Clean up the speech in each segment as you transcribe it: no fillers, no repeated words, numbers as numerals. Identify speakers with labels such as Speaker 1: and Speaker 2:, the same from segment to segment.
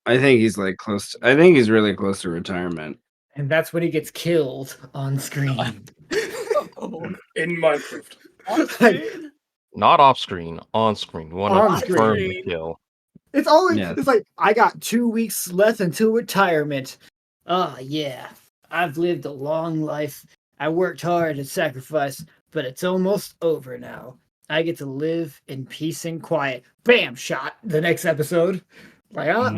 Speaker 1: I think he's like close. I think he's really close to retirement.
Speaker 2: And that's when he gets killed on screen.
Speaker 3: In Minecraft.
Speaker 4: On screen?
Speaker 5: Not off screen, on screen. We want to
Speaker 2: On
Speaker 5: confirm
Speaker 4: screen.
Speaker 5: the kill.
Speaker 2: It's always
Speaker 1: Yes.
Speaker 2: it's like I got 2 weeks left until retirement. Oh yeah, I've lived a long life. I worked hard and sacrificed, but it's almost over now. I get to live in peace and quiet. Bam! Shot. The next episode. Like, oh,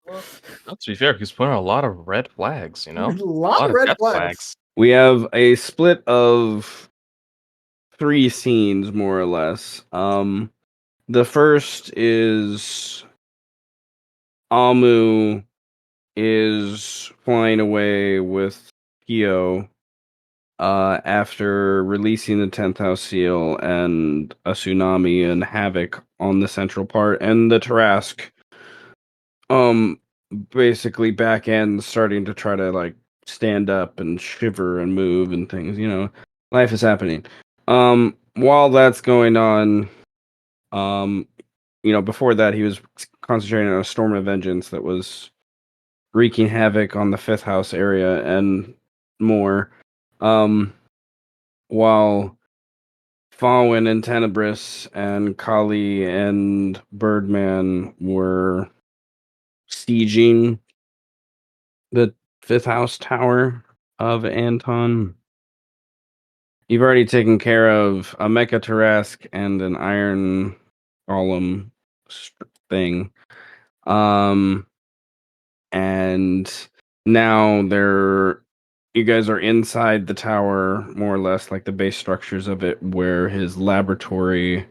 Speaker 4: Well,
Speaker 5: Not to be fair, he's putting a lot of red flags, you know?
Speaker 2: a lot of red
Speaker 5: death
Speaker 2: flags.
Speaker 1: We have a split of 3 scenes, more or less. The first is Amu is flying away with Pio after releasing the 10th house seal and a tsunami and havoc on the central part, and the Tarask basically back end starting to try to like stand up and shiver and move and things, life is happening. While that's going on, before that he was concentrating on a storm of vengeance that was wreaking havoc on the 5th house area and more. While Falwyn and Tenebris and Kali and Birdman were sieging the 5th house tower of Anton. You've already taken care of a Mecha Tarask and an Iron Golem thing. And now you guys are inside the tower, more or less, like the base structures of it, where his laboratory,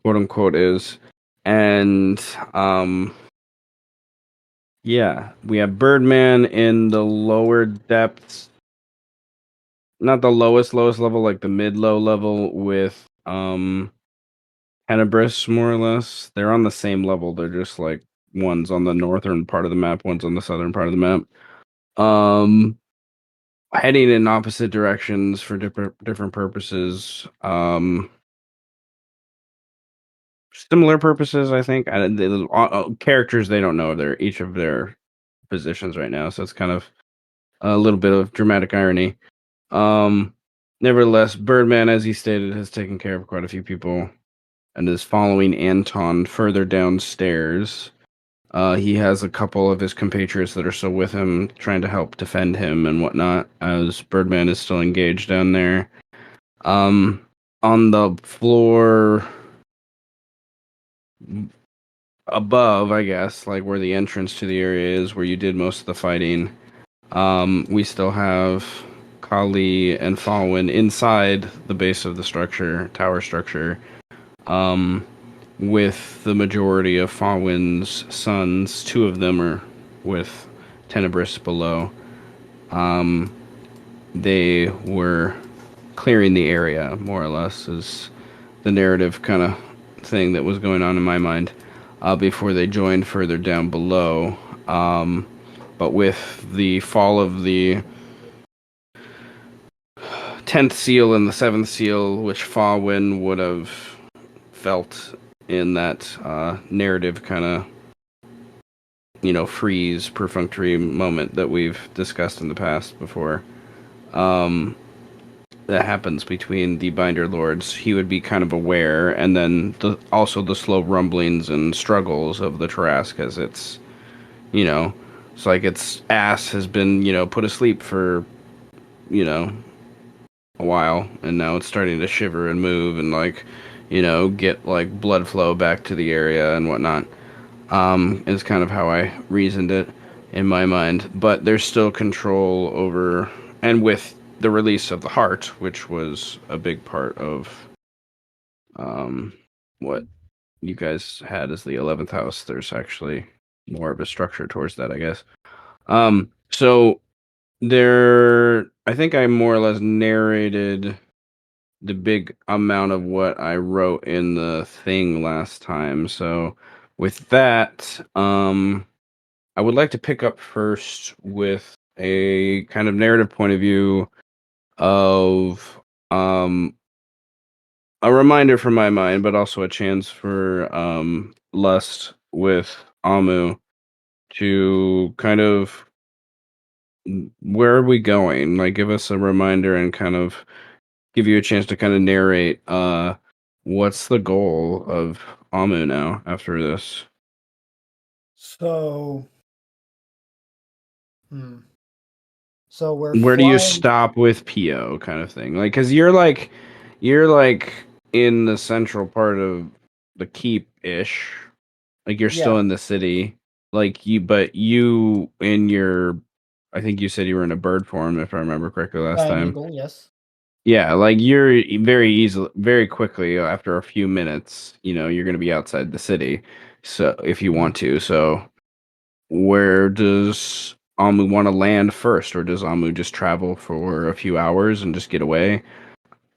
Speaker 1: quote unquote, is. And yeah, we have Birdman in the lower depths, not the lowest level, like the mid-low level with Tenebris, more or less. They're on the same level. They're just like one's on the northern part of the map, one's on the southern part of the map. Heading in opposite directions for different purposes. Similar purposes, I think. Characters, they don't know each of their positions right now, so it's kind of a little bit of dramatic irony. Nevertheless, Birdman, as he stated, has taken care of quite a few people and is following Anton further downstairs. He has a couple of his compatriots that are still with him, trying to help defend him and whatnot, as Birdman is still engaged down there. On the floor above, I guess, like where the entrance to the area is, where you did most of the fighting, we still have Kali and Falwyn inside the base of the tower structure, with the majority of Falwyn's sons. 2 of them are with Tenebris below. They were clearing the area, more or less, is the narrative kind of thing that was going on in my mind, before they joined further down below. But with the fall of the 10th seal and the 7th seal, which Falwyn would have felt in that narrative kind of, freeze perfunctory moment that we've discussed in the past before, that happens between the Binder Lords, he would be kind of aware, and then also the slow rumblings and struggles of the Tarask, as it's like its ass has been, put asleep for, a while, and now it's starting to shiver and move and, like, get, like, blood flow back to the area and whatnot, is kind of how I reasoned it in my mind. But there's still control over, and with the release of the heart, which was a big part of what you guys had as the 11th house, there's actually more of a structure towards that, I guess. So I think I more or less narrated the big amount of what I wrote in the thing last time. So with that, I would like to pick up first with a kind of narrative point of view of a reminder from my mind, but also a chance for Lust with Amu to kind of where are we going? Like, give us a reminder and kind of give you a chance to kind of narrate. What's the goal of Amu now after this?
Speaker 2: So, so we're
Speaker 1: Where do you
Speaker 2: flying.
Speaker 1: stop with Pio, kind of thing? Like, cause you're like in the central part of the keep ish. Like you're still
Speaker 2: Yeah,
Speaker 1: in the city. But you in your, I think you said you were in a bird form, if I remember correctly last
Speaker 2: flying
Speaker 1: time.
Speaker 2: eagle. Yes.
Speaker 1: Yeah, like you're very easily, very quickly after a few minutes, you're gonna be outside the city. So if you want to, so where does Amu want to land first, or does Amu just travel for a few hours and just get away?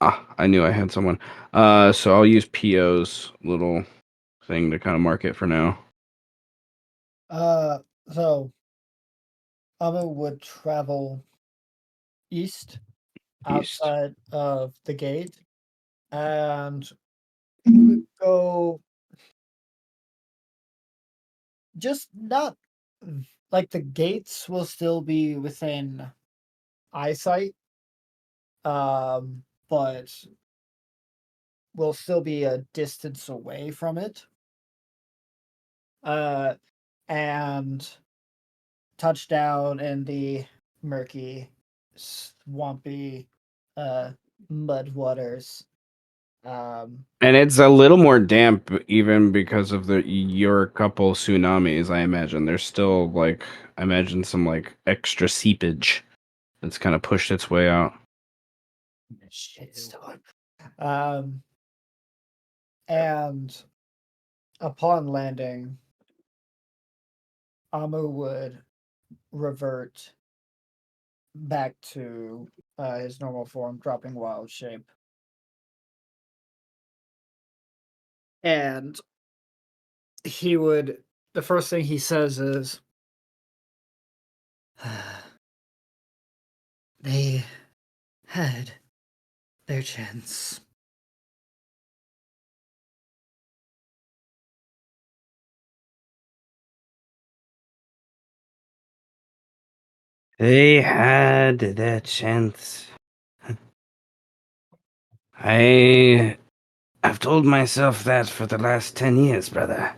Speaker 1: Ah, I knew I had someone. So I'll use Pio's little thing to kind of mark it for now.
Speaker 2: Uh, so Amu would travel east
Speaker 1: East.
Speaker 2: outside of the gate, and we would go just not like the gates will still be within eyesight, but will still be a distance away from it. Uh, and touchdown in the murky, swampy, uh, mud waters. Um,
Speaker 1: And it's a little more damp, even because of your couple tsunamis. I imagine there's still like, I imagine some like extra seepage that's kind of pushed its way out.
Speaker 2: Shitstorm. Um, and upon landing, Amu would revert back to his normal form, dropping wild shape. And he would, the first thing he says is, they had their chance.
Speaker 1: They had their chance. I have told myself that for the last 10 years, brother.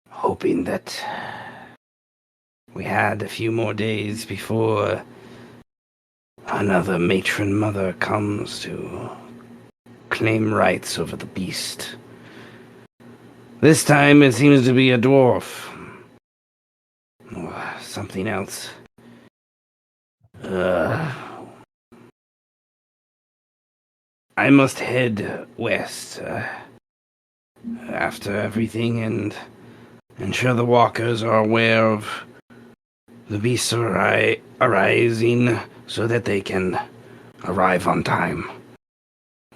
Speaker 1: Hoping that we had a few more days before another matron mother comes to claim rights over the beast. This time it seems to be a dwarf. Or something else. I must head west after everything and ensure the walkers are aware of the beasts arising so that they can arrive on time.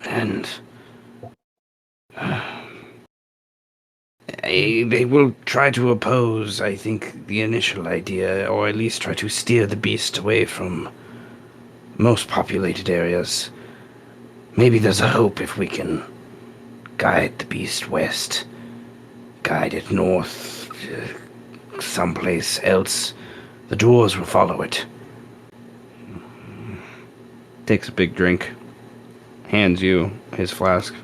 Speaker 1: And they will try to oppose, I think, the initial idea, or at least try to steer the beast away from most populated areas. Maybe there's a hope if we can guide the beast west, guide it north, someplace else. The dwarves will follow it. Takes a big drink, hands you his flask.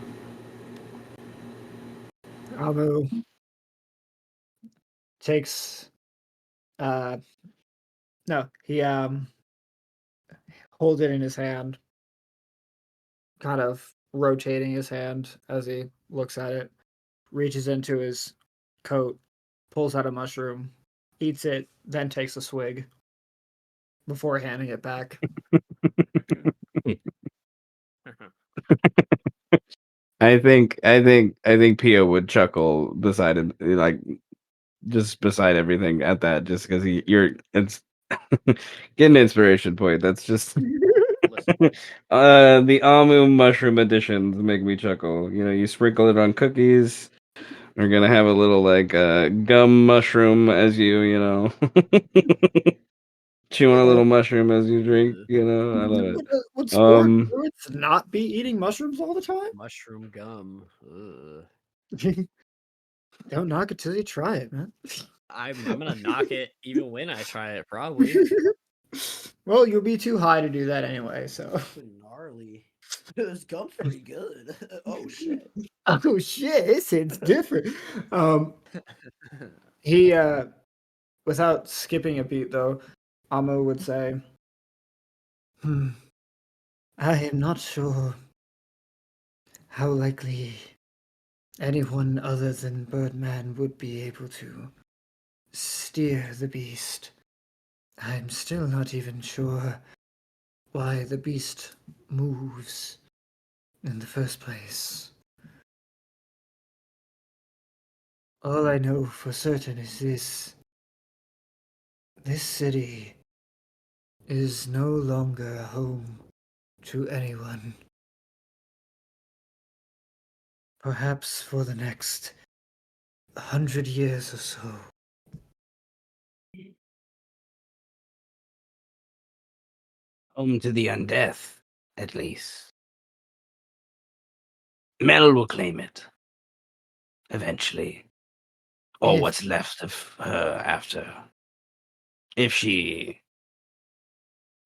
Speaker 2: Amu takes no, he holds it in his hand, kind of rotating his hand as he looks at it, reaches into his coat, pulls out a mushroom, eats it, then takes a swig before handing it back.
Speaker 1: I think Pio would chuckle beside him, like just beside everything at that, just because it's getting an inspiration point. That's just the Amu mushroom additions make me chuckle. You sprinkle it on cookies. We're gonna have a little like gum mushroom as you chew on a little mushroom as you drink. I love it.
Speaker 2: Would sport
Speaker 1: Um,
Speaker 2: druids not be eating mushrooms all the time?
Speaker 4: Mushroom gum. Ugh.
Speaker 2: Don't knock it till you try it, man.
Speaker 4: I'm gonna knock it even when I try it, probably.
Speaker 2: Well, you'll be too high to do that anyway, so.
Speaker 6: Gnarly. This gum's pretty good. Oh shit.
Speaker 2: Oh shit, it's different. He without skipping a beat though, Amo would say, I am not sure how likely anyone other than Birdman would be able to steer the beast. I'm still not even sure why the beast moves in the first place. All I know for certain is this. This city is no longer home to anyone. Perhaps for the next 100 years or so.
Speaker 1: Home to the undeath, at least. Mel will claim it. Eventually. Or
Speaker 2: If-
Speaker 1: what's left of her after. If she...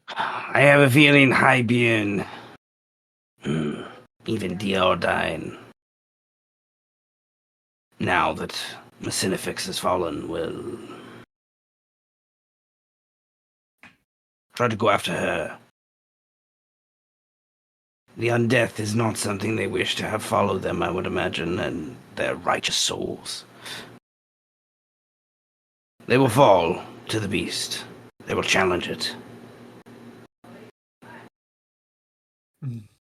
Speaker 1: I have a feeling Hybian, even Diordine, now that Masinifex has fallen, will try to go after her. The undeath is not something they wish to have follow them, I would imagine, and their righteous souls. They will fall to the beast. They will challenge it.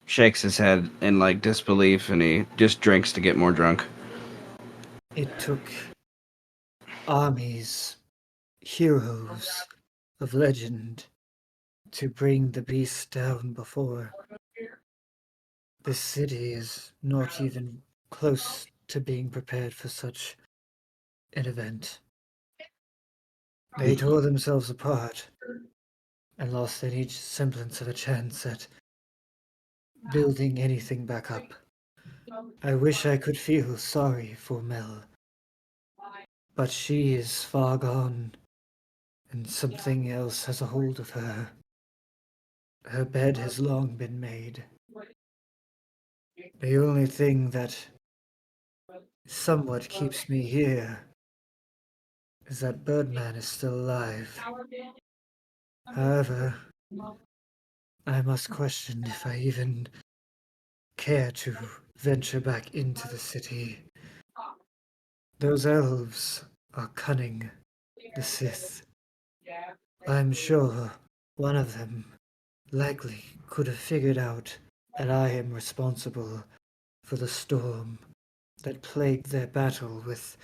Speaker 1: Shakes his head in disbelief, and he just drinks to get more drunk.
Speaker 2: It took armies, heroes of legend to bring the beast down before. This city is not even close to being prepared for such an event. They tore themselves apart and lost any semblance of a chance at building anything back up. I wish I could feel sorry for Mel, but she is far gone, and something else has a hold of her. Her bed has long been made. The only thing that somewhat keeps me here is that Birdman is still alive. However, I must question if I even care to venture back into the city. Those elves are cunning, the Sith. I'm sure one of them likely could have figured out that I am responsible for the storm that plagued their battle with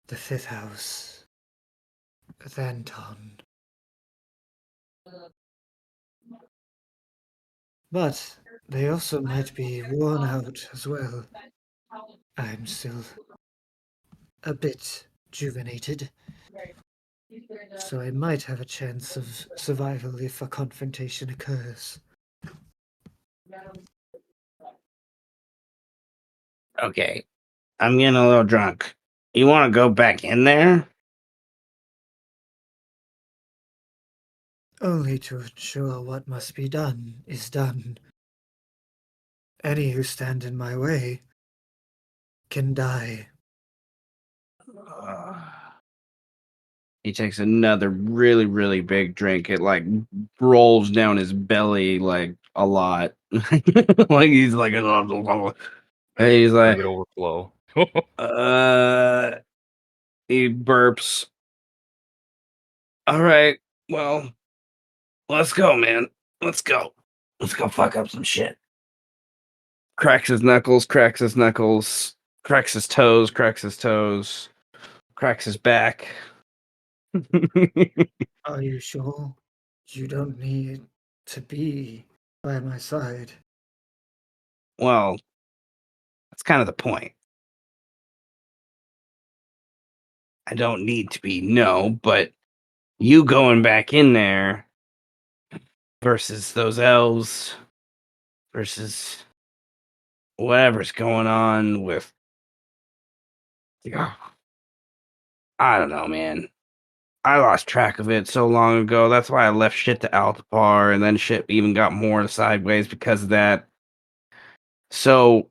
Speaker 2: the Fifth House, with Anton. But they also might be worn out as well. I'm still a bit juvenated, so I might have a chance of survival if a confrontation occurs.
Speaker 1: Okay, I'm getting a little drunk. You want to go back in there?
Speaker 2: Only to ensure what must be done is done. Any who stand in my way can die.
Speaker 1: He takes another really, really big drink. It rolls down his belly a lot. He's like, and he's like,
Speaker 5: Bring it overflow.
Speaker 1: uh, he burps. All right, well, let's go, man. Let's go. Let's go fuck up some shit. Cracks his knuckles, cracks his knuckles, cracks his toes, cracks his toes, cracks his back.
Speaker 2: Are you sure? You don't need to be by my side.
Speaker 1: Well, that's kind of the point. I don't need to be, no, but you going back in there versus those elves versus whatever's going on with Yeah. I don't know, man. I lost track of it so long ago. That's why I left shit to Altapar, and then shit even got more sideways because of that. So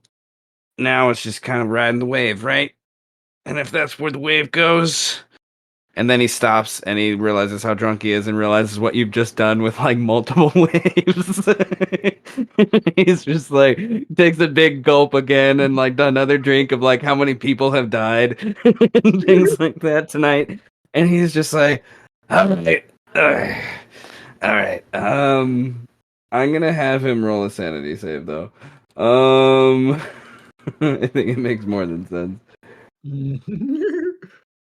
Speaker 1: now it's just kind of riding the wave, right? And if that's where the wave goes, and then he stops and he realizes how drunk he is and realizes what you've just done with like multiple waves. He's just like takes a big gulp again and like another drink of like how many people have died and things like that tonight. And he's just like, all right, all right, all right. I'm gonna have him roll a sanity save though. I think it makes more than sense.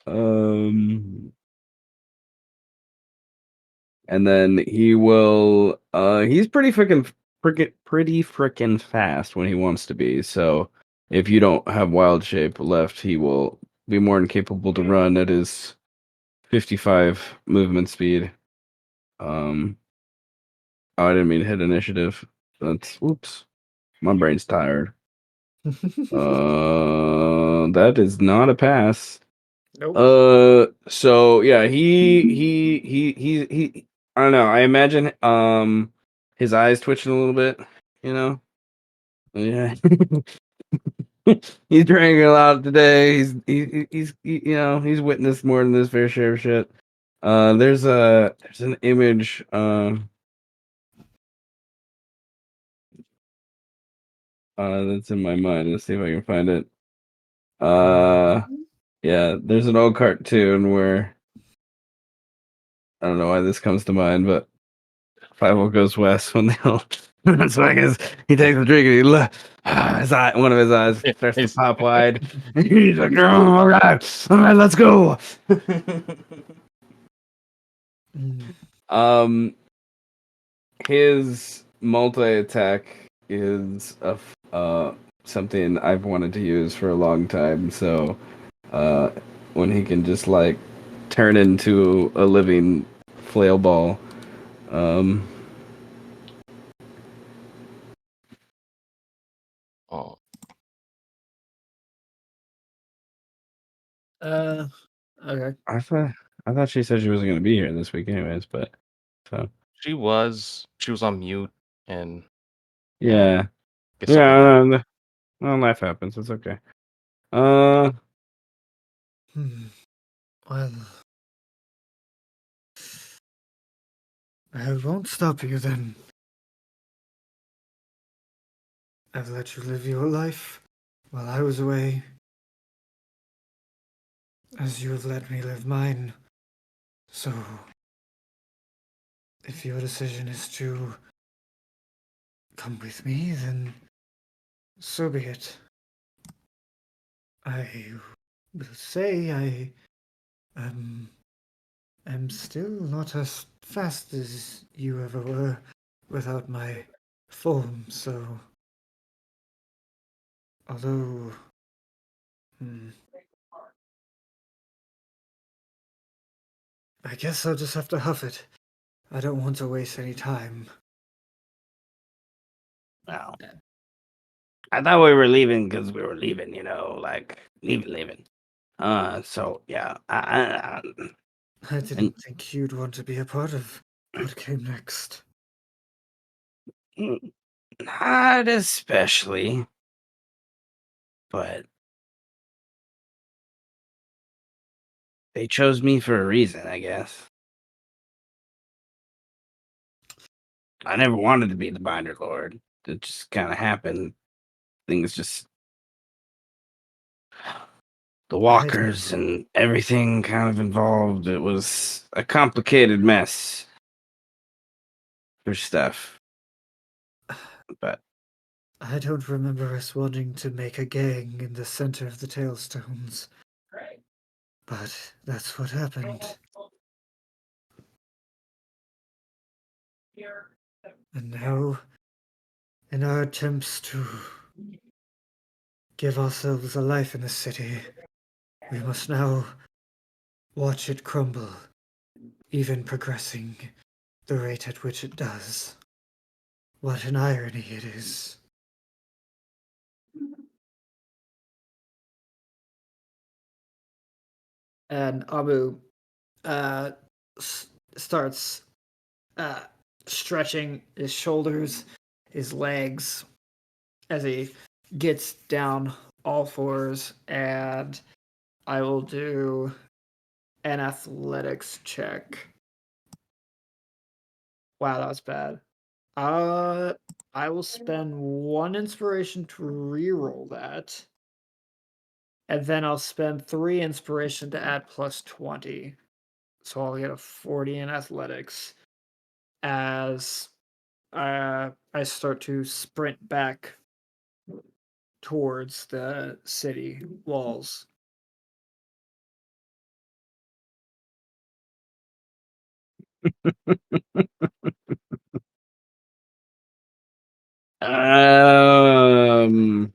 Speaker 1: Um, and then he will. He's pretty freaking fast when he wants to be. So if you don't have wild shape left, he will be more than capable to run at his 55 movement speed. Oh, I didn't mean to hit initiative. That's oops. My brain's tired. That is not a pass.
Speaker 2: Nope.
Speaker 1: So yeah, he I don't know. I imagine his eyes twitching a little bit, you know? Yeah. He's drinking a lot today. You know, he's witnessed more than his fair share of shit. There's an image that's in my mind. Let's see if I can find it. Yeah, there's an old cartoon where I don't know why this comes to mind, but 5 goes west when they all. That's why he takes a drink and one of his eyes
Speaker 5: Yeah,
Speaker 1: starts to
Speaker 5: he's-
Speaker 1: pop wide. He's like, oh, all right, let's go. His multi attack is something I've wanted to use for a long time. So, when he can just like turn into a living flail ball, um,
Speaker 5: oh,
Speaker 2: Okay.
Speaker 1: I thought she said she wasn't going to be here this week, anyways. But so
Speaker 5: she was on mute, and
Speaker 1: yeah,
Speaker 5: get something done.
Speaker 1: yeah. Well, life happens. It's okay. Uh,
Speaker 2: Well, I won't stop you then. I've let you live your life while I was away, as you have let me live mine. So, if your decision is to come with me, then so be it. I will say I am still not as fast as you ever were without my form, so although I guess I'll just have to huff it. I don't want to waste any time.
Speaker 1: well, I thought we were leaving because we were leaving. You know, like leaving. So yeah,
Speaker 2: I
Speaker 1: and
Speaker 2: didn't think you'd want to be a part of what came next.
Speaker 1: not especially, but they chose me for a reason, I guess. I never wanted to be the Binder Lord. It just kind of happened. Things just the
Speaker 2: I
Speaker 1: walkers and everything kind of involved. It was a complicated mess for stuff. But
Speaker 2: I don't remember us wanting to make a gang in the center of the Tailstones, but that's what happened. And now, in our attempts to give ourselves a life in the city, we must now watch it crumble, even progressing the rate at which it does. What an irony it is. And Abu uh, starts uh, stretching his shoulders, his legs, as he gets down all fours, and I will do an athletics check. Wow, that was bad. I will spend 1 inspiration to reroll that. And then I'll spend 3 inspiration to add plus 20. So I'll get a 40 in athletics as I start to sprint back towards the city walls.
Speaker 1: Um.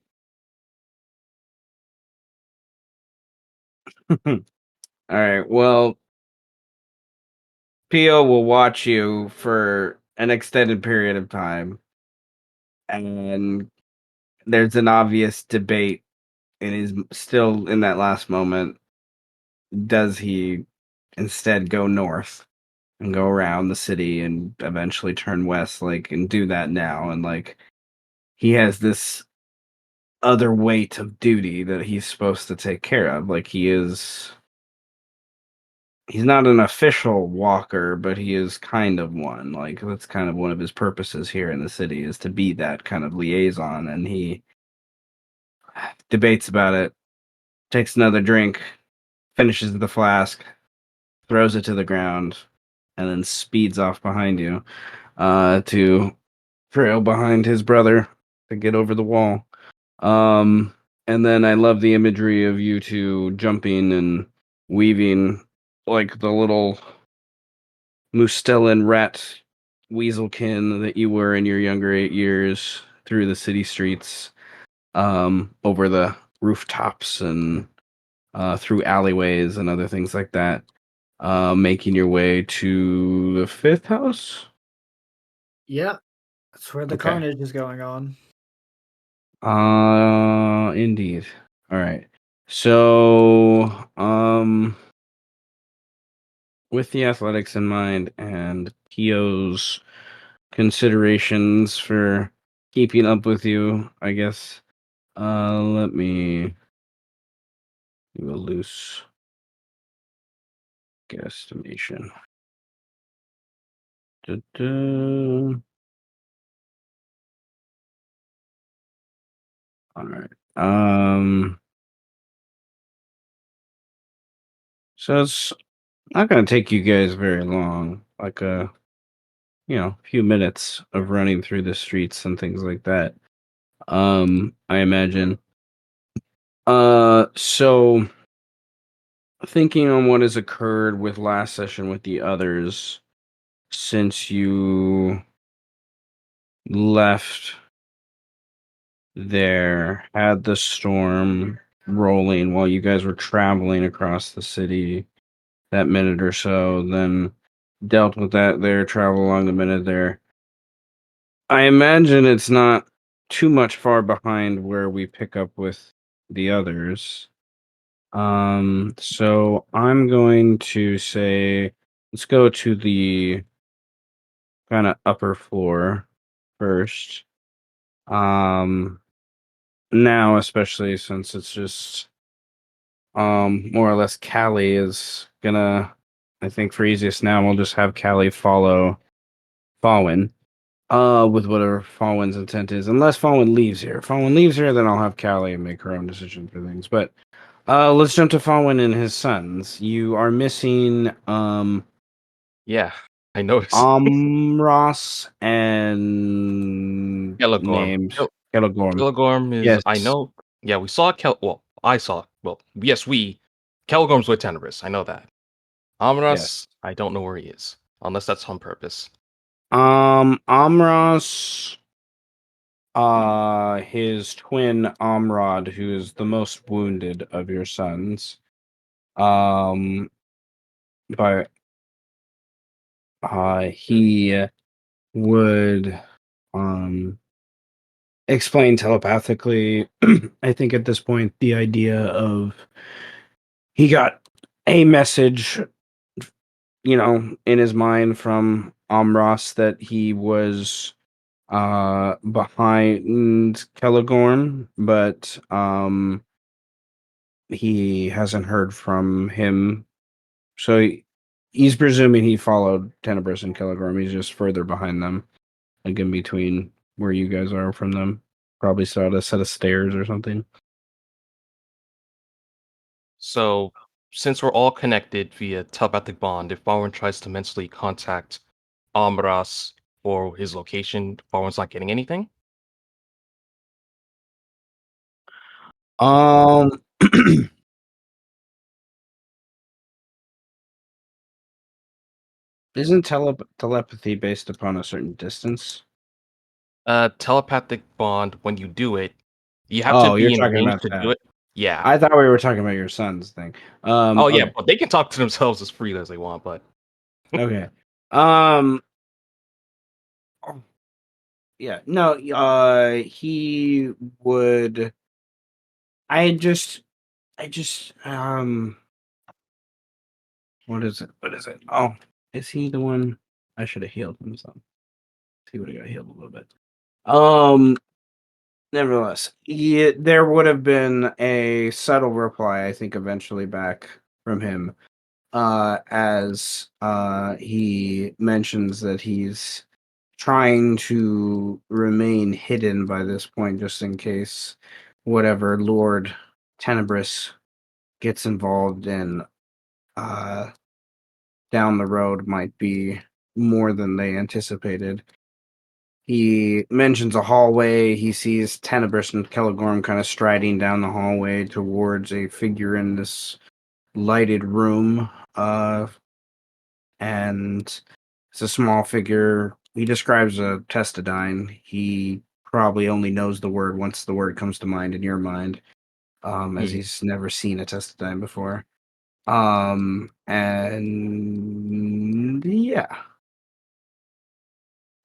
Speaker 1: All right. Well, Pio will watch you for an extended period of time, and there's an obvious debate, and he's still in that last moment. Does he instead go north and go around the city and eventually turn west, like, and do that now? And like, he has this other weight of duty that he's supposed to take care of. Like, he's not an official walker, but he is kind of one. Like, that's kind of one of his purposes here in the city, is to be that kind of liaison. And he debates about it, takes another drink, finishes the flask, throws it to the ground, and then speeds off behind you to trail behind his brother to get over the wall. And then I love the imagery of you two jumping and weaving like the little Mustellan rat weaselkin that you were in your younger 8 years through the city streets, over the rooftops and through alleyways and other things like that, making your way to the fifth house.
Speaker 2: Yeah, that's where the
Speaker 1: Okay.
Speaker 2: carnage is going on.
Speaker 1: Indeed. All right. So, with the athletics in mind and Pio's considerations for keeping up with you, I guess, let me do a loose guesstimation. Da-da. All right. So it's not going to take you guys very long, like a few minutes of running through the streets and things like that. I imagine. So thinking on what has occurred with last session with the others since you left there, had the storm rolling while you guys were traveling across the city that minute or so, then dealt with that there, travel along the minute there. I imagine it's not too much far behind where we pick up with the others. So I'm going to say let's go to the kind of upper floor first. Now, especially since it's just more or less Callie is gonna, I think for easiest now, we'll just have Callie follow Falwyn. With whatever Falwyn's intent is. Unless Falwyn leaves here. If Falwyn leaves here, then I'll have Callie make her own decision for things. But let's jump to Falwyn and his sons. You are missing
Speaker 5: Yeah, I noticed.
Speaker 1: Amros and
Speaker 5: Kelagorm.
Speaker 1: named Kelagorm.
Speaker 5: Kelagorm is
Speaker 1: Yes.
Speaker 5: I know. Yeah, we saw Well, I saw. Well, yes, we. Kelagorm's with Tenebris. I know that. Amras,
Speaker 1: Yes.
Speaker 5: I don't know where he is, unless that's on purpose.
Speaker 1: Amros, his twin Amrod, who is the most wounded of your sons. But he would explain telepathically. I think at this point the idea of he got a message, in his mind from Amros that he was behind Kelligorm, but he hasn't heard from him. So he's presuming he followed Tenebris and Kelligorm. He's just further behind them, like in between where you guys are from them. Probably saw a set of stairs or something.
Speaker 5: So, since we're all connected via telepathic bond, if Barwin tries to mentally contact Amras for his location, Barwin's not getting anything?
Speaker 1: Um, isn't telepathy based upon a certain distance?
Speaker 5: Telepathic bond, when you do it, you have to
Speaker 1: Oh, you're
Speaker 5: be in
Speaker 1: talking
Speaker 5: range
Speaker 1: about
Speaker 5: to do
Speaker 1: that.
Speaker 5: it. Yeah.
Speaker 1: I thought we were talking about your son's thing.
Speaker 5: Oh, yeah,
Speaker 1: Okay.
Speaker 5: but they can talk to themselves as freely as they want, but
Speaker 1: Okay. Um, yeah, no, he would. I just, what is it? What is it? Oh, is he the one? I should have healed him some. He would have got healed a little bit. Nevertheless, there would have been a subtle reply, I think, eventually back from him, as he mentions that he's trying to remain hidden by this point, just in case whatever Lord Tenebris gets involved in down the road might be more than they anticipated. He mentions a hallway. He sees Tenebris and Kelligorm kind of striding down the hallway towards a figure in this lighted room. And it's a small figure. He describes a Testadine. He probably only knows the word once the word comes to mind in your mind, as he's never seen a Testadine before. And yeah.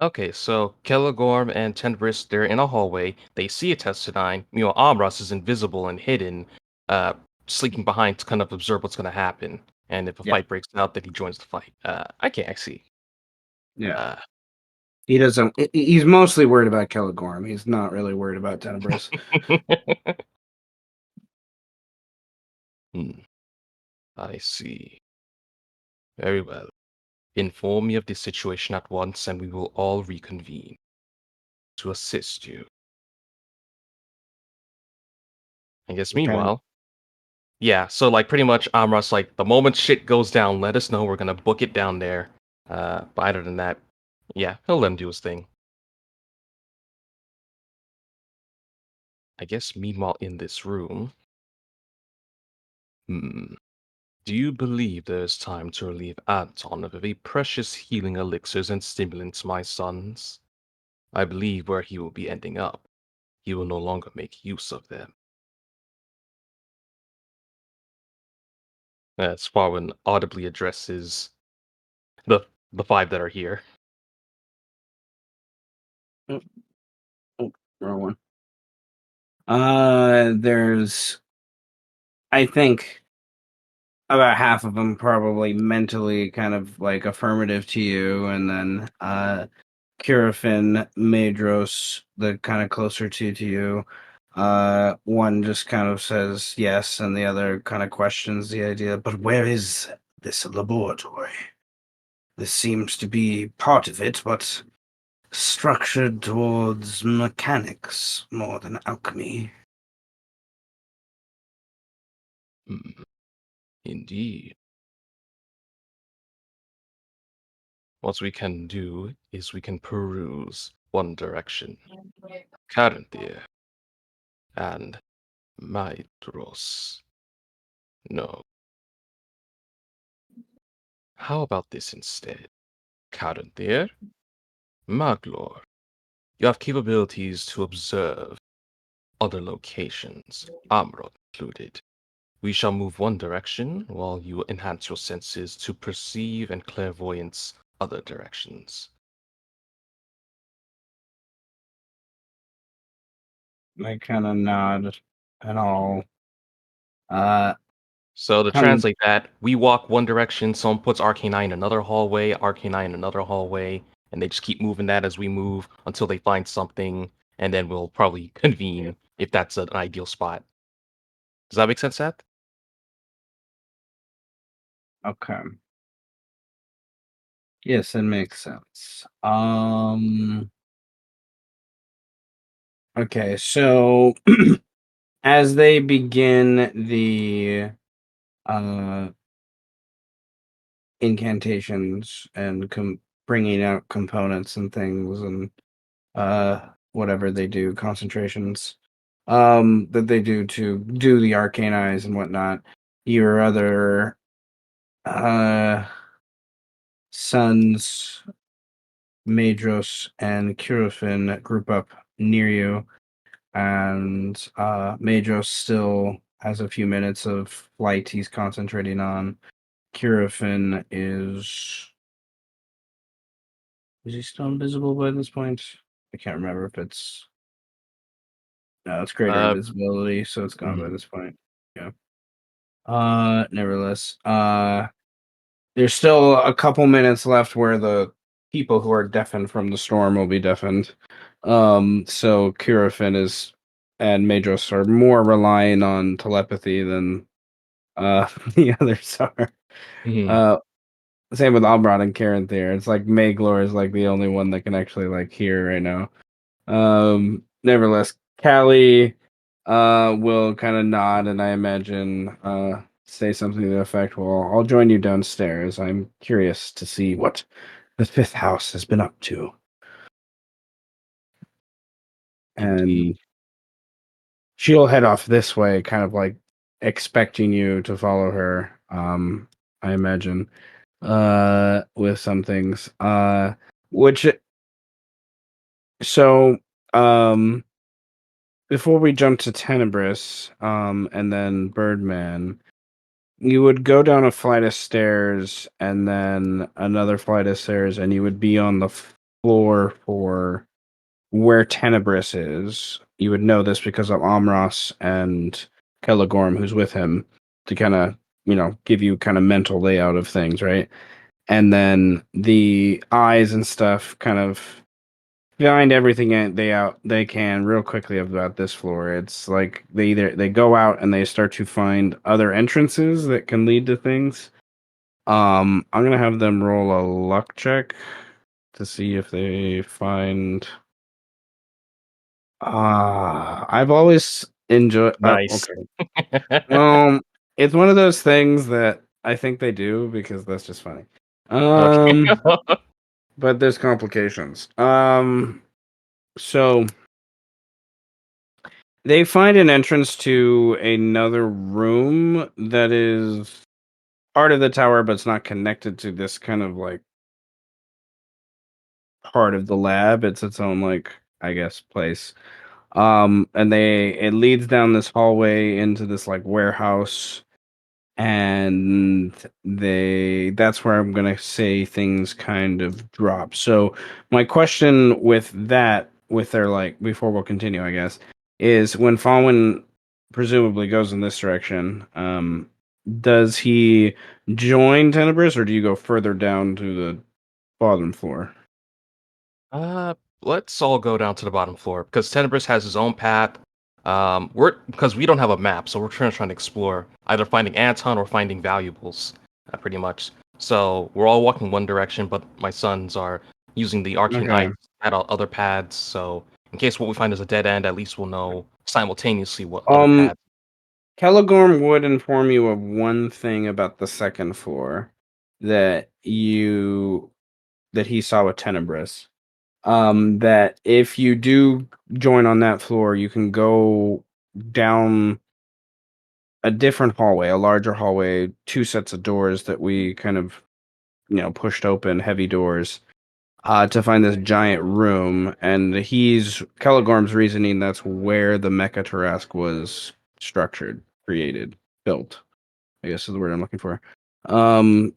Speaker 5: okay, so Kelligorm and Tenebris, they're in a hallway. They see a Testadine. Amras is invisible and hidden, sleeping behind to kind of observe what's going to happen. And if a
Speaker 1: Yeah.
Speaker 5: fight breaks out, then he joins the fight. I see.
Speaker 1: Yeah.
Speaker 5: Uh,
Speaker 1: He doesn't. He's mostly worried about Kelligorm. He's not really worried about Tenebris.
Speaker 5: hmm, I see. Very well. Inform me of the situation at once, and we will all reconvene to assist you. I guess
Speaker 1: He kind of.
Speaker 5: meanwhile, yeah, so like pretty much Amras, like the moment shit goes down, let us know. We're gonna book it down there. But other than that, yeah, he'll let him do his thing. I guess meanwhile in this room, hmm, do you believe there is time to relieve Anton of the precious healing elixirs and stimulants, my sons? I believe where he will be ending up, he will no longer make use of them. Sparwin audibly addresses the the five that are here.
Speaker 1: Oh, oh, wrong one. There's. I think about half of them probably mentally kind of like affirmative to you, and then Curafin, Madros, the kind of closer to you. One just kind of says yes, and the other kind of questions the idea. But where is this laboratory? This seems to be part of it, but structured towards mechanics more than alchemy.
Speaker 5: Hmm, indeed. What we can do is we can peruse one direction, Caranthir and Maedros. No. How about this instead? Caranthir, Maglor. You have capabilities to observe other locations, Amrod included. We shall move one direction while you enhance your senses to perceive and clairvoyance other directions.
Speaker 1: I kind of nod and all.
Speaker 5: So to
Speaker 1: Kind
Speaker 5: translate that, we walk one direction, someone puts Arcanine in another hallway, Arcanine in another hallway, and they just keep moving that as we move until they find something, and then we'll probably convene if that's an ideal spot. Does that make sense, Seth?
Speaker 1: okay. Yes, it makes sense. Okay, so as they begin the uh incantations and bringing out components and things and whatever they do, concentrations that they do to do the arcane eyes and whatnot, your other uh sons Madros and Curofin group up near you, and Madros still has a few minutes of flight he's concentrating on. Curofin is he still invisible by this point? I can't remember if it's no, it's greater
Speaker 5: Uh,
Speaker 1: invisibility, so it's gone by
Speaker 5: mhm.
Speaker 1: this point. Yeah. Nevertheless, there's still a couple minutes left where the people who are deafened from the storm will be deafened. So Kurafin is and Madros are more relying on telepathy than the others are.
Speaker 5: Mhm.
Speaker 1: Uh, Same with Albrod and Karen there. It's like Maglor is like the only one that can actually like hear right now. Nevertheless, Callie will kind of nod and I imagine say something to the effect, well, I'll join you downstairs. I'm curious to see what the fifth house has been up to.
Speaker 5: Indeed.
Speaker 1: And she'll head off this way, kind of like expecting you to follow her. I imagine. With some things. Which so before we jump to Tenebris, and then Birdman, you would go down a flight of stairs and then another flight of stairs, and you would be on the floor for where Tenebris is. You would know this because of Amras and Kelagorm, who's with him, to kind of, give you kind of mental layout of things, right? And then the eyes and stuff kind of find everything they can real quickly about this floor. It's like they go out and they start to find other entrances that can lead to things. I'm gonna have them roll a luck check to see if they find. I've always enjoyed.
Speaker 5: Nice.
Speaker 1: Okay. It's one of those things that I think they do because that's just funny.
Speaker 5: Okay.
Speaker 1: But there's complications. So they find an entrance to another room that is part of the tower, but it's not connected to this kind of like part of the lab. It's its own like, I guess, place. And it leads down this hallway into this like warehouse, and that's where I'm gonna say things kind of drop. So my question with their like before we'll continue, I guess, is when Falwyn presumably goes in this direction, does he join Tenebris or do you go further down to the bottom floor?
Speaker 5: Uh, let's all go down to the bottom floor because Tenebris has his own path. We're because we don't have a map, so we're trying to explore either finding Anton or finding valuables, pretty much. So we're all walking one direction, but my sons are using the arcane eye
Speaker 1: Okay.
Speaker 5: at other paths. So in case what we find is a dead end, at least we'll know simultaneously what other
Speaker 1: Um
Speaker 5: paths.
Speaker 1: Kelagorm would inform you of one thing about the second floor that he saw with Tenebris. That if you do join on that floor, you can go down a different hallway, a larger hallway, two sets of doors that we kind of, pushed open, heavy doors, to find this giant room. And Kelagorm's reasoning that's where the Mecha Tarask was structured, created, built, I guess is the word I'm looking for.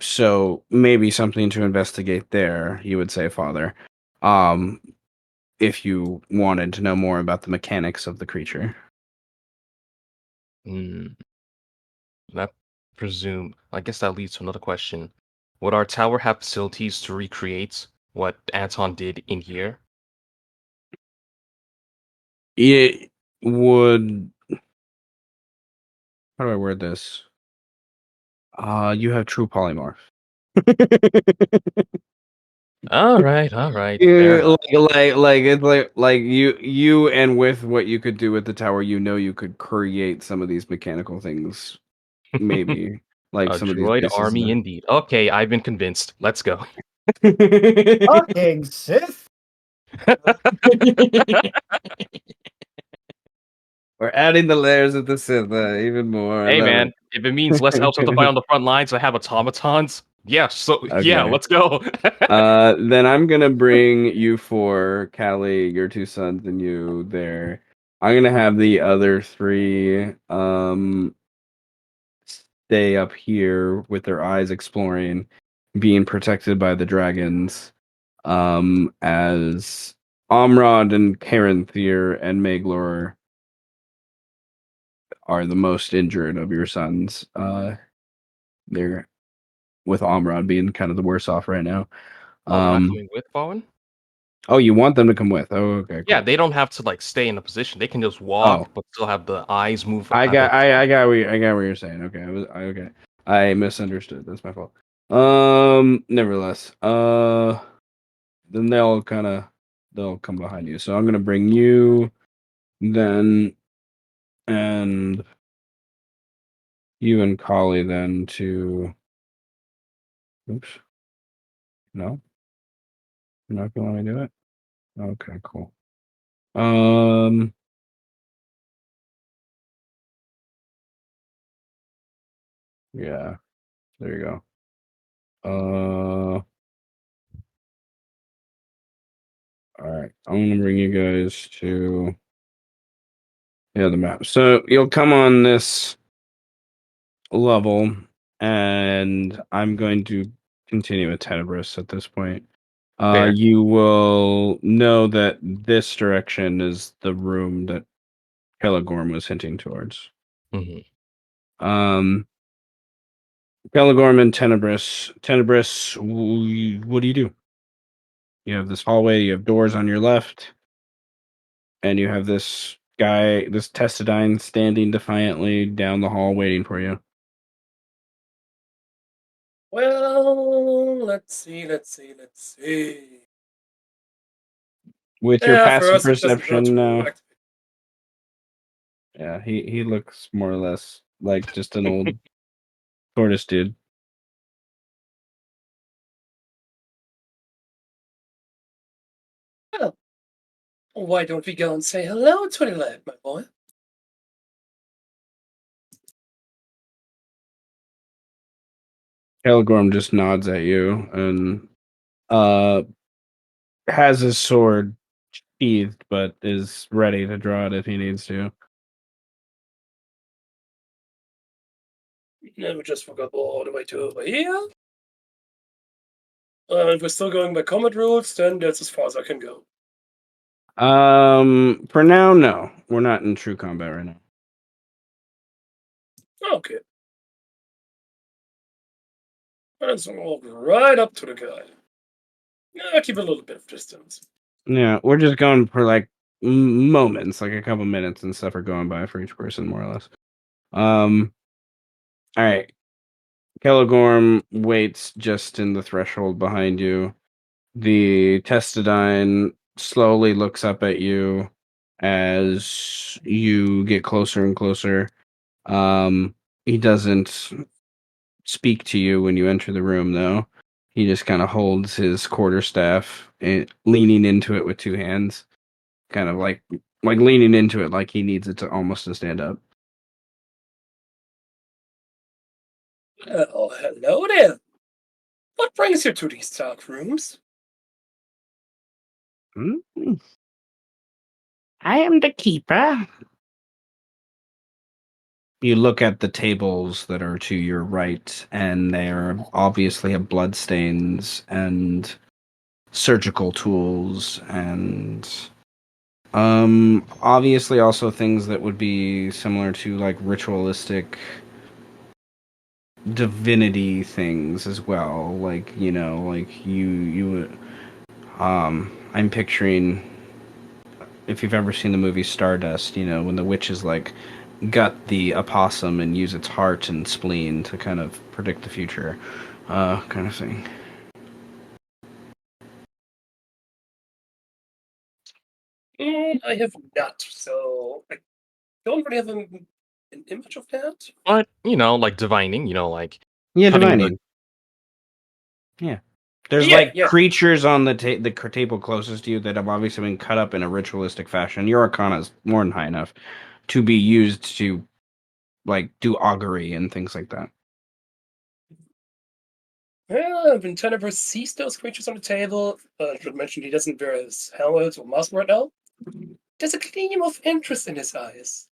Speaker 1: So maybe something to investigate there, you would say, Father. Um, if you wanted to know more about the mechanics of the creature.
Speaker 5: Mm, that presume, I guess that leads to another question. Would our tower have facilities to recreate what Anton did in here?
Speaker 1: It would. How do I word this? You have true polymorph.
Speaker 5: All right, fair
Speaker 1: Yeah,
Speaker 5: enough.
Speaker 1: like it's like you and with what you could do with the tower, you could create some of these mechanical things, maybe like
Speaker 5: A
Speaker 1: some of these
Speaker 5: droid
Speaker 1: pieces.
Speaker 5: army indeed. Okay, I've been convinced. Let's go.
Speaker 2: Fucking Sith.
Speaker 1: We're adding the layers of the Sith even more. I
Speaker 5: Hey
Speaker 1: love
Speaker 5: man, if it means less elves have to fight on the front lines, I have automatons. Yeah, so yeah,
Speaker 1: Okay.
Speaker 5: let's go.
Speaker 1: Then I'm gonna bring you four, Callie, your two sons, and you there. I'm gonna have the other three stay up here with their eyes exploring, being protected by the dragons. As Amrod and Caranthir and Maglor are the most injured of your sons. They're with Amrod being kind of the worse off right now.
Speaker 5: Oh, they're not
Speaker 1: Um,
Speaker 5: coming with Bowen?
Speaker 1: oh, you want them to come with? Oh, okay,
Speaker 5: Yeah,
Speaker 1: cool.
Speaker 5: they don't have to like stay in a position. They can just walk,
Speaker 1: Oh,
Speaker 5: but still have the eyes move.
Speaker 1: I
Speaker 5: Have
Speaker 1: got,
Speaker 5: a
Speaker 1: I got I got what you're saying. Okay, okay. I misunderstood. That's my fault. Nevertheless, then they'll come behind you. So I'm gonna bring you then, and you and Collie then to. Oops, no, you're not gonna let me do it. Okay, cool. Um, yeah, there you go. All right, I'm gonna bring you guys to the map. So you'll come on this level, and I'm going to continue with Tenebris at this point.
Speaker 5: fair.
Speaker 1: You will know that this direction is the room that Pelagorm was hinting towards.
Speaker 5: Hmm.
Speaker 1: Um, Pelagorm and Tenebris. Tenebris, what do? You have this hallway, you have doors on your left, and you have this guy, this Testadine, standing defiantly down the hall waiting for you.
Speaker 3: Well, let's see.
Speaker 1: With your
Speaker 3: Yeah,
Speaker 1: passive
Speaker 3: first it doesn't hurt
Speaker 1: perception,
Speaker 3: to activate.
Speaker 1: yeah, he looks more or less like just an old tortoise dude.
Speaker 3: Well, why don't we go and say hello to the lad, my boy?
Speaker 1: Helgorm just nods at you and uh has his sword sheathed, but is ready to draw it if he needs to.
Speaker 3: No, we just forgot all the way to over here. If we're still going by combat rules, then that's as far as I can go.
Speaker 1: For now, no, we're not in true combat right now.
Speaker 3: Okay. Let's walk right up to the guy. Yeah, keep a little bit of distance.
Speaker 1: Yeah, we're just going for like moments, like a couple minutes and stuff are going by for each person, more or less. All right. Kelagorm waits just in the threshold behind you. The Testadine slowly looks up at you as you get closer and closer. He doesn't speak to you when you enter the room, though. He just kind of holds his quarterstaff, leaning into it with two hands, kind of like leaning into it like he needs it to almost to stand up.
Speaker 3: Oh, hello there. What brings you to these dark rooms?
Speaker 1: Hmm? I am the keeper. You look at the tables that are to your right, and they are obviously have bloodstains and surgical tools and obviously also things that would be similar to like ritualistic divinity things as well. Like, you know, like I'm picturing, if you've ever seen the movie Stardust, you know, when the witches like gut the opossum and use its heart and spleen to kind of predict the future, kind of thing.
Speaker 3: I have not, so I don't really have an image of that.
Speaker 5: But like divining, like
Speaker 1: Yeah,
Speaker 5: cutting the.
Speaker 1: divining. Yeah. There's
Speaker 3: Yeah,
Speaker 1: like
Speaker 3: yeah.
Speaker 1: creatures on the table closest to you that have obviously been cut up in a ritualistic fashion. Your arcana is more than high enough to be used to like do augury and things like that.
Speaker 3: Well, when Tenebris sees those creatures on the table, I should mention he doesn't wear his helmet or mask right now. There's a gleam of interest in his eyes.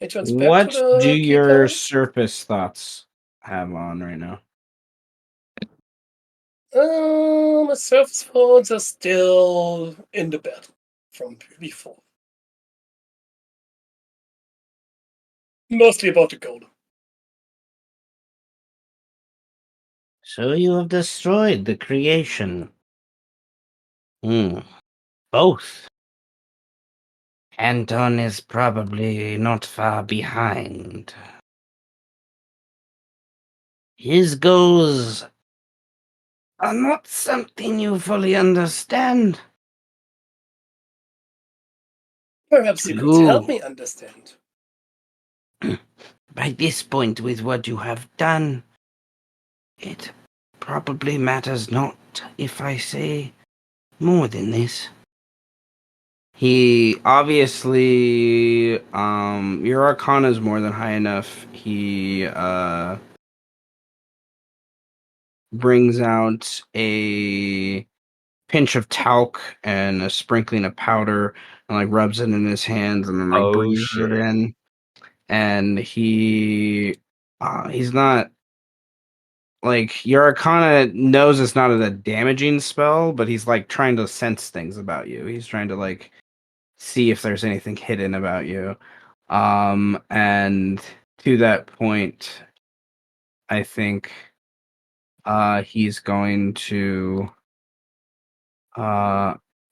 Speaker 3: He turns back to
Speaker 1: What do
Speaker 3: the
Speaker 1: your
Speaker 3: keeper.
Speaker 1: surface thoughts have on right now?
Speaker 3: My surface phones are still in the bed from before. Mostly about the gold.
Speaker 1: So you have destroyed the creation. Both. Anton is probably not far behind. His goals are not something you fully understand.
Speaker 3: Perhaps you could help
Speaker 1: You,
Speaker 3: me understand.
Speaker 1: by this point, with what you have done, it probably matters not if I say more than this. He obviously, your arcana is more than high enough. He, brings out a pinch of talc and a sprinkling of powder and like rubs it in his hands and then like
Speaker 5: Oh
Speaker 1: breathes it
Speaker 5: shit!
Speaker 1: in. And he's not like your arcana knows it's not a damaging spell, but he's like trying to sense things about you. He's trying to like see if there's anything hidden about you. And to that point, I think he's going to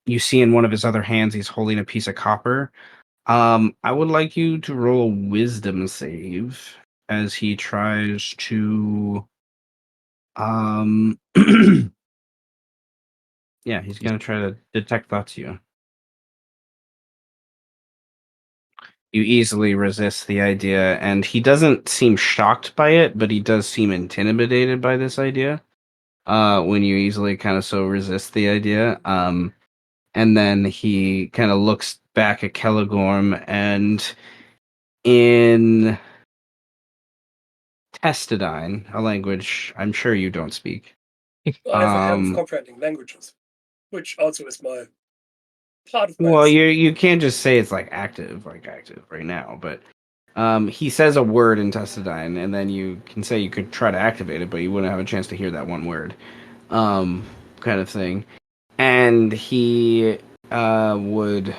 Speaker 1: you see in one of his other hands he's holding a piece of copper. I would like you to roll a wisdom save as he tries to yeah, he's
Speaker 5: He's-
Speaker 1: gonna try to detect thoughts of you. You easily resist the idea, and he doesn't seem shocked by it, but he does seem intimidated by this idea. When you easily kind of so resist the idea. And then he kind of looks back at Kelligorm, and in Testadine, a language I'm sure you don't speak.
Speaker 3: I have a habit of
Speaker 1: Um,
Speaker 3: comprehending languages, which also is my part of my
Speaker 1: well,
Speaker 3: skill.
Speaker 1: you can't just say it's like active right now, but he says a word in Testadine, and then you can say you could try to activate it, but you wouldn't have a chance to hear that one word, kind of thing. And he would,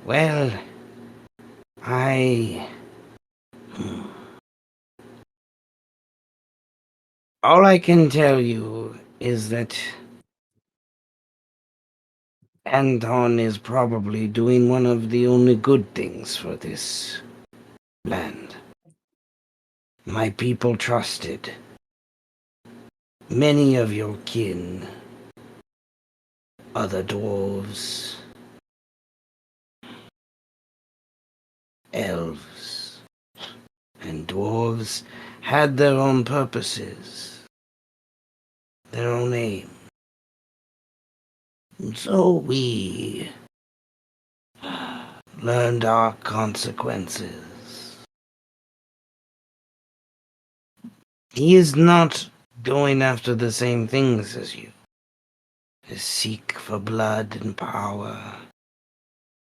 Speaker 1: well, I. All I can tell you is that Anton is probably doing one of the only good things for this land. My people trusted many of your kin, other dwarves, elves, and dwarves had their own purposes, their own aim. And so we learned our consequences. He is not going after the same things as you. To seek for blood and power.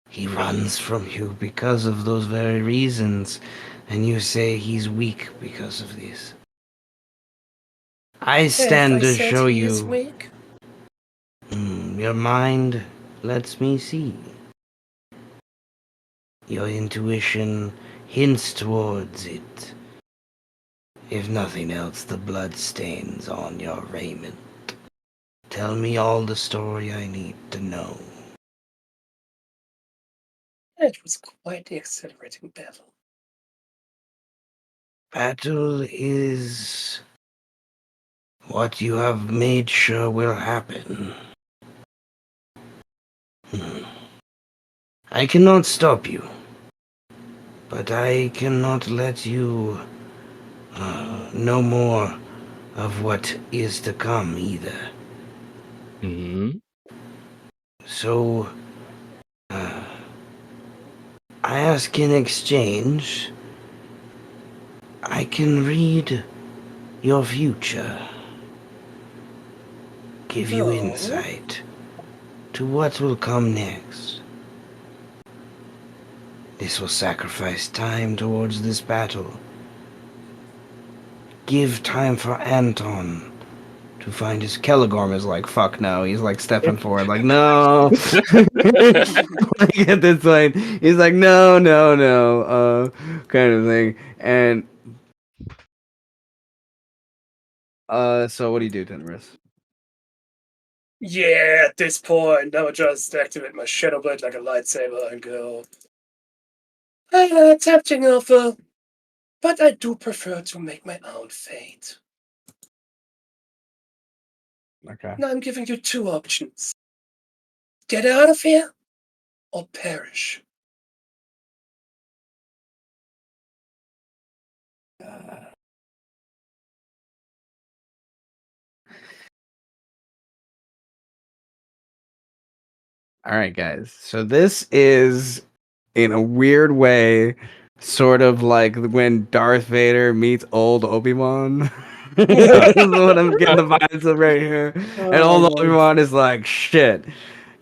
Speaker 1: He runs from you because of those very reasons, and you say he's weak because of this. I
Speaker 3: Have
Speaker 1: stand
Speaker 3: I
Speaker 1: to
Speaker 3: said
Speaker 1: show
Speaker 3: he is
Speaker 1: you.
Speaker 3: weak?
Speaker 1: Your mind lets me see. Your intuition hints towards it.
Speaker 7: If nothing else, the blood stains on your raiment. Tell me all the story I need to know.
Speaker 3: It was quite the exhilarating battle.
Speaker 7: Battle is what you have made sure will happen. I cannot stop you, but I cannot let you know more of what is to come either.
Speaker 5: Hmm.
Speaker 7: So, I ask in exchange, I can read your future, give you
Speaker 3: No.
Speaker 7: insight to what will come next. This will sacrifice time towards this battle. Give time for Anton to find his
Speaker 1: Kelligorm is like, fuck no. He's like stepping forward, like, no. Like at this point, he's like, no, no, no, kind of thing. And so what do you do, Tenris?
Speaker 3: Yeah, at this point, I would just activate my Shadow Blade like a lightsaber and go. Tempting offer, but I do prefer to make my own fate.
Speaker 1: Okay.
Speaker 3: Now I'm giving you two options: get out of here, or perish.
Speaker 1: All right, guys. So this is, in a weird way, sort of like when Darth Vader meets old Obi-Wan. This is what I'm getting the vibes of right here. And
Speaker 2: Oh,
Speaker 1: old
Speaker 2: God.
Speaker 1: Obi-Wan is like, shit.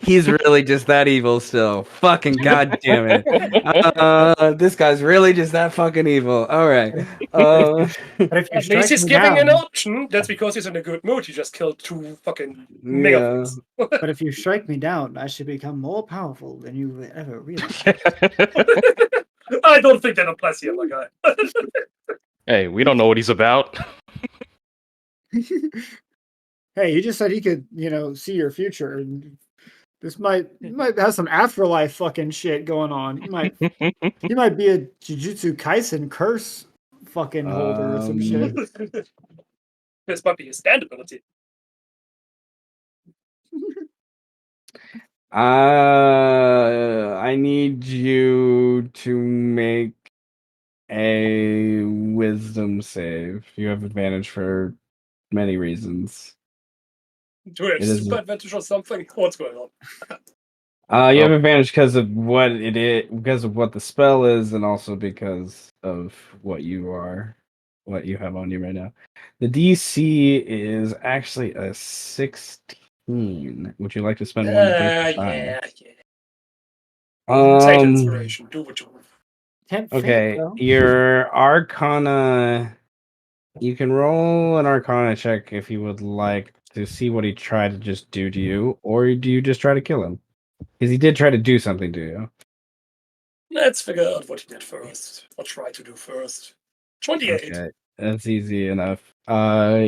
Speaker 1: He's really just that evil still. Fucking goddamn it. This guy's really just that fucking evil. All right.
Speaker 2: But if you
Speaker 3: At least
Speaker 2: strike
Speaker 3: he's
Speaker 2: me
Speaker 3: giving an
Speaker 2: down,
Speaker 3: option. That's because he's in a good mood. He just killed two fucking
Speaker 1: Yeah.
Speaker 3: megathings.
Speaker 2: but if you strike me down, I should become more powerful than you would ever realize.
Speaker 3: I don't think that applies here, my guy.
Speaker 5: Hey, we don't know what he's about.
Speaker 2: Hey, he just said he could, see your future, and this might have some afterlife fucking shit going on. He might be a Jujutsu Kaisen curse fucking holder or some shit.
Speaker 3: This might be his stand ability.
Speaker 1: I need you to make a wisdom save. You have advantage for many reasons.
Speaker 3: Do we have
Speaker 1: It is.
Speaker 3: super advantage or something? What's going on?
Speaker 1: You have
Speaker 5: Oh.
Speaker 1: advantage because of what it is, because of what the spell is, and also because of what you are, what you have on you right now. The DC is actually a 16. Would you like to spend one brief time?
Speaker 3: Yeah. Take
Speaker 1: Um.
Speaker 3: inspiration. Do what you want.
Speaker 2: Tempt fate,
Speaker 1: Okay,
Speaker 2: bro.
Speaker 1: your Arcana. You can roll an Arcana check if you would like to see what he tried to just do to you, or do you just try to kill him? Because he did try to do something to you.
Speaker 3: Let's figure out what he did first. Or try to do first. 28.
Speaker 1: Okay, that's easy enough.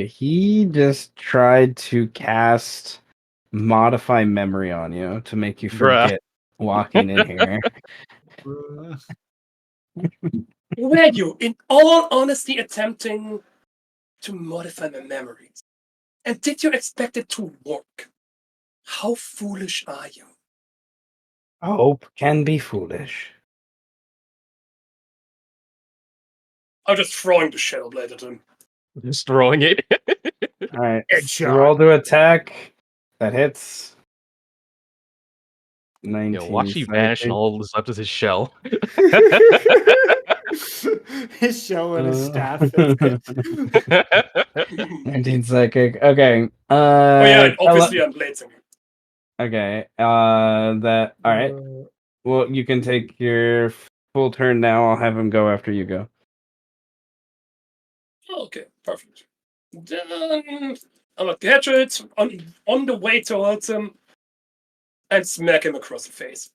Speaker 1: He just tried to cast Modify Memory on you to make you
Speaker 5: Bruh.
Speaker 1: forget walking in here.
Speaker 3: Were you, in all honesty, attempting to modify my memories? And did you expect it to work? How foolish are you?
Speaker 1: Hope can be foolish.
Speaker 3: I'm just throwing the Shadow Blade at him.
Speaker 5: Just throwing it.
Speaker 1: All right,
Speaker 2: Headshot.
Speaker 1: roll to attack. That hits.
Speaker 5: Yo,
Speaker 1: 19
Speaker 5: watch he vanish and
Speaker 1: psychic.
Speaker 5: all that's left is his shell.
Speaker 2: His shell and his staff. That's it.
Speaker 1: 19 psychic. Okay.
Speaker 3: Oh yeah, and obviously I'm blading.
Speaker 1: Okay. That. All right. Well, you can take your full turn now. I'll have him go after you go.
Speaker 3: Okay, perfect. Then I'm gonna catch it on the way towards him and smack him across the face.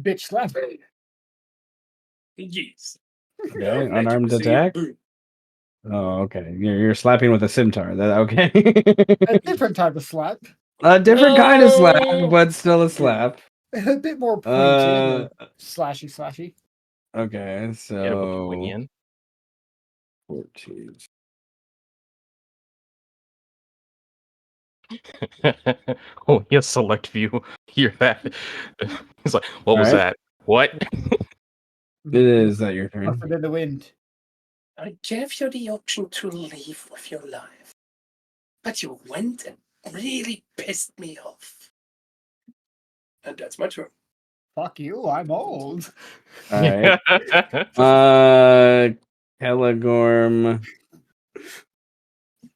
Speaker 2: Bitch slap.
Speaker 3: Yes.
Speaker 1: Okay,
Speaker 3: Right,
Speaker 1: unarmed
Speaker 3: see,
Speaker 1: attack.
Speaker 3: boom.
Speaker 1: Oh, okay. You're slapping with a scimitar. That okay?
Speaker 2: A different type of slap.
Speaker 1: A different kind of slap,
Speaker 3: Oh!
Speaker 1: but still a slap.
Speaker 2: A bit more pointed or slashy slashy.
Speaker 1: Okay,
Speaker 5: Get a
Speaker 1: so
Speaker 5: Bohemian.
Speaker 1: 14.
Speaker 5: Oh, he has select view. Hear that? He's like, what was
Speaker 1: Alright.
Speaker 5: that? What?
Speaker 1: It is that your turn.
Speaker 2: Muffled in the wind.
Speaker 3: I gave you the option to leave with your life, but you went and really pissed me off. And that's my turn.
Speaker 2: Fuck you, I'm old.
Speaker 1: Alright. Telegorm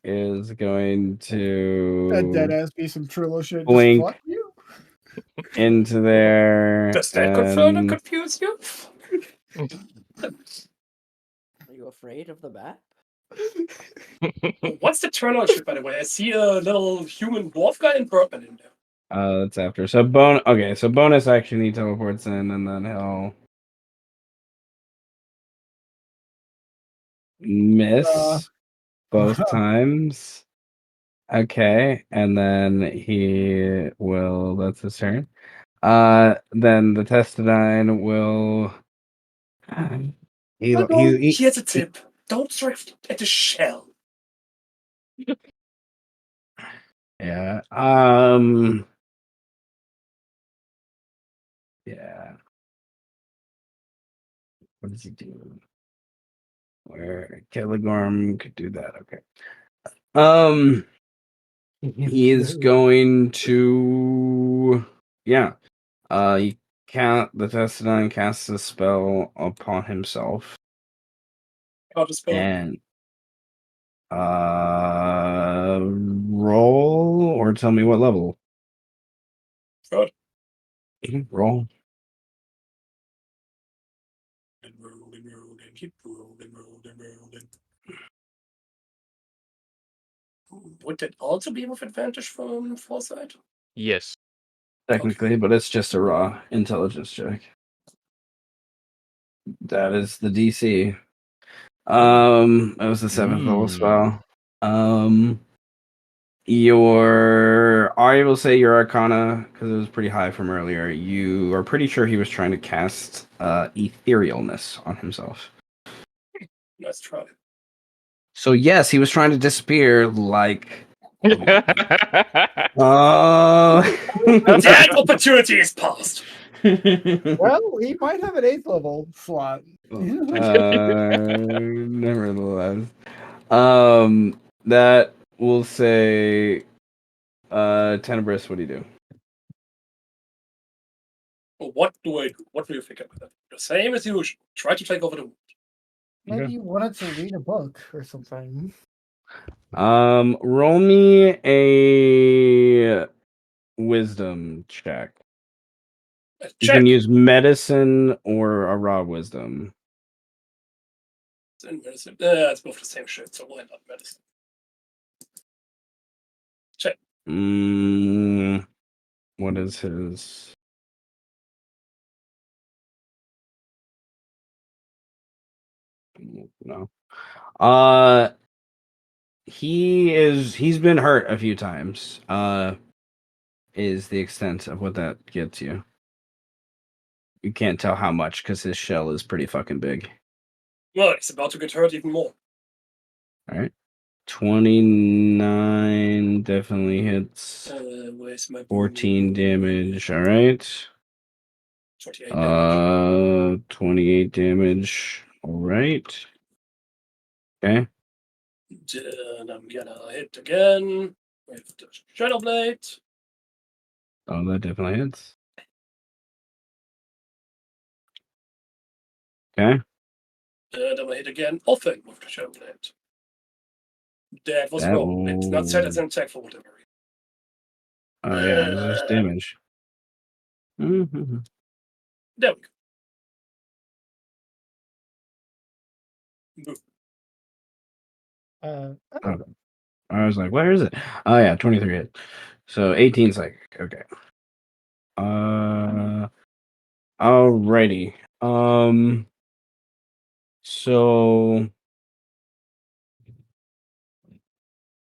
Speaker 1: is going
Speaker 2: That dead
Speaker 1: to
Speaker 2: ass be some Trillo shit. Just
Speaker 1: blink
Speaker 2: fuck you.
Speaker 1: into there.
Speaker 3: Does that confirm and
Speaker 1: and
Speaker 3: confuse you?
Speaker 6: Are you afraid of the map?
Speaker 3: What's the turn on shit, by the way? I see a little human dwarf guy and Birdman in there.
Speaker 1: that's after. So so bonus action he teleports in and then he'll miss both times. Okay, and then he will that's his turn. Then the Testadine will
Speaker 3: Oh, no,
Speaker 1: he
Speaker 3: here's a tip. Don't strike at the shell.
Speaker 1: yeah. Yeah. What does he do? Where Kelegorm could do that, okay. He is going to he the Testadine casts a spell upon himself.
Speaker 3: How to spell?
Speaker 1: And roll or tell me what level.
Speaker 3: Third.
Speaker 1: Roll.
Speaker 3: And roll and roll and keep rolling, rolling. Would that also be with advantage from foresight?
Speaker 5: Yes.
Speaker 1: Technically, but it's just a raw intelligence check. That is the DC. That was the 7th level spell. I will say your Arcana, because it was pretty high from earlier. You are pretty sure he was trying to cast etherealness on himself.
Speaker 3: Nice try.
Speaker 1: So yes, he was trying to disappear like.
Speaker 3: That opportunity is passed.
Speaker 2: Well, he might have an 8th level slot.
Speaker 1: Nevertheless, that will say, Tenebris. What do you do?
Speaker 3: What do I do? What do you think about that? The same as usual. Try to take over the wound.
Speaker 2: Maybe you wanted to read a book or something.
Speaker 1: Roll me a wisdom check. You
Speaker 3: Check.
Speaker 1: can use medicine or a raw wisdom.
Speaker 3: And medicine. It's both the same shit, so why not medicine? Check.
Speaker 1: What is his? No. He's been hurt a few times. Is the extent of what that gets you. You can't tell how much because his shell is pretty fucking big.
Speaker 3: Well, he's about to get hurt even more.
Speaker 1: All right. 29 definitely hits.
Speaker 3: Where's my
Speaker 1: 14 damage. All right.
Speaker 3: 28 damage.
Speaker 1: 28 damage. All right. Okay.
Speaker 3: Then I'm gonna hit again with the Shadow Blade.
Speaker 1: Oh, that definitely hits. Okay.
Speaker 3: And I'm gonna hit again often with the Shadow Blade. That was
Speaker 1: That
Speaker 3: wrong. It's not set as
Speaker 1: will-
Speaker 3: an attack for whatever reason.
Speaker 1: Oh yeah, it's just damage. Mm-hmm.
Speaker 3: There we go. Boom.
Speaker 1: Okay. I was like, where is it? Oh yeah, 23 hit. So 18 psychic. Okay. Alrighty. So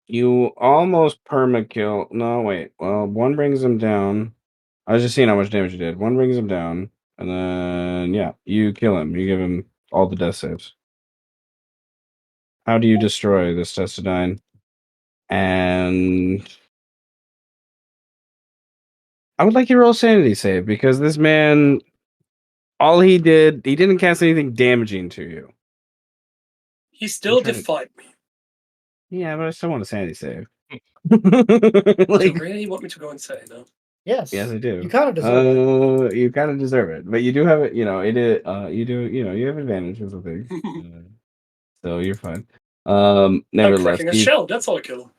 Speaker 1: you almost permakill. No, wait. Well, one brings him down. I was just seeing how much damage you did. One brings him down, and then yeah, you kill him. You give him all the death saves. How do you destroy this Testadine? And I would like you to roll sanity save because this man, all he didn't cast anything damaging to you.
Speaker 3: He still
Speaker 1: trying to-
Speaker 3: defied me.
Speaker 1: Yeah, but I still want a sanity save.
Speaker 3: Do
Speaker 1: Like,
Speaker 3: you really want me to go insane, though?
Speaker 2: Yes.
Speaker 1: yes, I do.
Speaker 2: You kind of deserve it.
Speaker 1: You kind of deserve it, but you do have it. You know, it is. You do. You know, you have advantages of things, so you're fine.
Speaker 3: I'm
Speaker 1: Nevertheless,
Speaker 3: cracking a shell. That's all I kill him.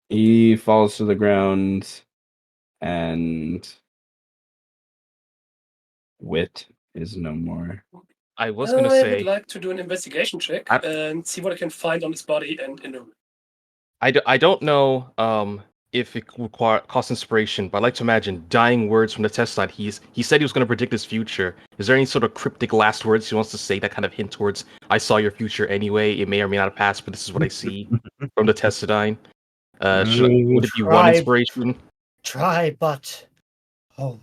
Speaker 1: he falls to the ground, and wit is no more.
Speaker 5: I was gonna
Speaker 3: I
Speaker 5: say
Speaker 3: would like to do an investigation check and see what I can find on his body and in the room.
Speaker 5: I don't know if it costs inspiration, but I like to imagine dying words from the test side. He said he was going to predict his future. Is there any sort of cryptic last words he wants to say that kind of hint towards I saw your future anyway? It may or may not pass, but this is what I see from the Testadine. Would it be one
Speaker 2: Try-
Speaker 5: inspiration?
Speaker 2: Try, but oh,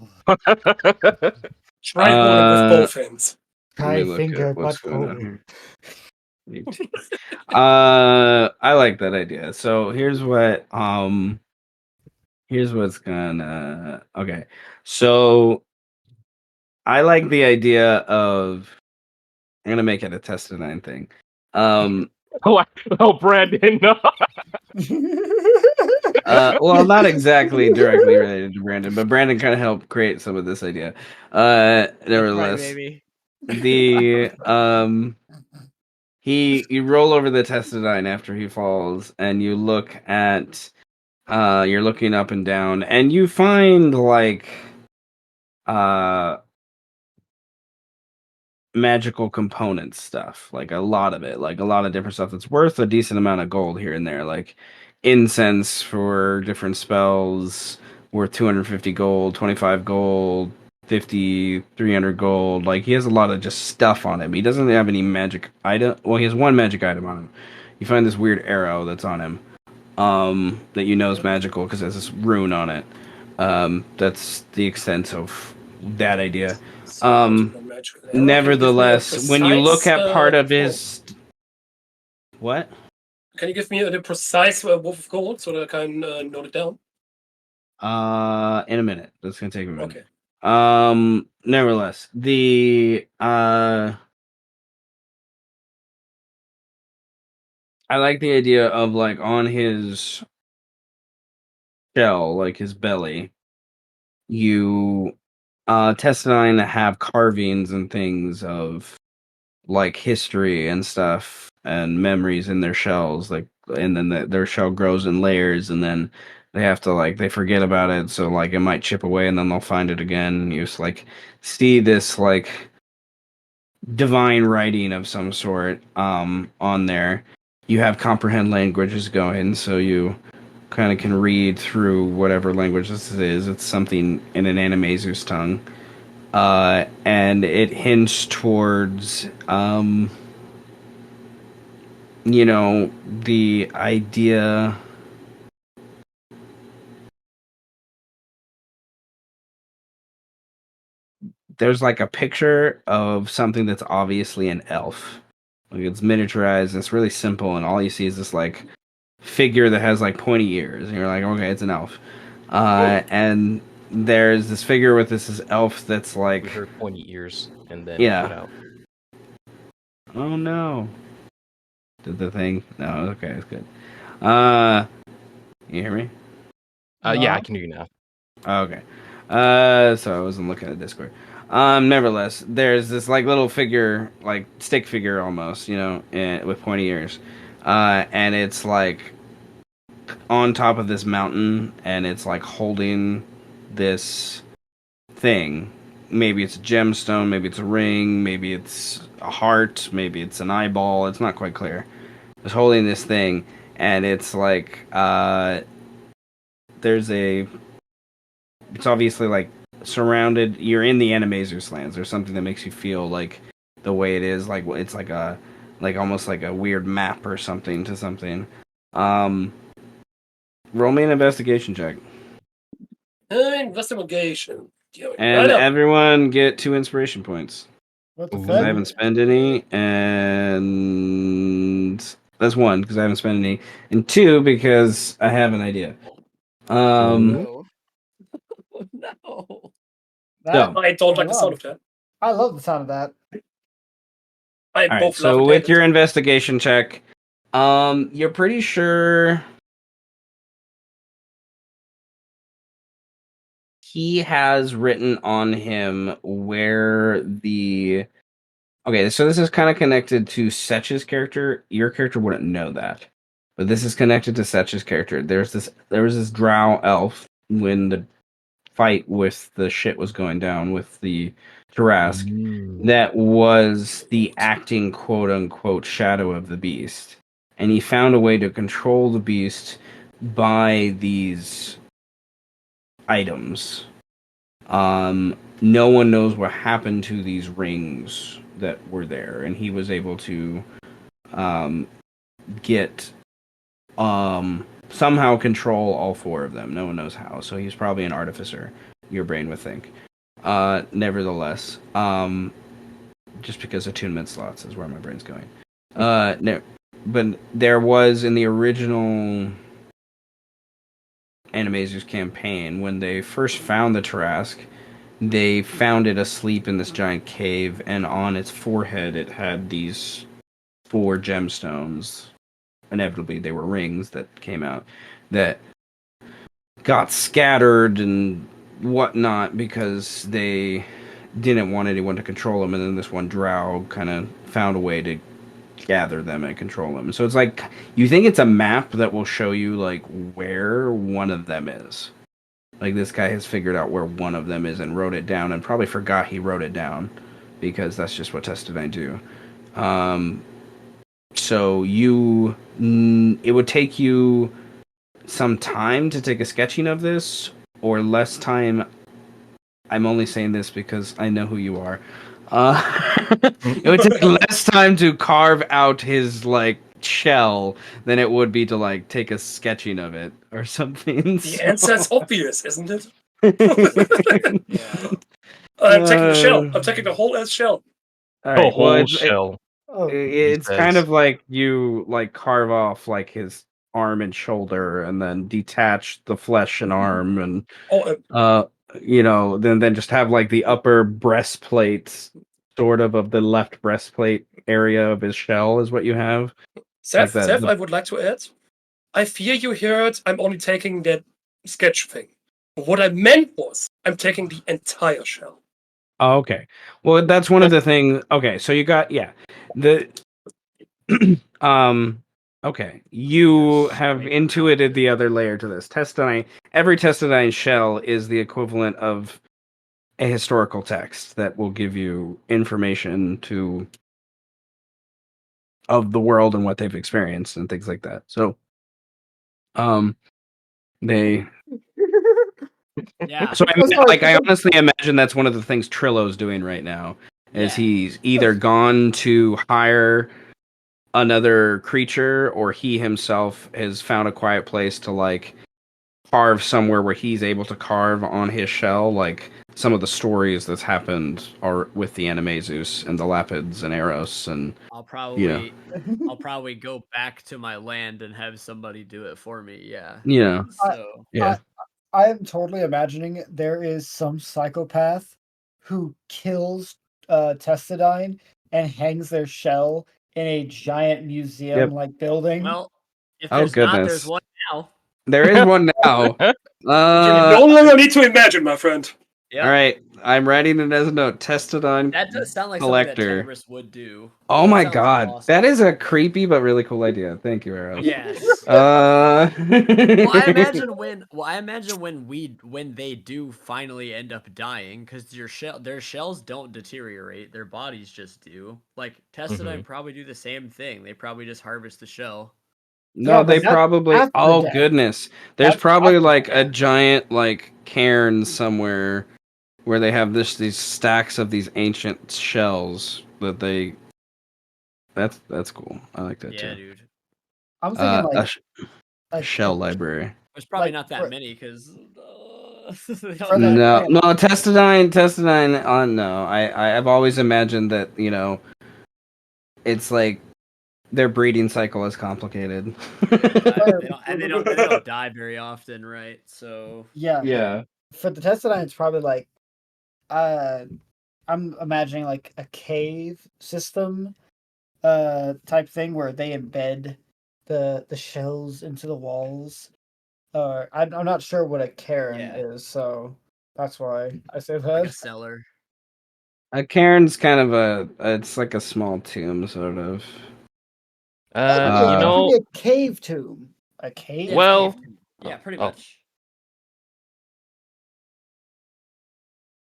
Speaker 3: Try hold it with both hands.
Speaker 1: Let me
Speaker 2: try
Speaker 1: look
Speaker 2: finger,
Speaker 1: at what's
Speaker 2: but
Speaker 1: going on
Speaker 2: hold.
Speaker 1: here. I like that idea. So here's what's gonna okay. So I like the idea of I'm gonna make it a Testadine thing.
Speaker 5: Oh, Brandon, no.
Speaker 1: Well, not exactly directly related to Brandon, but Brandon kind of helped create some of this idea. Nevertheless,
Speaker 4: Baby.
Speaker 1: the you roll over the Testadine after he falls, and you look at you're looking up and down, and you find like magical component stuff, like a lot of it, like a lot of different stuff that's worth a decent amount of gold here and there, like incense for different spells worth 250 gold, 25 gold, 50, 300 gold. Like he has a lot of just stuff on him. He doesn't have any magic item. Well, he has one magic item on him. You find this weird arrow that's on him that you know is magical because it has this rune on it. That's the extent of that idea. Nevertheless, when you look at part of his what?
Speaker 3: Can you give me the precise wolf of gold so that I can note it down?
Speaker 1: In a minute. That's gonna take a minute.
Speaker 3: Okay.
Speaker 1: Nevertheless, the I like the idea of like on his shell, like his belly, you Testine have carvings and things of like history and stuff and memories in their shells, like, and then their shell grows in layers, and then they have to like they forget about it, so like it might chip away, and then they'll find it again. You just like see this like divine writing of some sort on there. You have comprehend languages going, so you kind of can read through whatever language this is. It's something in an Animaesus tongue. And it hints towards, you know, the idea. There's like a picture of something that's obviously an elf. Like it's miniaturized, and it's really simple, and all you see is this like figure that has like pointy ears, and you're like, okay, it's an elf. And there's this figure with this elf that's like
Speaker 5: We heard pointy ears and then
Speaker 1: Yeah.
Speaker 5: cut out.
Speaker 1: Oh no. Did the thing? No, okay, it's good. You hear me?
Speaker 5: Yeah, I can hear you now.
Speaker 1: Okay. So I wasn't looking at Discord. Nevertheless, there's this like little figure, like stick figure almost, you know, with pointy ears. And it's like on top of this mountain, and it's like holding this thing. Maybe it's a gemstone, maybe it's a ring, maybe it's a heart, maybe it's an eyeball. It's not quite clear. It's holding this thing, and it's like there's a. It's obviously like surrounded. You're in the Animaesus lands. There's something that makes you feel like the way it is. Like it's like a like almost like a weird map or something to something. Um, roll me an investigation check,
Speaker 3: Investigation. Going right
Speaker 1: and
Speaker 3: up.
Speaker 1: everyone get 2 inspiration points
Speaker 2: What the
Speaker 1: because I
Speaker 2: fuck?
Speaker 1: haven't spent any, and that's 1 because I haven't spent any, and 2 because I have an idea.
Speaker 6: No.
Speaker 3: No.
Speaker 1: So,
Speaker 3: I don't like the
Speaker 2: Hold
Speaker 3: sound
Speaker 2: on.
Speaker 3: of that.
Speaker 2: I love the sound of that.
Speaker 3: I
Speaker 1: all right.
Speaker 3: both love
Speaker 1: So
Speaker 3: and
Speaker 1: with
Speaker 3: hate
Speaker 1: your
Speaker 3: it.
Speaker 1: investigation check, you're pretty sure he has written on him where the. Okay, so this is kind of connected to Setch's character. Your character wouldn't know that, but this is connected to Setch's character. There was this drow elf when the fight with the shit was going down with the Tarask. That was the acting quote unquote shadow of the beast. And he found a way to control the beast by these items. No one knows what happened to these rings that were there, and he was able to um, get somehow control all 4 of them. No one knows how, so he's probably an artificer. Your brain would think. Nevertheless, just because attunement slots is where my brain's going. No, but there was in the original Animaesus campaign when they first found the Tarask, they found it asleep in this giant cave, and on its forehead it had these 4 gemstones. Inevitably, they were rings that came out that got scattered and whatnot because they didn't want anyone to control them, and then this one drow kind of found a way to gather them and control them. So it's like you think it's a map that will show you like where one of them is. Like this guy has figured out where one of them is and wrote it down, and probably forgot he wrote it down because that's just what Testament do. So it would take you some time to take a sketching of this, or less time. I'm only saying this because I know who you are. It would take less time to carve out his like shell than it would be to like take a sketching of it or something.
Speaker 3: The answer is obvious, isn't it?
Speaker 4: Yeah.
Speaker 3: I'm taking the shell. I'm taking the whole ass shell.
Speaker 1: All
Speaker 5: The
Speaker 1: right. Well,
Speaker 5: whole shell.
Speaker 2: Oh,
Speaker 1: it's
Speaker 5: He
Speaker 1: kind
Speaker 5: says.
Speaker 1: of like you like carve off like his arm and shoulder, and then detach the flesh and arm, and
Speaker 3: Oh,
Speaker 1: uh, then just have like the upper breastplate, sort of the left breastplate area of his shell is what you have, like
Speaker 3: Seth,
Speaker 1: that.
Speaker 3: Seth, I would like to add. I fear you heard I'm only taking that sketch thing. What I meant was I'm taking the entire shell.
Speaker 1: Oh, okay. Well, that's one of the things. Okay, so you got the um. Okay, you have intuited the other layer to this. Testine, every Testine shell is the equivalent of a historical text that will give you information of the world and what they've experienced and things like that. So, they.
Speaker 4: Yeah.
Speaker 1: So
Speaker 2: Oh, sorry.
Speaker 1: I honestly imagine that's one of the things Trillo's doing right now. Is
Speaker 4: Yeah.
Speaker 1: he's either gone to hire another creature, or he himself has found a quiet place to like carve somewhere where he's able to carve on his shell, like some of the stories that's happened are with the Animaesus and the Lapids and Eros, and
Speaker 4: I'll
Speaker 1: you know,
Speaker 4: probably go back to my land and have somebody do it for me. Yeah.
Speaker 1: you know,
Speaker 4: So
Speaker 1: yeah,
Speaker 2: I am totally imagining there is some psychopath who kills Testadine and hangs their shell in a giant museum
Speaker 1: yep.
Speaker 2: like building.
Speaker 4: well, if
Speaker 1: Oh
Speaker 4: there's not, there's
Speaker 1: goodness,
Speaker 4: one now.
Speaker 1: there is one now.
Speaker 3: You no longer need to imagine, my friend.
Speaker 4: Yep.
Speaker 1: All right, I'm writing it as a note. Testadine
Speaker 4: That does sound like
Speaker 1: collector.
Speaker 4: something that Tenebris would do.
Speaker 1: Oh
Speaker 4: That
Speaker 1: my
Speaker 4: sounds
Speaker 1: god,
Speaker 4: awesome.
Speaker 1: that is a creepy but really cool idea. Thank you, Eros.
Speaker 4: Yes.
Speaker 1: Well,
Speaker 4: I imagine when they do finally end up dying, because their shells don't deteriorate, their bodies just do. Like Testadine probably do the same thing. They probably just harvest the shell.
Speaker 1: No,
Speaker 2: Yeah,
Speaker 1: they
Speaker 2: but that's
Speaker 1: probably.
Speaker 2: after
Speaker 1: Oh
Speaker 2: death.
Speaker 1: goodness, there's
Speaker 2: That's
Speaker 1: probably
Speaker 2: after
Speaker 1: like a
Speaker 2: death.
Speaker 1: giant like cairn somewhere where they have these stacks of these ancient shells that they That's cool. I like that
Speaker 4: Yeah,
Speaker 1: too.
Speaker 4: dude.
Speaker 2: I'm thinking like
Speaker 1: A shell library.
Speaker 4: There's probably
Speaker 2: Like,
Speaker 4: not that
Speaker 2: for-
Speaker 4: many because
Speaker 2: For that-
Speaker 1: No,
Speaker 2: okay.
Speaker 1: no, Testadine. No, I've always imagined that it's like their breeding cycle is complicated.
Speaker 4: they don't die very often, right? So
Speaker 2: Yeah.
Speaker 1: Yeah.
Speaker 2: For the Testadine, it's probably like, I'm imagining like a cave system, type thing where they embed the shells into the walls. I'm not sure what a cairn
Speaker 4: Yeah.
Speaker 2: is, so that's why I say
Speaker 4: like a
Speaker 2: that.
Speaker 4: cellar.
Speaker 1: A cairn's kind of it's like a small tomb, sort of.
Speaker 2: It could be
Speaker 1: Uh,
Speaker 2: a cave tomb. A cave.
Speaker 4: Yeah, it's
Speaker 5: Well,
Speaker 4: cave tomb. Yeah, pretty
Speaker 5: oh.
Speaker 4: much.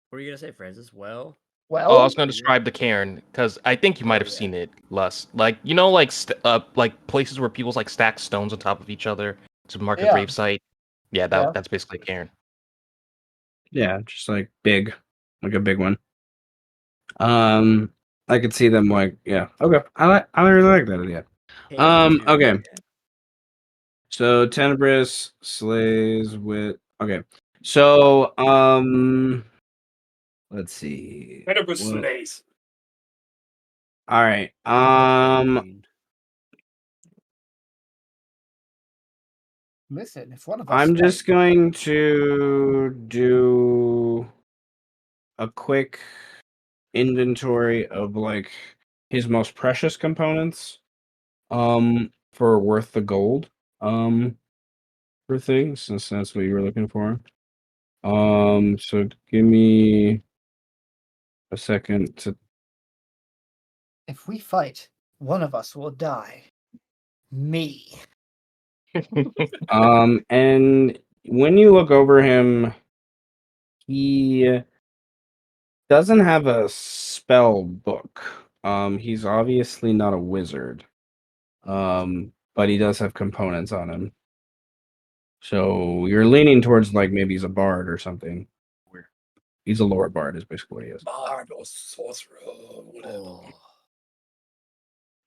Speaker 4: What are you gonna say, Francis? Well,
Speaker 5: Oh, I
Speaker 2: Well,
Speaker 5: was going to describe the cairn because I think you might have
Speaker 4: yeah.
Speaker 5: seen it, Lust. Like like places where people like stack stones on top of each other to mark a
Speaker 2: Yeah.
Speaker 5: grave site. Yeah,
Speaker 2: Yeah.
Speaker 5: that's basically a cairn.
Speaker 1: yeah, just like big, like a big one. I could see them like, yeah. Okay, I really like that idea.
Speaker 4: Cave tomb.
Speaker 1: Okay. So Tenebris slays with. Okay, so let's see.
Speaker 3: Tenebris
Speaker 1: Well,
Speaker 3: slays.
Speaker 1: all right.
Speaker 2: Listen, if one of us
Speaker 1: I'm just going to do a quick inventory of like his most precious components for worth the gold for things, since that's what you were looking for. So give me a second to
Speaker 2: if we fight, one of us will die. Me.
Speaker 1: and when you look over him, he doesn't have a spell book. He's obviously not a wizard. But he does have components on him. So you're leaning towards like maybe he's a bard or something. He's a lower bard is basically what he is.
Speaker 3: Bard or sorcerer or whatever.
Speaker 4: Oh.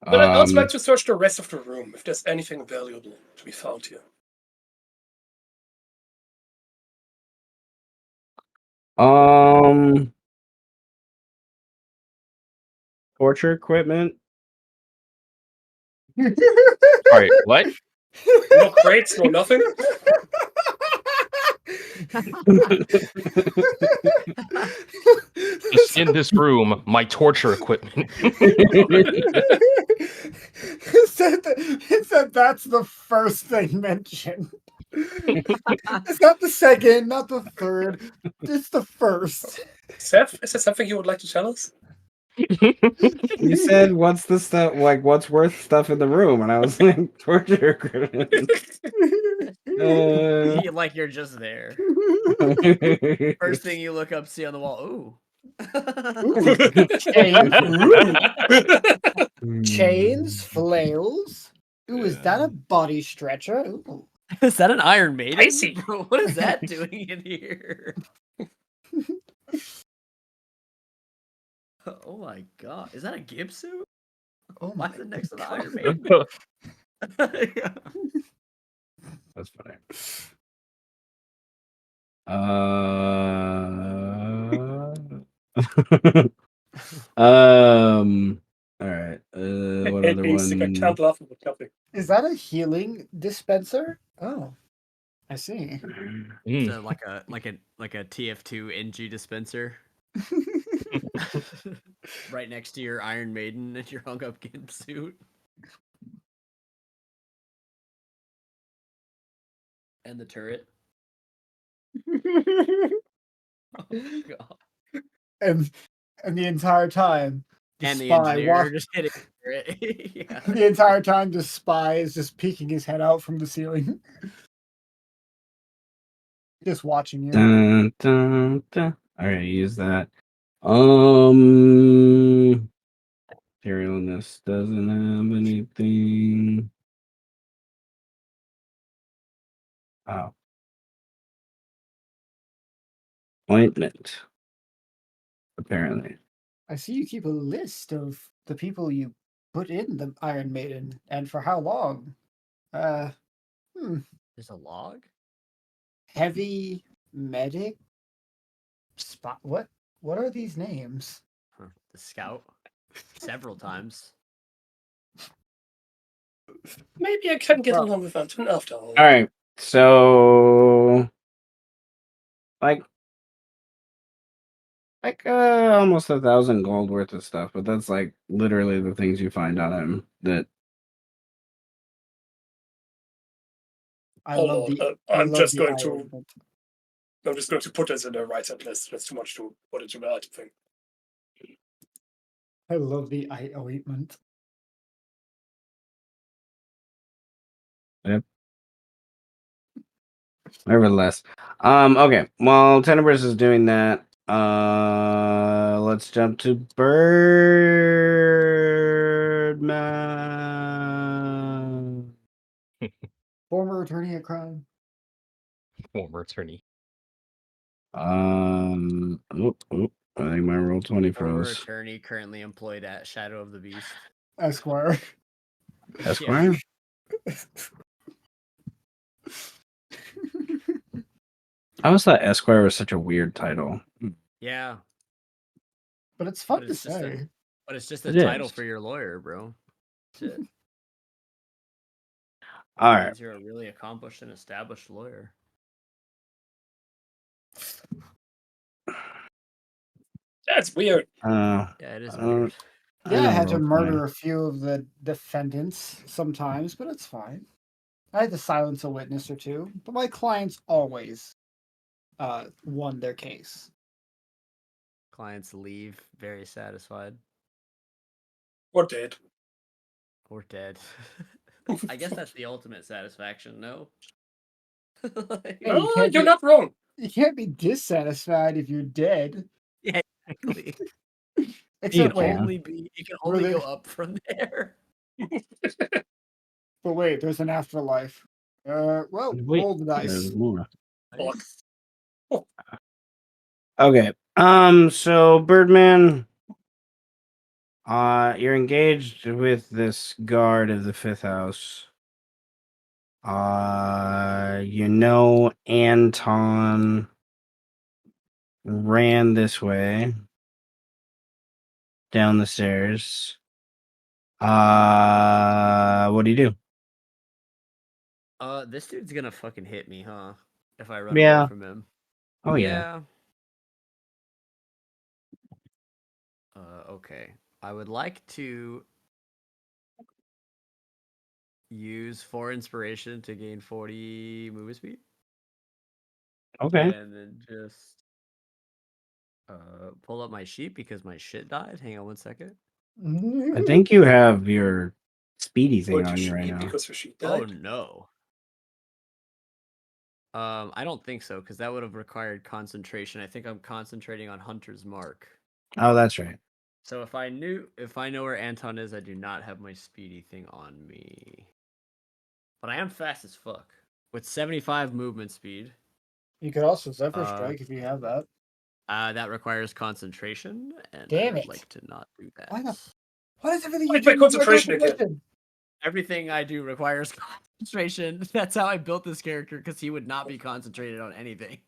Speaker 3: But I'd also like to search the rest of the room if there's anything valuable to be found here.
Speaker 1: Torture equipment.
Speaker 5: Sorry, what?
Speaker 3: No crates, no nothing.
Speaker 5: Just in this room, my torture equipment.
Speaker 2: It said that's the first thing mentioned. It's not the second, not the third. It's the first.
Speaker 3: Seth, is there something you would like to tell us?
Speaker 1: You said what's the stuff like what's worth stuff in the room, and I was like torture equipment.
Speaker 4: Like you're just there. First thing you look up, see on the wall. Ooh.
Speaker 2: Chains, flails. Ooh, is that a body stretcher? Ooh.
Speaker 4: Is that an Iron Maiden?
Speaker 3: I see.
Speaker 4: Bro, what is that doing in here? Oh my god. Is that a Gib suit?
Speaker 2: Oh
Speaker 4: Why
Speaker 2: my
Speaker 4: is it next to the
Speaker 2: God.
Speaker 4: Iron Maiden?
Speaker 1: That's funny. All right. What other
Speaker 3: I can't
Speaker 1: one?
Speaker 3: laugh at nothing.
Speaker 2: Is that a healing dispenser? Oh, I see.
Speaker 4: So like a TF2 NG dispenser. Right next to your Iron Maiden and your hung up Gib suit. And the turret. Oh god.
Speaker 2: and the entire time,
Speaker 4: And the
Speaker 2: spy
Speaker 4: engineer just hitting the turret. Yeah.
Speaker 2: the entire time, the spy is just peeking his head out from the ceiling, just watching you.
Speaker 1: Dun, dun, dun. All right, use that. Materialness doesn't have anything. Oh. Ointment. Apparently.
Speaker 2: I see you keep a list of the people you put in the Iron Maiden, and for how long? Uh,
Speaker 4: There's a log?
Speaker 2: heavy medic spot. What are these names?
Speaker 4: Huh, the scout. Several times.
Speaker 3: Maybe I can get
Speaker 2: Well-
Speaker 3: along with Anton after all.
Speaker 1: All right. So, like almost 1,000 gold worth of stuff, but that's like literally the things you find on him. That
Speaker 2: I
Speaker 3: Oh
Speaker 2: love
Speaker 3: Lord,
Speaker 2: the.
Speaker 3: I'm just going
Speaker 2: eye
Speaker 3: to.
Speaker 2: ointment.
Speaker 3: I'm just going to put this in a right hand list. That's too much to put into the item thing.
Speaker 2: I love the eye ointment.
Speaker 1: nevertheless, okay. While Tenebris is doing that, let's jump to Birdman.
Speaker 2: Former attorney at crime.
Speaker 5: Former attorney.
Speaker 1: Oop, I think my roll 20
Speaker 4: Former
Speaker 1: froze.
Speaker 4: attorney currently employed at Shadow of the Beast.
Speaker 2: Esquire.
Speaker 1: Esquire. I always thought Esquire was such a weird title.
Speaker 4: Yeah,
Speaker 2: But it's fun
Speaker 4: but
Speaker 2: to
Speaker 4: it's just
Speaker 2: say.
Speaker 4: a
Speaker 1: It
Speaker 4: title
Speaker 1: is.
Speaker 4: for your lawyer, bro. Shit.
Speaker 1: All
Speaker 4: It
Speaker 1: right.
Speaker 4: means you're a really accomplished and established lawyer.
Speaker 3: That's weird.
Speaker 4: Yeah, it is weird.
Speaker 2: Yeah, I had to
Speaker 1: rolled
Speaker 2: murder
Speaker 1: 20.
Speaker 2: a few of the defendants sometimes, but it's fine. I had to silence a witness or two, but my clients always won their case.
Speaker 4: Clients leave very satisfied
Speaker 3: Or dead.
Speaker 4: or dead. I guess that's the ultimate satisfaction, no? Like,
Speaker 2: Hey, you can't
Speaker 3: you're
Speaker 2: be,
Speaker 3: not wrong.
Speaker 2: you can't be dissatisfied if you're dead.
Speaker 4: yeah, exactly.
Speaker 2: Except
Speaker 1: You
Speaker 2: wait,
Speaker 1: can.
Speaker 4: It can
Speaker 2: Were
Speaker 4: only
Speaker 2: they-
Speaker 4: go up from there.
Speaker 2: but wait, there's an afterlife. Well,
Speaker 1: Wait,
Speaker 2: roll the dice.
Speaker 1: there's more.
Speaker 3: Fuck.
Speaker 1: Okay. So Birdman, you're engaged with this guard of the fifth house. You know Anton ran this way down the stairs. What do you do?
Speaker 4: This dude's gonna fucking hit me, huh? If I run
Speaker 1: Yeah.
Speaker 4: away from him.
Speaker 1: Oh yeah.
Speaker 4: Okay. I would like to use 4 inspiration to gain 40 movement speed.
Speaker 1: Okay.
Speaker 4: And then just pull up my sheet because my shit died. Hang on one second.
Speaker 1: I think you have your speedy thing
Speaker 3: Going to
Speaker 1: on you right
Speaker 3: sheet
Speaker 1: now.
Speaker 3: because your sheet
Speaker 4: Oh
Speaker 3: died.
Speaker 4: no. I don't think so, because that would have required concentration. I think I'm concentrating on Hunter's Mark.
Speaker 1: Oh, that's right.
Speaker 4: So if I know where Anton is, I do not have my speedy thing on me. But I am fast as fuck. With 75 movement speed.
Speaker 2: You could also Zephyr
Speaker 4: Uh,
Speaker 2: Strike if you have that.
Speaker 4: That requires concentration, and
Speaker 2: Damn
Speaker 4: I would
Speaker 2: it.
Speaker 4: like to not do that.
Speaker 2: Why not? Why does everything
Speaker 3: Why
Speaker 2: you
Speaker 3: do I
Speaker 2: do
Speaker 3: concentration
Speaker 2: require
Speaker 3: again?
Speaker 4: Everything I do requires concentration. That's how I built this character, because he would not be concentrated on anything.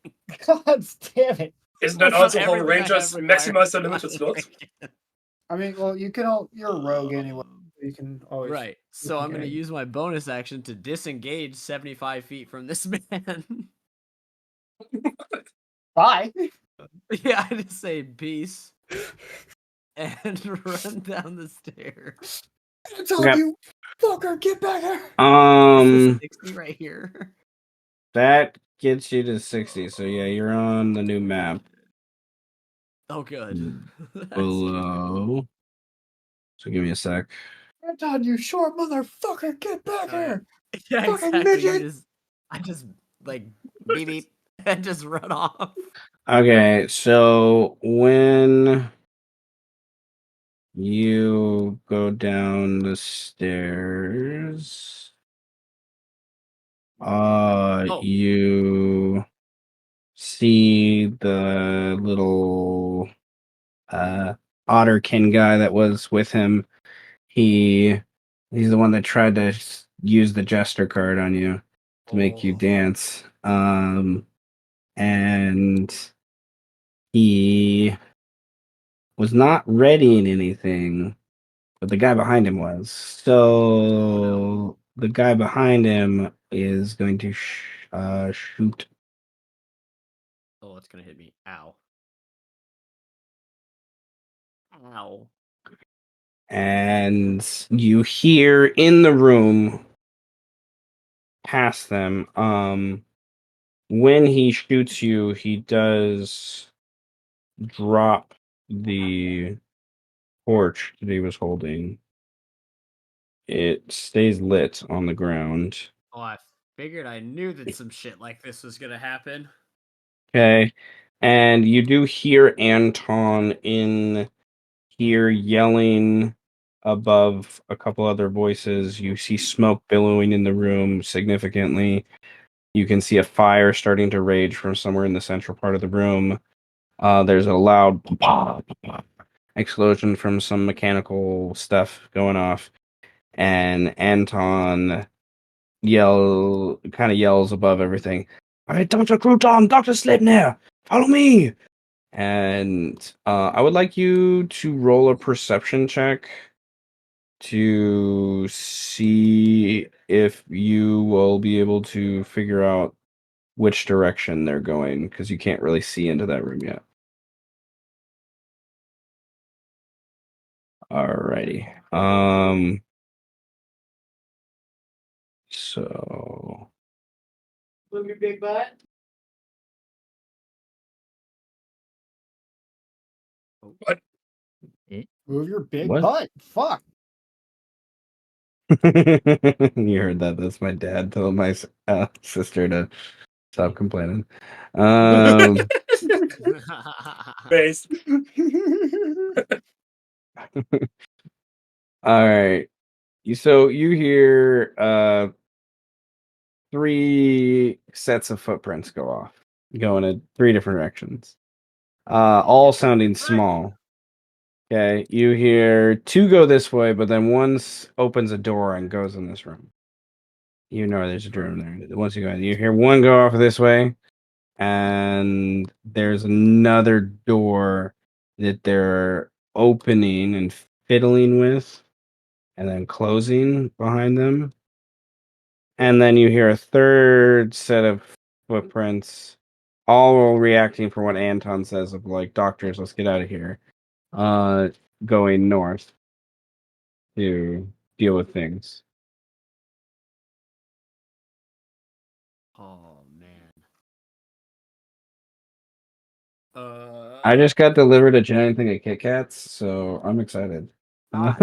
Speaker 2: God damn it.
Speaker 3: Isn't that
Speaker 4: So
Speaker 3: also how
Speaker 4: everything I have
Speaker 3: Rangers
Speaker 4: requires
Speaker 3: maximize their limited slots?
Speaker 4: concentration.
Speaker 2: I mean, well, you can all, you're a rogue anyway. You can always.
Speaker 4: Right. So I'm going to
Speaker 2: disengage.
Speaker 4: use my bonus action to disengage 75 feet from this man.
Speaker 2: Bye.
Speaker 4: Yeah, I just say peace and run down the stairs.
Speaker 2: I told
Speaker 1: Okay.
Speaker 2: you, fucker, get back here.
Speaker 4: This is 60 right here.
Speaker 1: That gets you to 60. So yeah, you're on the new map.
Speaker 4: Oh, good. That's
Speaker 1: Below. So give me a sec.
Speaker 2: Anton, you short motherfucker, get back
Speaker 4: Alright.
Speaker 2: here.
Speaker 4: Yeah,
Speaker 2: Fucking
Speaker 4: exactly.
Speaker 2: midget.
Speaker 4: I just like beep beep and just run off.
Speaker 1: Okay, so when you go down the stairs,
Speaker 4: Oh.
Speaker 1: you see the little otterkin guy that was with him. He's the one that tried to use the jester card on you to make you
Speaker 4: Oh.
Speaker 1: dance. And he was not readying anything, but the guy behind him was. So the guy behind him is going to shoot.
Speaker 4: Oh, it's gonna hit me. Ow. Ow.
Speaker 1: And you hear in the room past them, when he shoots you, he does drop the torch that he was holding. It stays lit on the ground.
Speaker 4: Oh, I figured I knew that some shit like this was gonna happen.
Speaker 1: Okay. And you do hear Anton in here yelling above a couple other voices. You see smoke billowing in the room significantly. You can see a fire starting to rage from somewhere in the central part of the room. There's a loud explosion from some mechanical stuff going off, and Anton yells above everything. All right, Dr. Crouton, Dr. Sleipnir, follow me. And I would like you to roll a perception check to see if you will be able to figure out which direction they're going, because you can't really see into that room yet. Alrighty. So
Speaker 2: Move your big butt.
Speaker 3: What?
Speaker 2: Move your big
Speaker 1: What?
Speaker 2: butt. Fuck.
Speaker 1: you heard that? That's my dad telling my sister to stop complaining. Um,
Speaker 3: Base.
Speaker 1: all right. So you hear three sets of footprints go off, going in three different directions. All sounding small. Okay, you hear two go this way, but then one opens a door and goes in this room. You know there's a room there. Once you go in, you hear one go off this way, and there's another door that they're opening and fiddling with, and then closing behind them. And then you hear a third set of footprints, all reacting for what Anton says of like, doctors, let's get out of here. Going north to deal with things.
Speaker 4: Oh man.
Speaker 1: I just got delivered a giant thing of Kit Kats, so I'm excited.
Speaker 4: Nice.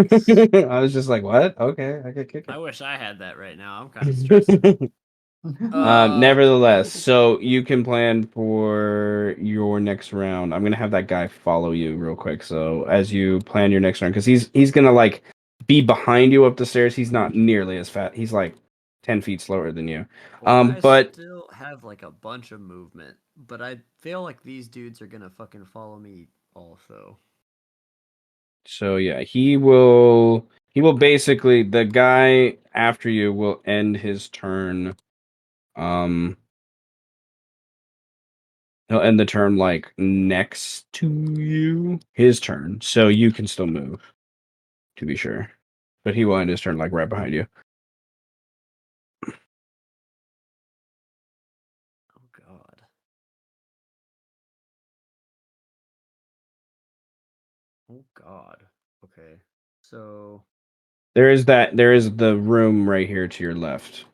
Speaker 1: I was just like, what? Okay, I get Kit
Speaker 4: I
Speaker 1: Kats.
Speaker 4: wish I had that right now. I'm kind of stressed.
Speaker 1: Nevertheless, so you can plan for your next round. I'm gonna have that guy follow you real quick. So as you plan your next round, because he's gonna like be behind you up the stairs. He's not nearly as fat. He's like 10 feet slower than you.
Speaker 4: Well, I
Speaker 1: But
Speaker 4: still have like a bunch of movement, but I feel like these dudes are gonna fucking follow me also.
Speaker 1: so yeah, he will basically, the guy after you will end his turn. He'll end the turn like next to you. His turn. So you can still move, to be sure. But he will end his turn like right behind you.
Speaker 4: Oh god. Oh god. Okay. So
Speaker 1: There is the room right here to your left.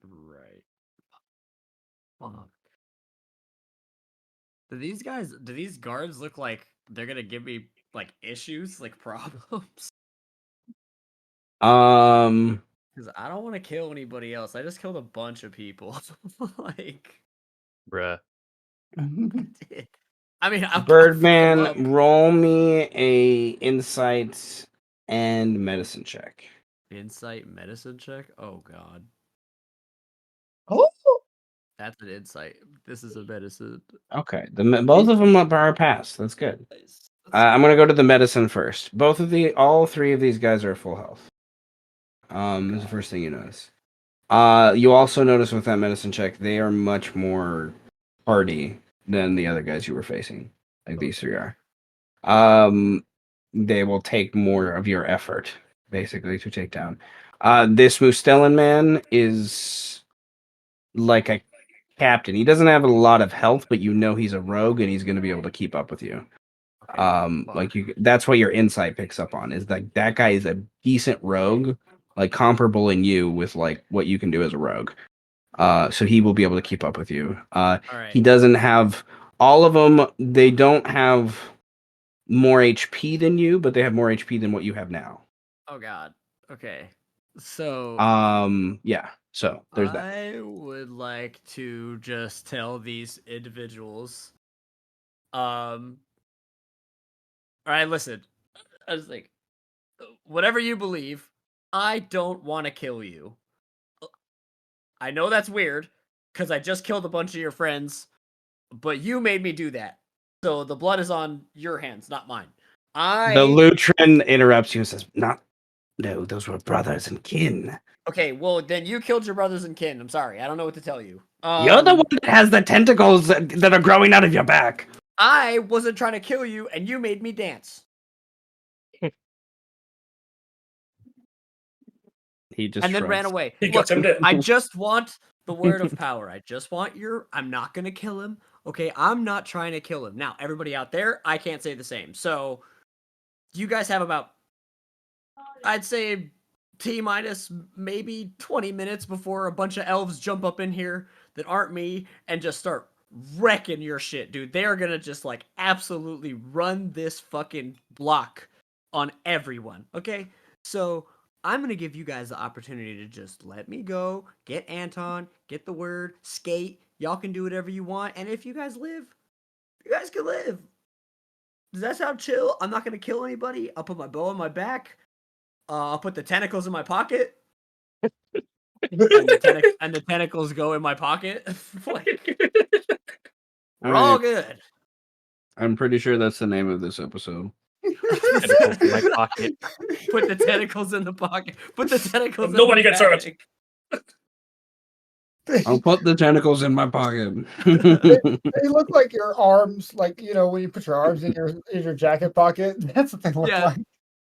Speaker 4: right. Fuck. Do these guards look like they're gonna give me like issues, like problems?
Speaker 1: Um
Speaker 4: Because I don't want to kill anybody else. I just killed a bunch of people. Like,
Speaker 5: Bruh.
Speaker 4: I did. I mean, I'll fuck them
Speaker 1: Birdman,
Speaker 4: up.
Speaker 1: roll me a insight and medicine check.
Speaker 4: Insight medicine check? Oh god.
Speaker 2: Oh.
Speaker 4: That's an insight. This is a medicine.
Speaker 1: Okay, both of them are passed. That's good.
Speaker 4: Nice.
Speaker 1: I'm gonna go to the medicine first. All three of these guys are full health. Is the first thing you notice. You also notice with that medicine check, they are much more hardy than the other guys you were facing. Like these three are. They will take more of your effort, basically, to take down. This Mustellan man is like a captain. He doesn't have a lot of health, but you know he's a rogue and he's going to be able to keep up with you. That's what your insight picks up on is that guy is a decent rogue, like comparable in you with like what you can do as a rogue. So he will be able to keep up with you.
Speaker 4: All right.
Speaker 1: He doesn't have all of them. They don't have more HP than you, but they have more HP than what you have now.
Speaker 4: Oh God. Okay. So
Speaker 1: Yeah. So there's that.
Speaker 4: I would like to just tell these individuals, all right, listen. I was like, whatever you believe, I don't want to kill you. I know that's weird, because I just killed a bunch of your friends, but you made me do that. So the blood is on your hands, not mine.
Speaker 1: The Lutrin interrupts you and says, No, those were brothers and kin.
Speaker 4: Okay, well, then you killed your brothers and kin. I'm sorry. I don't know what to tell you.
Speaker 1: You're the one that has the tentacles that are growing out of your back.
Speaker 4: I wasn't trying to kill you, and you made me dance.
Speaker 1: He just
Speaker 4: and then
Speaker 1: shrugs.
Speaker 4: ran away.
Speaker 3: He
Speaker 4: Look,
Speaker 3: got him dead.
Speaker 4: I just want the word of power. I just want I'm not going to kill him. Okay, I'm not trying to kill him. Now, everybody out there, I can't say the same. So, you guys have about, I'd say, T minus maybe 20 minutes before a bunch of elves jump up in here that aren't me and just start wrecking your shit, dude. They are gonna just like absolutely run this fucking block on everyone. Okay, so I'm gonna give you guys the opportunity to just let me go, get Anton, get the word, skate. Y'all can do whatever you want, and if you guys live, you guys can live. Does that sound chill? I'm not gonna kill anybody. I'll put my bow on my back. I'll put the tentacles in my pocket. and the tentacles go in my pocket. Like, we're all good.
Speaker 1: I'm pretty sure that's the name of this episode.
Speaker 5: Tentacles in my pocket.
Speaker 4: Put the tentacles in the pocket. Put the tentacles.
Speaker 3: Nobody
Speaker 4: in
Speaker 3: gets
Speaker 4: the
Speaker 3: hurt.
Speaker 1: I'll put the tentacles in my pocket.
Speaker 8: They look like your arms, like when you put your arms in your jacket pocket. That's what they look
Speaker 4: Yeah.
Speaker 8: like.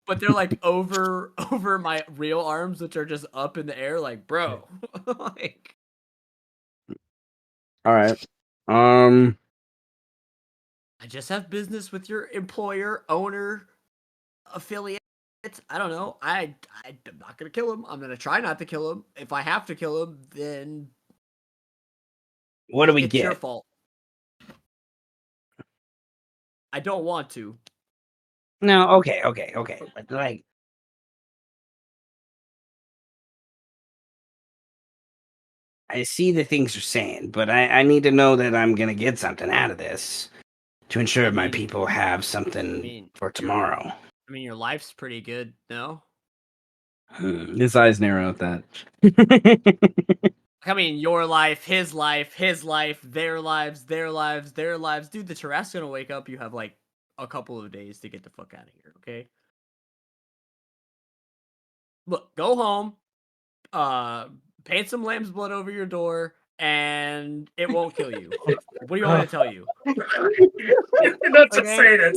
Speaker 4: But they're like over my real arms, which are just up in the air. Like, bro. Like,
Speaker 1: All right.
Speaker 4: I just have business with your employer, owner, affiliate. I don't know. I'm not gonna kill him. I'm gonna try not to kill him. If I have to kill him, then
Speaker 1: What do we
Speaker 4: it's your
Speaker 1: get?
Speaker 4: fault. I don't want to.
Speaker 7: No, okay. But like, I see the things you're saying, but I need to know that I'm gonna get something out of this to ensure my people have something for tomorrow.
Speaker 4: I mean, your life's pretty good, no?
Speaker 1: His eyes narrow at that.
Speaker 4: I mean, your life, his life, their lives, their lives, their lives. Dude, the Tarrasque's gonna wake up. You have like a couple of days to get the fuck out of here, okay? Look, go home, paint some lamb's blood over your door, and it won't kill you. What do you want me to tell you?
Speaker 3: You're not just saying it.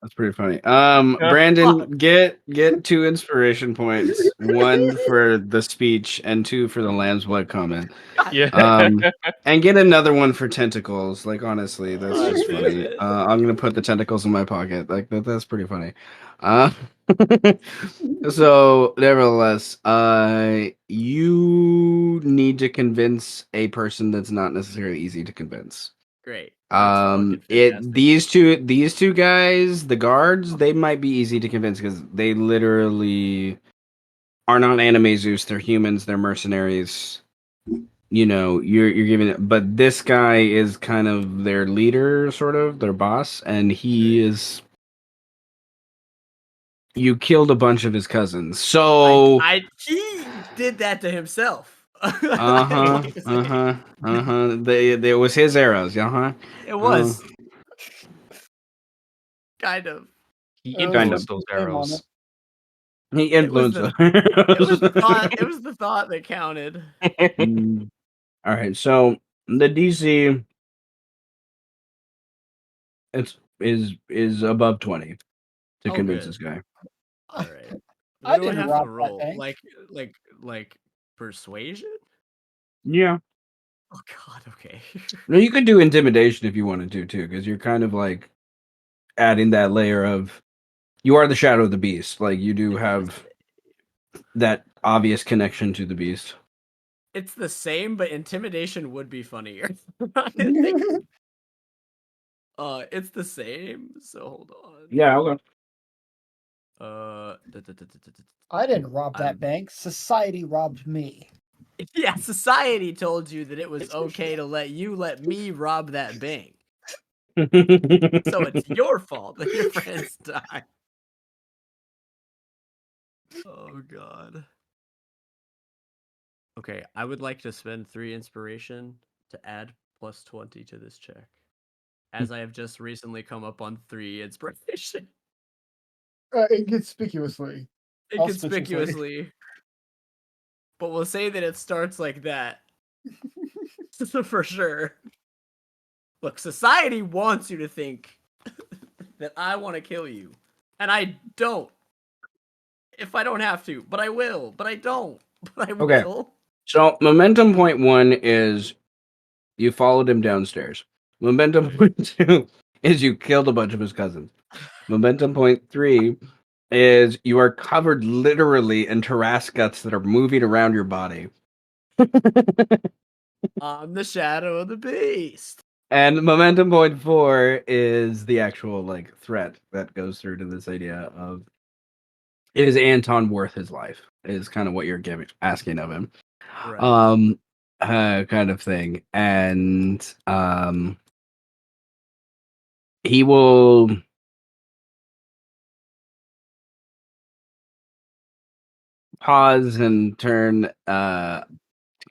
Speaker 1: That's pretty funny. Brandon, get 2 inspiration points. 1 for the speech and 2 for the lamb's blood comment.
Speaker 5: Yeah.
Speaker 1: And get another one for tentacles. Like honestly, that's just funny. I'm gonna put the tentacles in my pocket. Like that's pretty funny. So nevertheless, you need to convince a person that's not necessarily easy to convince.
Speaker 4: Great. That's fucking fantastic.
Speaker 1: These two guys, the guards, they might be easy to convince because they literally are not Animaesus. They're humans. They're mercenaries. You're giving it, but this guy is kind of their leader, sort of their boss, and he is. You killed a bunch of his cousins, so
Speaker 4: he did that to himself.
Speaker 1: It was his arrows.
Speaker 4: It was kind of.
Speaker 5: He
Speaker 8: It was
Speaker 1: Kind
Speaker 5: influenced
Speaker 1: of.
Speaker 5: those
Speaker 8: his name on
Speaker 5: arrows.
Speaker 1: He
Speaker 4: It was
Speaker 1: influenced
Speaker 4: the.
Speaker 1: us.
Speaker 4: It was the thought. It was the thought that counted.
Speaker 1: All right, so the DC is above 20 to
Speaker 4: Oh,
Speaker 1: convince
Speaker 4: good.
Speaker 1: this guy.
Speaker 4: All right.
Speaker 8: I
Speaker 4: What do I
Speaker 8: didn't
Speaker 4: have
Speaker 8: rob
Speaker 4: to
Speaker 8: that
Speaker 4: roll?
Speaker 8: bank.
Speaker 4: Like persuasion?
Speaker 1: Yeah.
Speaker 4: Oh God. Okay.
Speaker 1: No, you could do intimidation if you wanted to too, because you're kind of like adding that layer of you are the shadow of the beast. Like you do have that obvious connection to the beast.
Speaker 4: It's the same, but intimidation would be funnier. I think. It's the same. So hold on.
Speaker 1: Yeah, okay.
Speaker 8: I didn't rob that
Speaker 4: I'm-
Speaker 8: bank. Society robbed me.
Speaker 4: Yeah, society told you that it was okay to let me rob that bank. So it's your fault that your friends died. Oh God. Okay, I would like to spend 3 inspiration to add plus 20 to this check, as I have just recently come up on 3 inspiration.
Speaker 8: Inconspicuously.
Speaker 4: Inconspicuously. But we'll say that it starts like that. For sure. Look, society wants you to think that I want to kill you. And I don't. If I don't have to. But I will. But I don't. But I
Speaker 1: Okay.
Speaker 4: will.
Speaker 1: So momentum point 1 is you followed him downstairs. Momentum point 2 is you killed a bunch of his cousins. Momentum point 3 is you are covered literally in Tarrasque guts that are moving around your body.
Speaker 4: I'm the shadow of the beast.
Speaker 1: And momentum point 4 is the actual like threat that goes through to this idea of is Anton worth his life? Is kind of what you're asking of him.
Speaker 4: Right.
Speaker 1: Kind of thing. And he will pause and turn kind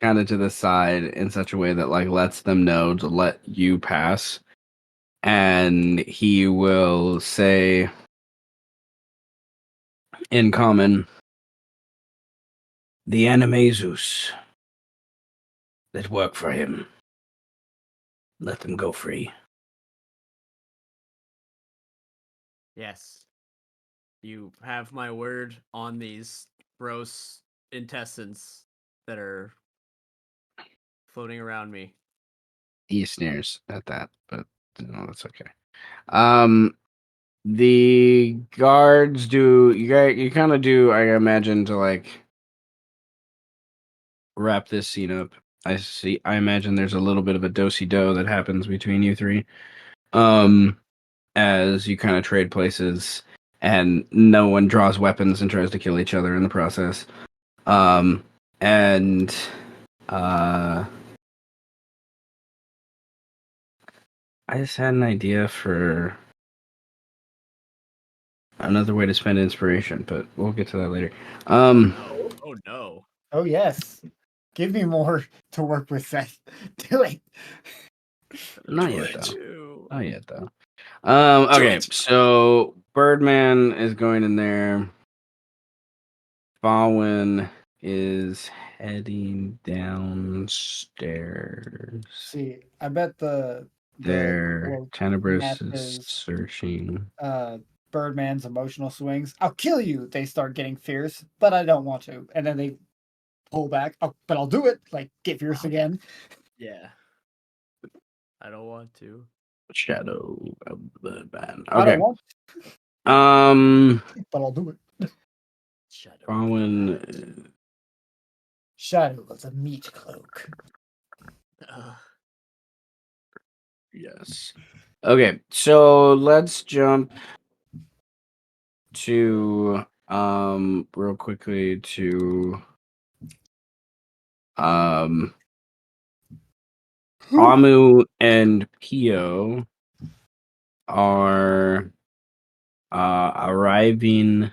Speaker 1: of to the side in such a way that like lets them know to let you pass. And he will say in common, the Animaesus that work for him, let them go free.
Speaker 4: Yes. You have my word on these gross intestines that are floating around me.
Speaker 1: He sneers at that, but no, that's okay. The guards do you kind of do, I imagine, to like wrap this scene up. I imagine there's a little bit of a do-si-do that happens between you three. As you kind of trade places and no one draws weapons and tries to kill each other in the process. And I just had an idea for another way to spend inspiration, but we'll get to that later.
Speaker 4: Oh no.
Speaker 8: Oh yes. Give me more to work with, Seth. Do it.
Speaker 1: Not
Speaker 3: Do
Speaker 1: yet
Speaker 3: it.
Speaker 1: though. Not yet though. Okay,
Speaker 3: it.
Speaker 1: so Birdman is going in there. Baldwin is heading downstairs.
Speaker 8: See, I bet the
Speaker 1: There,
Speaker 8: cloak
Speaker 1: Tenebris is
Speaker 8: matches
Speaker 1: searching.
Speaker 8: Birdman's emotional swings. I'll kill you. They start getting fierce, but I don't want to. And then they pull back. Oh, but I'll do it. Like get fierce again.
Speaker 4: Yeah. I don't want to.
Speaker 1: Shadow of the Band.
Speaker 8: I don't
Speaker 1: Okay.
Speaker 8: want,
Speaker 1: Um,
Speaker 8: but I'll do it.
Speaker 4: Shadow.
Speaker 1: Baldwin.
Speaker 8: Shadow of the meat cloak.
Speaker 1: Yes. Okay, so let's jump to real quickly to Amu and Pio are arriving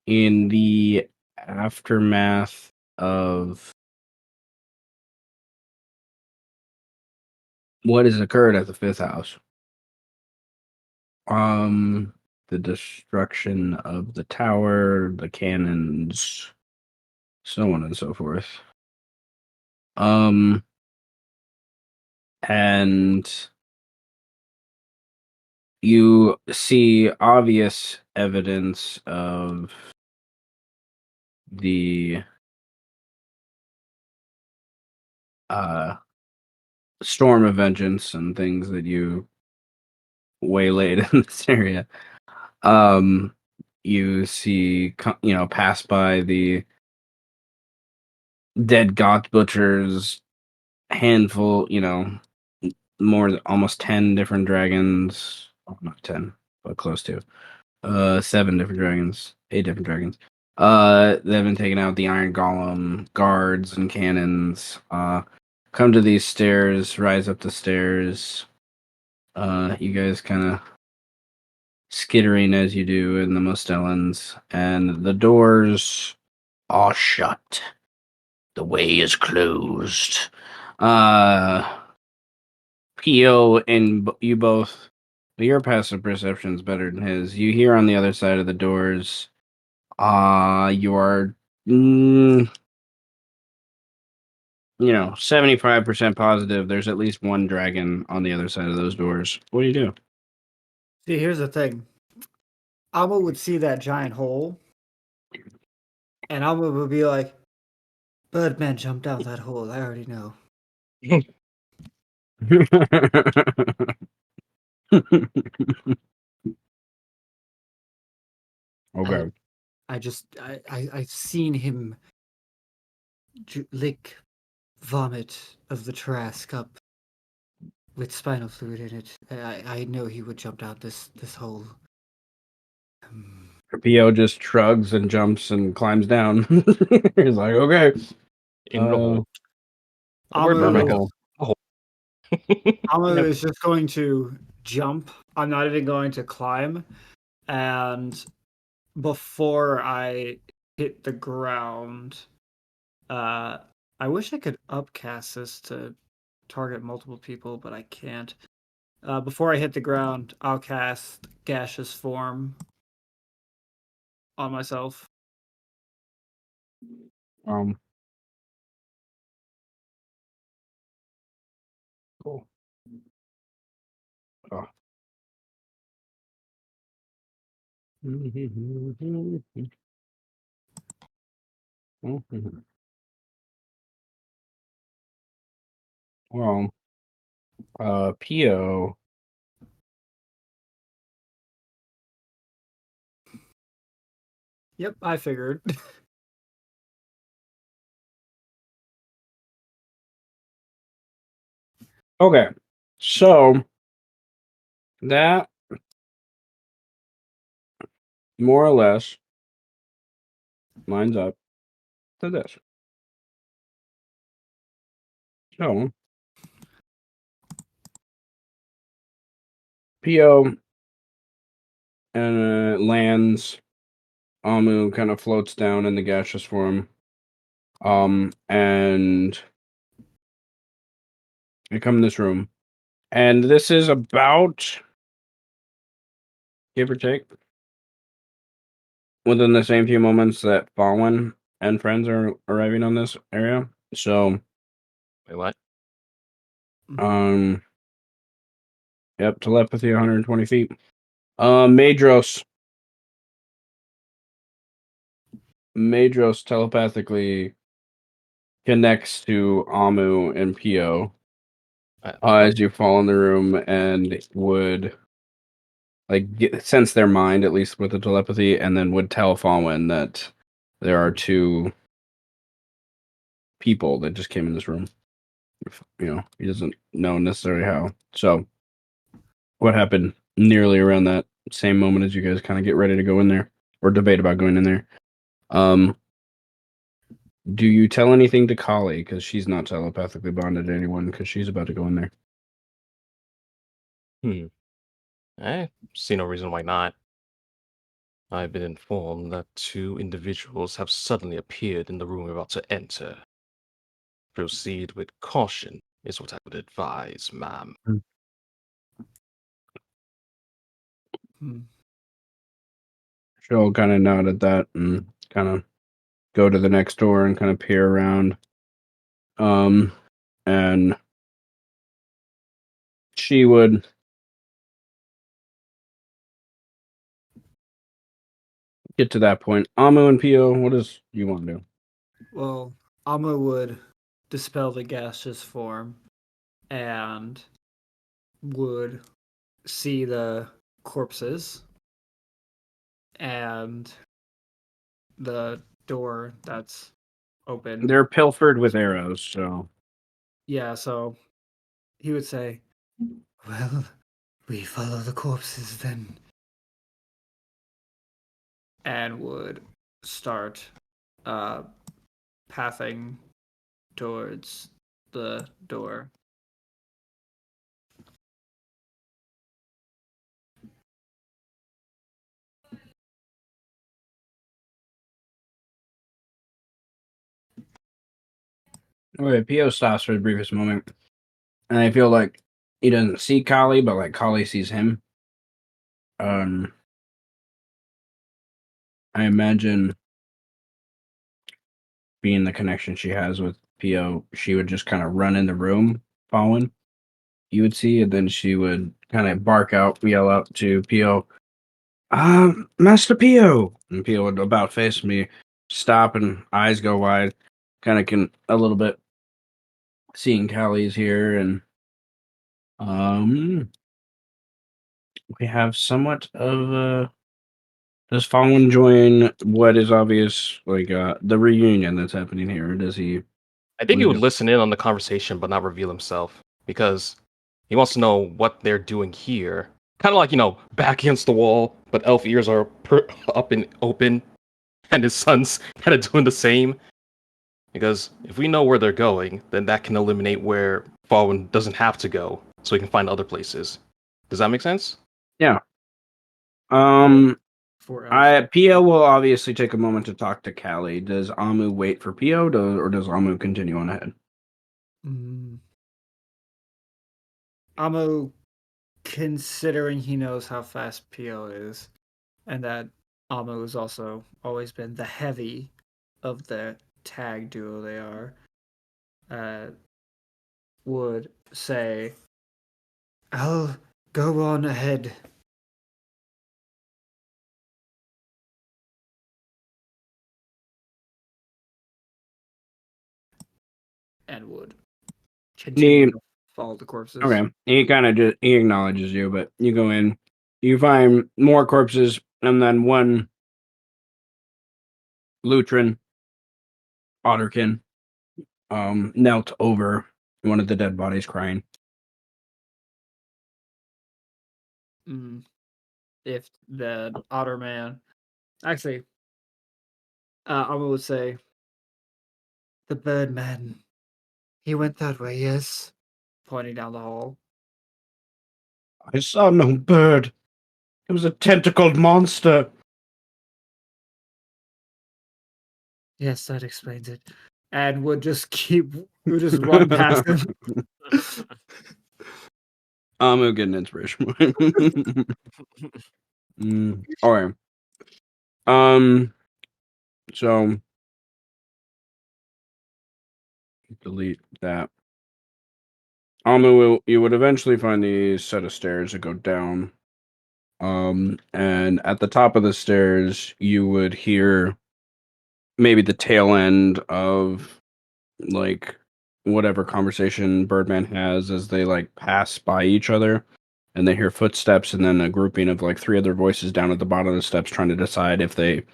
Speaker 1: in the aftermath of what has occurred at the fifth house. The destruction of the tower, the cannons, so on and so forth. And you see obvious evidence of the storm of vengeance and things that you waylaid in this area. You see, pass by the dead goth butchers, handful, almost 10 different dragons. Oh, not 10, but close to. 7 different dragons, 8 different dragons. They've been taking out the Iron Golem guards and cannons. Come to these stairs, rise up the stairs. You guys kind of skittering as you do in the Mostellans, and the doors are shut. The way is closed. Pio and you both, your passive perception is better than his. You hear on the other side of the doors. You are, 75% positive. There's at least one dragon on the other side of those doors. What do you do?
Speaker 8: See, here's the thing. Alma would see that giant hole, and Alma would be like, Birdman jumped down that hole. I already know.
Speaker 1: Okay.
Speaker 8: I've seen him lick vomit of the Trask up with spinal fluid in it. I know he would jump down this hole.
Speaker 1: Pio just shrugs and jumps and climbs down. He's like, okay.
Speaker 5: In the hole. The
Speaker 8: Alma
Speaker 5: word mermaid
Speaker 1: Alma-
Speaker 5: comes. The hole.
Speaker 8: Alma is just going to jump. I'm not even going to climb. And before I hit the ground, I wish I could upcast this to target multiple people, but I can't. Before I hit the ground, I'll cast Gaseous Form on myself.
Speaker 1: Cool. Oh. Well, Pio.
Speaker 8: Yep, I figured.
Speaker 1: Okay, so that more or less lines up to this. So, Pio lands. Amu kind of floats down in the gaseous form. And I come in this room. And this is about, give or take, within the same few moments that Fallen and friends are arriving on this area. So,
Speaker 5: Wait, what?
Speaker 1: yep, telepathy 120 feet. Madros telepathically connects to Amu and Pio as you fall in the room and would sense their mind, at least with the telepathy, and then would tell Falwyn that there are 2 people that just came in this room. He doesn't know necessarily how. So, what happened nearly around that same moment as you guys kind of get ready to go in there or debate about going in there? Do you tell anything to Kali? Because she's not telepathically bonded to anyone because she's about to go in there.
Speaker 5: I see no reason why not. I've been informed that 2 individuals have suddenly appeared in the room we're about to enter. Proceed with caution is what I would advise, ma'am.
Speaker 8: Hmm.
Speaker 1: She'll kind of nod at that and kind of go to the next door and kind of peer around. And she would get to that point. Amu and Pio, what does you want to do?
Speaker 8: Well, Amma would dispel the gaseous form and would see the corpses and the door that's open.
Speaker 1: They're pilfered with arrows, so
Speaker 8: Yeah, so he would say, "Well, we follow the corpses then," and would start pathing towards the door.
Speaker 1: okay. Pio stops for the briefest moment, and I feel like he doesn't see Kali, but like Kali sees him. I imagine being the connection she has with Pio, she would just kind of run in the room, following. You would see, and then she would kind of bark out, yell out to Pio, Master Pio! And Pio would about face me, stop, and eyes go wide, kind of can a little bit seeing Callie's here, and we have somewhat of does Fallen join what is obvious, like the reunion that's happening here? Or does he?
Speaker 5: I think he
Speaker 1: What
Speaker 5: would
Speaker 1: is
Speaker 5: listen in on the conversation but not reveal himself because he wants to know what they're doing here. Kind of like, back against the wall, but elf ears are up and open, and his son's kind of doing the same. Because if we know where they're going, then that can eliminate where Fallen doesn't have to go, so he can find other places. Does that make sense?
Speaker 1: Yeah.
Speaker 8: For
Speaker 1: Pio will obviously take a moment to talk to Callie. Does Amu wait for Pio, or does Amu continue on ahead?
Speaker 8: Amo, considering he knows how fast Pio is, and that Amo has also always been the heavy of the tag duo they are, would say, "I'll go on ahead." And would continue to follow the corpses.
Speaker 1: Okay. He kind of just he acknowledges you, but you go in, you find more corpses, and then one Lutrin, Otterkin, knelt over one of the dead bodies, crying.
Speaker 8: If the otter man, actually, I would say, the bird man, he went that way, yes, pointing down the hall.
Speaker 1: I saw no bird. It was a tentacled monster.
Speaker 8: Yes, that explains it. And would just would just run past him.
Speaker 1: I'm getting inspiration. All right. So delete that. You would eventually find the set of stairs that go down. And at the top of the stairs, you would hear maybe the tail end of like whatever conversation Birdman has as they like pass by each other, and they hear footsteps, and then a grouping of like 3 other voices down at the bottom of the steps trying to decide if they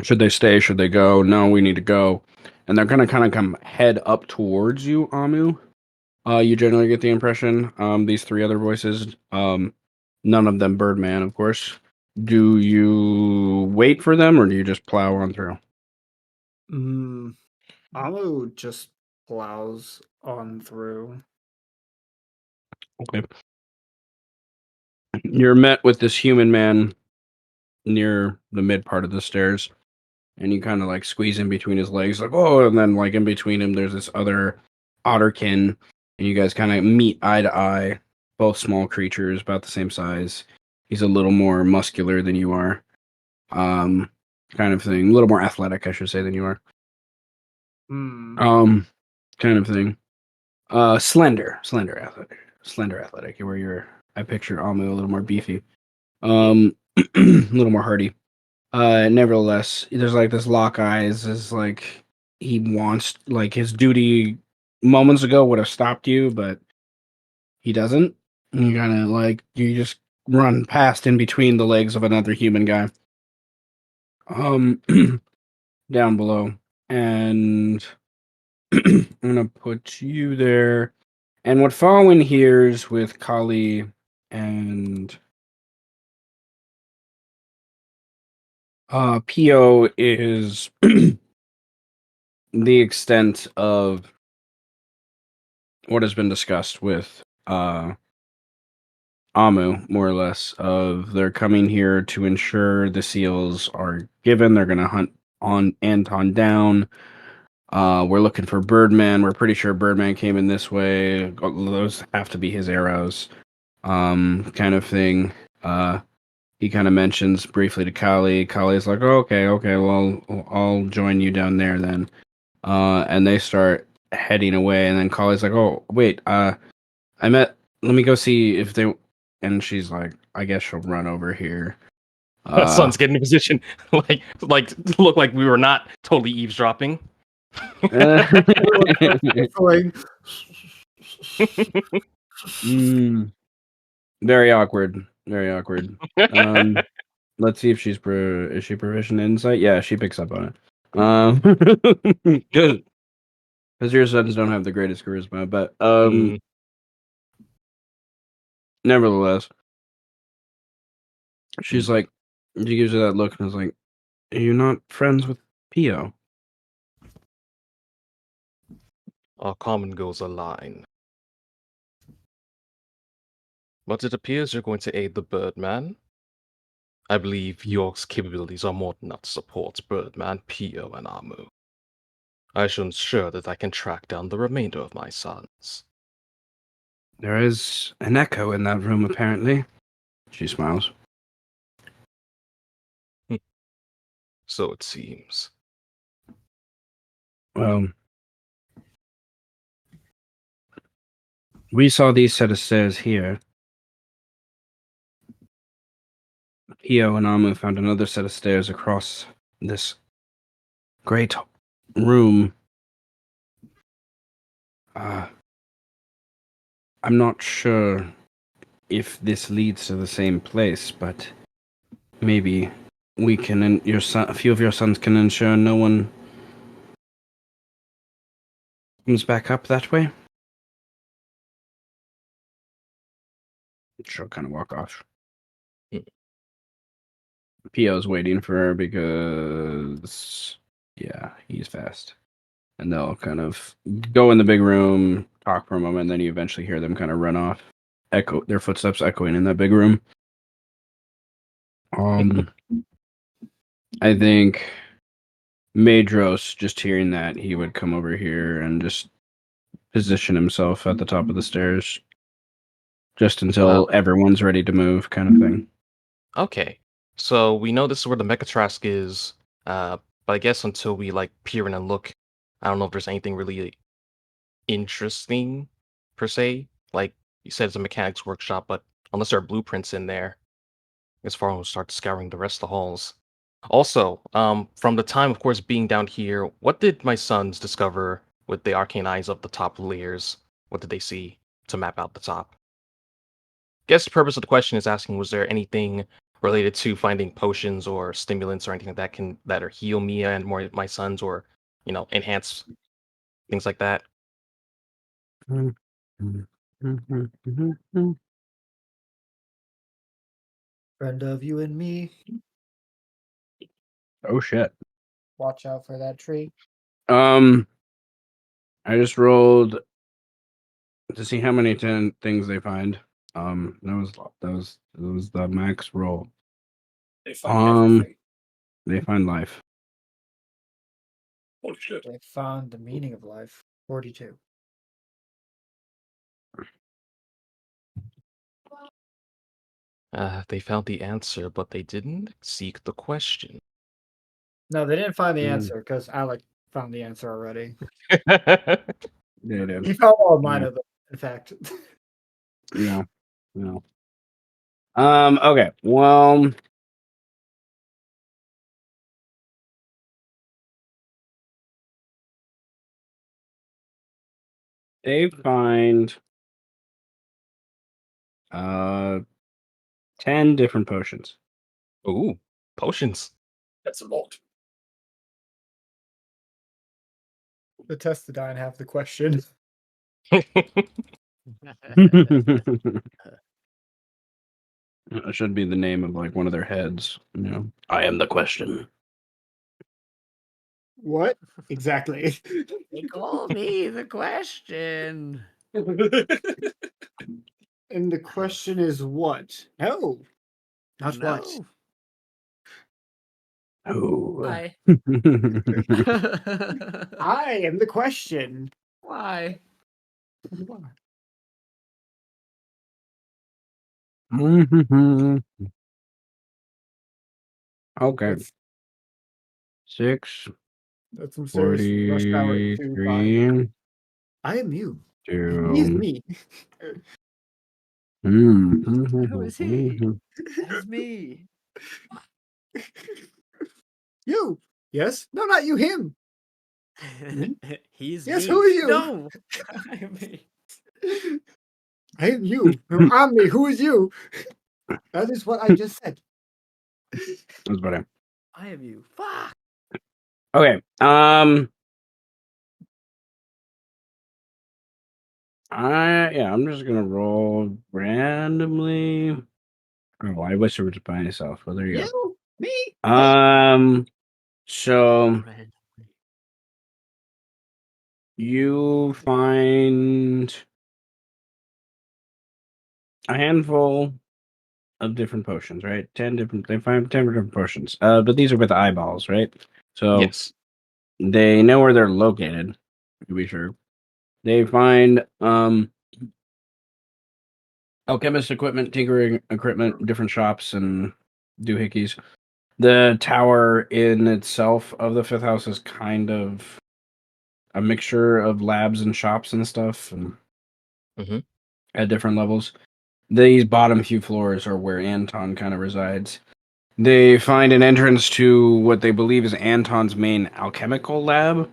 Speaker 1: should they stay, should they go, no, we need to go, and they're gonna kind of come head up towards you, Amu. You generally get the impression, these 3 other voices, none of them Birdman, of course. Do you wait for them, or do you just plow on through?
Speaker 8: Amu just plows on through.
Speaker 1: Okay. You're met with this human man near the mid part of the stairs, and you kind of like squeeze in between his legs, like oh, and then like in between him, there's this other otterkin, and you guys kind of meet eye to eye. Both small creatures, about the same size. He's a little more muscular than you are, kind of thing. A little more athletic, I should say, than you are.
Speaker 8: Hmm.
Speaker 1: Kind of thing. Slender athletic. Where you're, I picture Amu a little more beefy, a little more hardy. Nevertheless, there's like this lock eyes. Is like he wants, like his duty moments ago would have stopped you, but he doesn't. And you kind of like you just run past in between the legs of another human guy, um, down below, and I'm gonna put you there. And what Fallen hears with Kali and Pio is the extent of what has been discussed with Amu, more or less, of they're coming here to ensure the seals are given. They're going to hunt on Anton down. We're looking for Birdman. We're pretty sure Birdman came in this way. Those have to be his arrows, kind of thing. He kind of mentions briefly to Kali. Kali's like, oh, okay, well, I'll join you down there then. And they start heading away, and then Kali's like, oh, wait, let me go see if they, and she's like, I guess she'll run over here.
Speaker 5: Sun's getting in position, like look like we were not totally eavesdropping.
Speaker 8: Like,
Speaker 1: Very awkward. Very awkward. Let's see if is she proficient in insight? Yeah, she picks up on it. Because your sons don't have the greatest charisma, but nevertheless, she's like, she gives her that look and is like, "Are you not friends with Pio?"
Speaker 5: Our common goals align. But it appears you're going to aid the Birdman. I believe York's capabilities are more than enough to support Birdman, Pio, and Amu. I shall ensure that I can track down the remainder of my sons.
Speaker 1: There is an echo in that room, apparently. She smiles.
Speaker 5: So it seems.
Speaker 1: Well, we saw these set of stairs here. Pio and Amu found another set of stairs across this great room. I'm not sure if this leads to the same place, but maybe we can, and a few of your sons can ensure no one comes back up that way. She'll kind of walk off. Pio's waiting for her because, yeah, he's fast. And they'll kind of go in the big room, talk for a moment, and then you eventually hear them kind of run off, echo their footsteps echoing in that big room. I think Madros, just hearing that, he would come over here and just position himself at the top of the stairs, just until everyone's ready to move, kind of thing.
Speaker 5: Okay, so we know this is where the Mechatrask is, but I guess until we like peer in and look, I don't know if there's anything really interesting per se. Like you said, it's a mechanics workshop, but unless there are blueprints in there, as far as we'll start scouring the rest of the halls. Also, from the time, of course, being down here, what did my sons discover with the arcane eyes of the top layers? What did they see to map out the top? Guess the purpose of the question is asking, was there anything related to finding potions or stimulants or anything that or heal me and more my sons, or enhance things like that?
Speaker 6: Friend of you and me.
Speaker 1: Oh shit.
Speaker 6: Watch out for that tree.
Speaker 1: I just rolled to see how many 10 things they find. That was the max roll.
Speaker 3: They find everything.
Speaker 1: They find life.
Speaker 3: Holy shit.
Speaker 8: They found the meaning of life. 42.
Speaker 5: They found the answer, but they didn't seek the question.
Speaker 8: No, they didn't find the
Speaker 1: Mm.
Speaker 8: answer because Alec found the answer already.
Speaker 1: They did.
Speaker 8: He found all of mine,
Speaker 1: Yeah.
Speaker 8: in fact.
Speaker 1: Yeah. No. Okay. Well. They find 10 different potions.
Speaker 5: Ooh, potions.
Speaker 3: That's a lot.
Speaker 8: The Testadine have the question.
Speaker 1: That should be the name of like one of their heads. You know, I am the question.
Speaker 8: What? Exactly.
Speaker 4: They call me the question.
Speaker 8: And the question is what? No. Not what.
Speaker 4: No.
Speaker 1: Oh.
Speaker 4: Why?
Speaker 8: I am the question.
Speaker 4: Why?
Speaker 1: Okay.
Speaker 8: That's,
Speaker 1: 6,
Speaker 8: that's some serious rush hour 2 vibe.
Speaker 1: 43,
Speaker 8: I am you.
Speaker 1: 2.
Speaker 8: He is me.
Speaker 4: Who is he? That's me.
Speaker 8: You. Yes? No, not you, him.
Speaker 4: He's
Speaker 8: Yes,
Speaker 4: me.
Speaker 8: who are you?
Speaker 4: No. I'm me.
Speaker 8: I am you. No, I'm me. Who is you? That is what I just said.
Speaker 1: That's better.
Speaker 4: I am you. Fuck.
Speaker 1: Okay. I'm just gonna roll randomly. Oh, I wish it was by myself. Well, there you
Speaker 8: You? Me?
Speaker 1: go. So
Speaker 4: Red.
Speaker 1: you find a handful of different potions, right? 10 different. They find 10 different potions. But these are with eyeballs, right? So
Speaker 5: Yes.
Speaker 1: they know where they're located. To be sure, they find alchemist equipment, tinkering equipment, different shops, and doohickeys. The tower in itself of the fifth house is kind of a mixture of labs and shops and stuff, and
Speaker 5: Mhm.
Speaker 1: at different levels. These bottom few floors are where Anton kind of resides. They find an entrance to what they believe is Anton's main alchemical lab.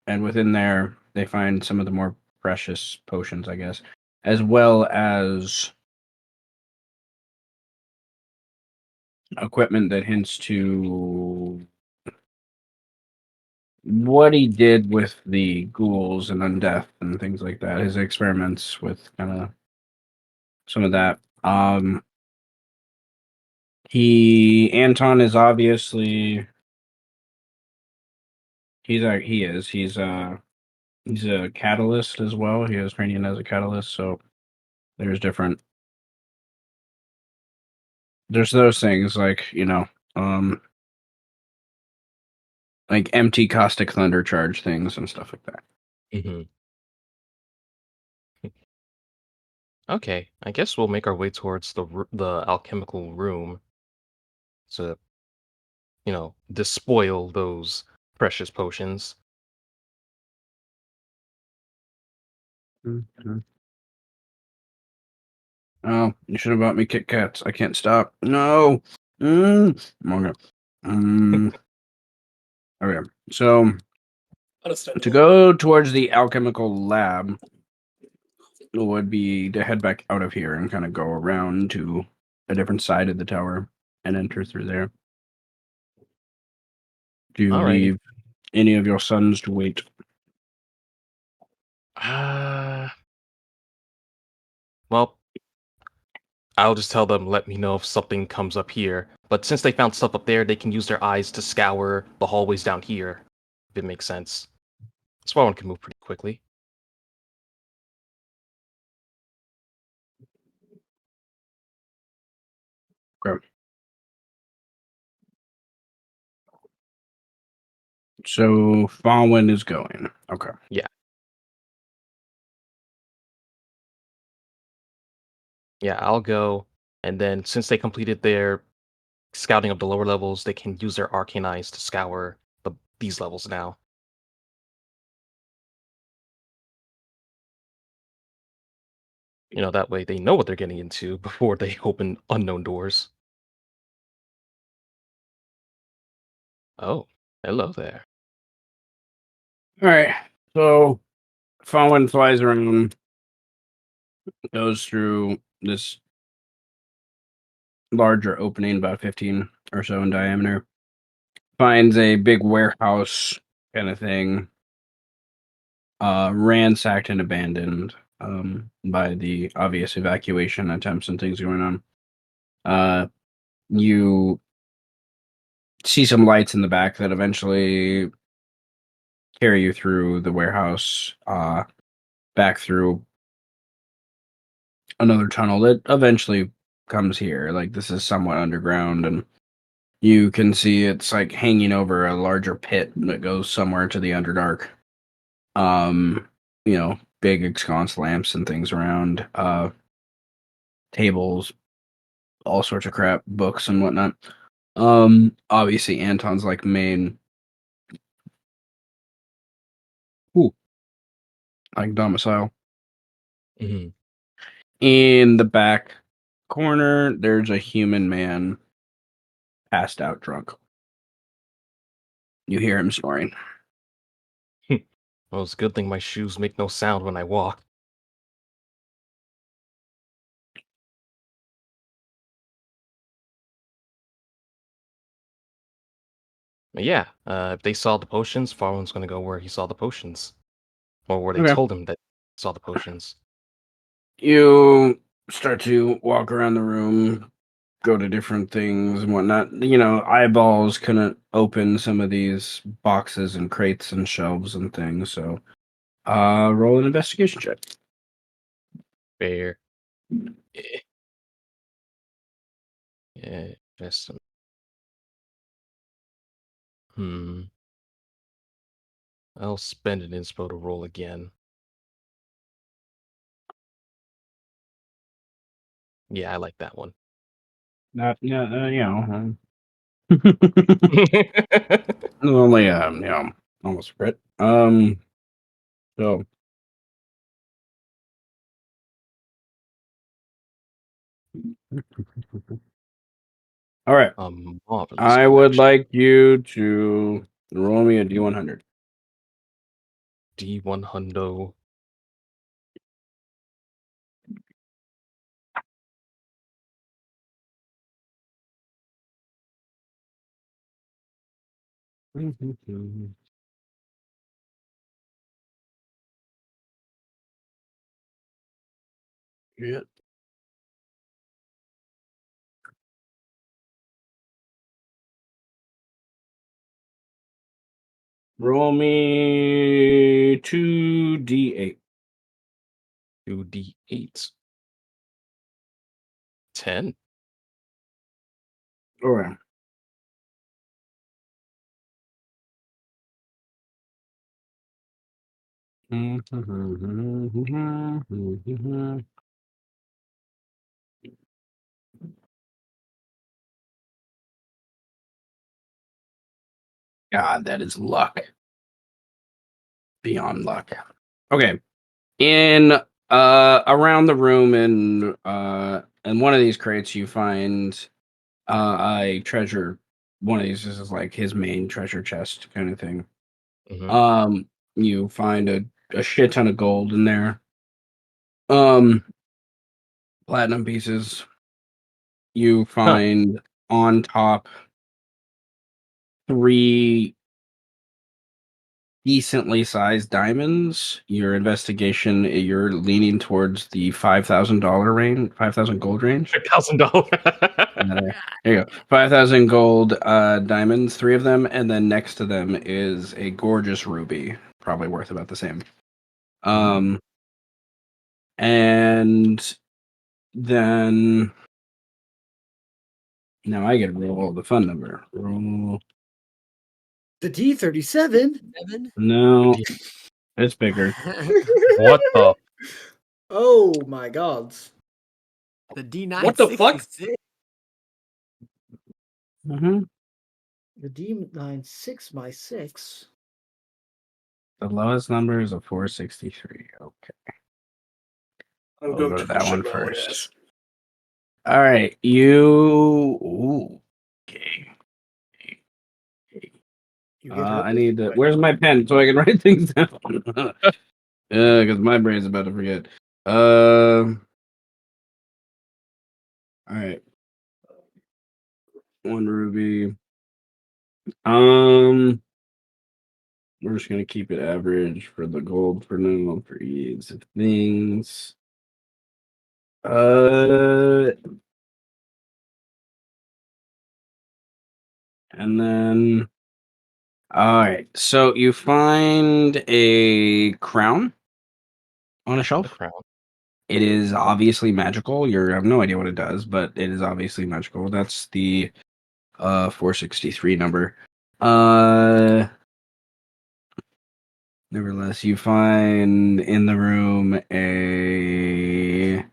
Speaker 1: And within there, they find some of the more precious potions, I guess, as well as equipment that hints to what he did with the ghouls and undeath and things like that. His experiments with kind of some of that. Anton is obviously he's a catalyst as well. He has training as a catalyst, so there's different there's those things like like empty caustic thunder charge things and stuff like that.
Speaker 5: Mhm. Okay, I guess we'll make our way towards the alchemical room to, despoil those precious potions.
Speaker 1: Mhm. Oh, you should have bought me Kit Kats. I can't stop. No. Okay. Okay. So to
Speaker 3: Understandable.
Speaker 1: go towards the alchemical lab would be to head back out of here and kind of go around to a different side of the tower and enter through there. Do you
Speaker 5: Alrighty.
Speaker 1: leave any of your sons to wait?
Speaker 5: Uh, well, I'll just tell them, let me know if something comes up here. But since they found stuff up there, they can use their eyes to scour the hallways down here, if it makes sense. That's why one can move pretty quickly.
Speaker 1: Okay. So Fallen is going. Okay.
Speaker 5: Yeah, I'll go. And then since they completed their scouting of the lower levels, they can use their arcane eyes to scour these levels now. That way they know what they're getting into before they open unknown doors. Oh, hello there.
Speaker 1: All right. So Fallen flies around, goes through this larger opening, about 15 or so in diameter, finds a big warehouse kind of thing, ransacked and abandoned by the obvious evacuation attempts and things going on. You see some lights in the back that eventually carry you through the warehouse, back through another tunnel that eventually comes here. Like, this is somewhat underground, and you can see it's like hanging over a larger pit that goes somewhere to the Underdark. Big ensconce lamps and things around, tables, all sorts of crap, books and whatnot. Obviously Anton's like main like domicile.
Speaker 5: Mhm.
Speaker 1: In the back corner, there's a human man passed out drunk. You hear him snoring.
Speaker 5: Well, it's a good thing my shoes make no sound when I walk. But yeah, if they saw the potions, Farland's gonna go where he saw the potions. Or where they
Speaker 1: Okay.
Speaker 5: told him that he saw the potions.
Speaker 1: You start to walk around the room, go to different things and whatnot. Eyeballs couldn't open some of these boxes and crates and shelves and things, so roll an investigation check.
Speaker 5: Fair. Eh. Yeah, just I'll spend an inspo to roll again. Yeah, I like that one.
Speaker 1: Not, only almost crit. So all right.
Speaker 5: A marvelous
Speaker 1: I would
Speaker 5: collection.
Speaker 1: like you to roll me a D100.
Speaker 5: D1 hundo.
Speaker 1: Yeah. Roll me 2d8.
Speaker 5: 2d8. 10.
Speaker 1: All right. God, that is luck. Beyond luck. Okay. In around the room in one of these crates you find a treasure. One of these is like his main treasure chest kind of thing.
Speaker 5: Mhm.
Speaker 1: You find a shit ton of gold in there. Um Platinum pieces. You
Speaker 5: Huh.
Speaker 1: find on top three decently sized diamonds. Your investigation, you're leaning towards the $5,000 range, 5,000 gold range.
Speaker 5: $1,000.
Speaker 1: There you go. 5,000 gold diamonds, three of them, and then next to them is a gorgeous ruby, probably worth about the same. And then Now I get to roll the fun number. Roll.
Speaker 2: The D37.
Speaker 4: 7?
Speaker 1: No, it's bigger.
Speaker 5: What the?
Speaker 2: Oh my god.
Speaker 4: The D966.
Speaker 3: What the fuck?
Speaker 1: Mm-hmm.
Speaker 2: The D96 by 6.
Speaker 1: The lowest number is a 463. Okay.
Speaker 3: I'm
Speaker 1: We'll
Speaker 3: going
Speaker 1: go to
Speaker 3: to
Speaker 1: that one
Speaker 3: shut my own
Speaker 1: first.
Speaker 3: ass.
Speaker 1: All right, you. Ooh, okay.
Speaker 2: You get
Speaker 1: I
Speaker 2: purple?
Speaker 1: need to. Where's my pen so I can write things down? Because my brain's about to forget. All right. One ruby. We're just gonna keep it average for the gold for now for ease of things. And then. All right. So you find a crown on a
Speaker 5: The
Speaker 1: shelf.
Speaker 5: crown.
Speaker 1: It is obviously magical. You have no idea what it does, but it is obviously magical. That's the 463 number. Nevertheless, you find in the room a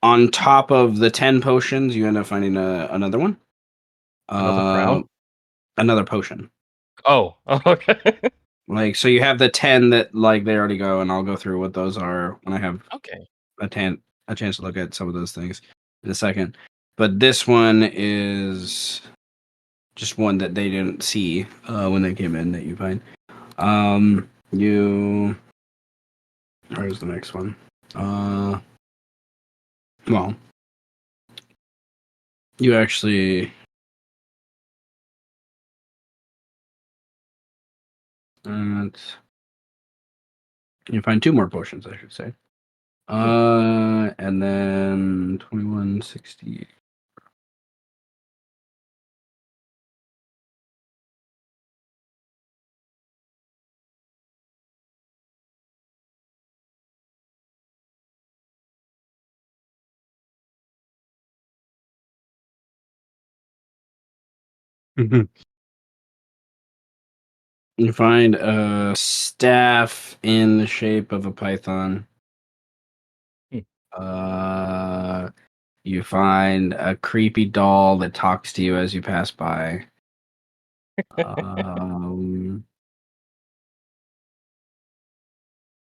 Speaker 1: on top of the 10 potions, you end up finding another one.
Speaker 5: Another crown?
Speaker 1: Another potion.
Speaker 5: Oh, okay.
Speaker 1: Like, so you have the 10 that like they already go, and I'll go through what those are when I have
Speaker 5: Okay.
Speaker 1: a chance to look at some of those things in a second. But this one is just one that they didn't see when they came in that you find. You. Where's the next one? Well, you actually. You find two more potions, I should say. And then 2160. You find a staff in the shape of a python.
Speaker 5: Hmm.
Speaker 1: You find a creepy doll that talks to you as you pass by. Um,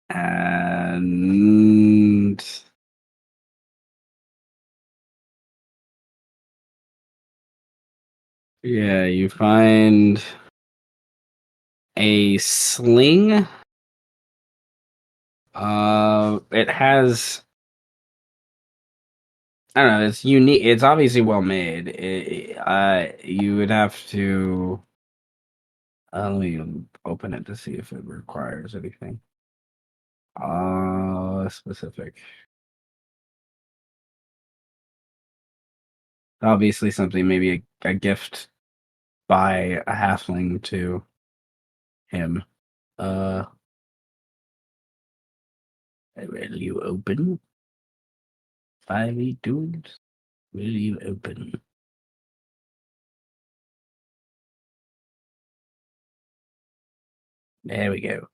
Speaker 1: and yeah, you find a sling. It has. I don't know. It's unique. It's obviously well made. You would have to. Let me open it to see if it requires anything. Specific. Obviously, something maybe a gift by a halfling to him. Uh, will you open? 5 dudes. Will you open? There we go.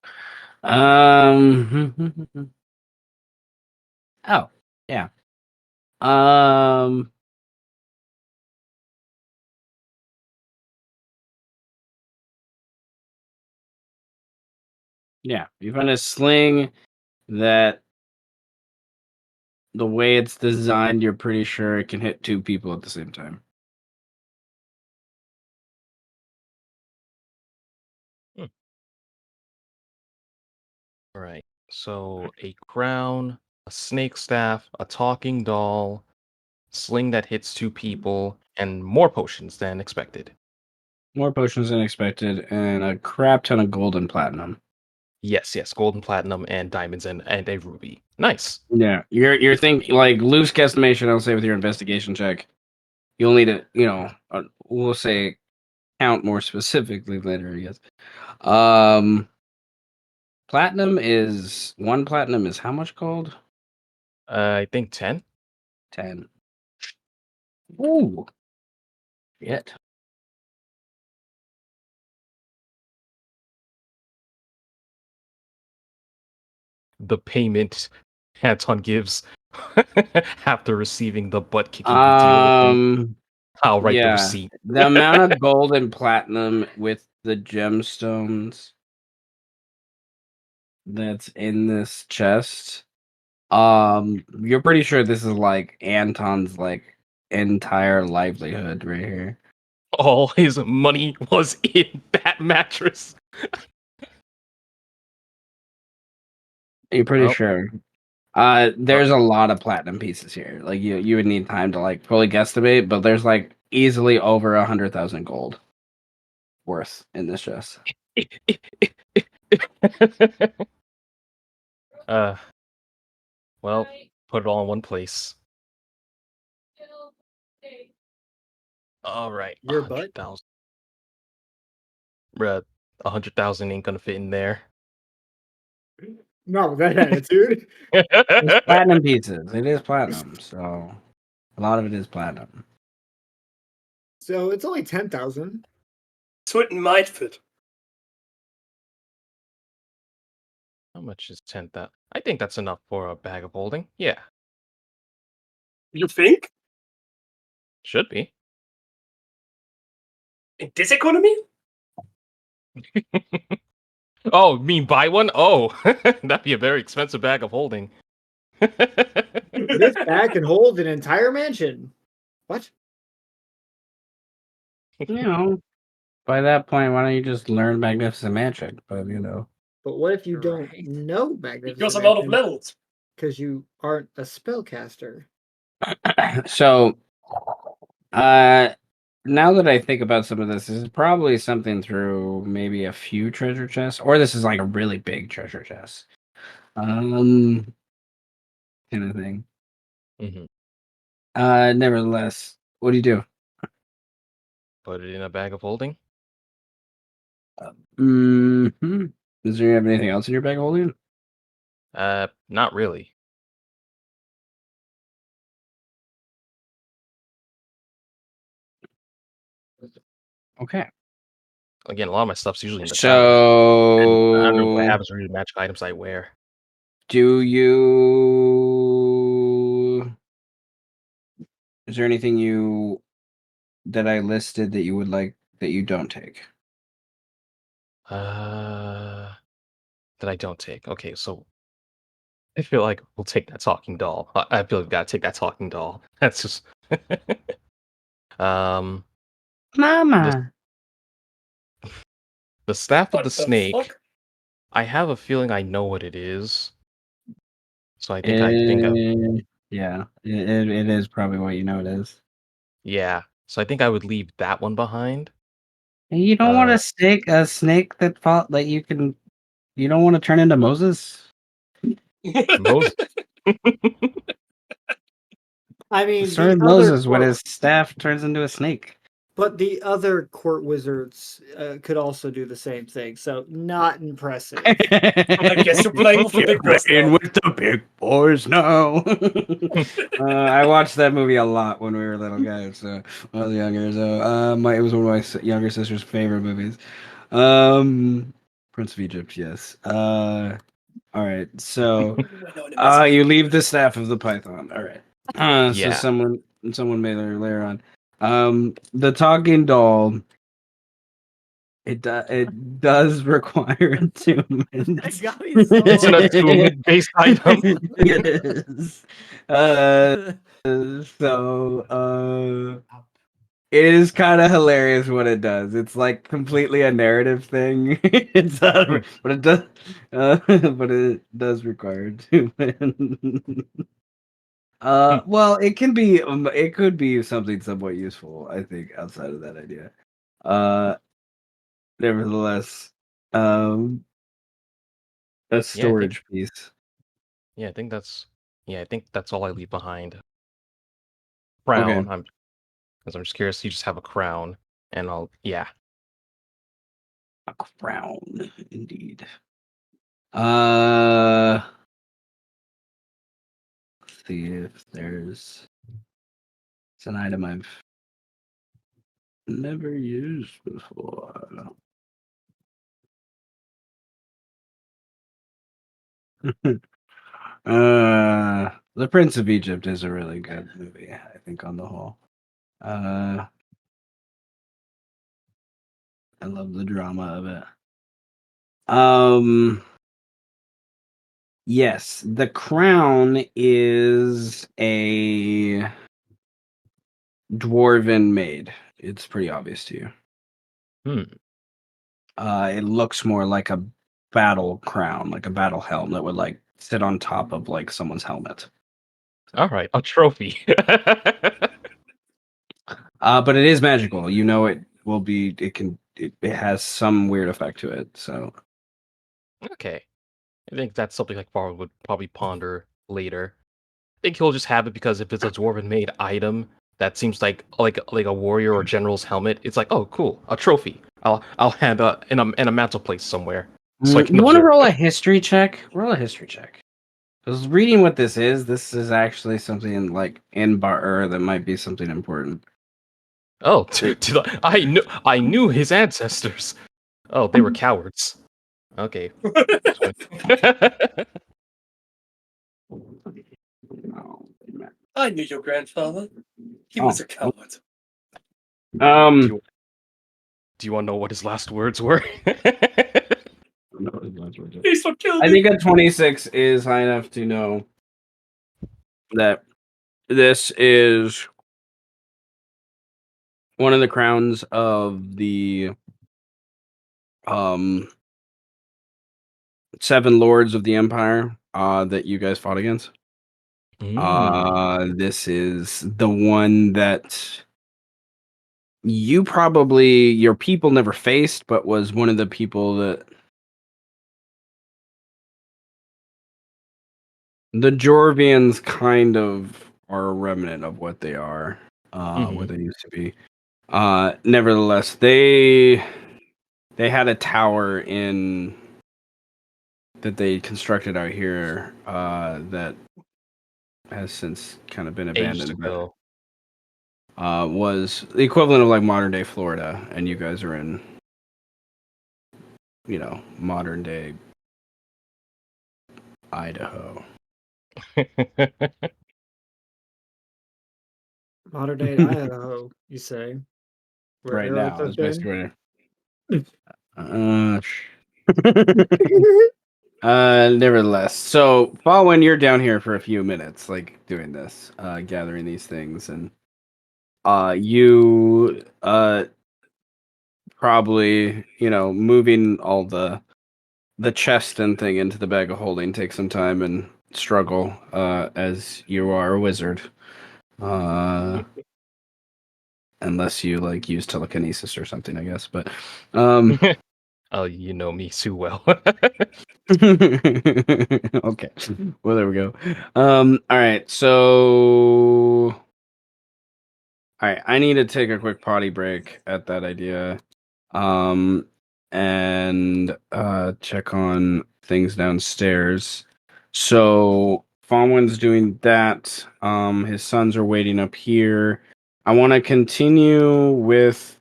Speaker 1: Oh, yeah. Um. Yeah, you find a sling that the way it's designed, you're pretty sure it can hit two people at the same time.
Speaker 5: All right. So a crown, a snake staff, a talking doll, sling that hits two people, and more potions than expected.
Speaker 1: More potions than expected, and a crap ton of gold and platinum.
Speaker 5: Yes, yes, gold and platinum and diamonds and a ruby. Nice.
Speaker 1: Yeah, you're thinking like loose guesstimation. I'll say with your investigation check, you'll need to, we'll say count more specifically later. I guess. Platinum is one platinum is how much gold?
Speaker 5: I think 10.
Speaker 1: 10. Ooh. Yet.
Speaker 5: The payment Anton gives after receiving the butt kicking you deal with him. I'll write the
Speaker 1: Yeah.
Speaker 5: receipt.
Speaker 1: The amount of gold and platinum with the gemstones that's in this chest. You're pretty sure this is like Anton's like entire livelihood right here.
Speaker 5: All his money was in that mattress.
Speaker 1: You're pretty
Speaker 5: Oh,
Speaker 1: sure. There's a lot of platinum pieces here. Like you would need time to like fully guesstimate, but there's like easily over 100,000 gold worth in this chest.
Speaker 5: uh, well, put it all in one place. All right,
Speaker 8: Your butt?
Speaker 5: 100,000. Bruh, 100,000 ain't gonna fit in there.
Speaker 8: No, that attitude.
Speaker 1: It's platinum pieces. It is platinum, so a lot of it is platinum.
Speaker 8: So it's only 10,000.
Speaker 3: So it might fit.
Speaker 5: How much is 10,000? I think that's enough for a bag of holding. Yeah,
Speaker 3: You think?
Speaker 5: should be.
Speaker 3: In this economy?
Speaker 5: Oh, you mean buy one? Oh, that'd be a very expensive bag of holding.
Speaker 8: This bag can hold an entire mansion. What?
Speaker 1: You know, by that point, why don't you just learn Magnificent Magic? But you know,
Speaker 8: But what if you don't
Speaker 4: Right.
Speaker 8: know
Speaker 3: Because
Speaker 8: Magnificent
Speaker 3: a lot of
Speaker 8: Mansion
Speaker 3: levels.
Speaker 8: because you aren't a spellcaster?
Speaker 1: so now that I think about some of this is probably something through maybe a few treasure chests, or this is like a really big treasure chest. Kind of thing.
Speaker 5: Mhm.
Speaker 1: Nevertheless, what do you do?
Speaker 5: Put it in a bag of holding.
Speaker 1: Mm-hmm. Does you have anything else in your bag of holding?
Speaker 5: Not really.
Speaker 1: Okay.
Speaker 5: Again, a lot of my stuff's usually in the towers. And I don't know what
Speaker 1: So,
Speaker 5: happens to really magic items I wear.
Speaker 1: do you? Is there anything you that I listed that you would like that you don't take?
Speaker 5: That I don't take. Okay, so I feel like we'll take that talking doll. I feel like we gotta take that talking doll. That's just um the
Speaker 1: Mama.
Speaker 5: the staff of
Speaker 3: What
Speaker 5: the
Speaker 3: the
Speaker 5: snake.
Speaker 3: fuck?
Speaker 5: I have a feeling I know what it is. So I think
Speaker 1: Yeah, it is probably what you know it is.
Speaker 5: yeah. So I think I would leave that one behind.
Speaker 1: And you don't want
Speaker 5: Uh
Speaker 1: a snake that fall that you can. You don't want to turn into Moses.
Speaker 5: Moses.
Speaker 8: I
Speaker 1: The
Speaker 8: mean,
Speaker 1: story
Speaker 8: the
Speaker 1: of
Speaker 8: other
Speaker 1: Moses when his staff turns into a snake.
Speaker 8: but the other court wizards could also do the same thing. So not impressive.
Speaker 3: I guess you're playing with the big boys
Speaker 1: In
Speaker 3: now.
Speaker 1: with the big boys now. I watched that movie a lot when we were little guys, so when I was younger. So it was one of my younger sister's favorite movies. Prince of Egypt, yes. All right. So,
Speaker 3: I know an amazing
Speaker 1: you
Speaker 3: film.
Speaker 1: leave the staff of the python. All right. So
Speaker 5: Yeah.
Speaker 1: someone made it later on. The talking doll. It does require attunement.
Speaker 4: That got me so
Speaker 5: It's an
Speaker 4: hard.
Speaker 5: attunement-based item.
Speaker 1: Yes. So it is kind of hilarious what it does. It's like completely a narrative thing. It's but it does but it does require attunement. Well, it could be something somewhat useful, I think, outside of that idea. Uh Nevertheless, um a
Speaker 5: Yeah, I think
Speaker 1: storage piece.
Speaker 5: yeah, I think that's all I leave behind.
Speaker 1: Okay.
Speaker 5: Crown. Because I'm just curious, you just have a crown and I'll yeah.
Speaker 1: A crown, indeed. Uh, let's see if there's It's an item I've never used before. The Prince of Egypt is a really good movie, I think, on the whole. I love the drama of it. Yes, the crown is a dwarven made. It's pretty obvious to you. It looks more like a battle crown, like a battle helm that would like sit on top of like someone's helmet.
Speaker 5: All right, a trophy.
Speaker 1: But it is magical. You know, it will be. It has some weird effect to it. So
Speaker 5: Okay. I think that's something like Bard would probably ponder later. I think he'll just have it because if it's a dwarven made item that seems like a warrior or general's helmet, it's like, oh cool, a trophy. I'll have in a mantelpiece somewhere so I can
Speaker 1: you want to
Speaker 5: observe.
Speaker 1: roll a history check? Roll a history check. I was reading what this is. This is actually something like in Bar that might be something important.
Speaker 5: Oh, I knew his ancestors. Oh, they were cowards. Okay.
Speaker 3: I knew your grandfather. He was a coward.
Speaker 5: Do you want to know what his last words were?
Speaker 3: Please don't kill
Speaker 1: I
Speaker 3: me.
Speaker 1: think a 26 is high enough to know that this is one of the crowns of the um 7 lords of the empire that you guys fought against. This is the one that your people never faced, but was one of the people that the Jorvians kind of are a remnant of what they are, what they used to be. Nevertheless, they had a tower in that they constructed out here that has since kind of been
Speaker 5: Ages
Speaker 1: abandoned.
Speaker 5: ago.
Speaker 1: Was the equivalent of like modern day Florida, and you guys are in, modern day Idaho.
Speaker 8: Modern day Idaho, you say? Where
Speaker 1: Right
Speaker 8: Earth
Speaker 1: now
Speaker 8: has
Speaker 1: is
Speaker 8: been?
Speaker 1: basically nevertheless, so Baldwin, you're down here for a few minutes, like doing this, gathering these things, and you probably, moving all the chest and thing into the bag of holding takes some time and struggle, as you are a wizard. Unless you like use telekinesis or something, I guess. But
Speaker 5: Oh, you know me too well.
Speaker 1: okay. Well, there we go. All right. So, all right. I need to take a quick potty break at that idea. And check on things downstairs. So Fonwin's doing that. His sons are waiting up here. I want to continue with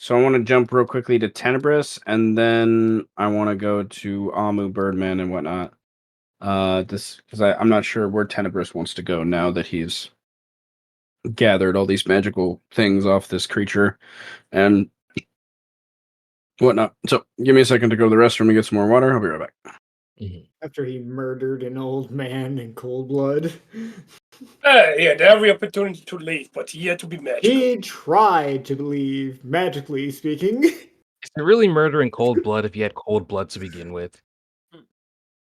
Speaker 1: so I want to jump real quickly to Tenebris, and then I want to go to Amu, Birdman, and whatnot. This because I'm not sure where Tenebris wants to go now that he's gathered all these magical things off this creature and whatnot. So give me a second to go to the restroom and get some more water. I'll be right back.
Speaker 8: After he murdered an old man in cold blood.
Speaker 3: He had every opportunity to leave, but he had to be magical.
Speaker 8: He tried to leave, magically speaking.
Speaker 5: Is it really murder in cold blood if you had cold blood to begin with?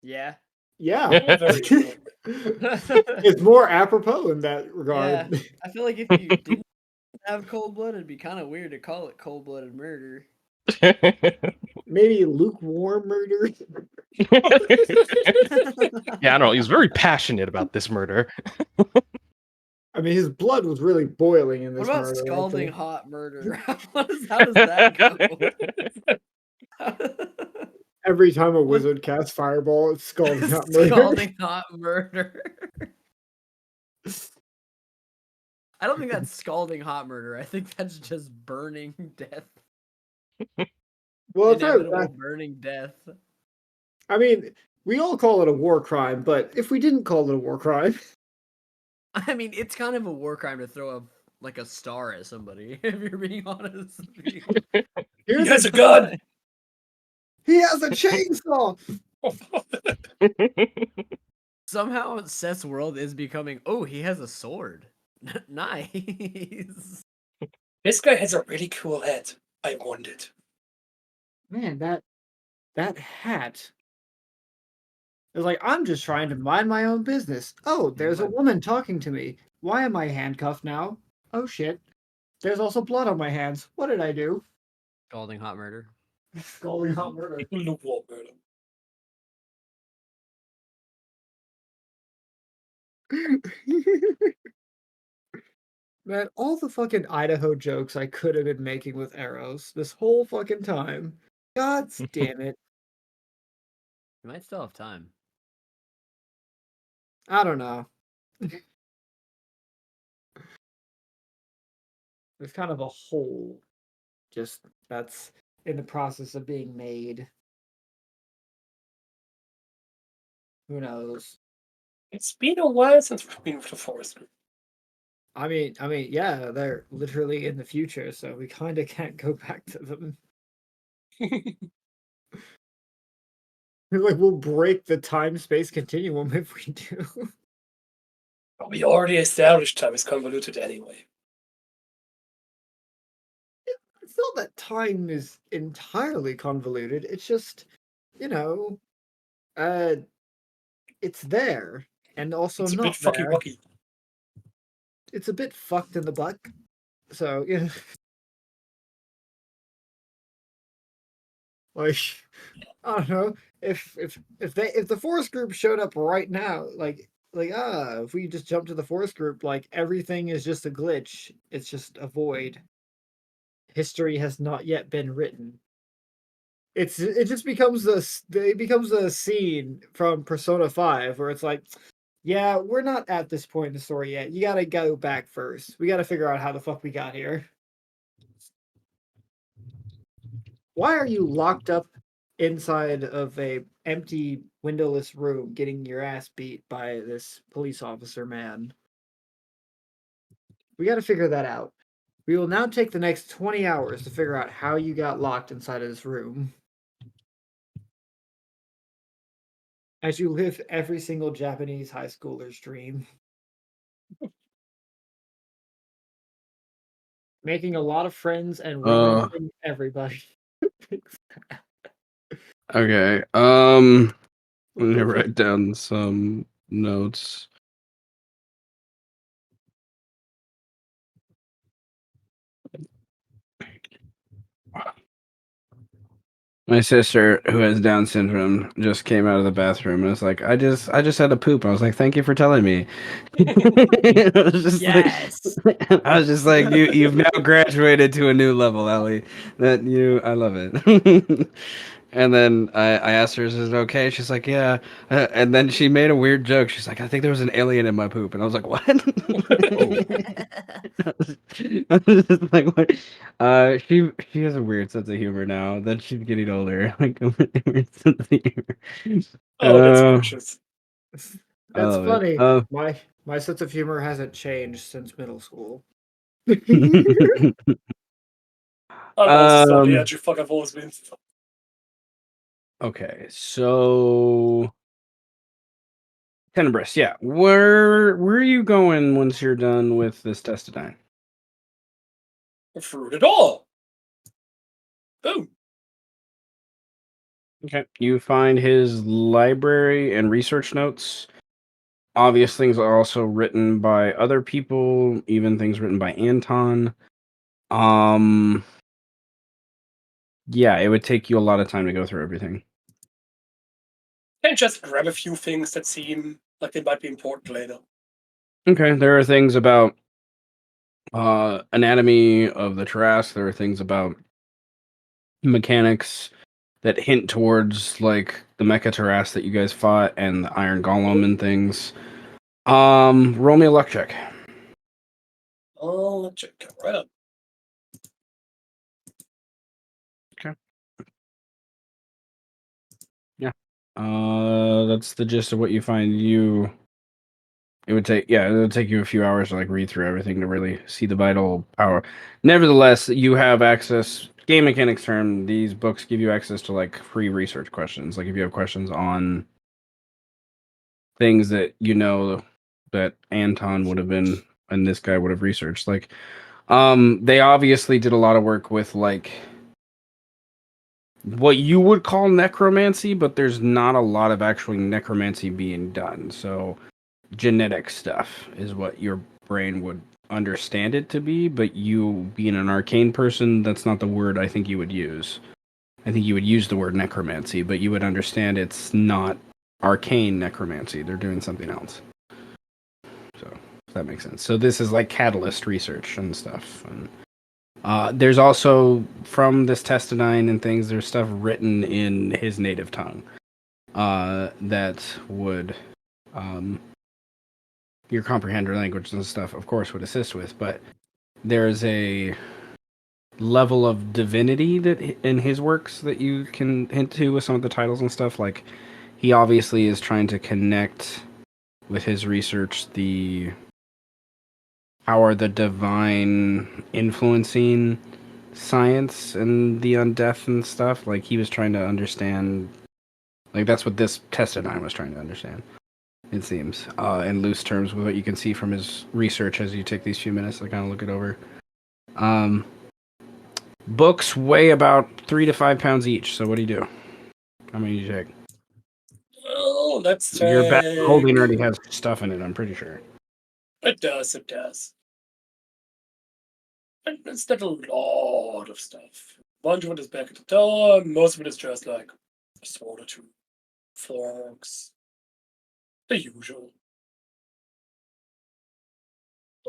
Speaker 4: Yeah.
Speaker 8: Yeah.
Speaker 3: Very true.
Speaker 8: It's more apropos in that regard.
Speaker 4: Yeah. I feel like if you didn't have cold blood, it'd be kind of weird to call it cold blooded murder.
Speaker 8: Maybe lukewarm murder.
Speaker 5: Yeah, I don't know. He was very passionate about this murder.
Speaker 8: I mean, his blood was really boiling in this
Speaker 4: What about
Speaker 8: murder. I
Speaker 4: scalding
Speaker 8: think.
Speaker 4: hot murder? How does that go?
Speaker 8: Every time a wizard casts fireball, it's scalding hot murder.
Speaker 4: Scalding hot murder. I don't think that's scalding hot murder. I think that's just burning death.
Speaker 8: Well, it's not
Speaker 4: Inevitable
Speaker 8: that.
Speaker 4: burning death.
Speaker 8: I mean, we all call it a war crime, but if we didn't call it a war crime,
Speaker 4: I mean, it's kind of a war crime to throw a star at somebody, if you're being honest.
Speaker 3: He
Speaker 8: here's
Speaker 3: has a gun.
Speaker 8: He has a chainsaw.
Speaker 4: Somehow Seth's world is becoming, oh, he has a sword. Nice.
Speaker 3: This guy has a really cool head. I want it.
Speaker 8: Man, that hat. It's like, I'm just trying to mind my own business. Oh, there's a woman talking to me. Why am I handcuffed now? Oh shit. There's also blood on my hands. What did I do?
Speaker 4: Scalding hot murder.
Speaker 8: Scalding hot murder.
Speaker 3: Lukewarm murder.
Speaker 8: Man, all the fucking Idaho jokes I could have been making with arrows this whole fucking time. God damn it.
Speaker 4: You might still have time.
Speaker 8: I don't know. There's kind of a hole just that's in the process of being made. Who knows?
Speaker 3: It's been a while since we've been with the forest group.
Speaker 8: I mean, yeah, they're literally in the future, so we kind of can't go back to them. Like, we'll break the time-space continuum if we do.
Speaker 3: But we already established time is convoluted anyway.
Speaker 8: It's not that time is entirely convoluted. It's just, you know, it's there and also
Speaker 3: It's a
Speaker 8: not
Speaker 3: bit fucky
Speaker 8: there.
Speaker 3: wucky.
Speaker 8: It's a bit fucked in the butt. So, you know, like, I don't know if the forest group showed up right now, if we just jump to the forest group, like everything is just a glitch. It's just a void. History has not yet been written. It just becomes a scene from Persona 5 where it's like, yeah, we're not at this point in the story yet. You gotta go back first. We gotta figure out how the fuck we got here. Why are you locked up inside of a empty windowless room getting your ass beat by this police officer man? We gotta figure that out. We will now take the next 20 hours to figure out how you got locked inside of this room. As you live every single Japanese high schooler's dream. Making a lot of friends and romancing everybody.
Speaker 1: Okay. I'm gonna write down some notes. My sister, who has Down syndrome, just came out of the bathroom and was like, I just had a poop. I was like, thank you for telling me. I was just
Speaker 4: Yes.
Speaker 1: I was just like, you've now graduated to a new level, Ellie. I love it. And then I asked her, is it okay? She's like, yeah. And then she made a weird joke. She's like, I think there was an alien in my poop. And I was like, what? I was just like, what? She has a weird sense of humor now that she's getting older. Like a weird sense of humor.
Speaker 3: Oh, that's precious.
Speaker 1: I
Speaker 8: That's
Speaker 1: love it.
Speaker 8: funny. My sense of humor hasn't changed since middle school.
Speaker 3: I'm also on the edge of fuck I've always been.
Speaker 1: Okay, so Tenebris, yeah. Where are you going once you're done with this Testadine?
Speaker 3: Fruit it all. Boom.
Speaker 1: Okay. You find his library and research notes. Obvious things are also written by other people, even things written by Anton. Yeah, it would take you a lot of time to go through everything.
Speaker 3: And just grab a few things that seem like they might be important later.
Speaker 1: Okay, there are things about anatomy of the Tarrasque. There are things about mechanics. that hint towards like the Mecha Terras that you guys fought and the Iron Golem and things. Roll me a luck check.
Speaker 3: Oh, check it right up.
Speaker 1: Okay. Yeah. That's the gist of what you find. It would take you a few hours to like read through everything to really see the vital power. Nevertheless, you have access. Game mechanics term, these books give you access to like free research questions. Like if you have questions on things that you know that Anton would have been and this guy would have researched. Like, they obviously did a lot of work with like what you would call necromancy, but there's not a lot of actually necromancy being done. So genetic stuff is what your brain would understand it to be, but you being an arcane person, that's not the word I think you would use. I think you would use the word necromancy, but you would understand it's not arcane necromancy. They're doing something else. So, if that makes sense. So this is like catalyst research and stuff. And there's also, from this Testadine and things, there's stuff written in his native tongue that would your comprehender language and stuff, of course, would assist with. But there's a level of divinity that in his works that you can hint to with some of the titles and stuff. Like, he obviously is trying to connect with his research how are the divine influencing science and the undeath and stuff. Like, he was trying to understand, like, that's what this Testadine was trying to understand, it seems, in loose terms, with what you can see from his research as you take these few minutes to kind of look it over. Books weigh about 3 to 5 pounds each. So what do you do? How many do you take?
Speaker 3: Oh, let's take...
Speaker 1: Your bag of holding already has stuff in it, I'm pretty sure.
Speaker 3: It does, it does. And it's not a lot of stuff. A bunch of it is back at the door, most of it is just like a sword or two. Forks. The usual.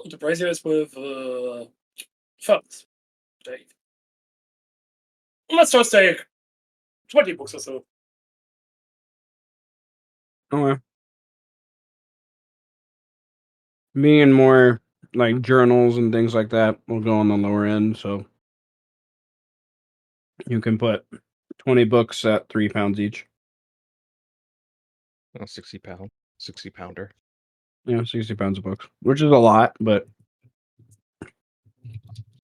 Speaker 3: The brazier is with funds. Dave. Let's just take 20 books or so.
Speaker 1: Okay. Me and more like journals and things like that will go on the lower end, so you can put 20 books at 3 pounds each.
Speaker 5: 60 pound, 60 pounder.
Speaker 1: Yeah, 60 pounds of books, which is a lot, but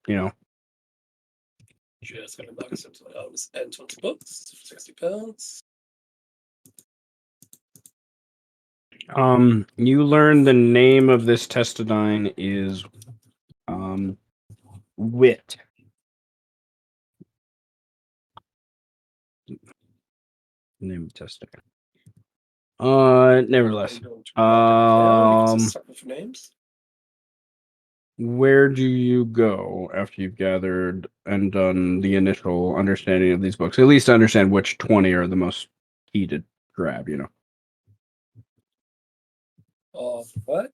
Speaker 1: you know.
Speaker 3: Just gonna mark some Anton's books, 60 pounds.
Speaker 1: You learn the name of this Testadine is Wit. Name of Testadine. Nevertheless.
Speaker 3: For names.
Speaker 1: Where do you go after you've gathered and done the initial understanding of these books? At least to understand which 20 are the most key to grab, you know.
Speaker 3: What?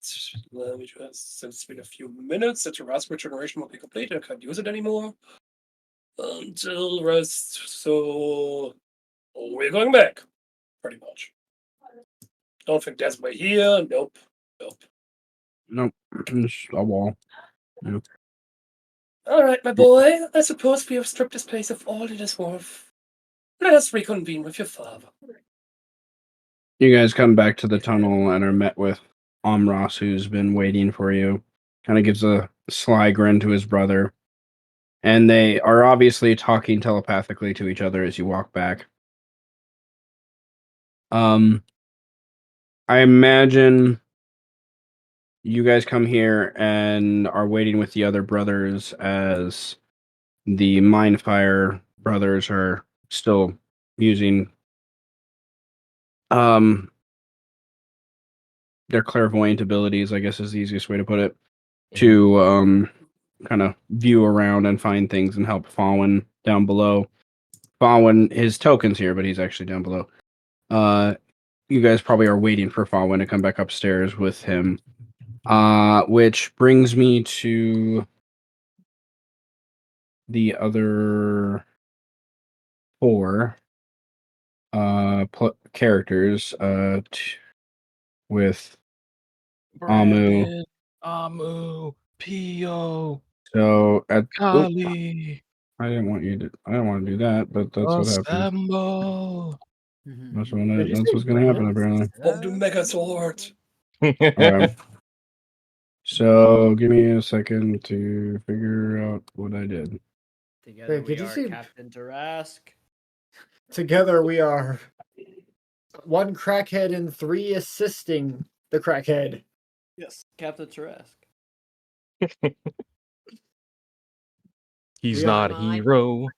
Speaker 3: Let me just, since it's been a few minutes, that your Raspberry generation will be complete, I can't use it anymore. Until rest, so we're going back. Pretty much. Don't think there's way here. Nope.
Speaker 1: Nope. It's a wall. Nope.
Speaker 3: Alright, my boy. I suppose we have stripped this place of all it is worth. Let us reconvene with your father.
Speaker 1: You guys come back to the tunnel and are met with Amros, who's been waiting for you. Kind of gives a sly grin to his brother. And they are obviously talking telepathically to each other as you walk back. I imagine you guys come here and are waiting with the other brothers as the Mindfire brothers are still using their clairvoyant abilities, I guess is the easiest way to put it, to kind of view around and find things and help Fawn down below. Fawn, his token's here, but he's actually down below. You guys probably are waiting for Fawn to come back upstairs with him. Which brings me to the other 4. characters with Amu.
Speaker 5: Brandon, Amu, Pio,
Speaker 1: So at oop,
Speaker 5: Kali,
Speaker 1: I didn't want you to. I don't want to do that, but that's what happened.
Speaker 5: assemble.
Speaker 1: That's
Speaker 2: Did you
Speaker 1: that's
Speaker 2: say
Speaker 1: what's gonna happen
Speaker 2: Brandon?
Speaker 1: apparently.
Speaker 3: Of the Megazord.
Speaker 1: Okay. So give me a second to figure out what I did.
Speaker 4: Together
Speaker 2: Wait,
Speaker 4: we
Speaker 2: did you
Speaker 4: are
Speaker 2: say-
Speaker 4: Captain Tarask.
Speaker 2: Together we are one crackhead and 3 assisting the crackhead.
Speaker 4: Yes, Captain Tarask.
Speaker 5: He's
Speaker 2: We
Speaker 5: not a
Speaker 4: are-
Speaker 5: hero.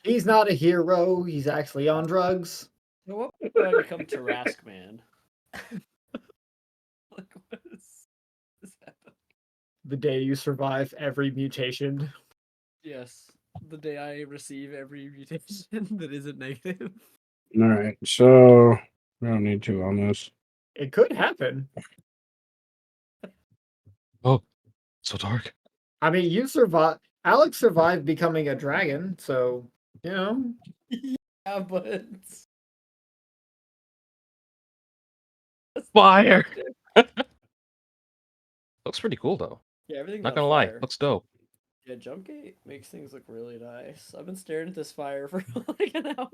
Speaker 2: He's not a hero. He's actually on drugs.
Speaker 4: So what do I become Tarask Man? Like, what is happening?
Speaker 2: The day you survive every mutation.
Speaker 4: Yes, the day I receive every mutation that isn't negative.
Speaker 1: All right. So we don't need to on this.
Speaker 2: It could happen.
Speaker 5: Oh, so dark.
Speaker 2: I mean, you survived. Alex survived becoming a dragon, so you know.
Speaker 4: Yeah, but
Speaker 5: Fire. Looks pretty cool though.
Speaker 4: yeah, everything's
Speaker 5: Not
Speaker 4: on
Speaker 5: gonna lie,
Speaker 4: fire.
Speaker 5: looks dope.
Speaker 4: Yeah, Jumpgate makes things look really nice. I've been staring at this fire for like an hour.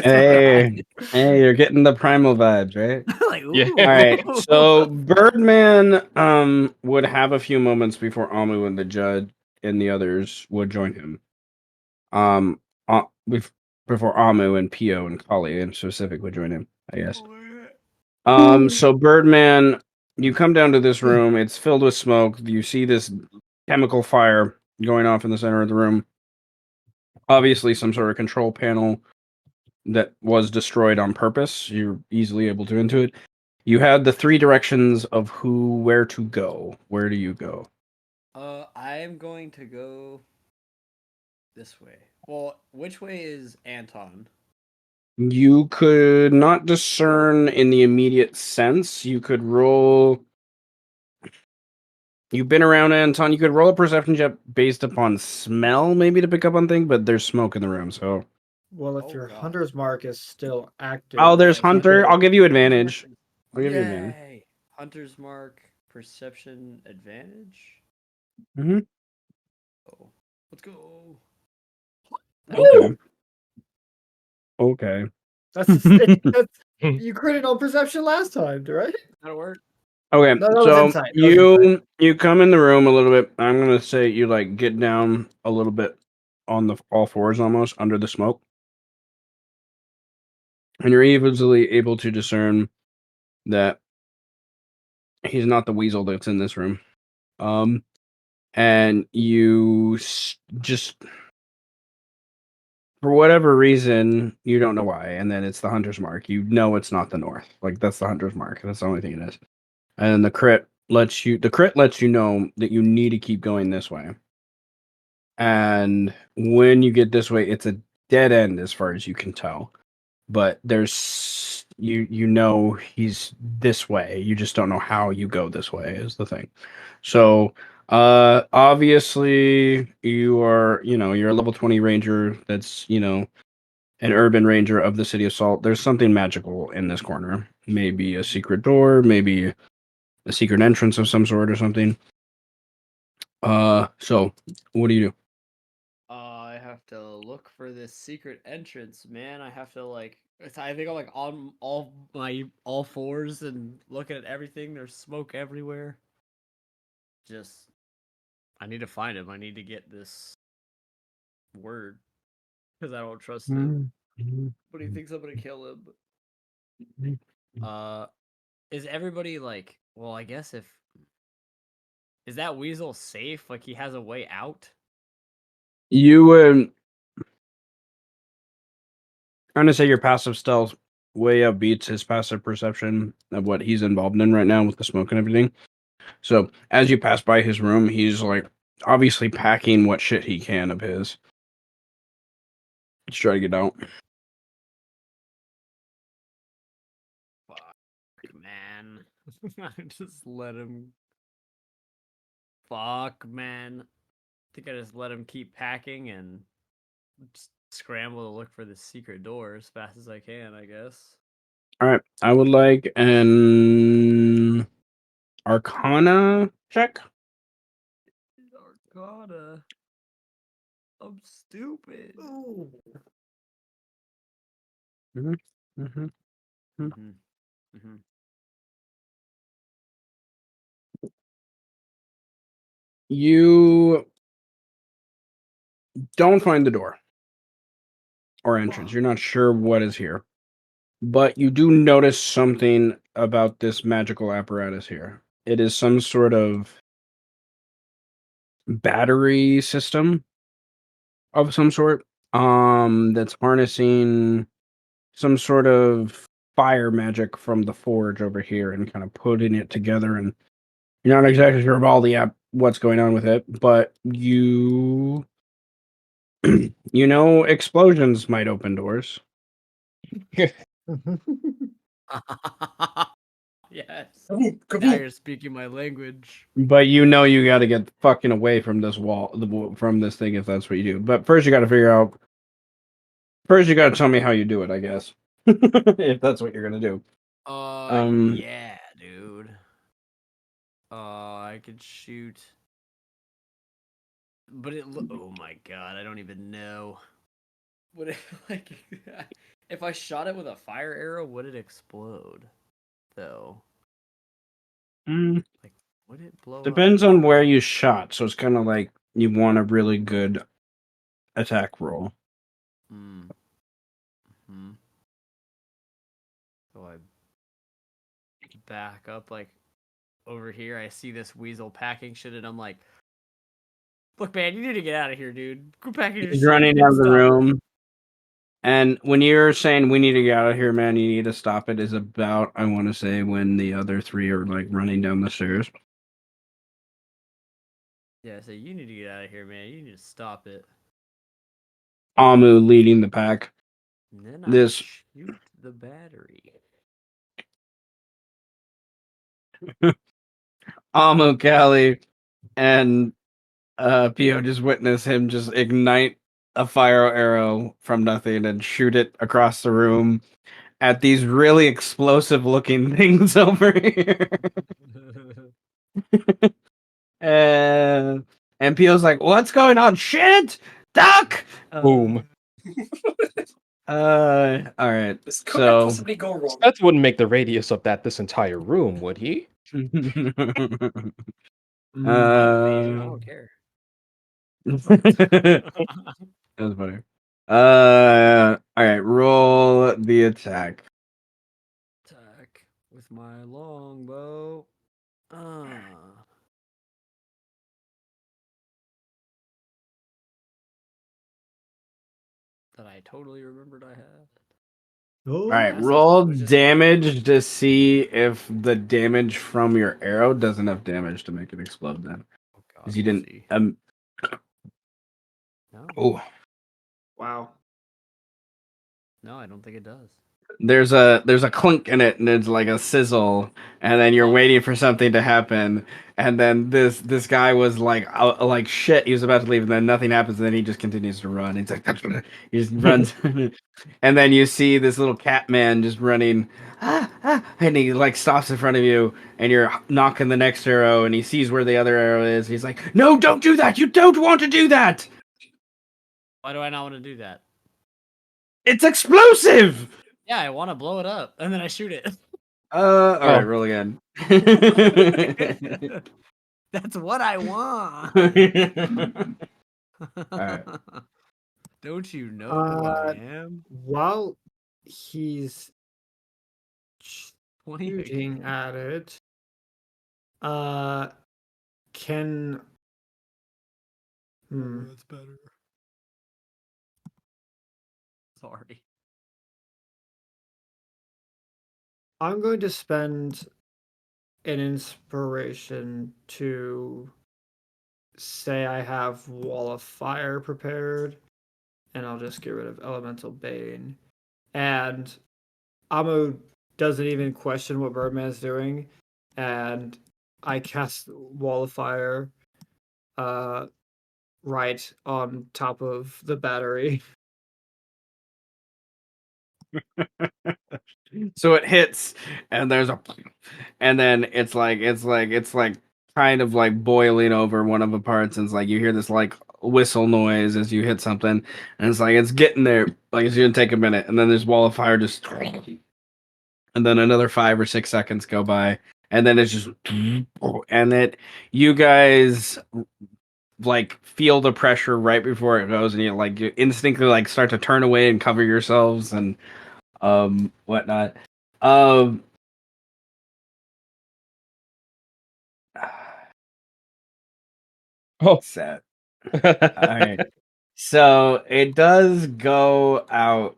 Speaker 1: Hey, hey, you're getting the primal vibes, right?
Speaker 4: Like,
Speaker 5: Yeah.
Speaker 4: ooh.
Speaker 1: All right. So Birdman would have a few moments before Amu and the judge and the others would join him. Before Amu and Pio and Kali in specific would join him, I guess. So Birdman, you come down to this room. It's filled with smoke. You see this chemical fire going off in the center of the room. Obviously, some sort of control panel that was destroyed on purpose. You're easily able to into it. You had the 3 directions of where to go. Where do you go?
Speaker 4: I am going to go this way. Well, which way is Anton?
Speaker 1: You could not discern in the immediate sense. You could roll. You've been around Anton. You could roll a perception check based upon smell, maybe to pick up on things, but there's smoke in the room, so.
Speaker 2: Well, if
Speaker 4: Oh,
Speaker 2: your
Speaker 4: God.
Speaker 2: hunter's mark is still active.
Speaker 1: Oh, there's
Speaker 2: you
Speaker 1: Hunter.
Speaker 2: could-
Speaker 1: I'll give you advantage. I'll give you
Speaker 4: Yay!
Speaker 1: advantage.
Speaker 4: Hunter's mark, perception advantage.
Speaker 1: Mhm.
Speaker 4: Oh, let's go.
Speaker 1: Okay. Okay.
Speaker 2: that's you critted on perception last time, right?
Speaker 4: That'll work.
Speaker 1: Okay,
Speaker 2: No, that was
Speaker 1: so
Speaker 2: insight. That was insight.
Speaker 1: you come in the room a little bit. I'm gonna say you like get down a little bit on the all fours almost under the smoke, and you're easily able to discern that he's not the weasel that's in this room. And you just for whatever reason you don't know why, and then it's the hunter's mark. You know it's not the north. Like that's the hunter's mark. That's the only thing it is. And the crit lets you know that you need to keep going this way. And when you get this way, it's a dead end as far as you can tell. But there's you know he's this way. You just don't know how you go this way is the thing. So obviously you're a level 20 ranger that's, an urban ranger of the city of Salt. There's something magical in this corner. Maybe a secret door, maybe a secret entrance of some sort or something. So what do you do?
Speaker 4: I have to look for this secret entrance, man. I have to I think I'm like on all fours and looking at everything. There's smoke everywhere. Just, I need to find him. I need to get this word because I don't trust him. But he thinks I'm gonna kill him. Is everybody like? Well, I guess if is that weasel safe? Like he has a way out?
Speaker 1: You would I'm gonna say your passive stealth way outbeats his passive perception of what he's involved in right now with the smoke and everything. So as you pass by his room, he's like obviously packing what shit he can of his. Let's try to get out.
Speaker 4: Fuck, man. Just let him. Fuck, man. I think I just let him keep packing and Just scramble to look for the secret door as fast as I can, I guess.
Speaker 1: All right. I would like an Arcana check.
Speaker 4: Arcana. I'm stupid.
Speaker 2: Ooh.
Speaker 1: Mm-hmm. Mm-hmm.
Speaker 4: Mm-hmm. Mm-hmm.
Speaker 1: You don't find the door or entrance. You're not sure what is here, but you do notice something about this magical apparatus here. It is some sort of battery system of some sort, that's harnessing some sort of fire magic from the forge over here and kind of putting it together. And you're not exactly sure of all the what's going on with it, but you you know explosions might open doors.
Speaker 4: Yes.
Speaker 3: Kaboom,
Speaker 4: Now
Speaker 3: kaboom.
Speaker 4: you're speaking my language.
Speaker 1: But you know you got to get fucking away from this wall, from this thing, if that's what you do. But first you got to figure out. First you got to tell me how you do it, I guess. If that's what you're gonna do.
Speaker 4: Yeah, dude. I could shoot. But oh my god, I don't even know. Would it, like, if I shot it with a fire arrow, would it explode? Though.
Speaker 1: Mm,
Speaker 4: Like, would it blow
Speaker 1: depends
Speaker 4: up?
Speaker 1: on where you shot, so it's kind of like you want a really good attack roll.
Speaker 4: Hmm. Hmm. So I back up, like, over here. I see this weasel packing shit, and I'm like, look, man, you need to get out of here, dude. Go packing your
Speaker 1: He's
Speaker 4: shit.
Speaker 1: running
Speaker 4: You need
Speaker 1: down
Speaker 4: to
Speaker 1: the
Speaker 4: stop it.
Speaker 1: room, and when you're saying we need to get out of here, man, you need to stop it, is about, I want to say, when the other three are like running down the stairs.
Speaker 4: Yeah, so you need to get out of here, man. You need to stop it.
Speaker 1: Amu leading the pack.
Speaker 4: And then I
Speaker 1: This
Speaker 4: shoot the battery.
Speaker 1: Amu, Callie, and Pio just witness him just ignite a fire arrow from nothing and shoot it across the room at these really explosive looking things over here. And Pio's like, "What's going on? Shit, duck!"
Speaker 5: Boom.
Speaker 1: All right.
Speaker 3: This could
Speaker 1: So,
Speaker 3: possibly go wrong.
Speaker 5: That wouldn't make the radius of this entire room, would he?
Speaker 4: I
Speaker 1: uh,
Speaker 4: don't care.
Speaker 1: that was funny. All right. Roll the attack.
Speaker 4: Attack with my longbow. That I totally remembered I had.
Speaker 1: All right.
Speaker 4: Yeah, so
Speaker 1: Roll
Speaker 4: it was just
Speaker 1: damage to see if the damage from your arrow does enough damage to make it explode. Then,
Speaker 4: oh god,
Speaker 1: because you
Speaker 4: we'll
Speaker 1: didn't.
Speaker 4: see. No,
Speaker 1: Oh.
Speaker 8: Wow.
Speaker 4: no, I don't think it does.
Speaker 1: There's a clink in it, and it's like a sizzle, and then you're waiting for something to happen, and then this guy was like shit, he was about to leave, and then nothing happens, and then he just continues to run. He's like he just runs, and then you see this little cat man just running, and he like stops in front of you, and you're knocking the next arrow, and he sees where the other arrow is. He's like, "No, don't do that! You don't want to do that!
Speaker 4: Why do I not want to do that?
Speaker 1: It's explosive!"
Speaker 4: Yeah, I want to blow it up, and then I shoot it.
Speaker 1: All right, roll again.
Speaker 4: That's what I want.
Speaker 1: Alright.
Speaker 4: Don't you know who I
Speaker 8: Uh,
Speaker 4: am?
Speaker 8: While he's
Speaker 4: 20
Speaker 8: shooting at it, can
Speaker 4: that's better. Sorry.
Speaker 8: I'm going to spend an inspiration to say I have Wall of Fire prepared, and I'll just get rid of Elemental Bane. And Amo doesn't even question what Birdman's doing, and I cast Wall of Fire right on top of the battery.
Speaker 1: So it hits, and there's a, and then it's like kind of like boiling over one of the parts, and it's like you hear this like whistle noise as you hit something, and it's like it's getting there, like it's gonna take a minute, and then this wall of fire just, and then another 5 or 6 seconds go by, and then it's just, and you guys like feel the pressure right before it goes, and you instinctively like start to turn away and cover yourselves and whatnot. Um
Speaker 5: Oh.
Speaker 1: Sad. All right. So it does go out,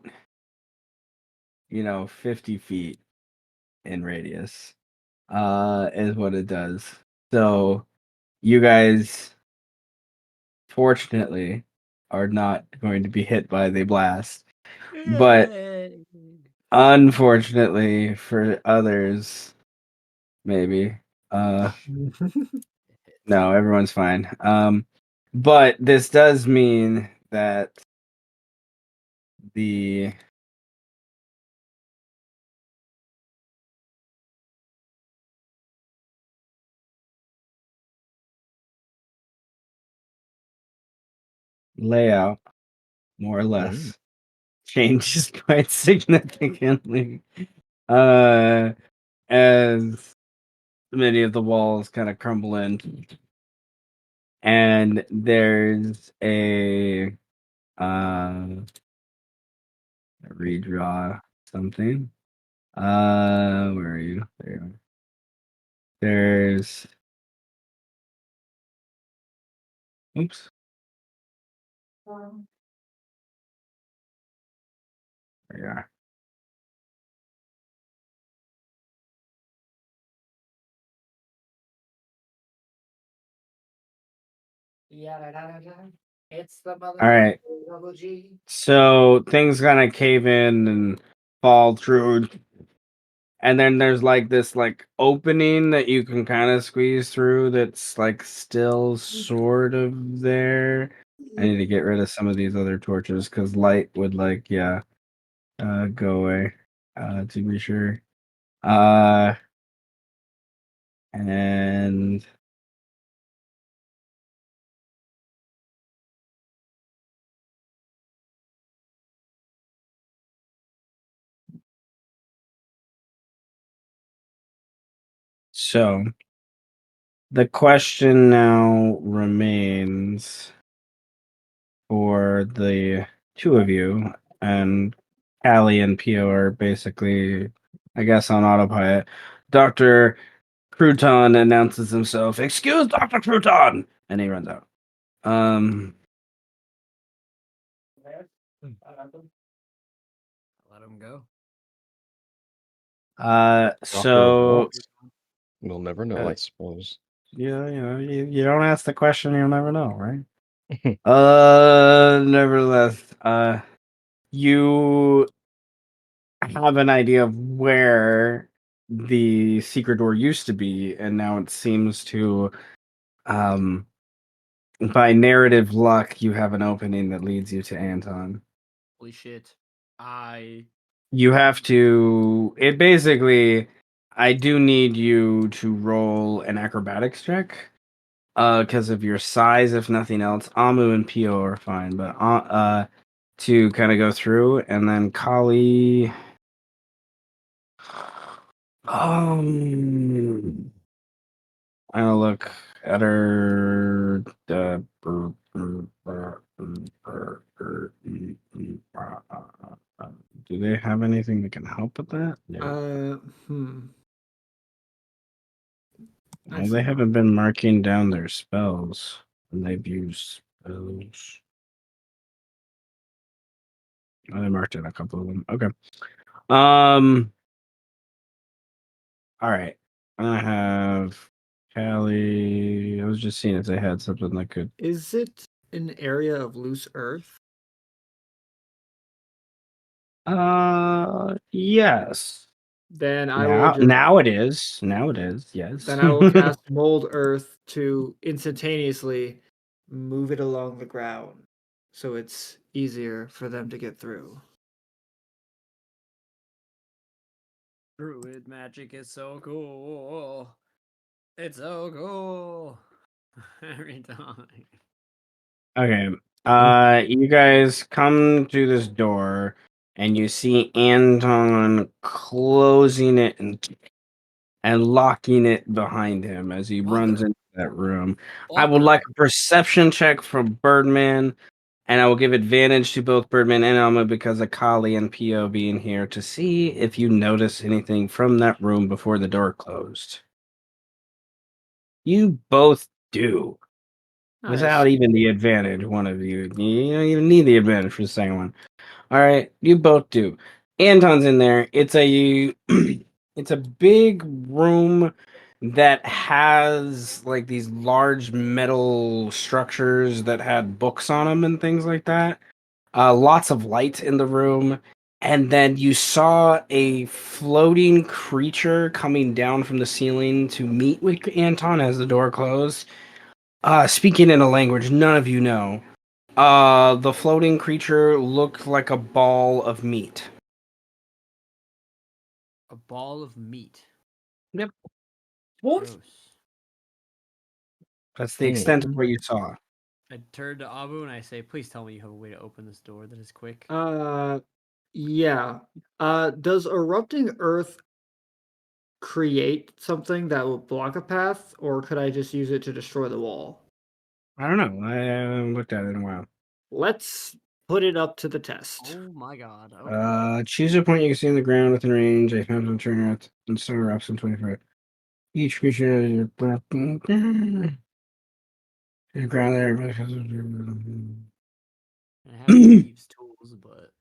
Speaker 1: 50 feet in radius. Is what it does. So you guys, fortunately, are not going to be hit by the blast. But
Speaker 4: Yay.
Speaker 1: unfortunately for others, maybe. No, everyone's fine. But this does mean that the layout, more or less, changes quite significantly. As many of the walls kind of crumble in, and there's a redraw something. Where are you? There you are. There's, oops. There you are.
Speaker 2: It's the mother.
Speaker 1: All right. So things kind of cave in and fall through, and then there's like this like opening that you can kind of squeeze through that's like still sort of there. I need to get rid of some of these other torches because light would go away, to be sure. And so the question now remains for the two of you, and Callie and Pio are basically, I guess, on autopilot. Dr. Crouton announces himself, "Excuse Dr. Crouton!" And he runs out.
Speaker 4: Let him go.
Speaker 5: Doctor
Speaker 1: So
Speaker 5: what? We'll never know, I suppose.
Speaker 1: yeah, you don't ask the question, you'll never know, right? Nevertheless, you have an idea of where the secret door used to be, and now it seems to, um, by narrative luck, you have an opening that leads you to Anton.
Speaker 4: Holy shit.
Speaker 1: You have to. It basically. I do need you to roll an acrobatics check. Because of your size, if nothing else. Amu and Pio are fine, but to kind of go through, and then Kali. I'll look at her. Do they have anything that can help with that? No. Well, they haven't been marking down their spells when they've used spells. Oh, they marked in a couple of them. Okay. All right. I have Callie. I was just seeing if they had something that could.
Speaker 8: Is it an area of loose earth?
Speaker 1: Yes.
Speaker 8: Then I will just
Speaker 1: Now it is. Now it is. Yes.
Speaker 8: then I will cast mold earth to instantaneously move it along the ground so it's easier for them to get through.
Speaker 4: Druid magic is so cool. It's so cool. Every time.
Speaker 1: Okay. You guys come to this door, and you see Anton closing it and locking it behind him as he runs into that room. I would like a perception check from Birdman, and I will give advantage to both Birdman and Alma because of Kali and Pio being here to see if you notice anything from that room before the door closed. You both do. Without
Speaker 8: Nice.
Speaker 1: even the advantage, one of you. You don't even need the advantage for the second one. All right, you both do. Anton's in there. It's a it's a big room that has like these large metal structures that had books on them and things like that. Lots of light in the room. And then you saw a floating creature coming down from the ceiling to meet with Anton as the door closed. Speaking in a language none of you know. The floating creature looked like a ball of meat.
Speaker 4: A ball of meat.
Speaker 1: Yep.
Speaker 3: What?
Speaker 4: Gross.
Speaker 1: That's the extent of what you saw.
Speaker 4: I turn to Abu and I say, please tell me you have a way to open this door that is quick.
Speaker 8: Yeah. Does erupting earth create something that will block a path, or could I just use it to destroy the wall?
Speaker 1: I don't know. I haven't looked at it in a while.
Speaker 8: Let's put it up to the test.
Speaker 4: Oh my god. Okay.
Speaker 1: Choose a point you can see on the ground within range. A phantom turn earth and so erupts in 25. Each creature the ground there.
Speaker 4: I have thieves' tools, but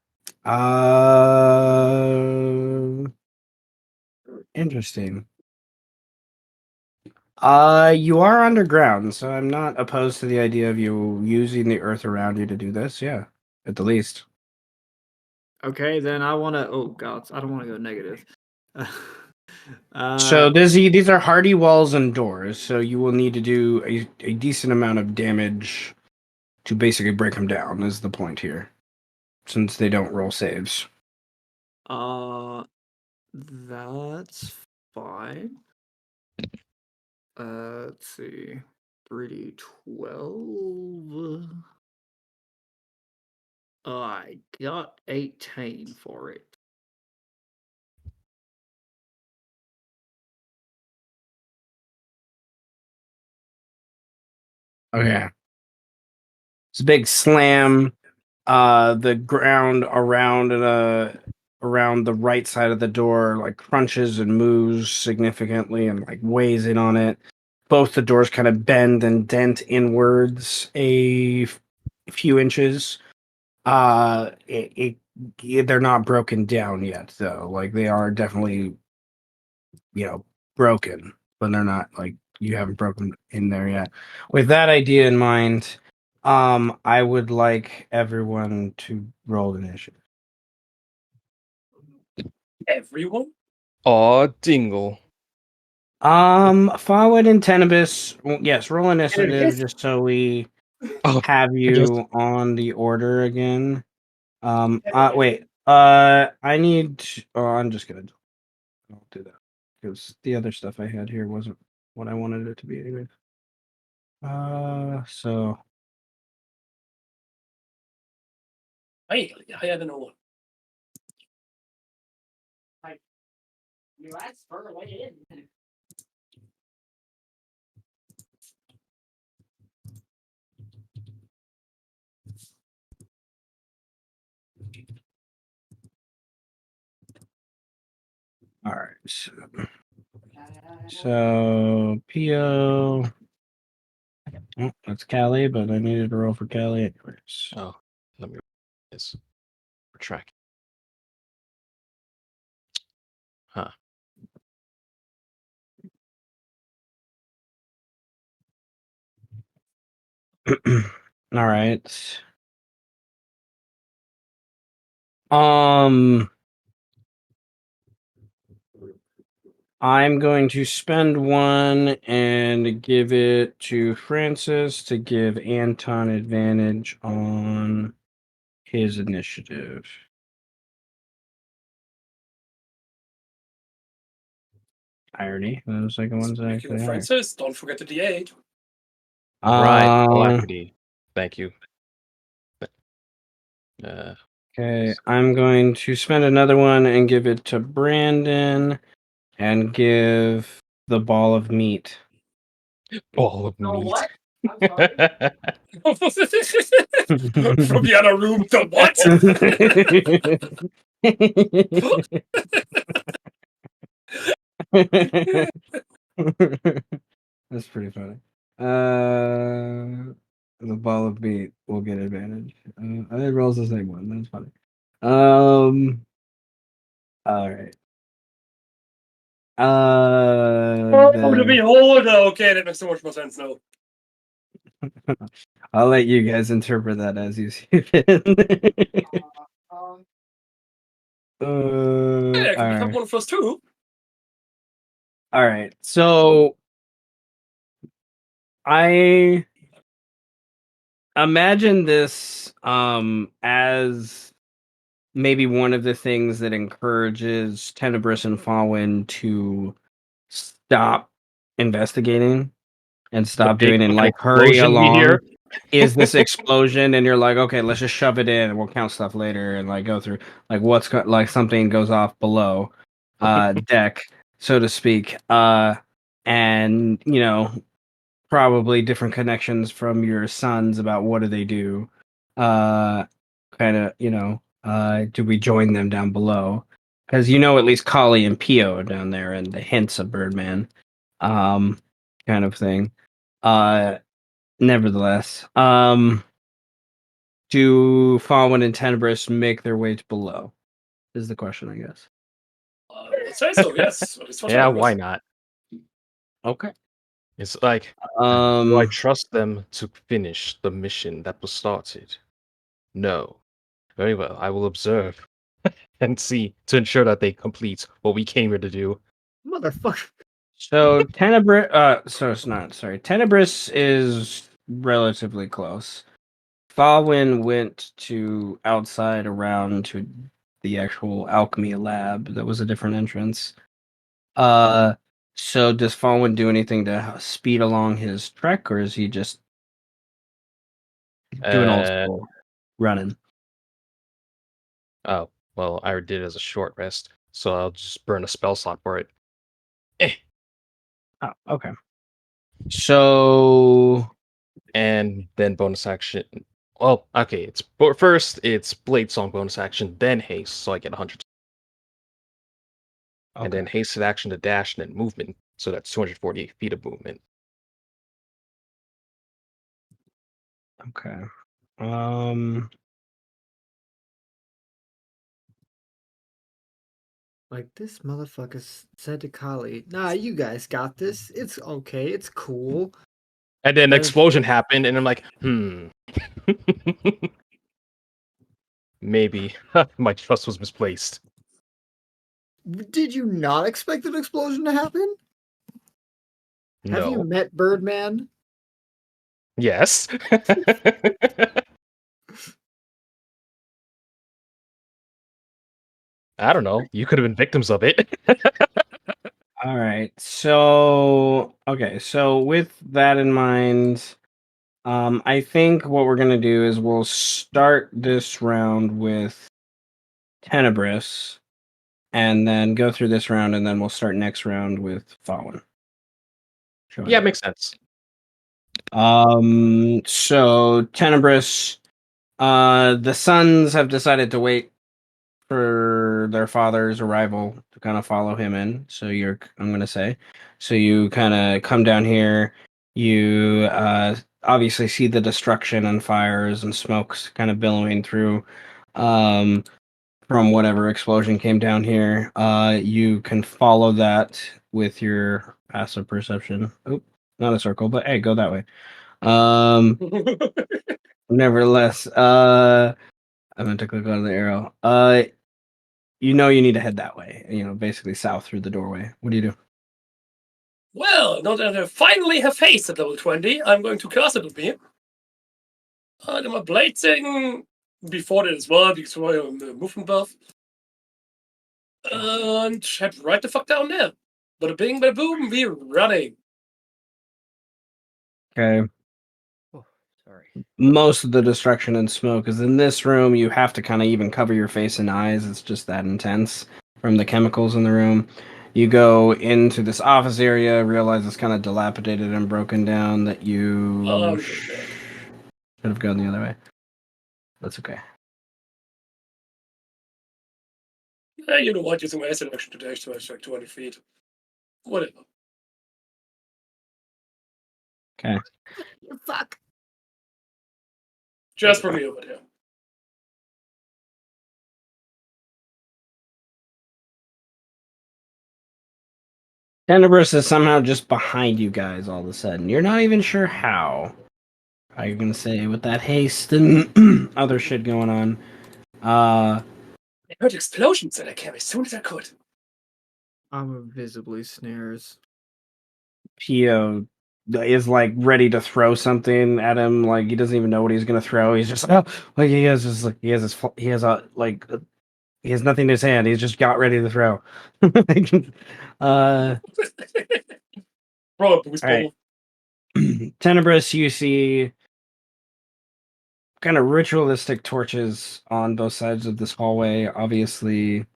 Speaker 1: Interesting. You are underground, so I'm not opposed to the idea of you using the earth around you to do this. Yeah, at the least.
Speaker 8: Okay, then I want to. Oh God, I don't want to go negative.
Speaker 1: So these are hardy walls and doors, so you will need to do a decent amount of damage to basically break them down. Is the point here, since they don't roll saves.
Speaker 8: That's fine. Let's see. 3d12. I got 18 for it.
Speaker 1: Okay. It's a big slam. The ground around the right side of the door like crunches and moves significantly and like weighs in on it. Both the doors kind of bend and dent inwards few inches. They're not broken down yet though. Like they are definitely, broken, but they're not like you haven't broken in there yet. With that idea in mind, I would like everyone to roll initiative.
Speaker 3: Everyone?
Speaker 5: Aw, dingle.
Speaker 1: Forward and Tenebus, yes, roll initiative
Speaker 3: Tenebus?
Speaker 1: just so we
Speaker 5: Oh,
Speaker 1: have
Speaker 5: I guess.
Speaker 1: you on the order again. Wait, I need. Oh, I'm just gonna. I'll do that because the other stuff I had here wasn't what I wanted it to be anyway. So
Speaker 3: Hey, higher than all.
Speaker 2: That's further away in.
Speaker 1: all right, so Pio. Oh, that's Callie, but I needed to roll for Callie anyways.
Speaker 5: Oh, let me this. Retract. Huh.
Speaker 1: All right. Um. I'm going to spend one and give it to Francis to give Anton advantage on his initiative. Irony. The second one's
Speaker 3: Speaking
Speaker 1: actually
Speaker 3: of
Speaker 1: higher.
Speaker 3: Francis, don't forget the D8.
Speaker 5: Right, alacrity. Thank you.
Speaker 1: Okay, I'm going to spend another one and give it to Brandon and give the ball of meat.
Speaker 5: Ball of
Speaker 2: Oh,
Speaker 5: meat.
Speaker 2: what? I'm sorry.
Speaker 3: From the other room, the what?
Speaker 1: That's pretty funny. The ball of meat will get advantage. It rolls the same one. That's funny. All right.
Speaker 3: Oh, to
Speaker 1: Then
Speaker 3: behold. Okay, that makes so much more sense now.
Speaker 1: I'll let you guys interpret that as you see fit.
Speaker 3: Yeah, I
Speaker 1: All
Speaker 3: can become
Speaker 1: right.
Speaker 3: one of us too.
Speaker 1: All right. So I imagine this as maybe one of the things that encourages Tenebris and Fallen to stop investigating and
Speaker 5: The
Speaker 1: stop
Speaker 5: big
Speaker 1: doing and
Speaker 5: fucking
Speaker 1: like hurry
Speaker 5: explosion we
Speaker 1: along.
Speaker 5: hear.
Speaker 1: Is this explosion and you're like, okay, let's just shove it in and we'll count stuff later and like go through like like something goes off below deck, so to speak. And probably different connections from your sons about what do they do. Kind of, do we join them down below? Because at least Kali and Pio are down there and the hints of Birdman. Kind of thing. Nevertheless, do Fallen and Tenebris make their way to below? Is the question, I guess.
Speaker 3: Let's say so, yes. At least for
Speaker 5: Yeah,
Speaker 3: Tenebris.
Speaker 5: why not?
Speaker 1: Okay.
Speaker 5: It's like, do I
Speaker 1: Um.
Speaker 5: trust them to finish the mission that was started? No. Very well, I will observe and see to ensure that they complete what we came here to do.
Speaker 8: Motherfucker.
Speaker 1: So Tenebris. So it's not. Sorry, Tenebris is relatively close. Falwyn went to outside around to the actual alchemy lab. That was a different entrance. Uh. So does Falwyn do anything to speed along his trek, or is he just doing old
Speaker 5: Uh,
Speaker 1: school running?
Speaker 5: oh, well, I did it as a short rest, so I'll just burn a spell slot for it. Eh.
Speaker 1: Oh, okay. So
Speaker 5: And then bonus action. Well, okay, first it's Blade Song bonus action, then haste, so I get 100. And then
Speaker 1: okay.
Speaker 5: hasted action to dash, and then movement, so that's 248 feet of movement.
Speaker 1: Okay. Um.
Speaker 8: Like this motherfucker said to Kali, "Nah, you guys got this. It's okay. It's cool."
Speaker 5: And then the
Speaker 8: Then
Speaker 5: explosion happened, and I'm like, maybe my trust was misplaced.
Speaker 8: did you not expect an explosion to happen? Have you
Speaker 5: No.
Speaker 8: met Birdman?
Speaker 5: Yes. I don't know. You could have been victims of it.
Speaker 1: All right. So okay. So with that in mind, I think what we're gonna do is we'll start this round with Tenebris, and then go through this round, and then we'll start next round with Fallen.
Speaker 5: Yeah, makes sense.
Speaker 1: So Tenebris, the sons have decided to wait for their father's arrival to kind of follow him in. So I'm gonna say, so you kind of come down here. You obviously see the destruction and fires and smokes kind of billowing through. From whatever explosion came down here. You can follow that with your passive perception. Oop, not a circle, but hey, go that way. Um, Nevertheless, I'm going to click on the arrow. You need to head that way. Basically south through the doorway. What do you do?
Speaker 3: Well, now that I finally have haste at level 20, I'm going to cast it with me. I'm a blade thing before that as well, because I'm the movement buff. And head right the fuck down there. Bada bing, bada boom, we're running.
Speaker 1: Okay.
Speaker 4: Oh, sorry.
Speaker 1: Most of the destruction and smoke is in this room. You have to kind of even cover your face and eyes. It's just that intense from the chemicals in the room. You go into this office area, realize it's kind of dilapidated and broken down, that you
Speaker 3: Oh, I'm
Speaker 1: should
Speaker 3: getting back.
Speaker 1: have gone the other way. That's okay.
Speaker 3: You know what? Using my acid action today, so it's like 200 feet. Whatever.
Speaker 1: Okay.
Speaker 2: Fuck.
Speaker 3: Just for me over there.
Speaker 1: Tenebris is somehow just behind you guys all of a sudden. You're not even sure how. How you're gonna say with that haste and other shit going on.
Speaker 3: I heard explosions and I came as soon as I could.
Speaker 8: Visibly snares.
Speaker 1: Pio is like ready to throw something at him. Like he doesn't even know what he's gonna throw. He's just like, oh, like he has just like he has his he has a like he has nothing in his hand. He's just got ready to throw. uh,
Speaker 3: Throw a boost
Speaker 1: all right.
Speaker 3: bottle.
Speaker 1: Tenebris, you see kind of ritualistic torches on both sides of this hallway. Obviously,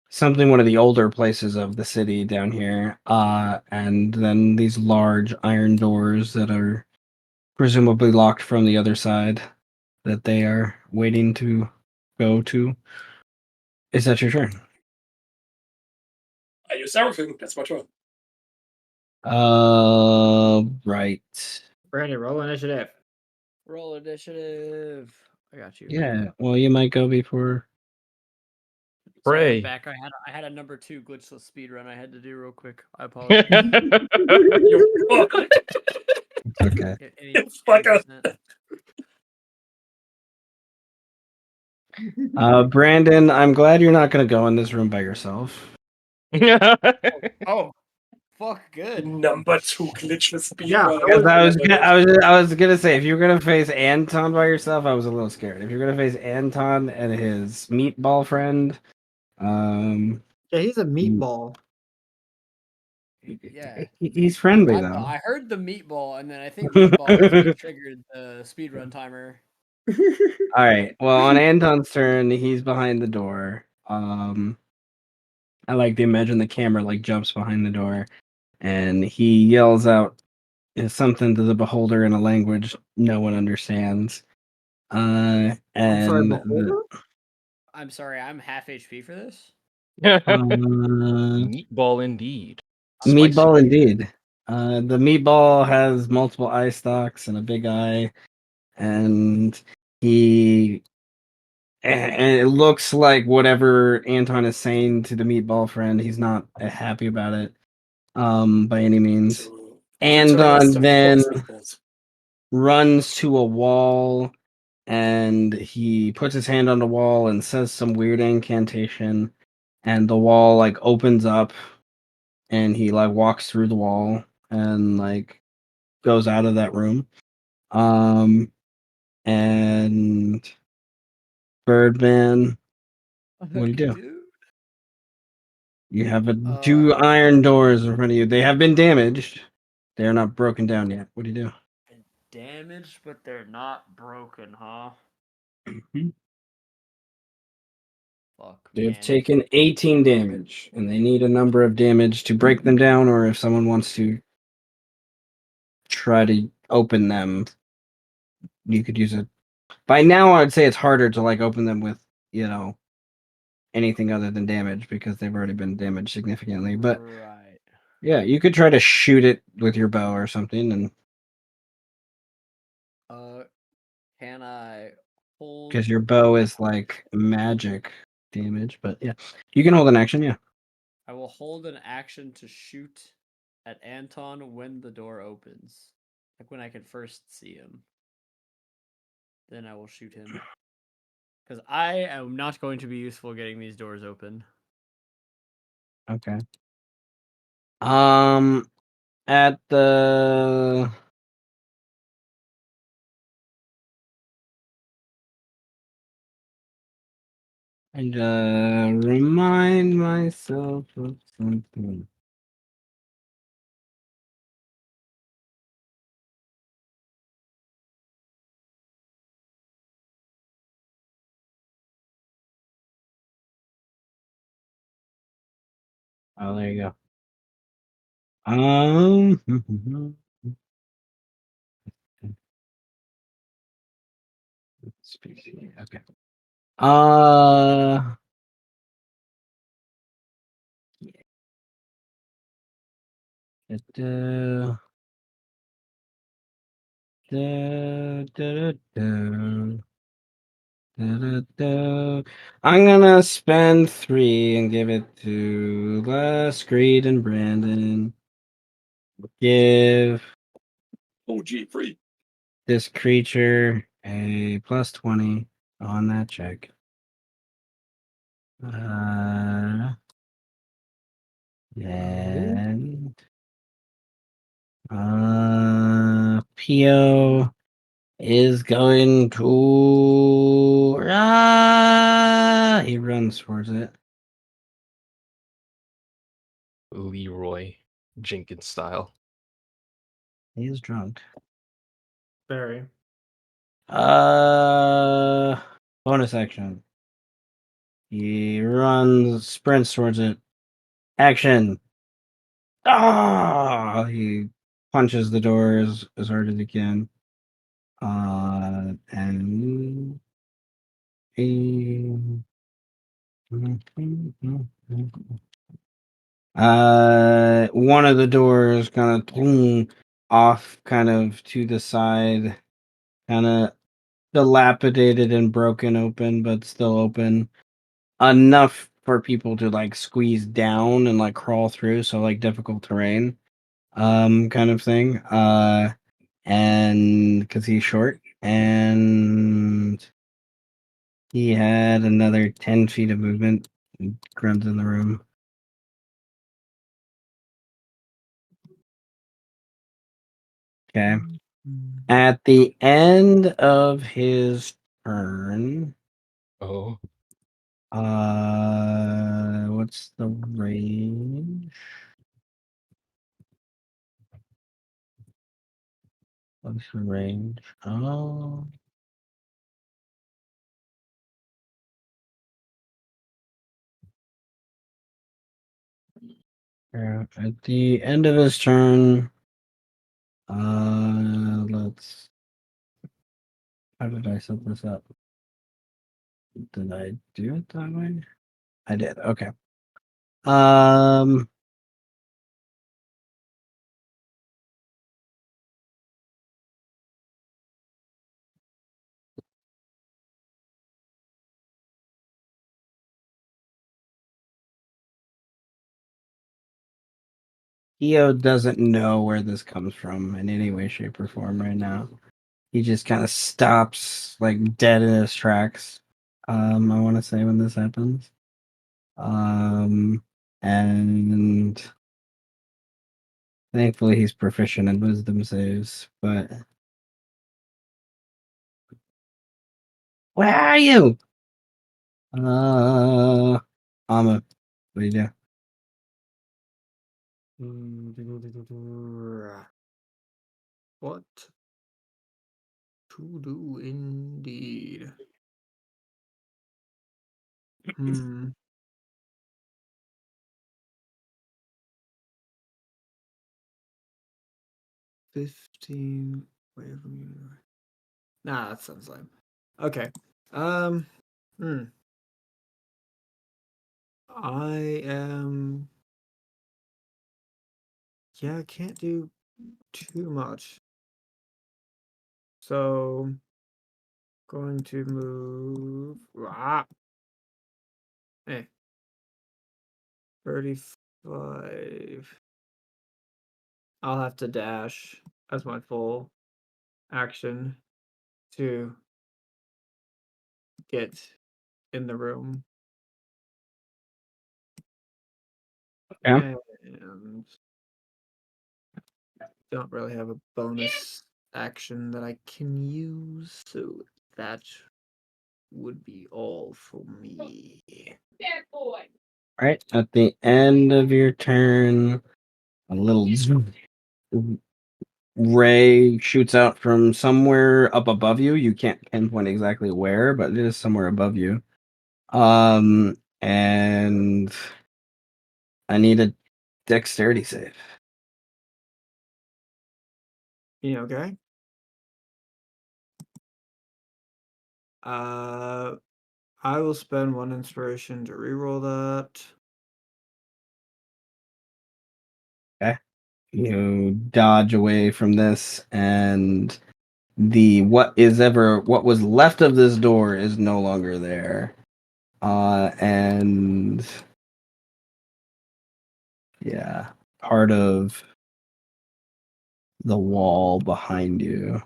Speaker 1: something one of the older places of the city down here. And then these large iron doors that are presumably locked from the other side that they are waiting to go to. Is that your turn?
Speaker 3: I used everything. That's my turn.
Speaker 1: Right.
Speaker 8: Brandon, roll initiative.
Speaker 4: Roll initiative. I got you.
Speaker 1: Yeah. Well, you might go before.
Speaker 4: Sorry,
Speaker 5: Pray.
Speaker 4: back. I had a number 2 glitchless speed run I had to do real quick. I apologize.
Speaker 3: You fuck.
Speaker 1: It's okay.
Speaker 4: Any,
Speaker 3: You fucker.
Speaker 4: 20%?
Speaker 1: Brandon, I'm glad you're not going to go in this room by yourself.
Speaker 4: Oh, fuck, good.
Speaker 3: Number 2 glitchless speed
Speaker 8: Yeah,
Speaker 3: run.
Speaker 1: Because I was gonna say, if you're gonna face Anton by yourself, I was a little scared. If you're gonna face Anton and his meatball friend,
Speaker 8: Yeah, he's a meatball.
Speaker 4: Yeah.
Speaker 1: he's friendly
Speaker 4: I
Speaker 1: though.
Speaker 4: I heard the meatball, and then I think meatball is what triggered the speedrun timer.
Speaker 1: All right. Well, on Anton's turn, he's behind the door. I like to imagine the camera like jumps behind the door, and he yells out something to the beholder in a language no one understands.
Speaker 8: I'm
Speaker 1: And
Speaker 8: sorry,
Speaker 1: the,
Speaker 8: beholder?
Speaker 4: I'm sorry, I'm half HP for this.
Speaker 5: Meatball indeed. Spicy.
Speaker 1: Meatball indeed. The meatball has multiple eye stalks and a big eye, and he and it looks like whatever Anton is saying to the meatball friend, he's not happy about it, by any means.
Speaker 3: So,
Speaker 1: Anton then
Speaker 3: meatballs.
Speaker 1: runs to a wall and he puts his hand on the wall and says some weird incantation, and the wall like opens up and he like walks through the wall and like goes out of that room. And Birdman, what do you do?
Speaker 4: Dude.
Speaker 1: You have two iron doors in front of you. They have been damaged. They are not broken down yet. What do you do?
Speaker 4: Damaged, but they're not broken, huh? Fuck,
Speaker 1: They have
Speaker 4: man.
Speaker 1: taken 18 damage, and they need a number of damage to break them down, or if someone wants to try to open them, you could use it. By now, I'd say it's harder to like open them with, anything other than damage because they've already been damaged significantly. But
Speaker 4: Right.
Speaker 1: yeah, you could try to shoot it with your bow or something, and
Speaker 4: Can I hold?
Speaker 1: because your bow is like magic damage. But yeah, you can hold an action. Yeah.
Speaker 4: I will hold an action to shoot at Anton when the door opens. Like when I can first see him. Then I will shoot him. Because I am not going to be useful getting these doors open.
Speaker 1: Okay. Um, at the and remind myself of something. Oh, there you go. Okay. Uh, da, da, da, da, da, da. I'm gonna spend 3 and give it to Les, Creed, and Brandon. Give
Speaker 3: OG free.
Speaker 1: this creature a +20 on that check. And Pio is going to he runs towards it.
Speaker 5: Leroy Jenkins style.
Speaker 1: He is drunk.
Speaker 8: Very.
Speaker 1: Bonus action. He runs, sprints towards it. Action. He punches the door as hard as he can. And he one of the doors kind of off kind of to the side, kind of dilapidated and broken open, but still open enough for people to like squeeze down and like crawl through, so like difficult terrain kind of thing, and because he's short, and he had another 10 feet of movement. Grunt in the room. Okay. At the end of his turn,
Speaker 5: Oh,
Speaker 1: what's the range? What's the range? Oh, yeah, at the end of his turn, let's. How did I set this up? Did I do it that way? I did. Okay. Um. Eo doesn't know where this comes from in any way, shape, or form right now. He just kind of stops like dead in his tracks. I want to say when this happens. And thankfully he's proficient in wisdom saves, but where are you? Amma, what do you do?
Speaker 8: What to do indeed? Hmm. $15. Wait, nah, that sounds lame. Okay. Hmm. I am. Yeah, I can't do too much. So, going to move. Hey, 35. I'll have to dash as my full action to get in the room.
Speaker 1: Yeah.
Speaker 8: And don't really have a bonus action that I can use, so that would be all for me.
Speaker 1: Right at the end of your turn, a little ray shoots out from somewhere up above you. You can't pinpoint exactly where, but it is somewhere above you. And I need a dexterity save.
Speaker 8: Yeah, okay. I will spend 1 inspiration to reroll that.
Speaker 1: Okay. You dodge away from this, and what was left of this door is no longer there. And yeah, part of the wall behind you,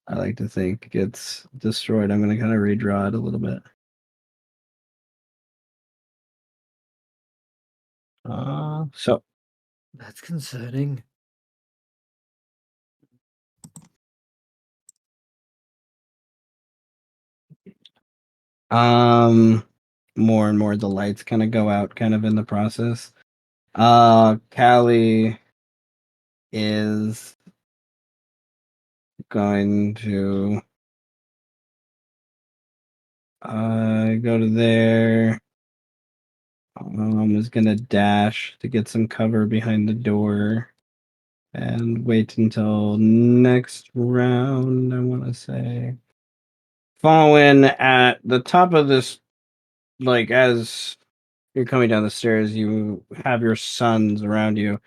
Speaker 1: I like to think, gets destroyed. I'm going to kind of redraw it a little bit. So
Speaker 8: That's concerning.
Speaker 1: more and more the lights kind of go out kind of in the process. Callie is going to go to there. Is gonna dash to get some cover behind the door and wait until next round, I want to say. Fallen at the top of this, like, as you're coming down the stairs, you have your sons around you.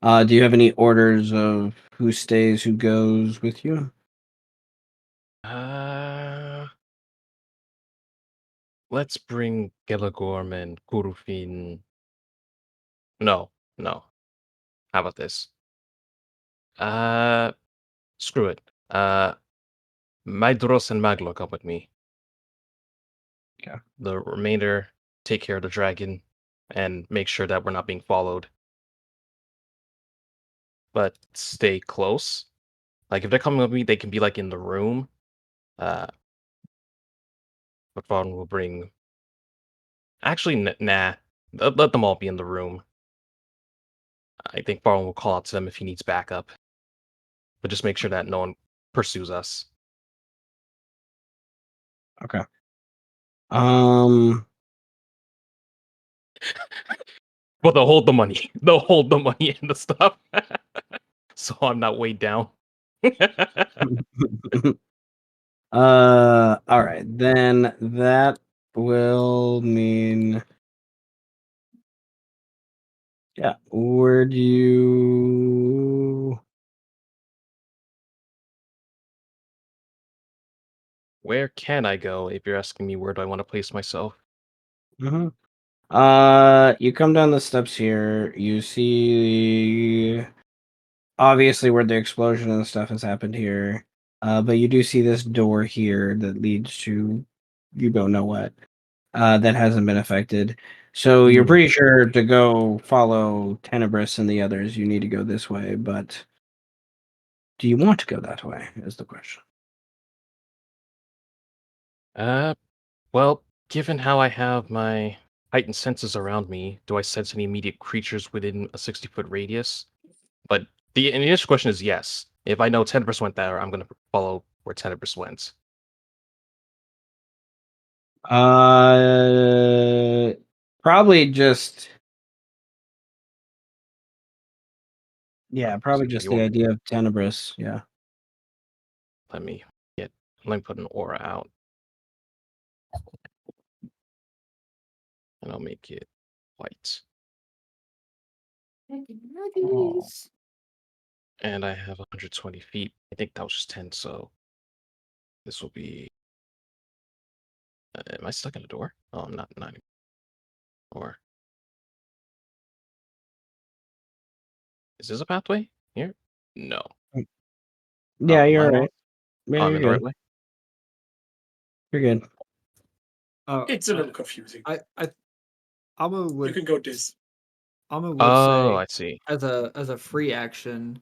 Speaker 1: Do you have any orders of who stays, who goes with you?
Speaker 5: Let's bring Gelagorm and Kurufin. No, no. How about this? Screw it. Maedros and Maglo come with me.
Speaker 1: Okay.
Speaker 5: The remainder, take care of the dragon and make sure that we're not being followed. But stay close. Like if they're coming with me, they can be like in the room. But Vaughn will bring. Actually, nah. Let them all be in the room. I think Vaughn will call out to them if he needs backup. But just make sure that no one pursues us.
Speaker 1: Okay.
Speaker 5: But they'll hold the money. They'll hold the money and the stuff. So I'm not weighed down.
Speaker 1: All right. Then that will mean, yeah, where do you...
Speaker 5: Where can I go if you're asking me where do I want to place myself?
Speaker 1: Mhm. You come down the steps here. You see, obviously, where the explosion and stuff has happened here. But you do see this door here that leads to you don't know what. That hasn't been affected. So you're pretty sure to go follow Tenebris and the others. You need to go this way, but do you want to go that way? Is the question.
Speaker 5: Well, given how I have my heightened senses around me, do I sense any immediate creatures within a 60-foot radius? But the initial question is yes. If I know Tenebris went there, I'm going to follow where Tenebris went.
Speaker 1: Probably just probably
Speaker 5: So
Speaker 1: just
Speaker 5: you
Speaker 1: the
Speaker 5: want
Speaker 1: idea of Tenebris. Yeah.
Speaker 5: let me let me put an aura out, and I'll make it white.
Speaker 1: Oh.
Speaker 5: And I have 120 feet. I think that was just 10, so this will be. Am I stuck in a door? Oh, I'm not. Not anymore. Or is this a pathway here? No. Oh,
Speaker 1: Yeah,
Speaker 5: am I
Speaker 1: you're
Speaker 5: wrong?
Speaker 1: right. Yeah,
Speaker 5: Oh, I'm
Speaker 1: you're
Speaker 5: in the right
Speaker 1: good.
Speaker 5: way.
Speaker 1: You're good.
Speaker 3: It's a little confusing.
Speaker 8: Amma
Speaker 3: You
Speaker 8: would
Speaker 3: can go this.
Speaker 8: Amma would
Speaker 5: Oh,
Speaker 8: say
Speaker 5: I see.
Speaker 8: as a free action,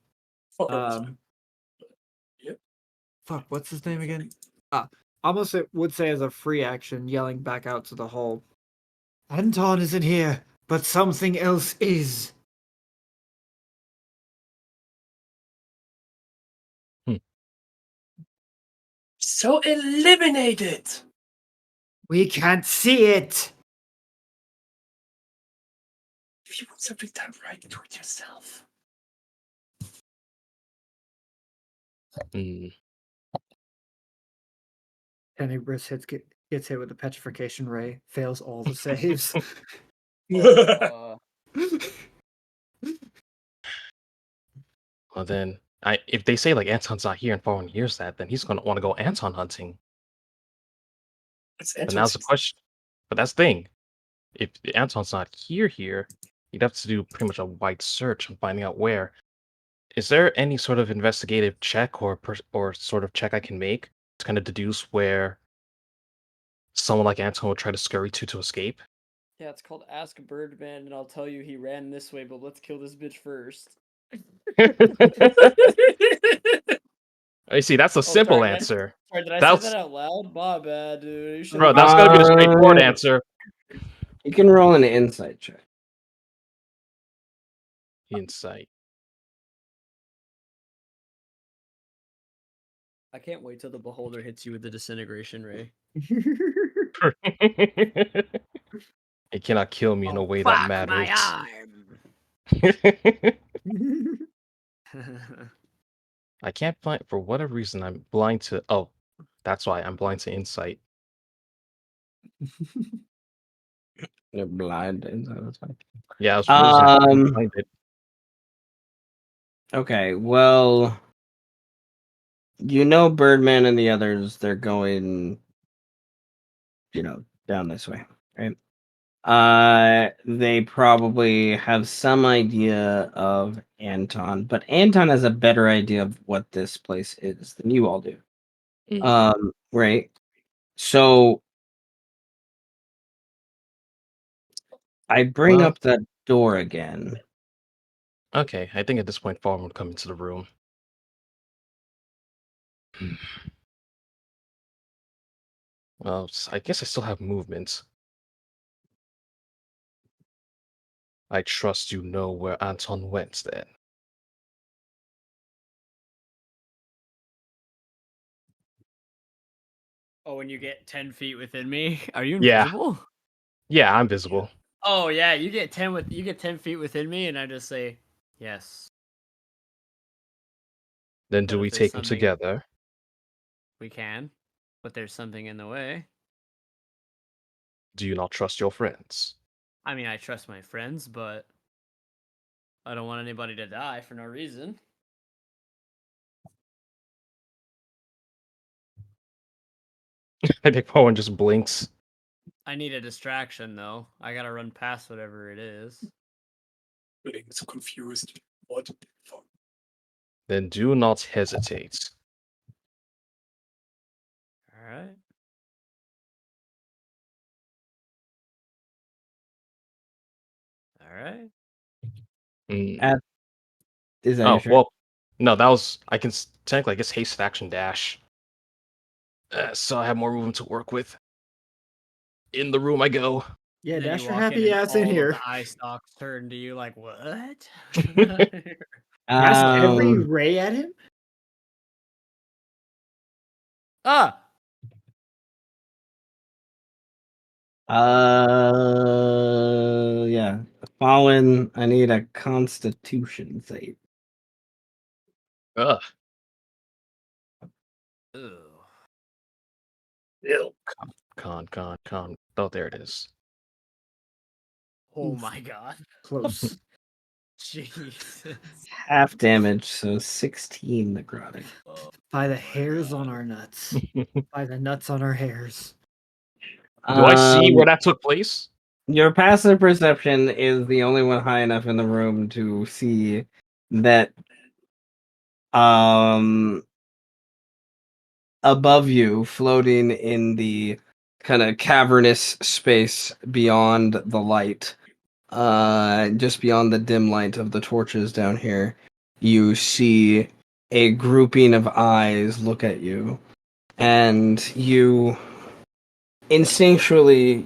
Speaker 8: Um,
Speaker 3: Yep.
Speaker 8: fuck, what's his name again? Almost it would say as a free action, yelling back out to the hall. Anton isn't here, but something else is.
Speaker 3: So eliminate it!
Speaker 8: We can't see it.
Speaker 3: If you want something done right, do it yourself.
Speaker 5: Hmm.
Speaker 8: Tenebris gets hit with the petrification ray, fails all the saves.
Speaker 5: Well then, if they say like Anton's not here and Farwan hears that, then he's gonna want to go Anton hunting.
Speaker 3: It's
Speaker 5: But now's the
Speaker 3: interesting.
Speaker 5: question. But that's the thing. If Anton's not here, you'd have to do pretty much a wide search and finding out where. Is there any sort of investigative check or sort of check I can make to kind of deduce where someone like Anton would try to scurry to escape?
Speaker 4: Yeah, it's called Ask Birdman, and I'll tell you he ran this way, but let's kill this bitch first.
Speaker 5: I see. That's a
Speaker 4: Oh,
Speaker 5: simple
Speaker 4: sorry,
Speaker 5: answer.
Speaker 4: Sorry, did I say
Speaker 5: That's
Speaker 4: that out loud? My bad, dude. You should
Speaker 5: bro. That's gotta be the straightforward answer.
Speaker 1: You can roll an insight check.
Speaker 5: Insight.
Speaker 4: I can't wait till the beholder hits you with the disintegration ray.
Speaker 5: It cannot kill me in a way that matters.
Speaker 4: arm.
Speaker 5: I can't find for whatever reason I'm blind to. Oh, that's why I'm blind to insight.
Speaker 1: You're blind. That's fine.
Speaker 5: Yeah, I was losing. I couldn't
Speaker 1: Um.
Speaker 5: find it.
Speaker 1: Okay. Well, you know, Birdman and the others, they're going, down this way, right? They probably have some idea of Anton, but Anton has a better idea of what this place is than you all do. Right? So I bring
Speaker 5: Well,
Speaker 1: up that door again.
Speaker 5: okay, I think at this point, Farm would come into the room. Well, I guess I still have movement. I trust you know where Anton went then.
Speaker 4: Oh, when you get 10 feet within me, are you
Speaker 5: Yeah.
Speaker 4: invisible?
Speaker 5: Yeah, I'm visible.
Speaker 4: Oh yeah, you get 10 feet within me, and I just say yes.
Speaker 5: Then
Speaker 4: But
Speaker 5: do
Speaker 4: if
Speaker 5: we
Speaker 4: there's
Speaker 5: take them
Speaker 4: something-
Speaker 5: together?
Speaker 4: We can, but there's something in the way.
Speaker 5: Do you not trust your friends?
Speaker 4: I mean, I trust my friends, but I don't want anybody to die for no reason.
Speaker 5: I think Farm just blinks.
Speaker 4: I need a distraction though. I gotta run past whatever it is.
Speaker 3: I'm so confused. What the fuck?
Speaker 5: Then do not hesitate.
Speaker 4: All right. All right.
Speaker 5: Mm.
Speaker 1: Is that
Speaker 5: Oh
Speaker 1: your turn?
Speaker 5: well, no, that was I can technically I guess haste action dash. So I have more room to work with. In the room I go.
Speaker 8: Yeah,
Speaker 4: And then
Speaker 8: dash
Speaker 4: you
Speaker 8: your
Speaker 4: walk
Speaker 8: happy
Speaker 4: and
Speaker 8: ass in
Speaker 4: all of
Speaker 8: here.
Speaker 4: the eye stalks turn to you like, what?
Speaker 8: Cast every
Speaker 1: Um,
Speaker 8: ray at him?
Speaker 4: Ah!
Speaker 1: yeah. Fallen, I need a constitution save.
Speaker 5: Ugh.
Speaker 4: Ew.
Speaker 3: Ew.
Speaker 5: Con. Oh, there it is.
Speaker 4: Oh
Speaker 8: Oof.
Speaker 4: my god.
Speaker 8: Close.
Speaker 4: Jesus.
Speaker 1: Half damage, so 16 necrotic.
Speaker 4: Oh
Speaker 8: By the
Speaker 4: my
Speaker 8: hairs on
Speaker 4: God.
Speaker 8: our nuts. By the nuts on our hairs.
Speaker 5: Do I see where
Speaker 1: Um,
Speaker 5: that took place?
Speaker 1: Your passive perception is the only one high enough in the room to see that above you, floating in the kind of cavernous space beyond the light, just beyond the dim light of the torches down here, you see a grouping of eyes look at you, and you instinctually,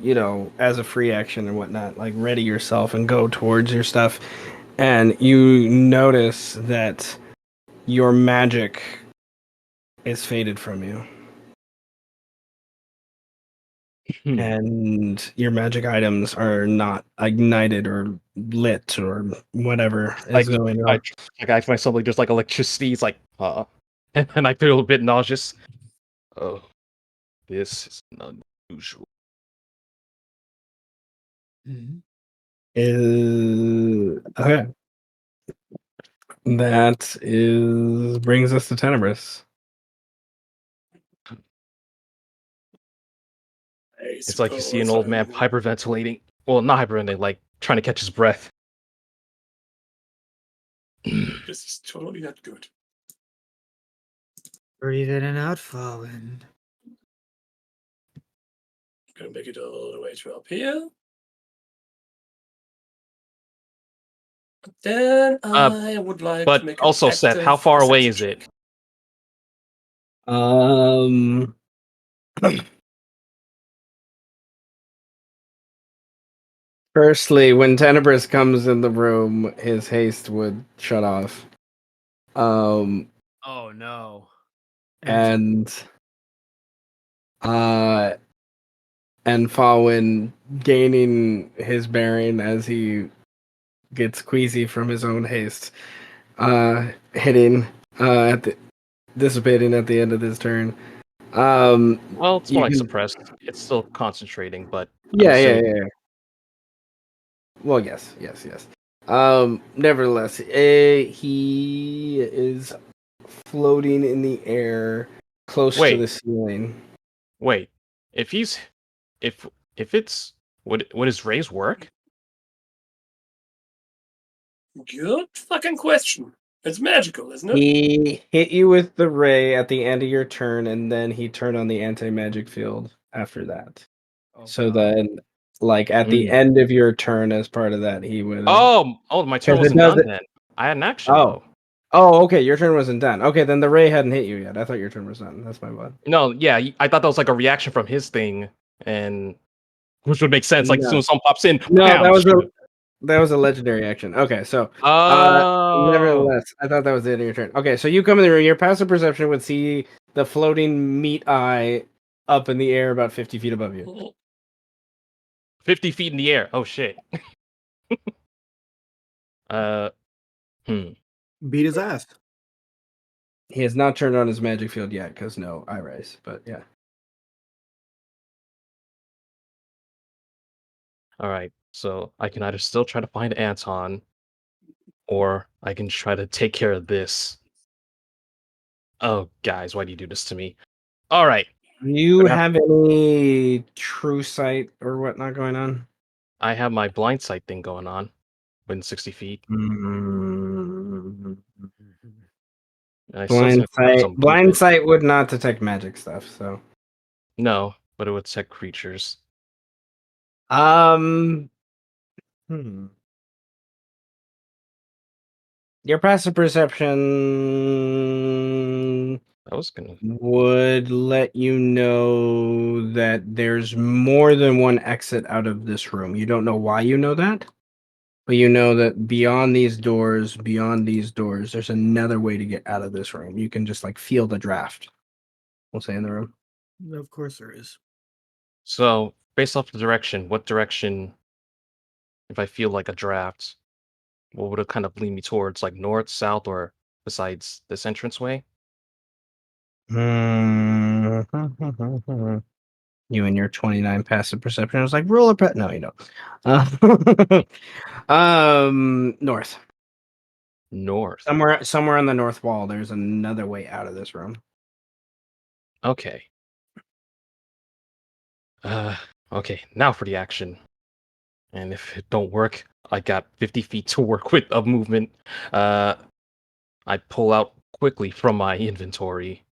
Speaker 1: as a free action and whatnot, like ready yourself and go towards your stuff, and you notice that your magic is faded from you. And your magic items are not ignited or lit or whatever is going on.
Speaker 5: I find something just like electricity. It's like, and then I feel a bit nauseous. Oh, this is unusual.
Speaker 1: Okay. That brings us to Tenebris.
Speaker 5: It's like you see an old man hyperventilating. Well, not hyperventilating, like trying to catch his breath.
Speaker 3: This is totally not good.
Speaker 8: Breathe in and out, Fallen.
Speaker 3: I'm gonna make it all the way to up here. Then I would like
Speaker 5: But
Speaker 3: to make
Speaker 5: also, Seth, how far away is it?
Speaker 1: Firstly, when Tenebris comes in the room, his haste would shut off.
Speaker 4: Oh no.
Speaker 1: And Falwyn gaining his bearing as he gets queasy from his own haste, hitting dissipating at the end of this turn.
Speaker 5: Well, it's more like suppressed. It's still concentrating, but
Speaker 1: yeah. Well, yes. Nevertheless, he is floating in the air close to the ceiling.
Speaker 5: Wait, if it's would his rays work?
Speaker 3: Good fucking question. It's magical, isn't it?
Speaker 1: He hit you with the ray at the end of your turn, and then he turned on the anti-magic field after that. So then, like at the end of your turn, as part of that, he would.
Speaker 5: Oh, my turn wasn't done then. I had an action.
Speaker 1: Oh, okay. Your turn wasn't done. Okay, then the ray hadn't hit you yet. I thought your turn was done. That's my bad.
Speaker 5: No, yeah, I thought that was like a reaction from his thing, and which would make sense. Like as soon as someone pops in,
Speaker 1: no,
Speaker 5: bam,
Speaker 1: that was a legendary action. Okay, so nevertheless, I thought that was the end of your turn. Okay, so you come in the room. Your passive perception would see the floating meat eye up in the air about 50 feet above you.
Speaker 5: 50 feet in the air. Oh shit.
Speaker 8: Beat his ass.
Speaker 1: He has not turned on his magic field yet, because no eye rays, but yeah.
Speaker 5: Alright, so I can either still try to find Anton, or I can try to take care of this. Oh, guys, why do you do this to me? Alright.
Speaker 1: Do you have any true sight or whatnot going on?
Speaker 5: I have my blind sight thing going on within 60 feet.
Speaker 1: Blind sight would not detect magic stuff, so.
Speaker 5: No, but it would detect creatures.
Speaker 1: Your passive perception would let you know that there's more than one exit out of this room. You don't know why you know that, but you know that beyond these doors, there's another way to get out of this room. You can just like feel the draft, we'll say, in the room.
Speaker 8: Of course there is.
Speaker 5: So, based off the direction, what direction, if I feel like a draft, what would it kind of lean me towards? Like north, south, or besides this entranceway?
Speaker 1: You and your 29 passive perception. I was like, roll a pet. No, you don't. North.
Speaker 5: North.
Speaker 1: Somewhere on the north wall, there's another way out of this room.
Speaker 5: Okay. Okay, now for the action. And if it don't work, I got 50 feet to work with of movement. I pull out quickly from my inventory.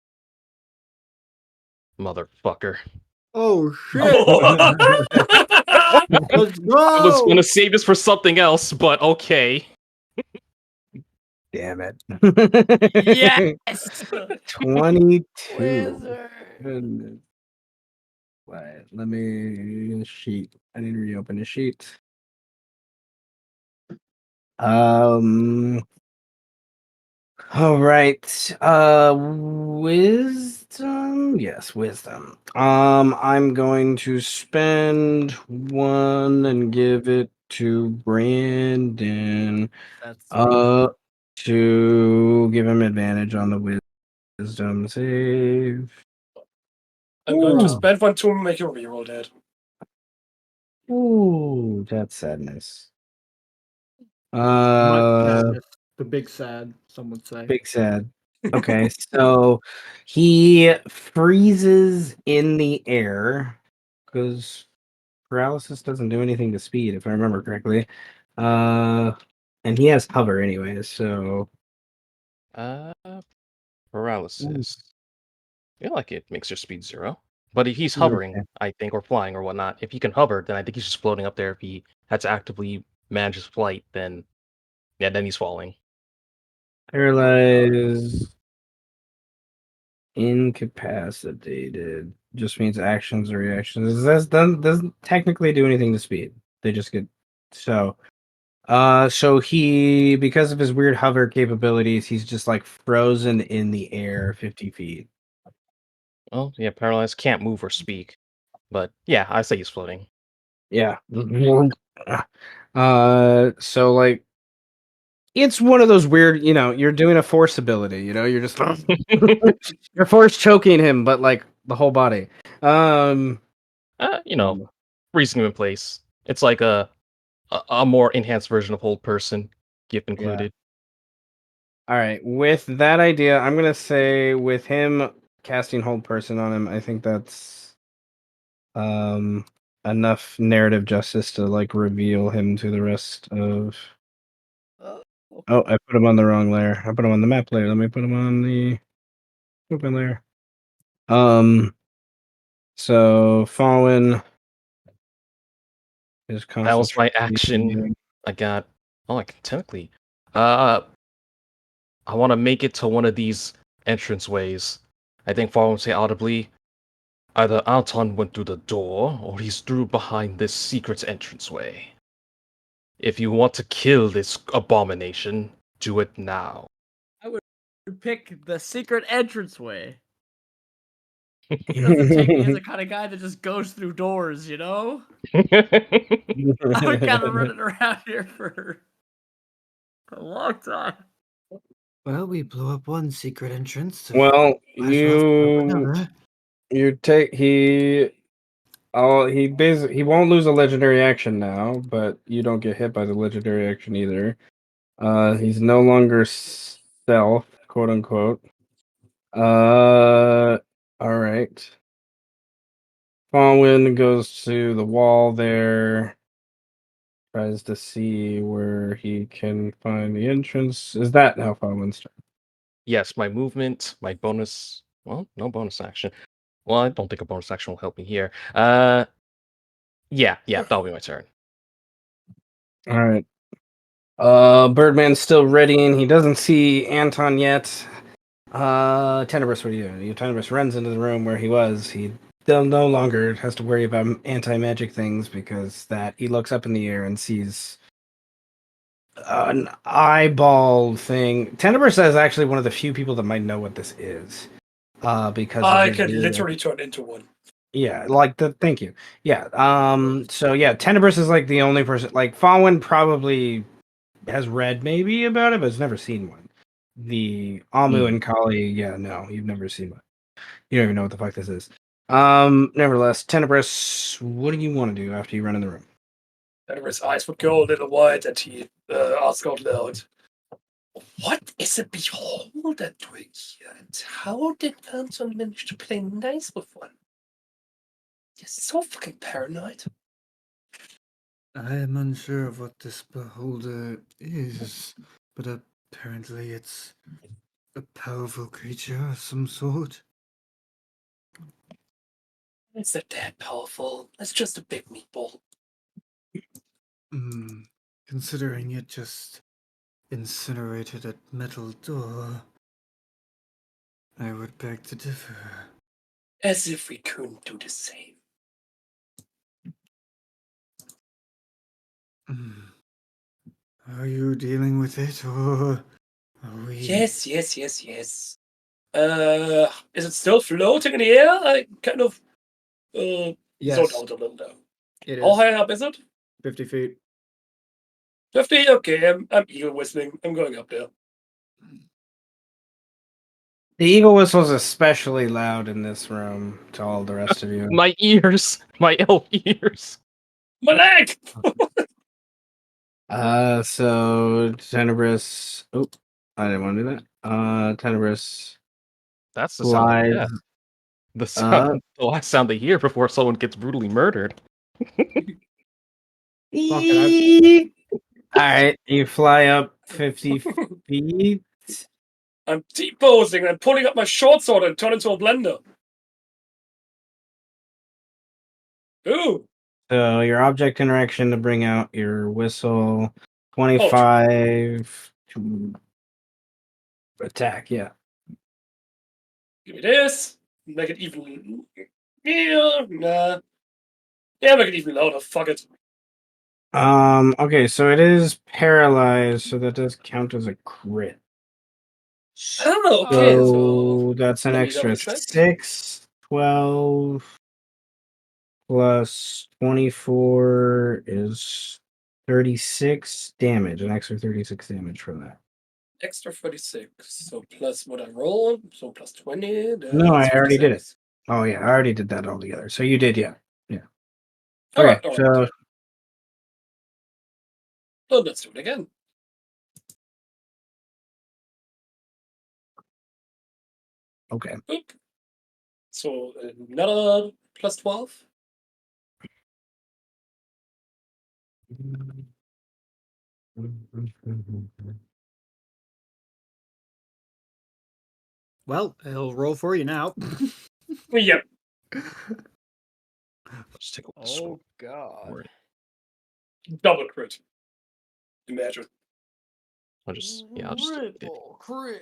Speaker 5: Motherfucker.
Speaker 8: Oh shit! Let's go!
Speaker 5: I was gonna save this for something else, but okay.
Speaker 1: Damn it.
Speaker 4: Yes!
Speaker 1: 22.
Speaker 4: Wizard!
Speaker 1: Goodness. Right, let me sheet. I need to reopen the sheet. All right. Wisdom. Yes, wisdom. I'm going to spend one and give it to Brandon.
Speaker 4: That's
Speaker 1: To give him advantage on the wisdom save.
Speaker 3: I'm going to
Speaker 1: Ooh.
Speaker 3: spend one to make a reroll, Dad.
Speaker 1: Ooh, that's sadness.
Speaker 8: Much sadness. The big sad, some would say.
Speaker 1: Big sad. Okay, so he freezes in the air because paralysis doesn't do anything to speed, if I remember correctly. And he has hover anyways, so
Speaker 5: Paralysis. I feel like it makes your speed 0. But if he's hovering,
Speaker 1: okay.
Speaker 5: I think, or flying or whatnot, if he can hover, then I think he's just floating up there. If he had to actively manage his flight, then yeah, then he's falling.
Speaker 1: Paralyzed, incapacitated just means actions or reactions. This doesn't technically do anything to speed. They just get so. So he, because of his weird hover capabilities, he's just like frozen in the air 50 feet.
Speaker 5: Well, yeah, paralyzed can't move or speak. But yeah, I say he's floating.
Speaker 1: Yeah. So like, it's one of those weird, you're doing a force ability, you're just, you're force choking him, but like the whole body.
Speaker 5: You know, freezing him in place. It's like a more enhanced version of hold person, gift
Speaker 1: Yeah.
Speaker 5: included.
Speaker 1: All right. With that idea, I'm going to say with him casting hold person on him, I think that's enough narrative justice to like reveal him to the rest of Oh, I put him on the wrong layer. I put him on the map layer. Let me put him on the open layer. So Fallen is
Speaker 5: That was my action.
Speaker 1: concentrating.
Speaker 5: I got. Oh, I can technically. Uh, I want to make it to one of these entranceways. I think Farm would say audibly, either Anton went through the door, or he's through behind this secret entranceway. If you want to kill this abomination, do it now.
Speaker 4: I would pick the secret entranceway. He doesn't take me as the kind of guy that just goes through doors, you know? I've been kind of running around here for a long time.
Speaker 6: Well, we blew up one secret entrance.
Speaker 1: Well,
Speaker 6: Might as well blow up another.
Speaker 1: you take he won't lose a legendary action now, but you don't get hit by the legendary action either. He's no longer stealth, quote unquote. All right. Fallen goes to the wall there, tries to see where he can find the entrance. Is that how Fallen's turn?
Speaker 5: Yes, my movement, my bonus. Well, no bonus action. Well, I don't think a bonus action will help me here. Yeah, that'll be my turn.
Speaker 1: All right. Birdman's still readying. He doesn't see Anton yet. Tenebris, what are you doing? Tenebris runs into the room where he was. He no longer has to worry about anti-magic things because that he looks up in the air and sees an eyeball thing. Tenebris is actually one of the few people that might know what this is. Because
Speaker 3: I
Speaker 1: of his
Speaker 3: could
Speaker 1: weird-
Speaker 3: literally turn into one.
Speaker 1: Yeah, like the thank you. Yeah. So yeah, Tenebris is like the only person. Like Fallen probably has read maybe about it, but has never seen one. The Amu and Kali, yeah, no, you've never seen one. You don't even know what the fuck this is. Nevertheless, Tenebris, what do you want to do after you run in the room?
Speaker 3: And his eyes would go a little wide, and he asked out loud, "What is a beholder doing here, and how did Anton manage to play nice with one? You're so fucking paranoid."
Speaker 6: I am unsure of what this beholder is, but apparently it's a powerful creature of some sort.
Speaker 3: It's not that powerful. It's just a big meatball.
Speaker 6: Considering it just incinerated that metal door, I would beg to differ.
Speaker 3: As if we couldn't do the same.
Speaker 6: Are you dealing with it, or are we?
Speaker 3: Yes. Is it still floating in the air? I kind of zoned
Speaker 8: Yes,
Speaker 3: out a little there.
Speaker 8: it
Speaker 3: How
Speaker 8: is.
Speaker 3: high up is it?
Speaker 8: 50 feet.
Speaker 3: 50? Okay, I'm eagle whistling. I'm going up there.
Speaker 1: The eagle whistle's especially loud in this room to all the rest of you.
Speaker 5: My ears, my elf ears.
Speaker 3: My leg!
Speaker 1: So Tenebris. Oh, I didn't want to do that. Tenebris
Speaker 5: That's the sound of
Speaker 1: flies
Speaker 5: death. The
Speaker 1: up.
Speaker 5: sound, the last sound they hear before someone gets brutally murdered.
Speaker 8: it,
Speaker 1: All right, you fly up 50 feet.
Speaker 3: I'm T-posing. I'm pulling up my short sword and turn into a blender. Ooh.
Speaker 1: So your object interaction to bring out your whistle. 25 to attack. Yeah.
Speaker 3: Give me this. Make it even. Yeah, nah. Yeah, make it even louder. Fuck it.
Speaker 1: Okay, so it is paralyzed, so that does count as a crit.
Speaker 3: Oh, okay. So
Speaker 1: So that's an
Speaker 3: let me
Speaker 1: extra
Speaker 3: double check.
Speaker 1: 6, 12 plus 24 is 36 damage. An extra 36 damage from that.
Speaker 3: Extra 36. So plus what I roll. So plus 20.
Speaker 1: No, I
Speaker 3: That's
Speaker 1: already did it.
Speaker 3: 56.
Speaker 1: Oh yeah, I already did that all together. So you did, yeah. Yeah.
Speaker 3: All
Speaker 1: Okay,
Speaker 3: right.
Speaker 1: so
Speaker 3: So let's do it again.
Speaker 1: okay.
Speaker 3: Boop. So another plus 12.
Speaker 8: well, it'll roll for you now.
Speaker 3: Yep.
Speaker 5: Let's take a look.
Speaker 4: Oh god.
Speaker 5: Word.
Speaker 3: Double crit. Imagine.
Speaker 5: I'll just delete it.
Speaker 4: Triple crit.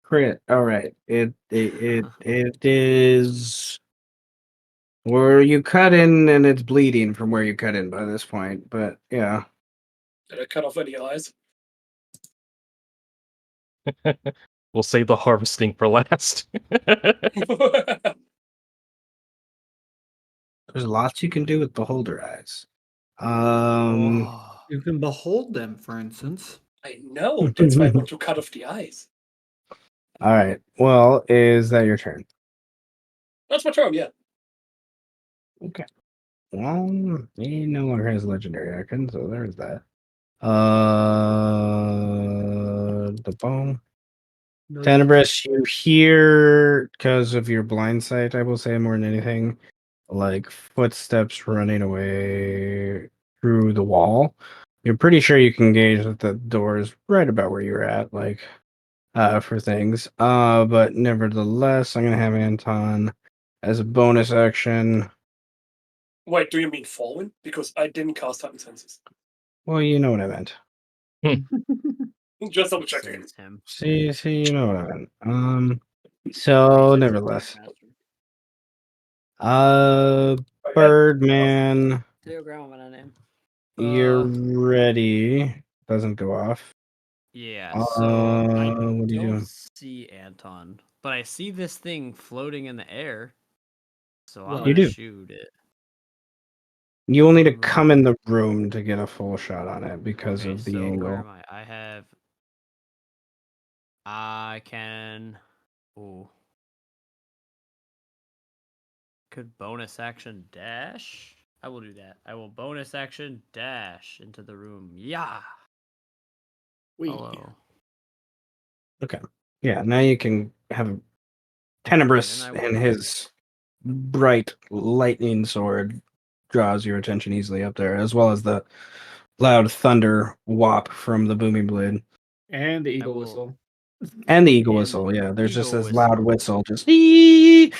Speaker 1: Crit. All right. It is where you cut in, and it's bleeding from where you cut in by this point. But yeah,
Speaker 3: Did I cut off any eyes?
Speaker 5: We'll save the harvesting for last.
Speaker 1: there's lots you can do with beholder eyes.
Speaker 4: Oh.
Speaker 8: You can behold them, for instance.
Speaker 3: I know. That's why I want to cut off the eyes.
Speaker 1: All right. Well, is that your turn?
Speaker 3: That's my turn, yeah.
Speaker 1: Okay. Well, he no longer has legendary icon, so there's that. The bone. Tenebris, you hear, because of your blind sight, I will say more than anything, like footsteps running away through the wall. You're pretty sure you can gauge that the door is right about where you're at, like, for things. But nevertheless, I'm gonna have Anton as a bonus action.
Speaker 3: Wait, do you mean fallen? Because I didn't cast Heightened Senses.
Speaker 1: Well, you know what I meant.
Speaker 3: Just double checking.
Speaker 4: It's him.
Speaker 1: See, you know what I meant. So
Speaker 4: He's
Speaker 1: nevertheless,
Speaker 3: I have-
Speaker 1: Birdman,
Speaker 4: Tell your grandma my name.
Speaker 1: you're ready. Doesn't go off.
Speaker 4: Yeah, so I
Speaker 1: What are you
Speaker 4: don't
Speaker 1: doing?
Speaker 4: see Anton, but I see this thing floating in the air. So I'm
Speaker 8: Well,
Speaker 4: gonna
Speaker 1: You do.
Speaker 4: shoot it.
Speaker 1: You will need to come in the room to get a full shot on it because
Speaker 4: Okay,
Speaker 1: of the
Speaker 4: so
Speaker 1: angle.
Speaker 4: where am I? I can. Ooh. Could bonus action dash? I will do that. I will bonus action dash into the room. Yeah. Hello.
Speaker 1: Okay. Yeah, now you can have Tenebris
Speaker 4: And I
Speaker 1: and
Speaker 4: will-
Speaker 1: his bright lightning sword draws your attention easily up there, as well as the loud thunder whop from the booming blade.
Speaker 8: And the eagle
Speaker 4: will-
Speaker 8: whistle.
Speaker 1: And the eagle
Speaker 4: And
Speaker 1: whistle,
Speaker 4: the
Speaker 1: yeah. There's just
Speaker 4: eagle
Speaker 1: this loud
Speaker 4: whistle.
Speaker 1: whistle, just okay.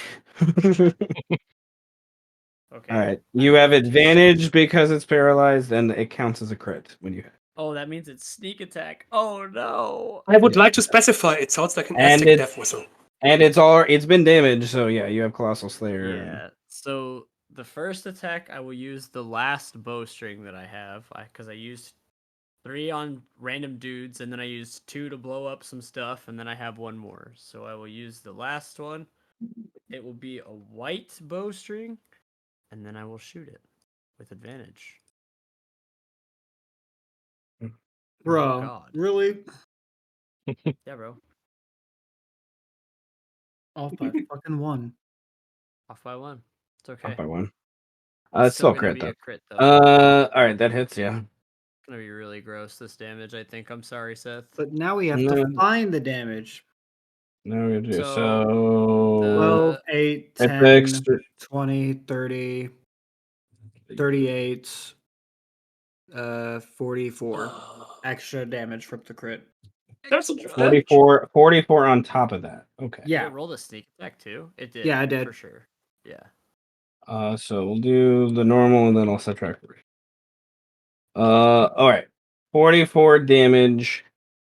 Speaker 4: Okay.
Speaker 1: All right. You have advantage because it's paralyzed, and it counts as a crit when you hit.
Speaker 4: Oh, that means it's sneak attack. Oh no.
Speaker 3: I would like to specify. It sounds like an
Speaker 1: And
Speaker 3: Aztec
Speaker 1: it's
Speaker 3: death whistle.
Speaker 1: and it's been damaged, so yeah, you have Colossal Slayer.
Speaker 4: Yeah. So the first attack, I will use the last bowstring that I have, because I used 3 on random dudes, and then I used 2 to blow up some stuff, and then I have 1 more. So I will use the last one. It will be a white bowstring, and then I will shoot it with advantage.
Speaker 8: Bro,
Speaker 4: God.
Speaker 8: really?
Speaker 4: Yeah, bro.
Speaker 8: Off by fucking one.
Speaker 4: Off by 1. It's okay.
Speaker 1: Off by 1.
Speaker 4: It's
Speaker 1: It's still
Speaker 4: gonna
Speaker 1: crit
Speaker 4: be
Speaker 1: though.
Speaker 4: a crit though.
Speaker 1: All right, that hits. Yeah.
Speaker 4: It's gonna be really gross, this damage, I think. I'm sorry, Seth.
Speaker 8: But now we have
Speaker 1: No.
Speaker 8: to find the damage.
Speaker 1: No, we do.
Speaker 4: So,
Speaker 1: So
Speaker 8: 12,
Speaker 4: the
Speaker 8: 8,
Speaker 1: it's
Speaker 8: 10,
Speaker 1: extra.
Speaker 8: 20, 30, 38, 44 extra damage from the crit.
Speaker 3: That's a
Speaker 4: extra-
Speaker 1: 44 on top of that. Okay.
Speaker 4: Did
Speaker 8: Yeah.
Speaker 4: it roll a sneak attack too? It did.
Speaker 8: Yeah, I did.
Speaker 4: For sure. Yeah.
Speaker 1: So we'll do the normal and then I'll subtract 3. All right. 44 damage.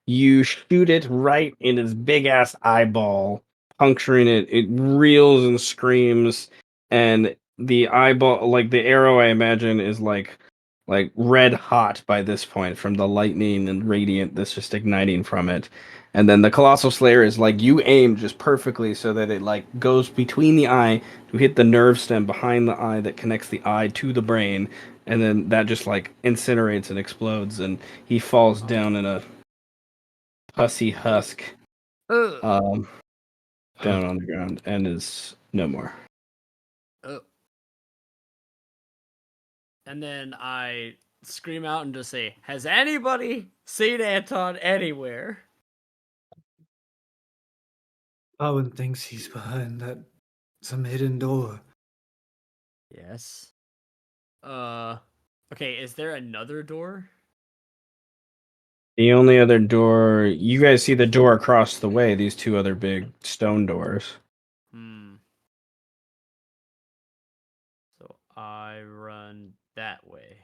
Speaker 1: You shoot it right in its big ass eyeball, puncturing it. It reels and screams, and the eyeball, like the arrow, I imagine, is like red hot by this point from the lightning and radiant that's just igniting from it. And then the Colossal Slayer is like you aim just perfectly so that it like goes between the eye to hit the nerve stem behind the eye that connects the eye to the brain, and then that just like incinerates and explodes, and he falls down in a pussy husk
Speaker 4: Ugh.
Speaker 1: down on the ground and is no more.
Speaker 4: Ugh. And then I scream out and just say, "Has anybody seen Anton anywhere?"
Speaker 6: Owen thinks he's behind that some hidden door.
Speaker 4: Yes. Okay, is there another door?
Speaker 1: The only other door you guys see the door across the way, these 2 other big stone doors.
Speaker 4: So I run that way.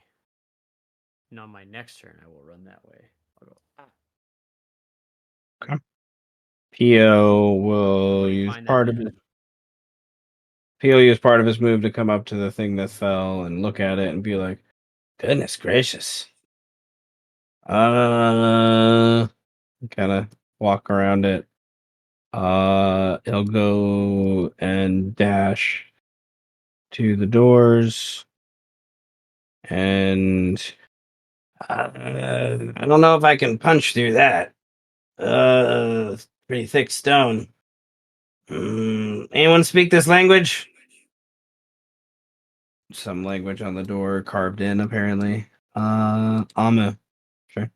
Speaker 4: And on my next turn, I will run that way. I'll go.
Speaker 1: Okay. Pio
Speaker 4: Let
Speaker 1: will
Speaker 4: me
Speaker 1: use
Speaker 4: find that
Speaker 1: part of
Speaker 4: man.
Speaker 1: it. Pio use part of his move to come up to the thing that fell and look at it and be like, "Goodness gracious!" Kind of walk around it. He'll go and dash to the doors, and I don't know if I can punch through that. It's pretty thick stone. Anyone speak this language? Some language on the door carved in, apparently. Amu. Sure.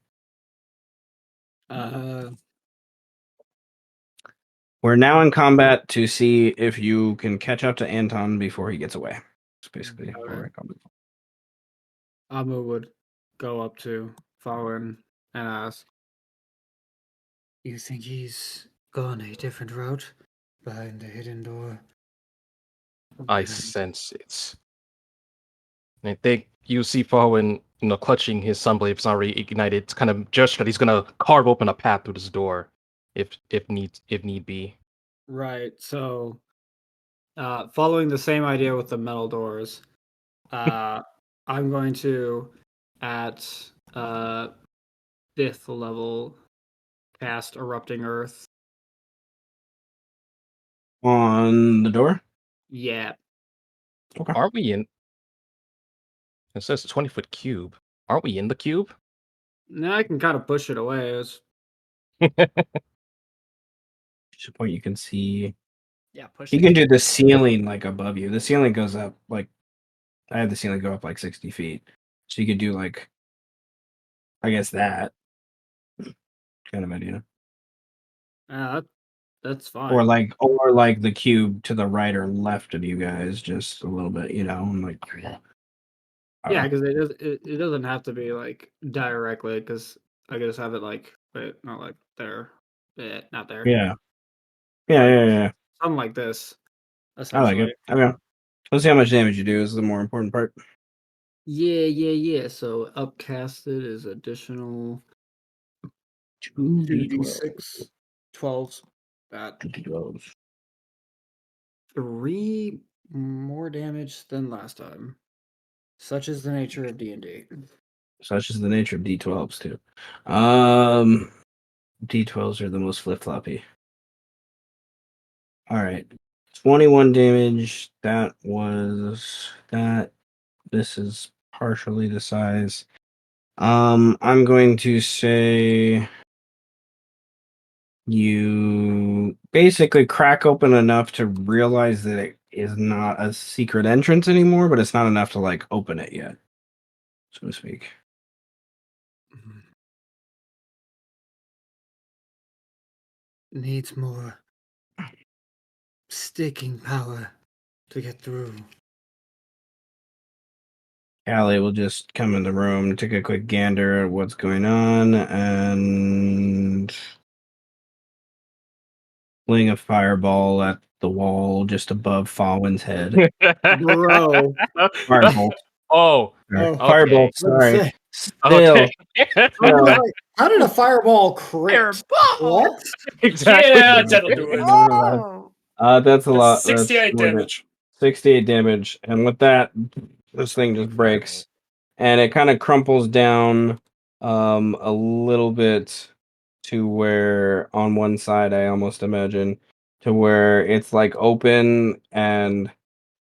Speaker 1: We're now in combat to see if you can catch up to Anton before he gets away. That's basically what we're in combat.
Speaker 8: Amu would go up to Farwin and ask,
Speaker 6: You think he's gone a different route behind the hidden door?
Speaker 5: I sense it. I think you see Farwin, clutching his sunblade, it's already ignited, kind of gesture that he's gonna carve open a path through this door, if need be.
Speaker 8: right, so following the same idea with the metal doors, I'm going to, at 5th level, cast Erupting Earth.
Speaker 1: On the door?
Speaker 8: Yeah.
Speaker 1: Okay.
Speaker 5: Aren't we in? It says 20-foot cube. Aren't we in the cube?
Speaker 8: Now I can kind of push it away.
Speaker 1: Just a point you can see.
Speaker 4: Yeah, push
Speaker 1: You
Speaker 4: it.
Speaker 1: can do the ceiling like above you. The ceiling goes up like I had the ceiling go up like 60 feet. So you could do like I guess that kind of idea.
Speaker 8: That's fine.
Speaker 1: Or like the cube to the right or left of you guys, just a little bit, and like
Speaker 8: Yeah, because it doesn't have to be like directly, because I can just have it like, wait, not like there. Yeah, not there.
Speaker 1: yeah. Yeah.
Speaker 8: Something like this,
Speaker 1: I like
Speaker 8: essentially.
Speaker 1: it. Okay. Let's see how much damage you do is the more important part.
Speaker 8: Yeah. So upcasted is additional
Speaker 1: 2d12.
Speaker 8: 2d6 12s. That
Speaker 1: 2d12s.
Speaker 8: 3 more damage than last time. Such is the nature of D&D.
Speaker 1: Such is the nature of d12s too. D12s are the most flip floppy. All right, 21 damage. That was that. This is partially the size. I'm going to say you basically crack open enough to realize that it is not a secret entrance anymore, but it's not enough to like open it yet, so to speak.
Speaker 6: Needs more sticking power to get through.
Speaker 1: Callie will just come in the room, take a quick gander at what's going on, and fling a fireball at the wall just above Fawin's head.
Speaker 8: Bro.
Speaker 1: Firebolt.
Speaker 5: Oh,
Speaker 1: Sorry.
Speaker 8: Oh,
Speaker 1: Firebolt,
Speaker 8: I was
Speaker 1: sorry.
Speaker 8: gonna say,
Speaker 1: Still, still.
Speaker 8: how did a fireball crit?
Speaker 4: Fireball!
Speaker 8: What?
Speaker 5: exactly.
Speaker 3: Yeah, that'll do it.
Speaker 4: Oh!
Speaker 1: That's a lot.
Speaker 3: That's
Speaker 1: That's
Speaker 3: 68
Speaker 1: more than-
Speaker 3: damage.
Speaker 1: 68 damage. And with that, this thing just breaks. And it kind of crumples down a little bit to where on one side I almost imagine to where it's like open and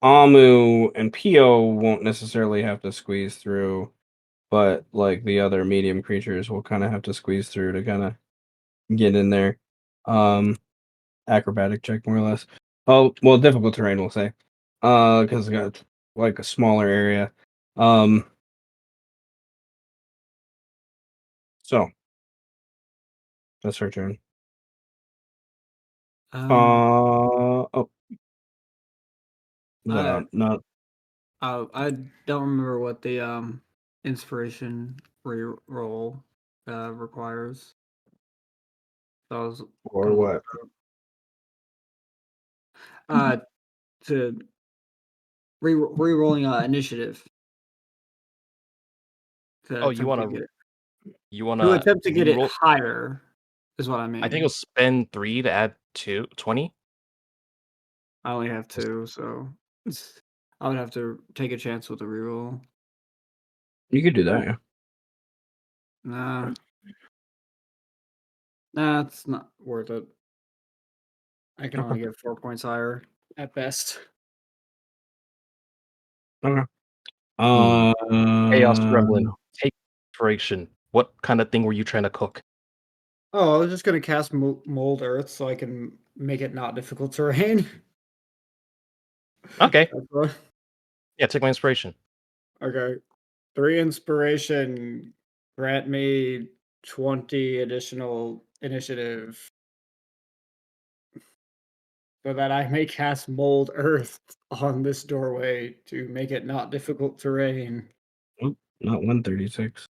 Speaker 1: Amu and Pio won't necessarily have to squeeze through, but like the other medium creatures will kind of have to squeeze through to kind of get in there. Acrobatic check more or less. Oh, well, difficult terrain we'll say. Because it got like a smaller area. So that's her turn. Oh,
Speaker 8: I
Speaker 1: not.
Speaker 8: I don't remember what the inspiration reroll requires. So I was
Speaker 1: Or
Speaker 8: gonna look
Speaker 1: what?
Speaker 8: to re-rolling initiative to
Speaker 5: Oh,
Speaker 8: attempt to get
Speaker 5: you
Speaker 8: to
Speaker 5: wanna
Speaker 8: attempt to get it
Speaker 5: reroll?
Speaker 8: higher is what I mean.
Speaker 5: I think it'll spend 3 to add 20.
Speaker 8: I only have 2, so I would have to take a chance with a reroll.
Speaker 1: You could do that, yeah.
Speaker 8: Nah, it's not worth it. I can only get 4 points higher at best.
Speaker 1: Okay.
Speaker 5: Chaos Gremlin, take inspiration. What kind of thing were you trying to cook?
Speaker 8: Oh, I was just gonna cast mold earth so I can make it not difficult terrain.
Speaker 5: Okay.
Speaker 8: That's what-
Speaker 5: Yeah, take my inspiration.
Speaker 8: Okay. 3 inspiration. Grant me 20 additional initiative so that I may cast mold earth on this doorway to make it not difficult terrain.
Speaker 1: Oh, not 136.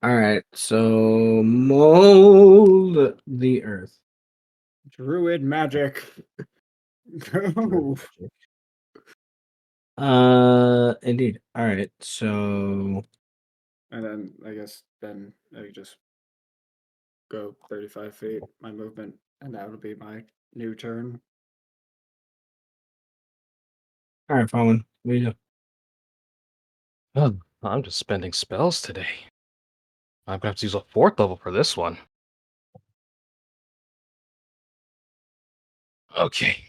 Speaker 1: All right, so mold the earth.
Speaker 8: Druid magic. Go.
Speaker 1: Indeed. All right, so
Speaker 8: And then I guess then I just go 35 feet, my movement, and that would be my new turn.
Speaker 1: all right, Fallen. What do you do?
Speaker 5: Oh, I'm just spending spells today. I'm gonna have to use a 4th level for this one. Okay.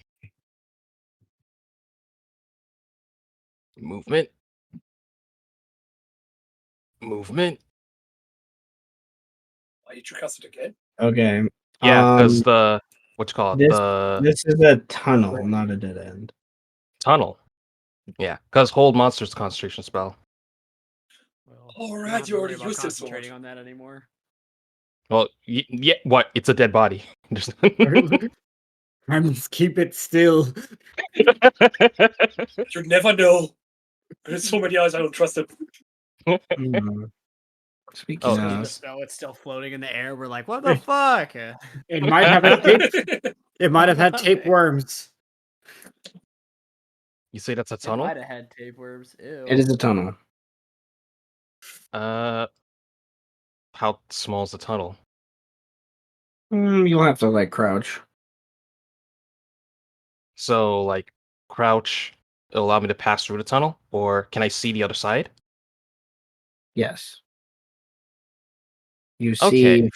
Speaker 5: Movement. Movement.
Speaker 3: Why did you cast it again?
Speaker 1: Okay.
Speaker 5: Yeah, because the what you call it?
Speaker 1: This
Speaker 5: The
Speaker 1: this is a tunnel, not a dead end.
Speaker 5: tunnel. Yeah, because hold monsters concentration spell.
Speaker 4: Well,
Speaker 3: All
Speaker 4: don't
Speaker 3: right,
Speaker 4: have to
Speaker 3: you
Speaker 4: worry
Speaker 3: already
Speaker 4: about
Speaker 3: used this sword.
Speaker 4: concentrating on that anymore.
Speaker 5: Well, yeah, what? It's a dead body. Just-
Speaker 8: I must keep it still.
Speaker 3: You never know. There's so many eyes I don't trust it.
Speaker 1: Hmm. Speaking
Speaker 5: Oh,
Speaker 4: Just goes
Speaker 1: of,
Speaker 4: to snow. It's still floating in the air. We're like, what the fuck?
Speaker 8: It might have had tape. It might have had tapeworms.
Speaker 5: You say that's a
Speaker 4: It
Speaker 5: tunnel?
Speaker 4: might have had tapeworms. Ew.
Speaker 1: it is a tunnel.
Speaker 5: How small is the tunnel?
Speaker 1: You'll have to like crouch.
Speaker 5: So, like, crouch, it'll allow me to pass through the tunnel, or can I see the other side?
Speaker 1: Yes. You
Speaker 5: Okay.
Speaker 1: see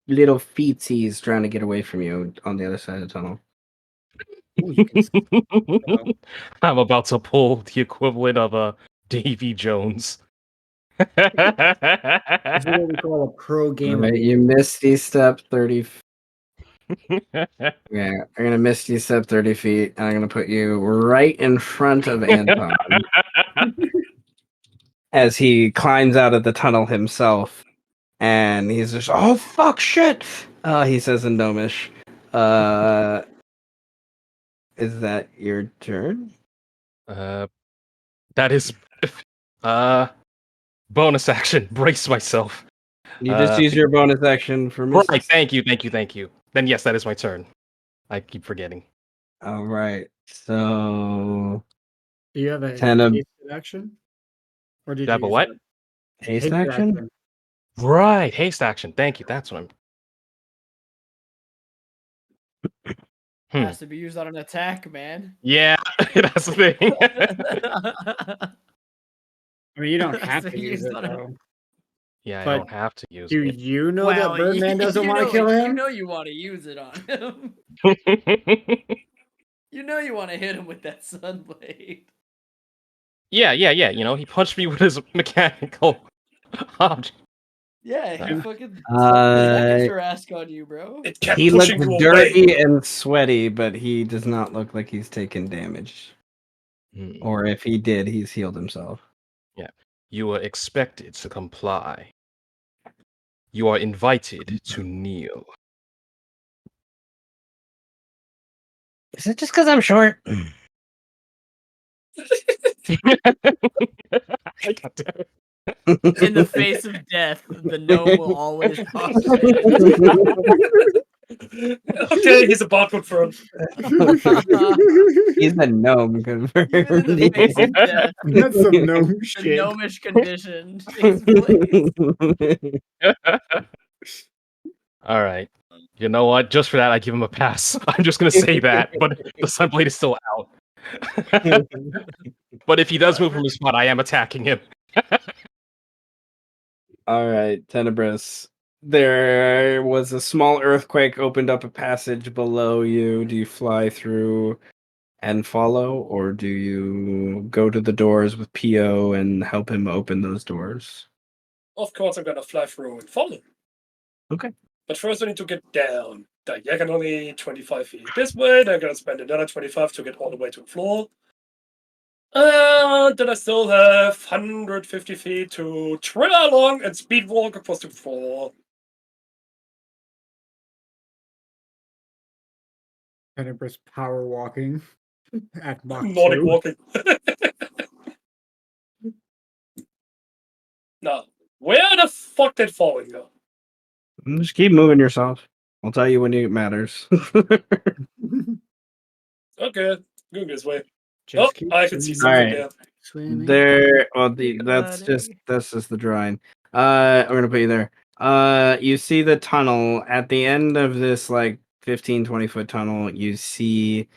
Speaker 1: little feetsies trying to get away from you on the other side of the tunnel.
Speaker 8: Ooh, you can
Speaker 5: I'm about to pull the equivalent of a Davy Jones.
Speaker 8: This is what we call a pro gamer.
Speaker 1: Alright, you misty step 30. Yeah, I'm gonna misty step 30 feet, and I'm gonna put you right in front of Anton as he climbs out of the tunnel himself. And he's just, oh fuck, shit! He says in Gnomish. Is that your turn?
Speaker 5: That is bonus action. Brace myself.
Speaker 1: You just use your bonus action for
Speaker 5: Right,
Speaker 1: Misty.
Speaker 5: thank you. Then yes, that is my turn. I keep forgetting.
Speaker 1: All right, so
Speaker 8: Do you have a
Speaker 1: Ten of-
Speaker 8: hasted action? Or did
Speaker 5: Do I have
Speaker 8: you
Speaker 5: a
Speaker 8: use
Speaker 5: what?
Speaker 8: that?
Speaker 1: haste
Speaker 8: Hasted
Speaker 1: action.
Speaker 5: Right, haste action. Thank you. That's what I'm.
Speaker 4: Has to be used on an attack, man.
Speaker 5: Yeah, that's the thing.
Speaker 8: I mean, you don't
Speaker 4: Has
Speaker 8: have
Speaker 4: to
Speaker 8: to
Speaker 4: be
Speaker 8: use
Speaker 4: used
Speaker 8: it
Speaker 4: on a-
Speaker 8: though.
Speaker 5: Yeah, I
Speaker 8: But
Speaker 5: don't have to use
Speaker 8: Do
Speaker 5: it.
Speaker 8: you know
Speaker 4: Well,
Speaker 8: that Birdman doesn't want to kill him?
Speaker 4: You know you want to use it on him. You know you want to hit him with that sunblade.
Speaker 5: Yeah. You know, he punched me with his mechanical object.
Speaker 4: Yeah, he
Speaker 5: Uh,
Speaker 4: fucking
Speaker 1: Uh,
Speaker 4: Tarrasque on you, bro.
Speaker 3: It kept
Speaker 1: he looks
Speaker 3: pushing you away.
Speaker 1: dirty and sweaty, but he does not look like he's taken damage.
Speaker 5: Hmm.
Speaker 1: Or if he did, he's healed himself.
Speaker 5: You are expected to comply. You are invited to kneel.
Speaker 1: Is it just because I'm short?
Speaker 5: God damn it.
Speaker 4: In the face of death, the gnome will always talk shit.
Speaker 3: Okay, he's a bot confirmed.
Speaker 1: He's a gnome
Speaker 4: Even in
Speaker 1: confirmed.
Speaker 4: the face of death,
Speaker 8: That's some gnome
Speaker 4: the
Speaker 8: shit.
Speaker 4: gnomish condition takes place.
Speaker 5: All right. You know what? Just for that, I give him a pass. I'm just gonna say that, but the sunblade is still out. But if he does move from his spot, I am attacking him.
Speaker 1: All right, Tenebris. There was a small earthquake opened up a passage below you. Do you fly through and follow, or do you go to the doors with Pio and help him open those doors?
Speaker 3: Of course, I'm gonna fly through and follow.
Speaker 1: Okay.
Speaker 3: But first, I need to get down diagonally 25 feet this way. Then I'm gonna spend another 25 to get all the way to the floor. Then I still have 150 feet to trail along and speed walk across the floor.
Speaker 8: Tenebris power walking at Mach
Speaker 3: Nordic
Speaker 8: 2.
Speaker 3: walking. Now, where the fuck did falling go?
Speaker 1: Just keep moving yourself. I'll tell you when it matters.
Speaker 3: Okay, going this way.
Speaker 8: Just
Speaker 3: Oh,
Speaker 8: keep
Speaker 3: I can see
Speaker 8: swimming.
Speaker 3: something
Speaker 1: Alright.
Speaker 3: there.
Speaker 4: Swimming.
Speaker 1: That's just the drawing. I'm gonna put you there. You see the tunnel at the end of this like 15-20 foot tunnel. You see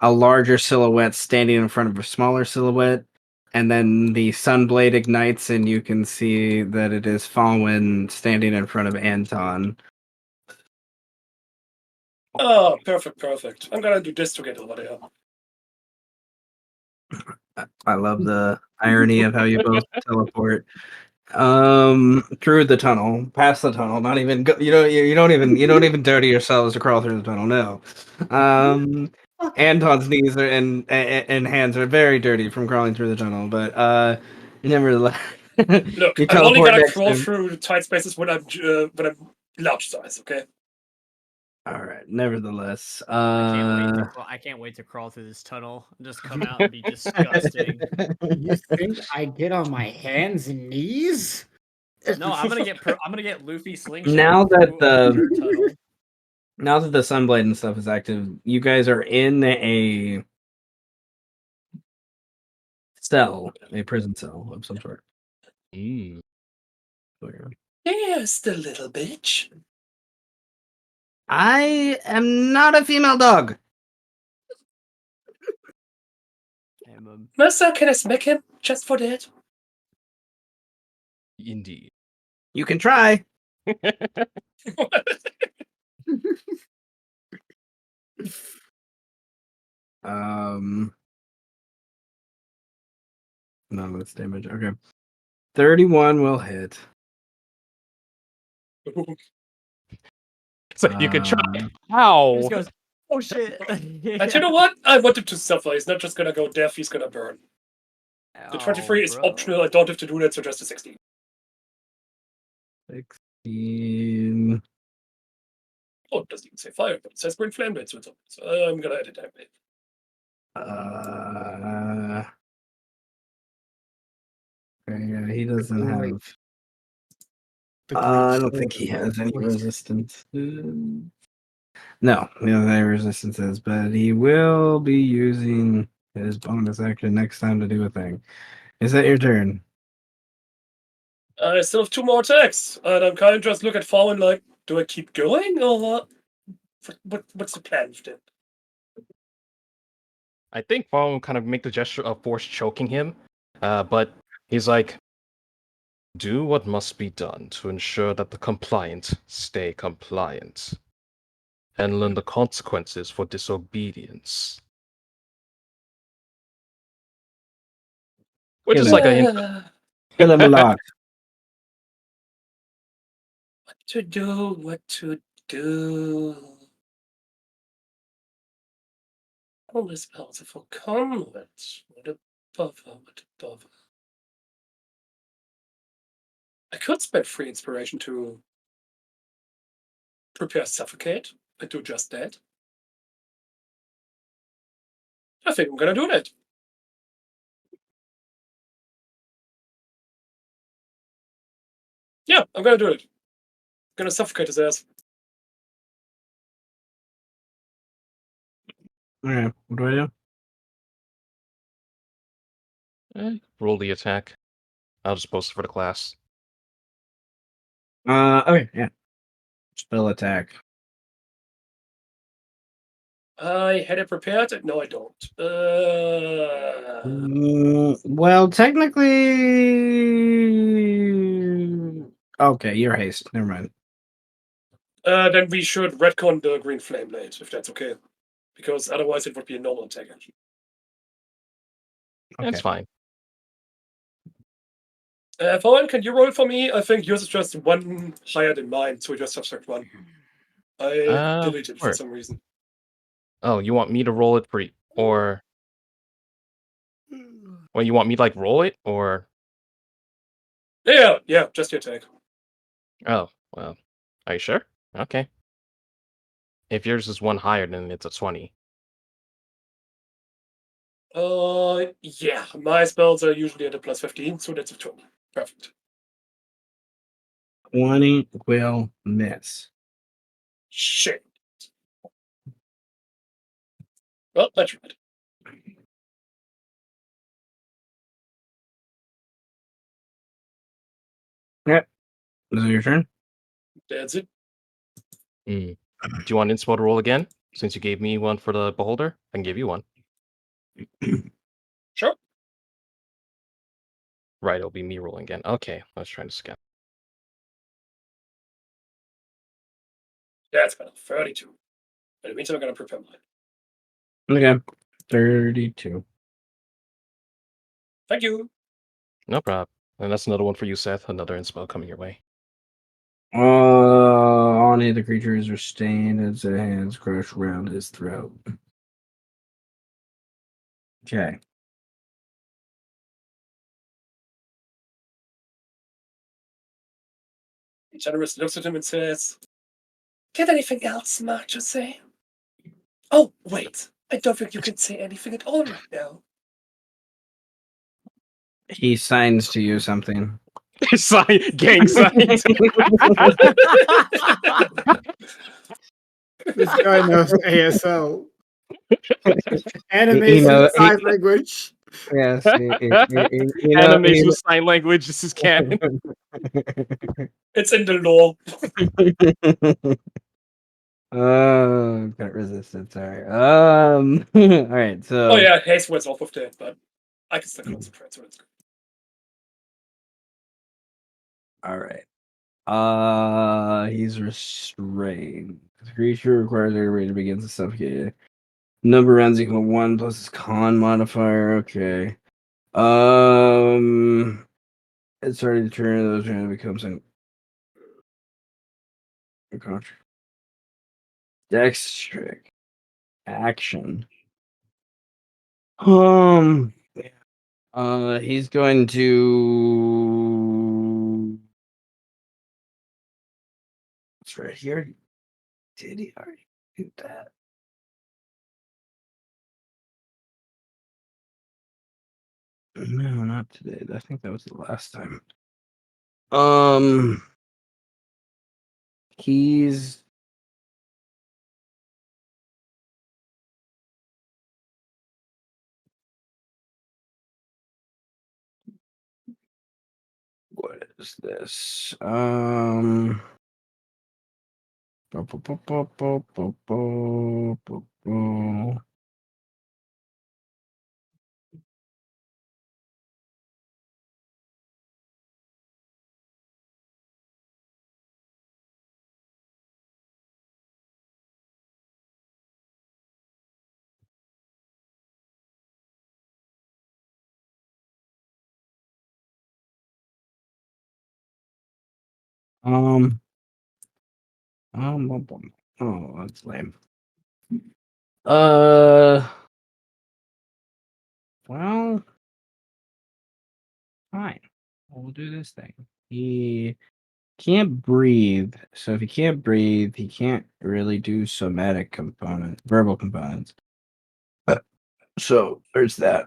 Speaker 1: a larger silhouette standing in front of a smaller silhouette, and then the sunblade ignites, and you can see that it is Falwyn standing in front of Anton.
Speaker 3: Oh, perfect. I'm gonna do this to get over there.
Speaker 1: I love the irony of how you both teleport through the tunnel, past the tunnel. Not even you don't even dirty yourselves to crawl through the tunnel. No. Anton's knees are and hands are very dirty from crawling through the tunnel, but nevertheless,
Speaker 3: Look,
Speaker 1: you
Speaker 3: I'm only
Speaker 1: teleport
Speaker 3: gonna
Speaker 1: next to
Speaker 3: crawl
Speaker 1: him.
Speaker 3: through the tight spaces when I'm large size. Okay.
Speaker 1: All right. Nevertheless,
Speaker 4: I can't wait to crawl through this tunnel and just come out and be disgusting.
Speaker 8: You think I get on my hands and knees?
Speaker 4: No, I'm gonna get Luffy slingshot
Speaker 1: Now that
Speaker 4: through a dirt tunnel.
Speaker 1: now that the Sunblade and stuff is active, you guys are in a cell, a prison cell of some sort.
Speaker 5: Mm.
Speaker 3: Yes, the little bitch.
Speaker 1: I am not a female dog.
Speaker 3: Master, can I smack him just for that?
Speaker 5: Indeed.
Speaker 1: You can try. No, that's damage. Okay. 31 will hit.
Speaker 5: So you can try.
Speaker 1: Um,
Speaker 4: He
Speaker 5: How?
Speaker 4: just goes, oh shit.
Speaker 3: And you know what? I want him to suffer. He's not just gonna go deaf, he's gonna burn. The 23 is
Speaker 4: bro.
Speaker 3: optional. I don't have to do that, so just a 16.
Speaker 1: 16.
Speaker 3: Oh, it doesn't even say fire, but it says green flame blade, so it's open. So I'm gonna edit that.
Speaker 1: Okay, yeah, he doesn't
Speaker 8: Great.
Speaker 1: have.
Speaker 8: The
Speaker 1: I
Speaker 8: great
Speaker 1: don't think he has any
Speaker 8: poison.
Speaker 1: resistance. No, he doesn't have any resistances, but he will be using his bonus action next time to do a thing. Is that your turn?
Speaker 3: I still have 2 more attacks, and I'm kind of just looking forward like, do I keep going, or what's the plan with it?
Speaker 5: I think Fallen kind of make the gesture of force choking him, but he's like, do what must be done to ensure that the compliant stay compliant, and learn the consequences for disobedience. Which
Speaker 1: Kill
Speaker 5: is
Speaker 1: him.
Speaker 5: like a hint.
Speaker 1: Kill him a lot.
Speaker 3: What to do, what to do. All this spells are for converts. What a bother, what a bother. I could spend free inspiration to prepare suffocate and do just that. I think I'm gonna do that. Yeah, I'm gonna do it. I'm gonna suffocate his ass.
Speaker 1: Okay, what do I do?
Speaker 5: Roll the attack. I'll just post it for the class.
Speaker 1: Okay, yeah. Spell attack.
Speaker 3: I had it prepared. No, I don't.
Speaker 1: Well, technically. Okay, you're haste. Never mind.
Speaker 3: Then we should retcon the green flame blade, if that's okay. Because otherwise it would be a normal attack action.
Speaker 1: Okay.
Speaker 5: That's fine.
Speaker 3: Fawn, can you roll for me? I think yours is just 1 higher than mine, so we just subtract 1. I deleted it for
Speaker 5: Sure.
Speaker 3: some reason.
Speaker 5: Oh, you want me to roll it for you, or well, you want me to like roll it, or
Speaker 3: Yeah, just the attack.
Speaker 5: oh, well, are you sure? Okay. If yours is 1 higher, then it's a 20.
Speaker 3: Yeah, my spells are usually at a plus 15, so that's a 20. Perfect.
Speaker 1: 20 will miss.
Speaker 3: Shit. Well, I tried.
Speaker 1: Yep. Is it your turn?
Speaker 3: That's it.
Speaker 5: Do you want inspo to roll again? Since you gave me one for the beholder, I can give you one.
Speaker 3: Sure.
Speaker 5: Right, it'll be me rolling again. Okay, let's try to scan.
Speaker 3: That's got a 32. In the meantime, I'm gonna prepare mine.
Speaker 1: Okay. 32.
Speaker 3: Thank you.
Speaker 5: No problem. And that's another one for you, Seth. Another inspo coming your way.
Speaker 1: On any of the creatures are stained as their hands crush around his throat. Okay.
Speaker 3: Generous looks at him and says, "Get anything else smart to say?" Oh, wait. I don't think you can say anything at all right now.
Speaker 1: He signs to you something.
Speaker 5: Gang signs.
Speaker 8: This guy knows ASL.
Speaker 1: You know,
Speaker 8: Animation sign language.
Speaker 1: yes,
Speaker 5: Animesus sign language. This is canon.
Speaker 3: It's in the law.
Speaker 1: Oh, can't resist it. Sorry. All right. So.
Speaker 3: Oh yeah, haste was off of that, but I can still concentrate, so it's good.
Speaker 1: All right. He's restrained. The creature requires every rate to begin to suffocate. Number rounds equal 1 plus his con modifier. Okay. It's already turn. Those round becomes an Dex trick action. He's going to. It's right here. Did he already do that? No, not today. I think that was the last time. He's what is this? Bo- bo- bo- bo- bo- bo- bo- bo- bo. Um, oh, that's lame. Well, fine. We'll do this thing. He can't breathe, so if he can't breathe, he can't really do somatic components, verbal components. So there's that.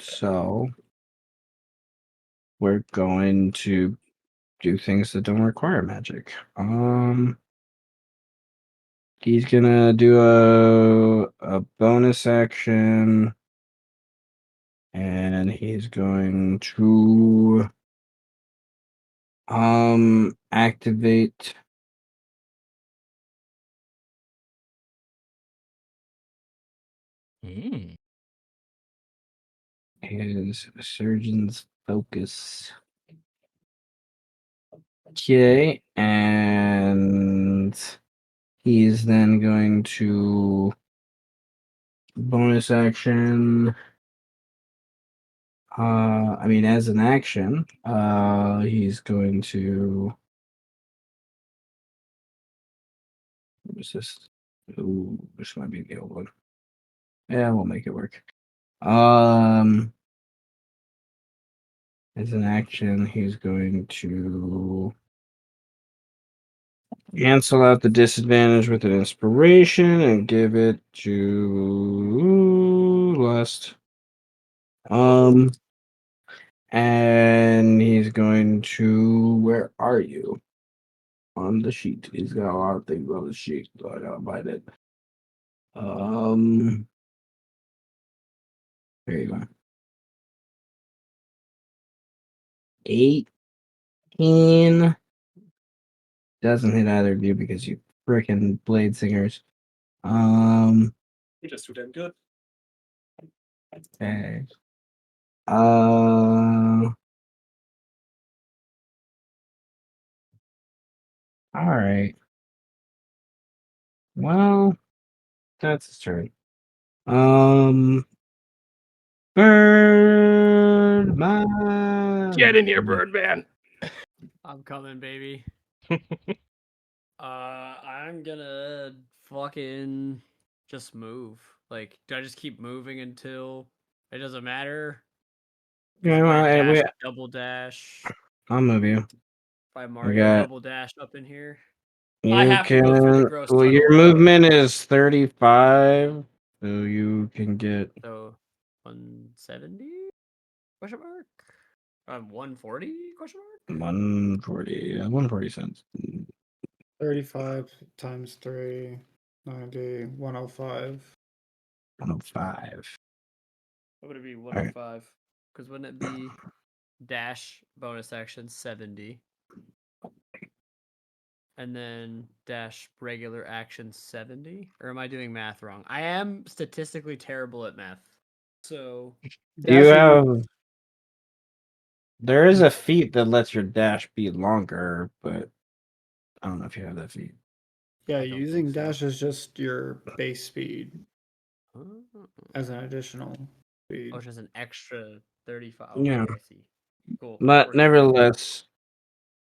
Speaker 1: So we're going to do things that don't require magic. He's gonna do a bonus action, and he's going to activate his surgeon's focus. Okay, and he's then going to bonus action. As an action, he's going to. What is this? Ooh, this might be the old one. Yeah, we'll make it work. As an action, he's going to cancel out the disadvantage with an inspiration and give it to Lust. And he's going to. Where are you? On the sheet. He's got a lot of things on the sheet, so I gotta find it. There you go. 18 doesn't hit either of you because you frickin' blade singers.
Speaker 3: You're just too damn good.
Speaker 1: Okay. All right. Well, that's his turn. Birdman.
Speaker 5: Get in here, Birdman.
Speaker 4: I'm coming, baby. I'm gonna fucking just move. Like, do I just keep moving until it doesn't matter?
Speaker 1: Yeah,
Speaker 4: If
Speaker 1: well,
Speaker 4: I dash,
Speaker 1: we-
Speaker 4: double dash.
Speaker 1: I'll move you.
Speaker 4: If I
Speaker 1: We
Speaker 4: Mario
Speaker 1: got.
Speaker 4: double dash up in here.
Speaker 3: I
Speaker 1: You
Speaker 3: have to go through the
Speaker 1: can.
Speaker 3: gross
Speaker 1: Well, your
Speaker 3: tunnel.
Speaker 1: movement is 35, so you can get.
Speaker 4: So 170? Question mark. 140? Question mark.
Speaker 1: 140. 140 cents.
Speaker 8: 35 times 3, 90, 105.
Speaker 1: 105.
Speaker 4: What would it be?
Speaker 1: All right.
Speaker 4: 105. Because wouldn't it be dash bonus action 70? And then dash regular action 70? Or am I doing math wrong? I am statistically terrible at math. So
Speaker 1: You have. There is a feat that lets your dash be longer, but I don't know if you have that feat.
Speaker 8: Yeah,
Speaker 4: I don't
Speaker 8: using
Speaker 4: think so.
Speaker 8: dash is just your base speed
Speaker 4: Oh,
Speaker 8: as an additional speed.
Speaker 4: just an extra 35. Okay,
Speaker 1: Yeah.
Speaker 4: I see. Cool.
Speaker 1: But
Speaker 4: Works for me.
Speaker 1: nevertheless,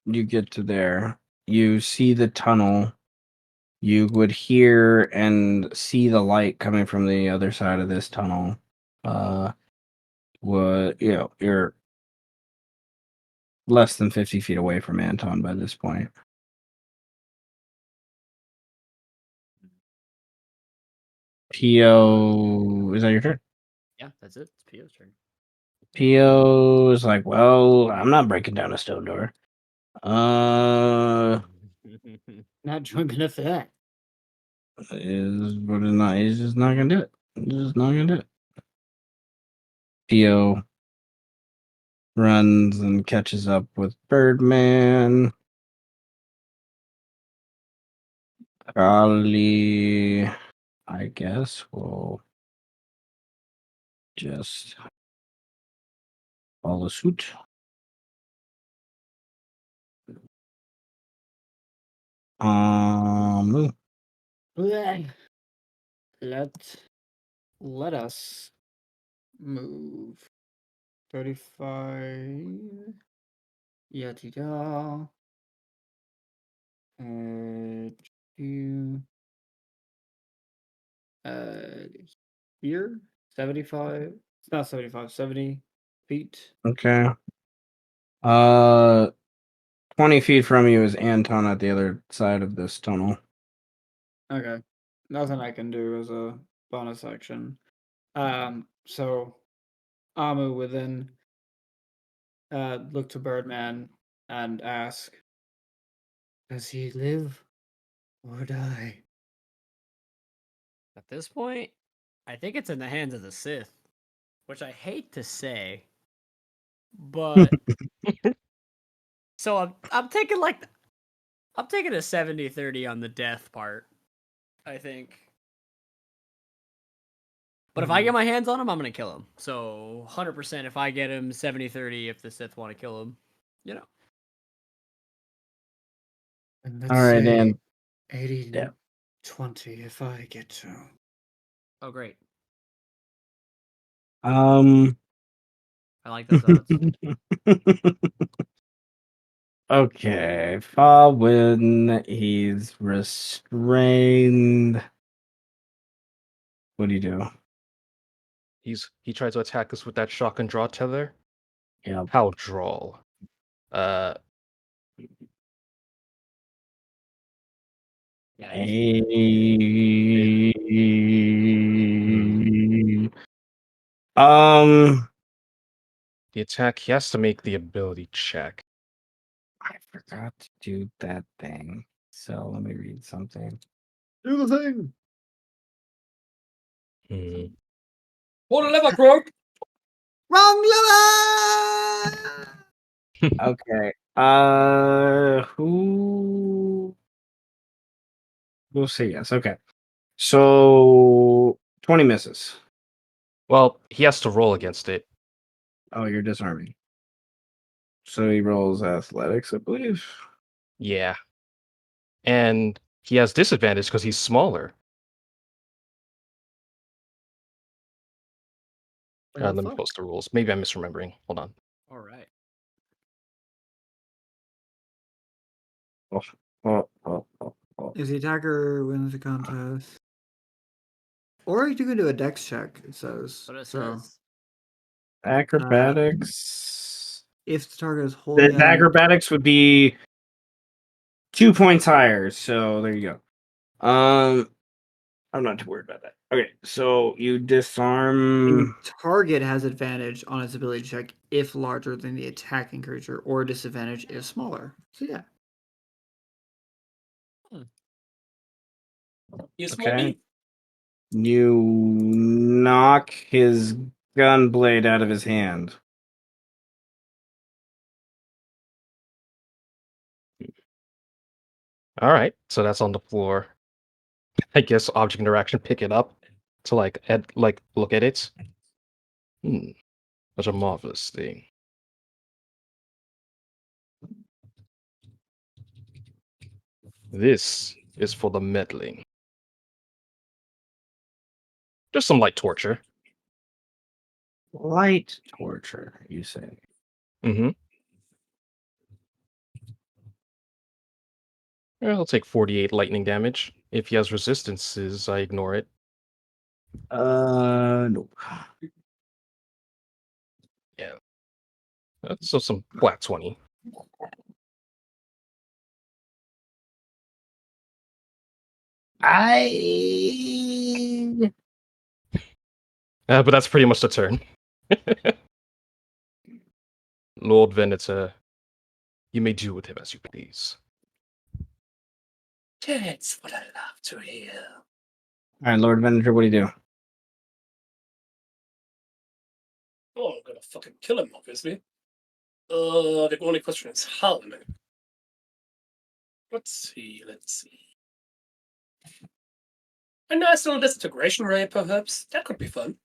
Speaker 1: you get to there. You see the tunnel. You would hear and see the light coming from the other side of this tunnel. You're less than 50 feet away from Anton by this point. Pio, is that your turn?
Speaker 4: Yeah, that's it. It's Pio's turn.
Speaker 1: Pio is like, well, I'm not breaking down a stone door.
Speaker 2: Not drunk enough for that.
Speaker 1: He's just not gonna do it. He's just not gonna do it. Pio runs and catches up with Birdman. Probably, I guess we'll just follow suit. Move.
Speaker 8: Let us move. 35. Yada. To here 75. It's not 75, 70 feet.
Speaker 1: Okay. 20 feet from you is Anton at the other side of this tunnel.
Speaker 8: Okay. Nothing I can do as a bonus action. So Amu would then look to Birdman and ask, does he live or die?
Speaker 4: At this point, I think it's in the hands of the Sith, which I hate to say, but so I'm taking I'm taking a 70-30 on the death part, I think. But if I get my hands on him, I'm going to kill him. So 100% if I get him, 70-30 if the Sith want to kill him, you know.
Speaker 8: And let's
Speaker 1: All right,
Speaker 8: say
Speaker 1: Dan.
Speaker 8: 80
Speaker 1: Yeah.
Speaker 8: 20 if I get to.
Speaker 4: Oh, great.
Speaker 1: Um.
Speaker 4: I like those odds.
Speaker 1: Okay, Falwin, he's restrained. What do you do?
Speaker 5: He tried to attack us with that shock and draw tether.
Speaker 1: Yeah.
Speaker 5: How droll.
Speaker 1: Um,
Speaker 5: The attack, he has to make the ability check.
Speaker 1: I forgot to do that thing. So let me read something.
Speaker 8: Do the thing!
Speaker 3: Pull the lever, Croak!
Speaker 8: Wrong lever!
Speaker 1: Okay. Who? We'll say yes. Okay. So 20 misses.
Speaker 5: Well, he has to roll against it.
Speaker 1: Oh, you're disarming. So he rolls athletics, I believe.
Speaker 5: Yeah. And he has disadvantage because he's smaller. Let me post the rules. Maybe I'm misremembering. Hold on.
Speaker 4: All right.
Speaker 8: If the attacker wins the contest. Or you can do a dex check, it says.
Speaker 4: But it
Speaker 8: So,
Speaker 4: says.
Speaker 1: Acrobatics.
Speaker 8: if the target is wholly
Speaker 1: The acrobatics would be 2 points higher. So there you go.
Speaker 7: I'm not too worried about that. Okay, so you
Speaker 8: The
Speaker 7: disarm.
Speaker 8: target has advantage on its ability check if larger than the attacking creature, or disadvantage if smaller. So yeah.
Speaker 3: You small
Speaker 7: Okay.
Speaker 3: me?
Speaker 7: You knock his gun blade out of his hand.
Speaker 5: All right, so that's on the floor. I guess object interaction, pick it up to look at it. That's a marvelous thing. This is for the meddling. Just some light torture.
Speaker 7: Light torture, you say?
Speaker 5: Mm-hmm. I'll take 48 lightning damage. If he has resistances, I ignore it.
Speaker 7: Nope.
Speaker 5: Yeah. So some flat 20.
Speaker 7: I
Speaker 5: But that's pretty much the turn. Lord Venator, you may do with him as you please.
Speaker 3: That's what I love to hear.
Speaker 7: All right, Lord Venator, what do you do?
Speaker 3: Oh, I'm gonna fucking kill him, obviously. The only question is how. Let's see. A nice little disintegration ray, perhaps. That could be fun.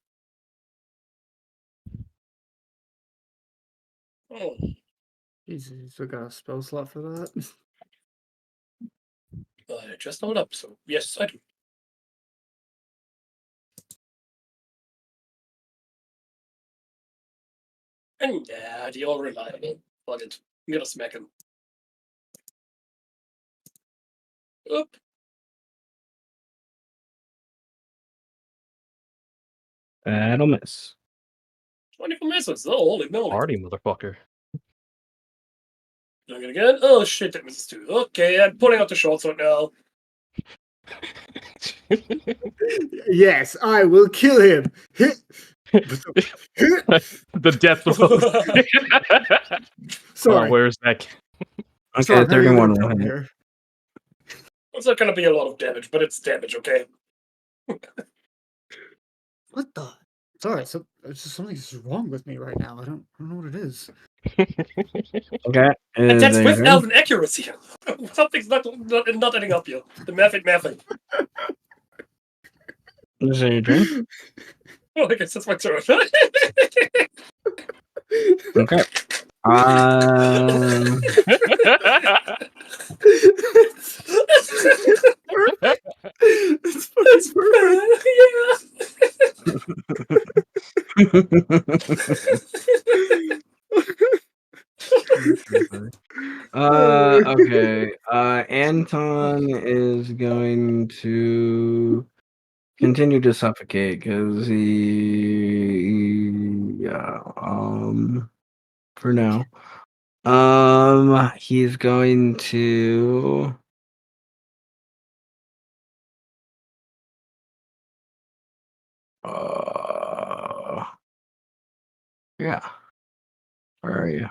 Speaker 3: Oh,
Speaker 8: Jesus, you still got a spell slot for that?
Speaker 3: I just hold up, so yes, I do. And yeah, the all reliable. Fuck it. I'm gonna smack him. Oop.
Speaker 7: That'll miss.
Speaker 3: 24 misses. Oh, holy moly.
Speaker 5: Party, motherfucker.
Speaker 3: Doing it again. Oh shit, that misses too. Okay, I'm pulling out the short sword now.
Speaker 8: Yes, I will kill him. Hit.
Speaker 5: The death blow.
Speaker 8: Sorry.
Speaker 5: Where's that?
Speaker 7: Okay,
Speaker 8: Sorry, I'm having a
Speaker 7: 31
Speaker 8: bit of
Speaker 7: will
Speaker 8: trouble
Speaker 7: hit.
Speaker 8: here.
Speaker 3: It's not gonna be a lot of damage, but it's damage, okay?
Speaker 8: What the? Sorry, so it's just something's wrong with me right now. I don't know what it is.
Speaker 7: Okay.
Speaker 3: And that's with
Speaker 7: turn.
Speaker 3: elven accuracy. Something's not adding up here. The mathing.
Speaker 7: Is it your turn?
Speaker 3: Oh, I guess that's my turn.
Speaker 7: Okay.
Speaker 8: It's fucking
Speaker 3: Yeah.
Speaker 7: Okay. Anton is going to continue to suffocate because yeah, for now. He's going to yeah. Where are you?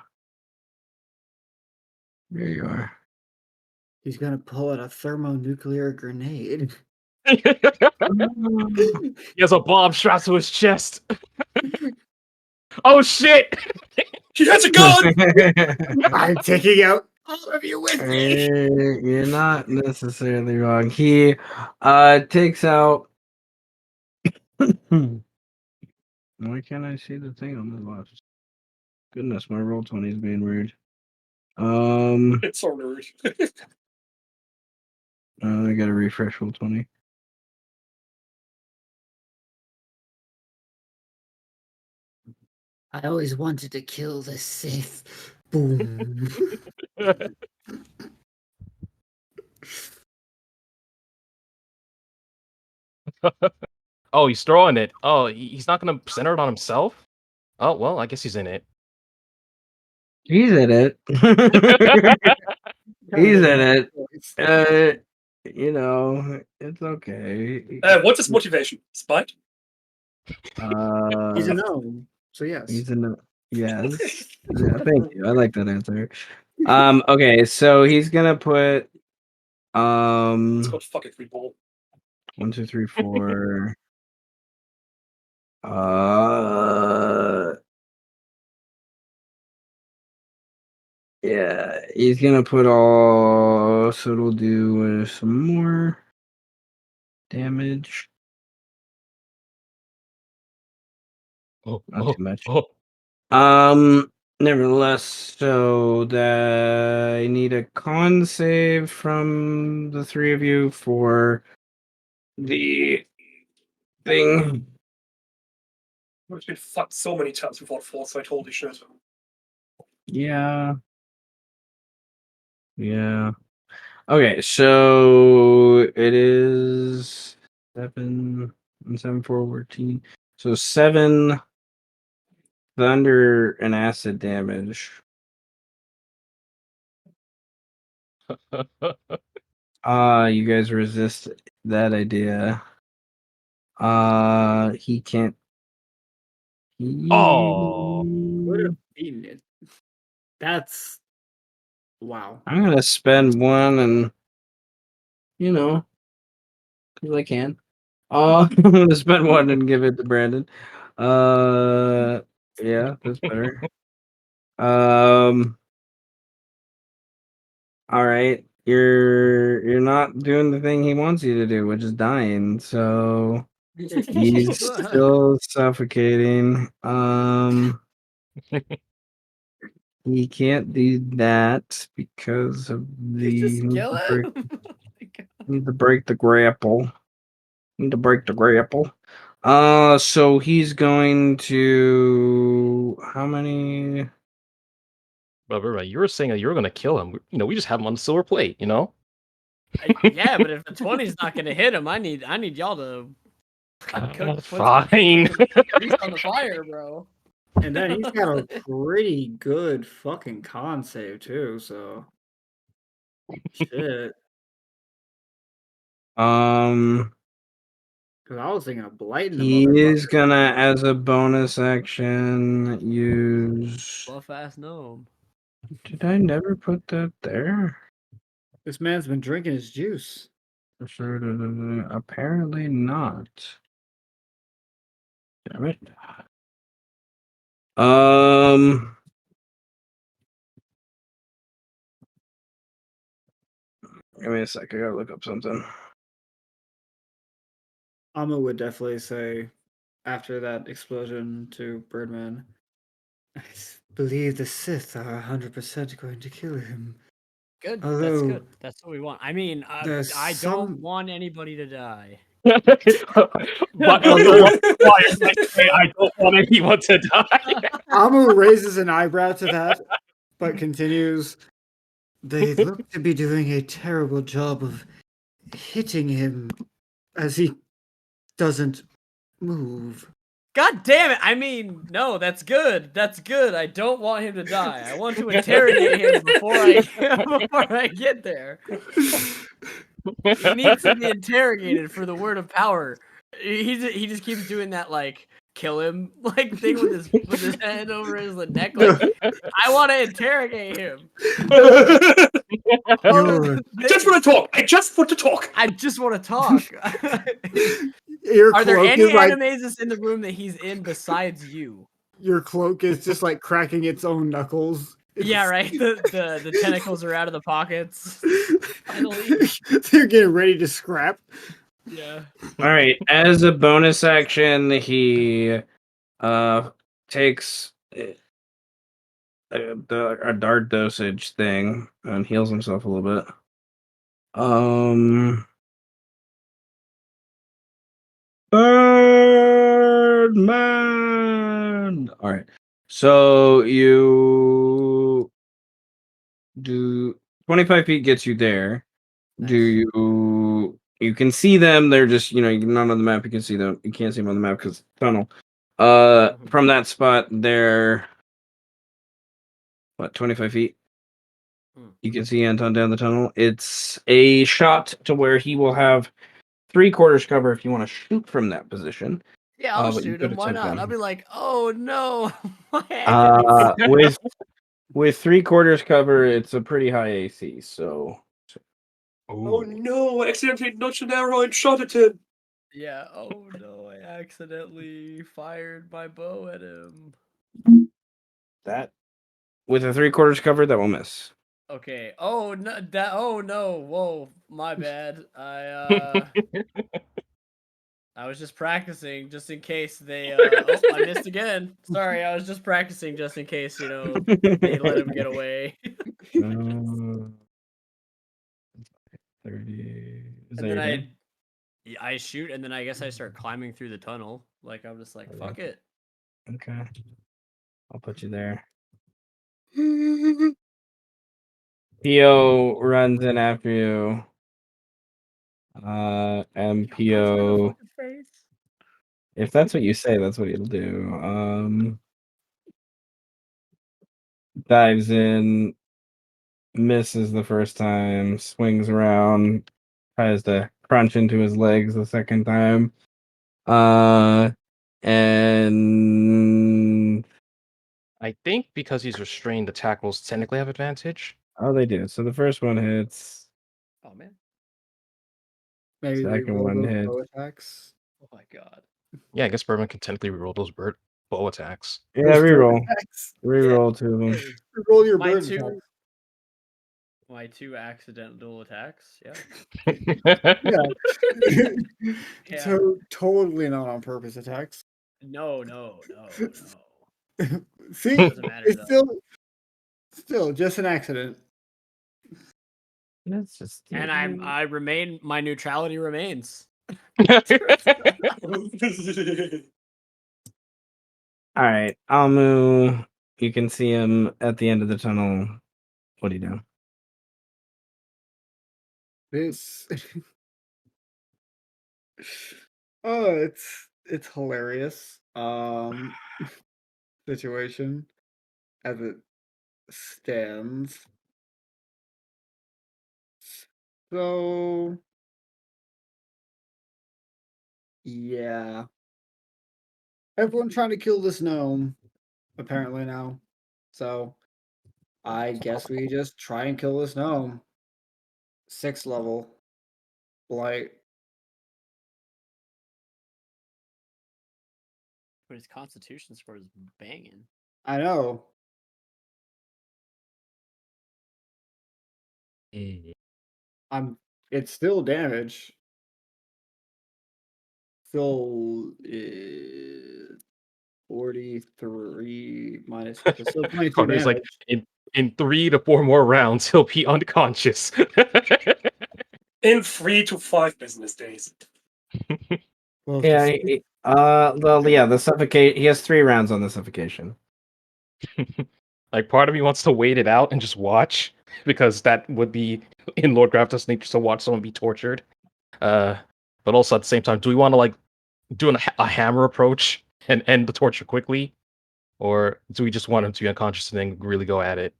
Speaker 7: There you are.
Speaker 8: He's gonna pull out a thermonuclear grenade.
Speaker 5: He has a bomb strapped to his chest. Oh shit!
Speaker 3: He has a gun!
Speaker 8: I'm taking out all of you with me.
Speaker 7: You're not necessarily wrong. He takes out. Why can't I see the thing on the left? Goodness, my roll 20 is being weird.
Speaker 3: It's so rude.
Speaker 7: I gotta refresh roll 20.
Speaker 2: I always wanted to kill the Sith. Boom.
Speaker 5: Oh, he's throwing it. Oh, he's not gonna center it on himself? Oh, well, I guess he's in it.
Speaker 7: He's in it. He's in it.
Speaker 1: it's okay.
Speaker 3: What's his motivation? Spite?
Speaker 8: He's a gnome, so yes.
Speaker 1: He's in the yes. Yeah, thank you. I like that answer. Okay, so he's gonna put
Speaker 3: It's
Speaker 1: um
Speaker 3: called fucking free ball.
Speaker 1: 1, 2, 3, 4. Uh, yeah, he's gonna put all. So it'll do some more damage.
Speaker 5: Oh,
Speaker 1: Not
Speaker 5: oh,
Speaker 1: too much.
Speaker 5: oh.
Speaker 1: Nevertheless, so that I need a con save from the three of you for the thing.
Speaker 3: We've been fucked so many times without foresight, holy shit.
Speaker 1: Yeah. Yeah. Okay, so it is 7 and 7, 14. So 7 thunder and acid damage. You guys resist that idea. He can't.
Speaker 5: Oh.
Speaker 8: Would have beaten it. That's wow.
Speaker 1: I'm gonna spend one, and because I can. I'm gonna spend one and give it to Brandon. Yeah, that's better. Um, all right. You're not doing the thing he wants you to do, which is dying. So he's still suffocating. He can't do that because of the
Speaker 4: Just kill him.
Speaker 1: need to break the grapple. Need to break the grapple. So he's going to how many?
Speaker 5: Right. You were saying that you were gonna kill him. We just have him on the silver plate.
Speaker 4: Yeah, but if the 20's not gonna hit him, I need y'all to put
Speaker 5: Fine.
Speaker 4: grease on the fire, bro.
Speaker 8: And then he's got a pretty good fucking con save too, so shit. Because I was thinking of blighting the
Speaker 1: He
Speaker 8: motherfucker.
Speaker 1: is gonna, as a bonus action, use.
Speaker 4: Buff ass gnome.
Speaker 1: Did I never put that there?
Speaker 8: This man's been drinking his juice.
Speaker 1: Apparently not. Damn it. Give me a sec. I gotta look up something.
Speaker 8: Amma would definitely say after that explosion to Birdman, I believe the Sith are 100% going to kill him.
Speaker 4: Good. That's
Speaker 8: Although
Speaker 4: good. That's what we want. I mean,
Speaker 8: there's
Speaker 4: I don't
Speaker 8: some
Speaker 4: want anybody to die.
Speaker 5: But
Speaker 8: Although-
Speaker 5: I say I don't want anyone to die.
Speaker 8: Amu raises an eyebrow to that, but continues. They look to be doing a terrible job of hitting him as he doesn't move.
Speaker 4: God damn it! I mean, no, that's good. That's good. I don't want him to die. I want to interrogate him before I get there. He needs to be interrogated for the word of power. He just keeps doing that like kill him like thing with his head over his neck. Like I want to interrogate him.
Speaker 8: You're-
Speaker 3: Just want to talk. I just want to talk.
Speaker 4: I just want to talk.
Speaker 8: Your
Speaker 4: Are there
Speaker 8: cloak
Speaker 4: any
Speaker 8: is like
Speaker 4: Animaesus in the room that he's in besides you?
Speaker 8: your cloak is just like cracking its own knuckles.
Speaker 4: Yeah, right. The tentacles are out of the pockets. Finally.
Speaker 8: They're getting ready to scrap.
Speaker 4: Yeah.
Speaker 1: All right. As a bonus action, he takes a dart dosage thing and heals himself a little bit. Birdman. All right. So you do 25 feet gets you there. Do you can see them? They're just you're not on the map. You can see them. You can't see them on the map because it's tunnel. From that spot, they're what 25 feet. You can see Anton down the tunnel. It's a shot to where he will have 3/4 cover if you want to shoot from that position.
Speaker 4: Yeah, I'll
Speaker 1: But you
Speaker 4: shoot
Speaker 1: could
Speaker 4: him. Why
Speaker 1: attempt
Speaker 4: not?
Speaker 1: one.
Speaker 4: I'll be like, oh no, my enemy.
Speaker 1: With 3/4 cover, it's a pretty high AC. So
Speaker 3: Oh no, I accidentally notched an arrow and shot at him.
Speaker 4: Yeah. Oh no, I accidentally fired my bow at him.
Speaker 1: that with a 3/4 cover, that will miss.
Speaker 4: Okay. Oh no. Oh no. Whoa. My bad. I was just practicing, just in case they. Oh, I missed again. Sorry, I was just practicing, just in case they let him get away.
Speaker 1: 30. Is
Speaker 4: And
Speaker 1: that
Speaker 4: then
Speaker 1: your turn?
Speaker 4: I shoot, and then I guess I start climbing through the tunnel. Like I'm just like, fuck it.
Speaker 1: Okay. I'll put you there. Pio runs in after you. And
Speaker 4: Punch me in the
Speaker 1: Pio,
Speaker 4: fucking face.
Speaker 1: if that's what you say, that's what he'll do. Dives in, misses the first time, swings around, tries to crunch into his legs the second time. And
Speaker 5: I think because he's restrained, the tackles technically have advantage.
Speaker 1: oh, they do. So the first one hits.
Speaker 4: Oh man.
Speaker 8: Maybe
Speaker 1: Second
Speaker 8: reroll
Speaker 1: one
Speaker 8: those
Speaker 1: hits.
Speaker 8: bow attacks.
Speaker 4: Oh my god.
Speaker 5: Yeah, I guess Berman can technically reroll those bow attacks.
Speaker 1: Yeah,
Speaker 8: Those bird
Speaker 1: reroll.
Speaker 8: attacks.
Speaker 1: Reroll two of them.
Speaker 4: Hey,
Speaker 8: Reroll your
Speaker 4: my
Speaker 8: bird
Speaker 4: two,
Speaker 8: attacks.
Speaker 4: my two accidental attacks. Yeah.
Speaker 8: Yeah.
Speaker 4: Yeah.
Speaker 8: So totally not on purpose attacks.
Speaker 4: No.
Speaker 8: See,
Speaker 4: Doesn't matter,
Speaker 8: it's
Speaker 4: though.
Speaker 8: still just an accident.
Speaker 1: Let's just.
Speaker 4: And I remain. My neutrality remains.
Speaker 1: All right, Almu. You can see him at the end of the tunnel. What do you do?
Speaker 8: This oh, it's hilarious. Situation as it stands. So yeah. Everyone trying to kill this gnome, apparently now. So I guess we just try and kill this gnome. 6th level. Like
Speaker 4: But his constitution score is banging.
Speaker 8: I know. It's still damage. Still 43 minus so still 22
Speaker 5: Carter's
Speaker 8: damage.
Speaker 5: like, in 3 to 4 more rounds, he'll be unconscious.
Speaker 3: In 3 to 5 business days.
Speaker 8: Well,
Speaker 1: Yeah.
Speaker 8: just-
Speaker 1: Well, yeah. The suffocate. He has 3 rounds on the suffocation.
Speaker 5: Like, part of me wants to wait it out and just watch, because that would be in Lord Grafton's nature to watch someone be tortured. But also at the same time, do we want to like do a hammer approach and end the torture quickly, or do we just want him to be unconscious and then really go at it?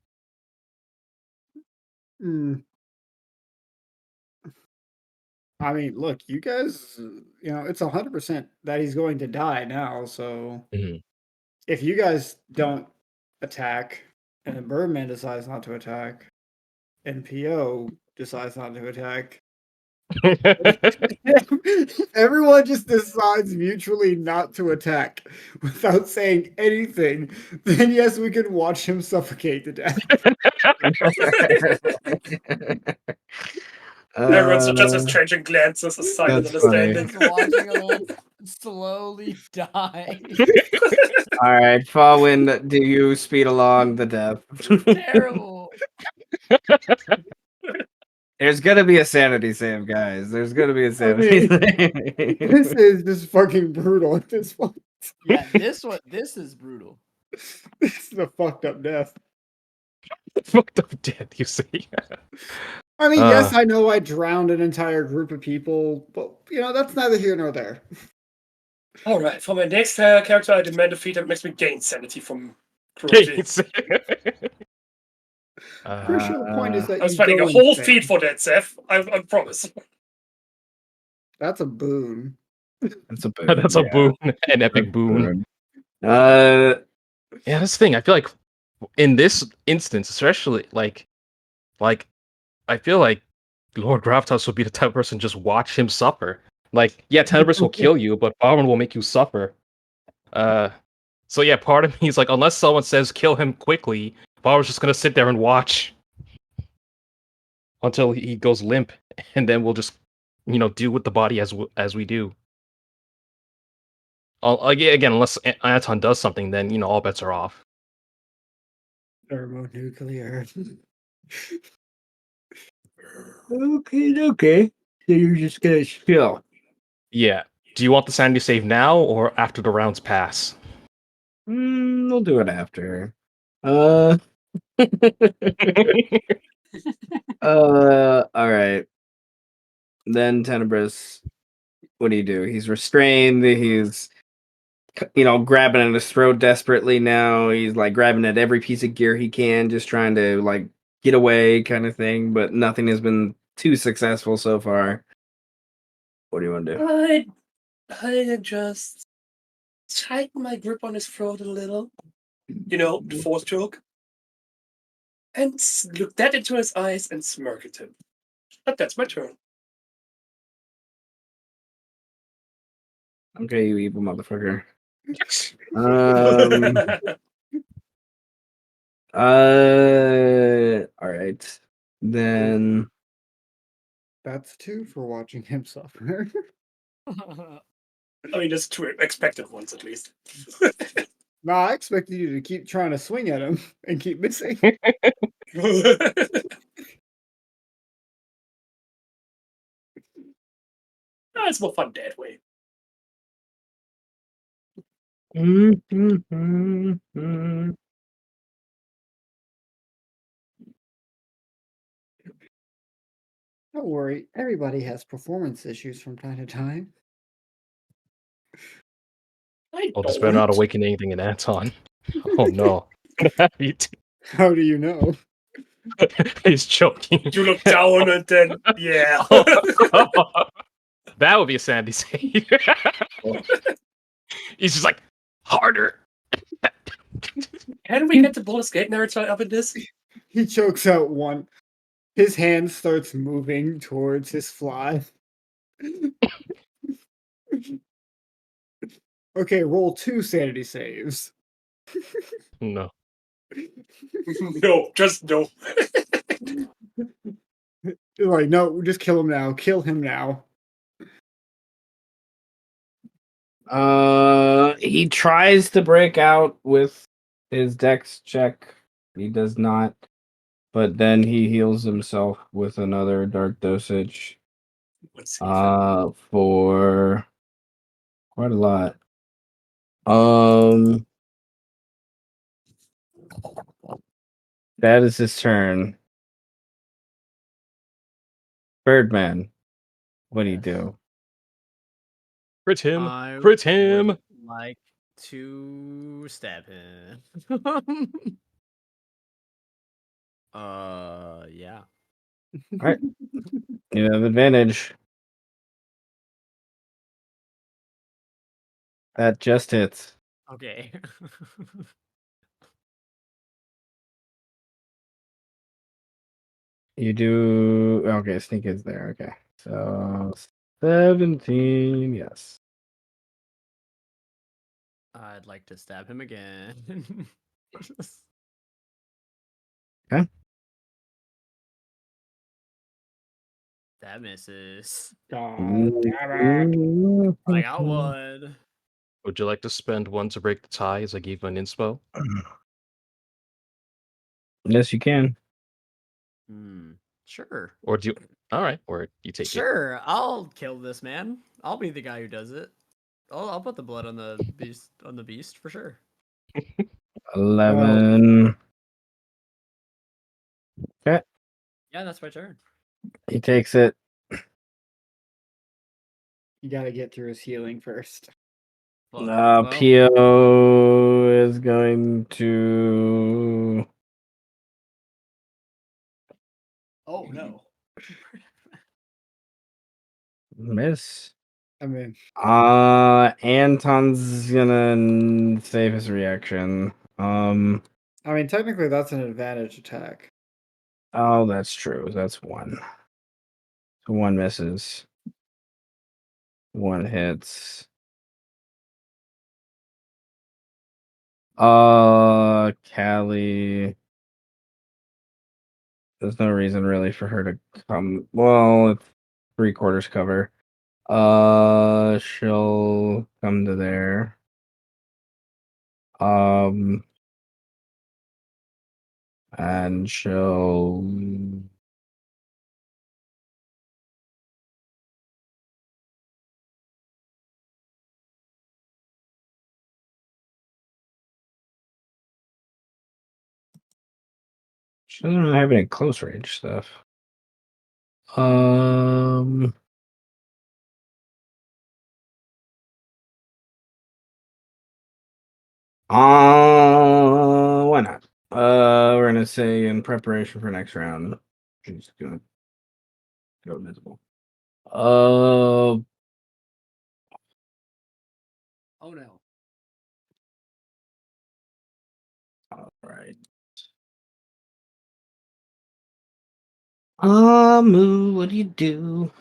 Speaker 8: I mean, look, you guys, it's 100% that he's going to die now. So
Speaker 5: Mhm.
Speaker 8: if you guys don't attack, and then Birdman decides not to attack, and PO decides not to attack, everyone just decides mutually not to attack without saying anything, then yes, we can watch him suffocate to death.
Speaker 3: Everyone's just exchanging glances of silent
Speaker 1: That's funny.
Speaker 3: understanding.
Speaker 4: Just watching a man slowly die.
Speaker 1: All right, Falwyn, do you speed along the death?
Speaker 4: Terrible.
Speaker 1: There's gonna be a sanity save, guys. There's gonna be a sanity save.
Speaker 8: This is just fucking brutal at this point.
Speaker 4: Yeah, this is brutal.
Speaker 8: This is a fucked up death.
Speaker 5: Fucked up death, you see.
Speaker 8: I mean, yes, I know I drowned an entire group of people, but that's neither here nor there.
Speaker 3: Alright, for my next character, I demand a feat that makes me gain sanity from cruelty.
Speaker 8: Pretty sure the point is that
Speaker 3: I was
Speaker 8: you
Speaker 3: spending
Speaker 8: go
Speaker 3: a whole
Speaker 8: insane.
Speaker 3: feed for that, Seth. I promise.
Speaker 8: That's a boon.
Speaker 1: That's a boon.
Speaker 5: That's a
Speaker 1: yeah.
Speaker 5: boon, an epic boon.
Speaker 1: Uh,
Speaker 5: Yeah, that's the thing. I feel like in this instance, especially like I feel like Lord Gravitas would be the type of person just watch him suffer. Like, yeah, Tenebris will kill you, but Barman will make you suffer. So yeah, part of me is like, unless someone says kill him quickly, Barman's just gonna sit there and watch until he goes limp, and then we'll just, deal with the body as we do. Again, unless Anton does something, then all bets are off.
Speaker 8: Thermonuclear. Okay. So you're just gonna chill.
Speaker 5: Yeah. Do you want the sanity save now or after the rounds pass?
Speaker 1: we'll do it after. Uh, all right. Then Tenebris, what do? He's restrained. He's, grabbing at his throat desperately now. He's like grabbing at every piece of gear he can, just trying to like get away, kind of thing. But nothing has been too successful so far. What do you want to do?
Speaker 3: I just tighten my grip on his throat a little. The force choke. And look that into his eyes and smirk at him. But that's my turn.
Speaker 1: Okay, you evil motherfucker. Um. All right. Then.
Speaker 8: That's 2 for watching him suffer.
Speaker 3: I mean, there's 2 expected ones at least.
Speaker 8: No, I expected you to keep trying to swing at him and keep missing.
Speaker 3: It's more fun that way.
Speaker 8: Don't worry, everybody has performance issues from time to time.
Speaker 3: I
Speaker 5: Oh, this better not
Speaker 3: don't.
Speaker 5: awaken anything in Anton. Oh no.
Speaker 8: How do you know?
Speaker 5: He's choking.
Speaker 3: You look down and then, yeah.
Speaker 5: That would be a sanity save. He's just like, harder.
Speaker 3: Can we get the bonus gate narrative up in this?
Speaker 8: He chokes out one. His hand starts moving towards his fly. Okay, roll 2 sanity saves.
Speaker 5: No.
Speaker 3: No, just no.
Speaker 8: Like, no, just kill him now. Kill him now.
Speaker 1: He tries to break out with his dex check. He does not. But then he heals himself with another dark dosage. For quite a lot. That is his turn. Birdman, what do you do?
Speaker 5: Crit him.
Speaker 4: I
Speaker 5: Crit him.
Speaker 4: would like to stab him. Yeah.
Speaker 1: Alright. You have advantage. That just hits.
Speaker 4: Okay.
Speaker 1: You do okay, sneak is there, okay. So 17, yes.
Speaker 4: I'd like to stab him again.
Speaker 1: Okay.
Speaker 4: That misses.
Speaker 8: God,
Speaker 4: I got one.
Speaker 5: Would you like to spend 1 to break the tie as I gave you an inspo?
Speaker 1: Yes, you can.
Speaker 4: Sure.
Speaker 5: Or do you alright, or you take it.
Speaker 4: Sure, I'll kill this man. I'll be the guy who does it. I'll put the blood on the beast for sure.
Speaker 1: 11. Okay.
Speaker 4: Yeah, that's my turn.
Speaker 1: He takes it.
Speaker 8: You gotta get through his healing first.
Speaker 4: Fuck. Well,
Speaker 1: Pio is going to
Speaker 4: Oh no.
Speaker 1: Miss.
Speaker 8: I mean,
Speaker 1: Anton's gonna save his reaction.
Speaker 8: technically that's an advantage attack.
Speaker 1: Oh, that's true. That's one. So one misses. One hits. Callie. There's no reason really for her to come. Well, it's 3/4 cover. She'll come to there. And she'll. She doesn't really have any close range stuff. Why not? We're gonna say in preparation for next round, she's gonna go invisible.
Speaker 4: Oh no.
Speaker 1: All right. Moo, what do you do?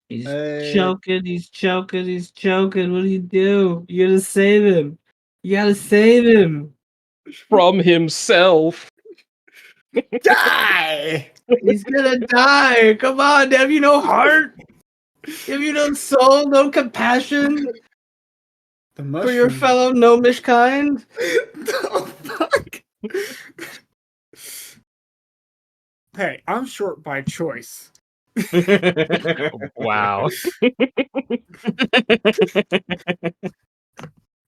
Speaker 1: He's choking, he's choking, he's choking. What do you do? You gotta save him. You gotta save him.
Speaker 5: From himself.
Speaker 8: Die!
Speaker 1: He's gonna die. Come on, have you no heart? Have you no soul, no compassion
Speaker 8: The
Speaker 1: for your
Speaker 8: mushroom.
Speaker 1: fellow gnomish kind?
Speaker 8: Oh, fuck. Hey, I'm short by choice.
Speaker 5: Wow.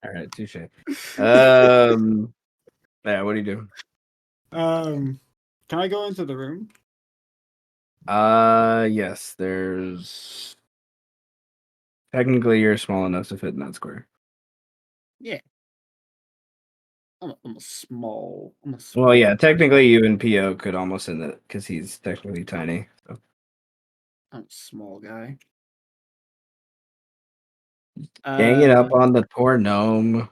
Speaker 1: All right, touche. Yeah, what do you do?
Speaker 8: Can I go into the room?
Speaker 1: Yes, there's technically you're small enough to fit in that square.
Speaker 8: Yeah. I'm a small.
Speaker 1: Well, yeah, technically you and PO could almost in it because he's technically tiny. So.
Speaker 8: I'm a small guy.
Speaker 1: Gang it up on the poor gnome.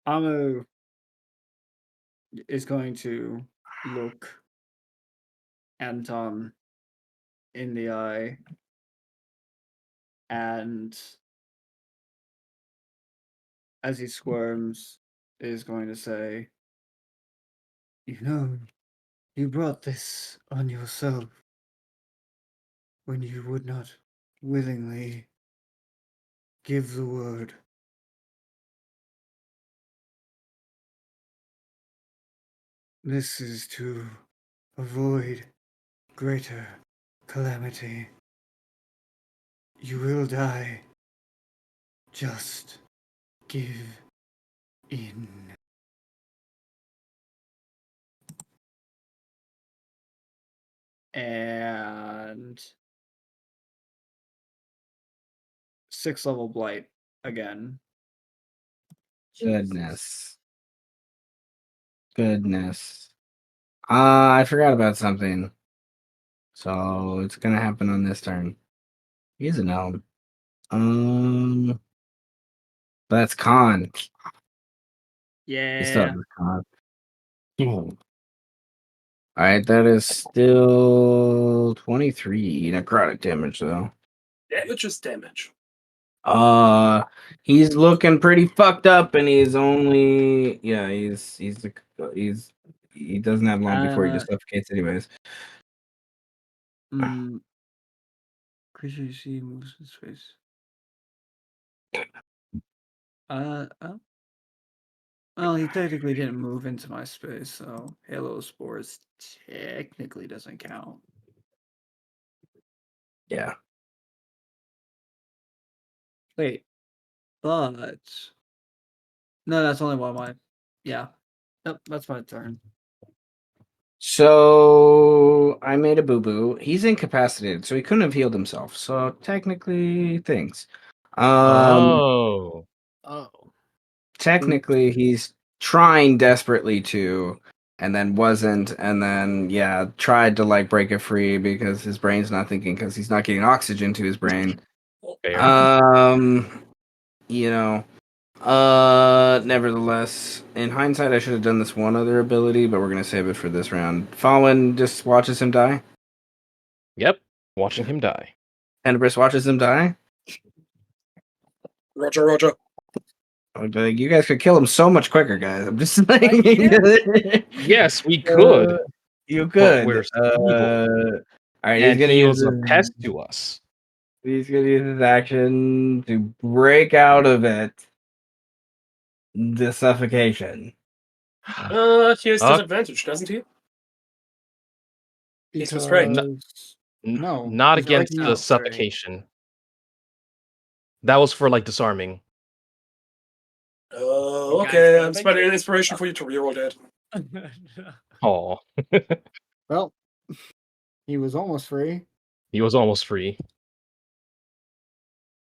Speaker 8: Amu is going to look Anton in the eye and as he squirms is going to say, "You know, you brought this on yourself when you would not willingly give the word. This is to avoid greater calamity. You will die. Just give in." And 6th level blight again.
Speaker 1: Goodness. Goodness. I forgot about something. So it's gonna happen on this turn. He's a gnome. That's con. He still
Speaker 8: Yeah.
Speaker 1: has con. All right, that is still 23 necrotic damage though.
Speaker 3: Damage is damage.
Speaker 1: He's looking pretty fucked up, and he's only he doesn't have long before he just suffocates anyways.
Speaker 8: Creature you see moves in space. Well, he technically didn't move into my space, so Halo Spores technically doesn't count.
Speaker 1: Yeah.
Speaker 8: Wait, but no, that's only one of my. Yeah, yep, that's my turn.
Speaker 1: So I made a boo boo. He's incapacitated, so he couldn't have healed himself. So technically, things.
Speaker 5: Oh.
Speaker 4: Oh.
Speaker 1: Technically, he's trying desperately to, and then wasn't, and then tried to like break it free because his brain's not thinking because he's not getting oxygen to his brain.
Speaker 5: Fair.
Speaker 1: You know, nevertheless, in hindsight, I should have done this one other ability, but we're gonna save it for this round. Fallen just watches him die.
Speaker 5: Yep. Watching him die.
Speaker 1: Tenebris watches him die.
Speaker 3: Roger, Roger.
Speaker 1: Like, you guys could kill him so much quicker, guys. I'm just like,
Speaker 5: Yes, we could.
Speaker 1: you
Speaker 5: But
Speaker 1: could.
Speaker 5: we're evil.
Speaker 1: All right,
Speaker 5: And
Speaker 1: he's gonna
Speaker 5: he
Speaker 1: use
Speaker 5: was a pest to us.
Speaker 1: He's gonna use his action to break out of it. The suffocation.
Speaker 3: He has disadvantage, doesn't he? He's restrained.
Speaker 8: No,
Speaker 5: Not
Speaker 8: he's
Speaker 5: against
Speaker 8: breaking
Speaker 5: the
Speaker 8: out.
Speaker 5: suffocation. That was for like disarming.
Speaker 3: Okay. I'm spending an inspiration for you to reroll that.
Speaker 5: Oh,
Speaker 8: Well, he was almost free.
Speaker 5: he was almost free.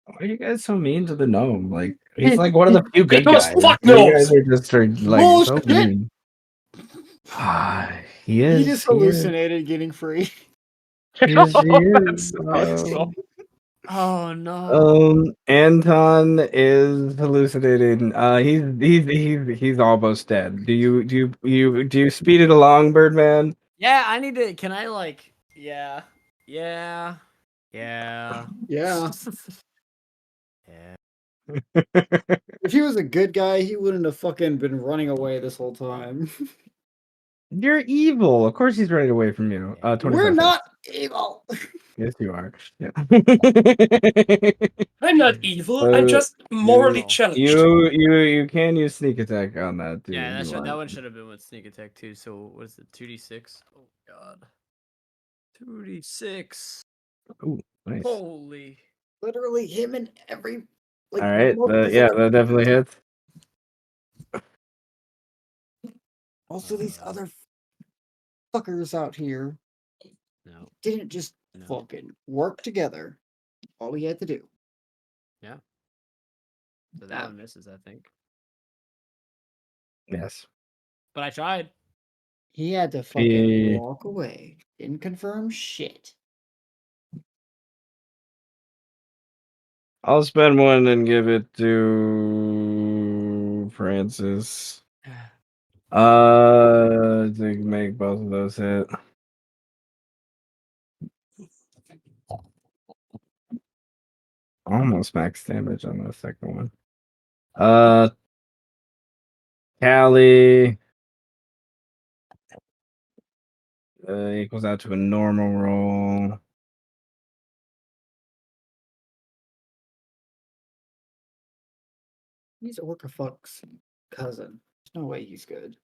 Speaker 1: Why are you guys so mean to the gnome? Like, he's like one of the few good
Speaker 3: Because
Speaker 1: guys.
Speaker 3: fuck
Speaker 1: You
Speaker 3: gnomes!
Speaker 1: guys are just like so
Speaker 8: Bullshit!
Speaker 1: mean. he is.
Speaker 8: He just hallucinated getting free.
Speaker 1: He is.
Speaker 5: That's
Speaker 1: Oh.
Speaker 4: Oh no.
Speaker 1: Anton is hallucinating. He's almost dead. Do you speed it along, Birdman?
Speaker 4: Yeah, I need to. Can I like? Yeah. Yeah. Yeah.
Speaker 8: Yeah.
Speaker 4: Yeah.
Speaker 8: If he was a good guy, he wouldn't have fucking been running away this whole time.
Speaker 1: You're evil. Of course he's running away from you. 25
Speaker 8: We're
Speaker 1: seconds.
Speaker 8: not evil.
Speaker 1: Yes, you are. Yeah.
Speaker 3: I'm not evil. I'm just morally challenged.
Speaker 1: You can use sneak attack on that too.
Speaker 4: Yeah,
Speaker 1: if you
Speaker 4: that
Speaker 1: want.
Speaker 4: one should have been with sneak attack too. So what is it? 2d6. Oh god. 2d6.
Speaker 1: Ooh, nice.
Speaker 4: Holy.
Speaker 8: Literally him and every. Like,
Speaker 1: All right.
Speaker 8: multiple
Speaker 1: Yeah,
Speaker 8: things.
Speaker 1: that definitely hits.
Speaker 8: Also, these other fuckers out here
Speaker 4: No.
Speaker 8: didn't just fucking work together. All we had to do.
Speaker 4: Yeah. So that one misses, I think.
Speaker 1: Yes.
Speaker 4: But I tried.
Speaker 8: He had to fucking walk away. Didn't confirm shit.
Speaker 1: I'll spend one and give it to Francis. To make both of those hit. Almost max damage on the second one. Callie equals out to a normal roll.
Speaker 8: He's Orcafuck's cousin. There's no way he's good.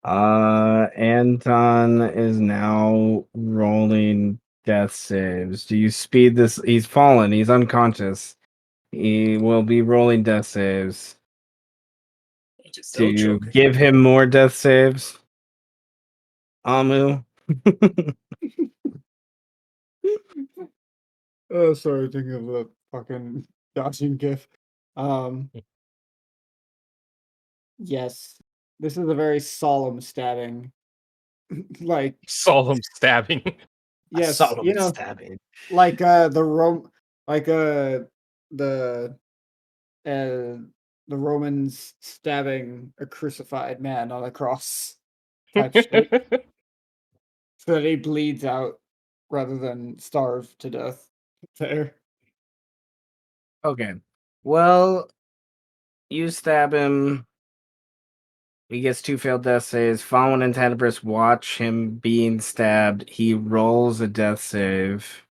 Speaker 1: Anton is now rolling death saves. Do you speed this? He's fallen. He's unconscious. He will be rolling death saves. Do you give him more death saves? Amu?
Speaker 8: Oh, sorry, thinking of the fucking dodging gif. Yes. This is a very solemn stabbing. Like
Speaker 5: Solemn stabbing.
Speaker 8: yes,
Speaker 1: Solemn
Speaker 8: you know,
Speaker 1: stabbing.
Speaker 8: like the Romans stabbing a crucified man on a cross type shit, so that he bleeds out rather than starve to death there.
Speaker 1: Okay. Well, you stab him. He gets 2 failed death saves. Fallen and Tenebris watch him being stabbed. He rolls a death save.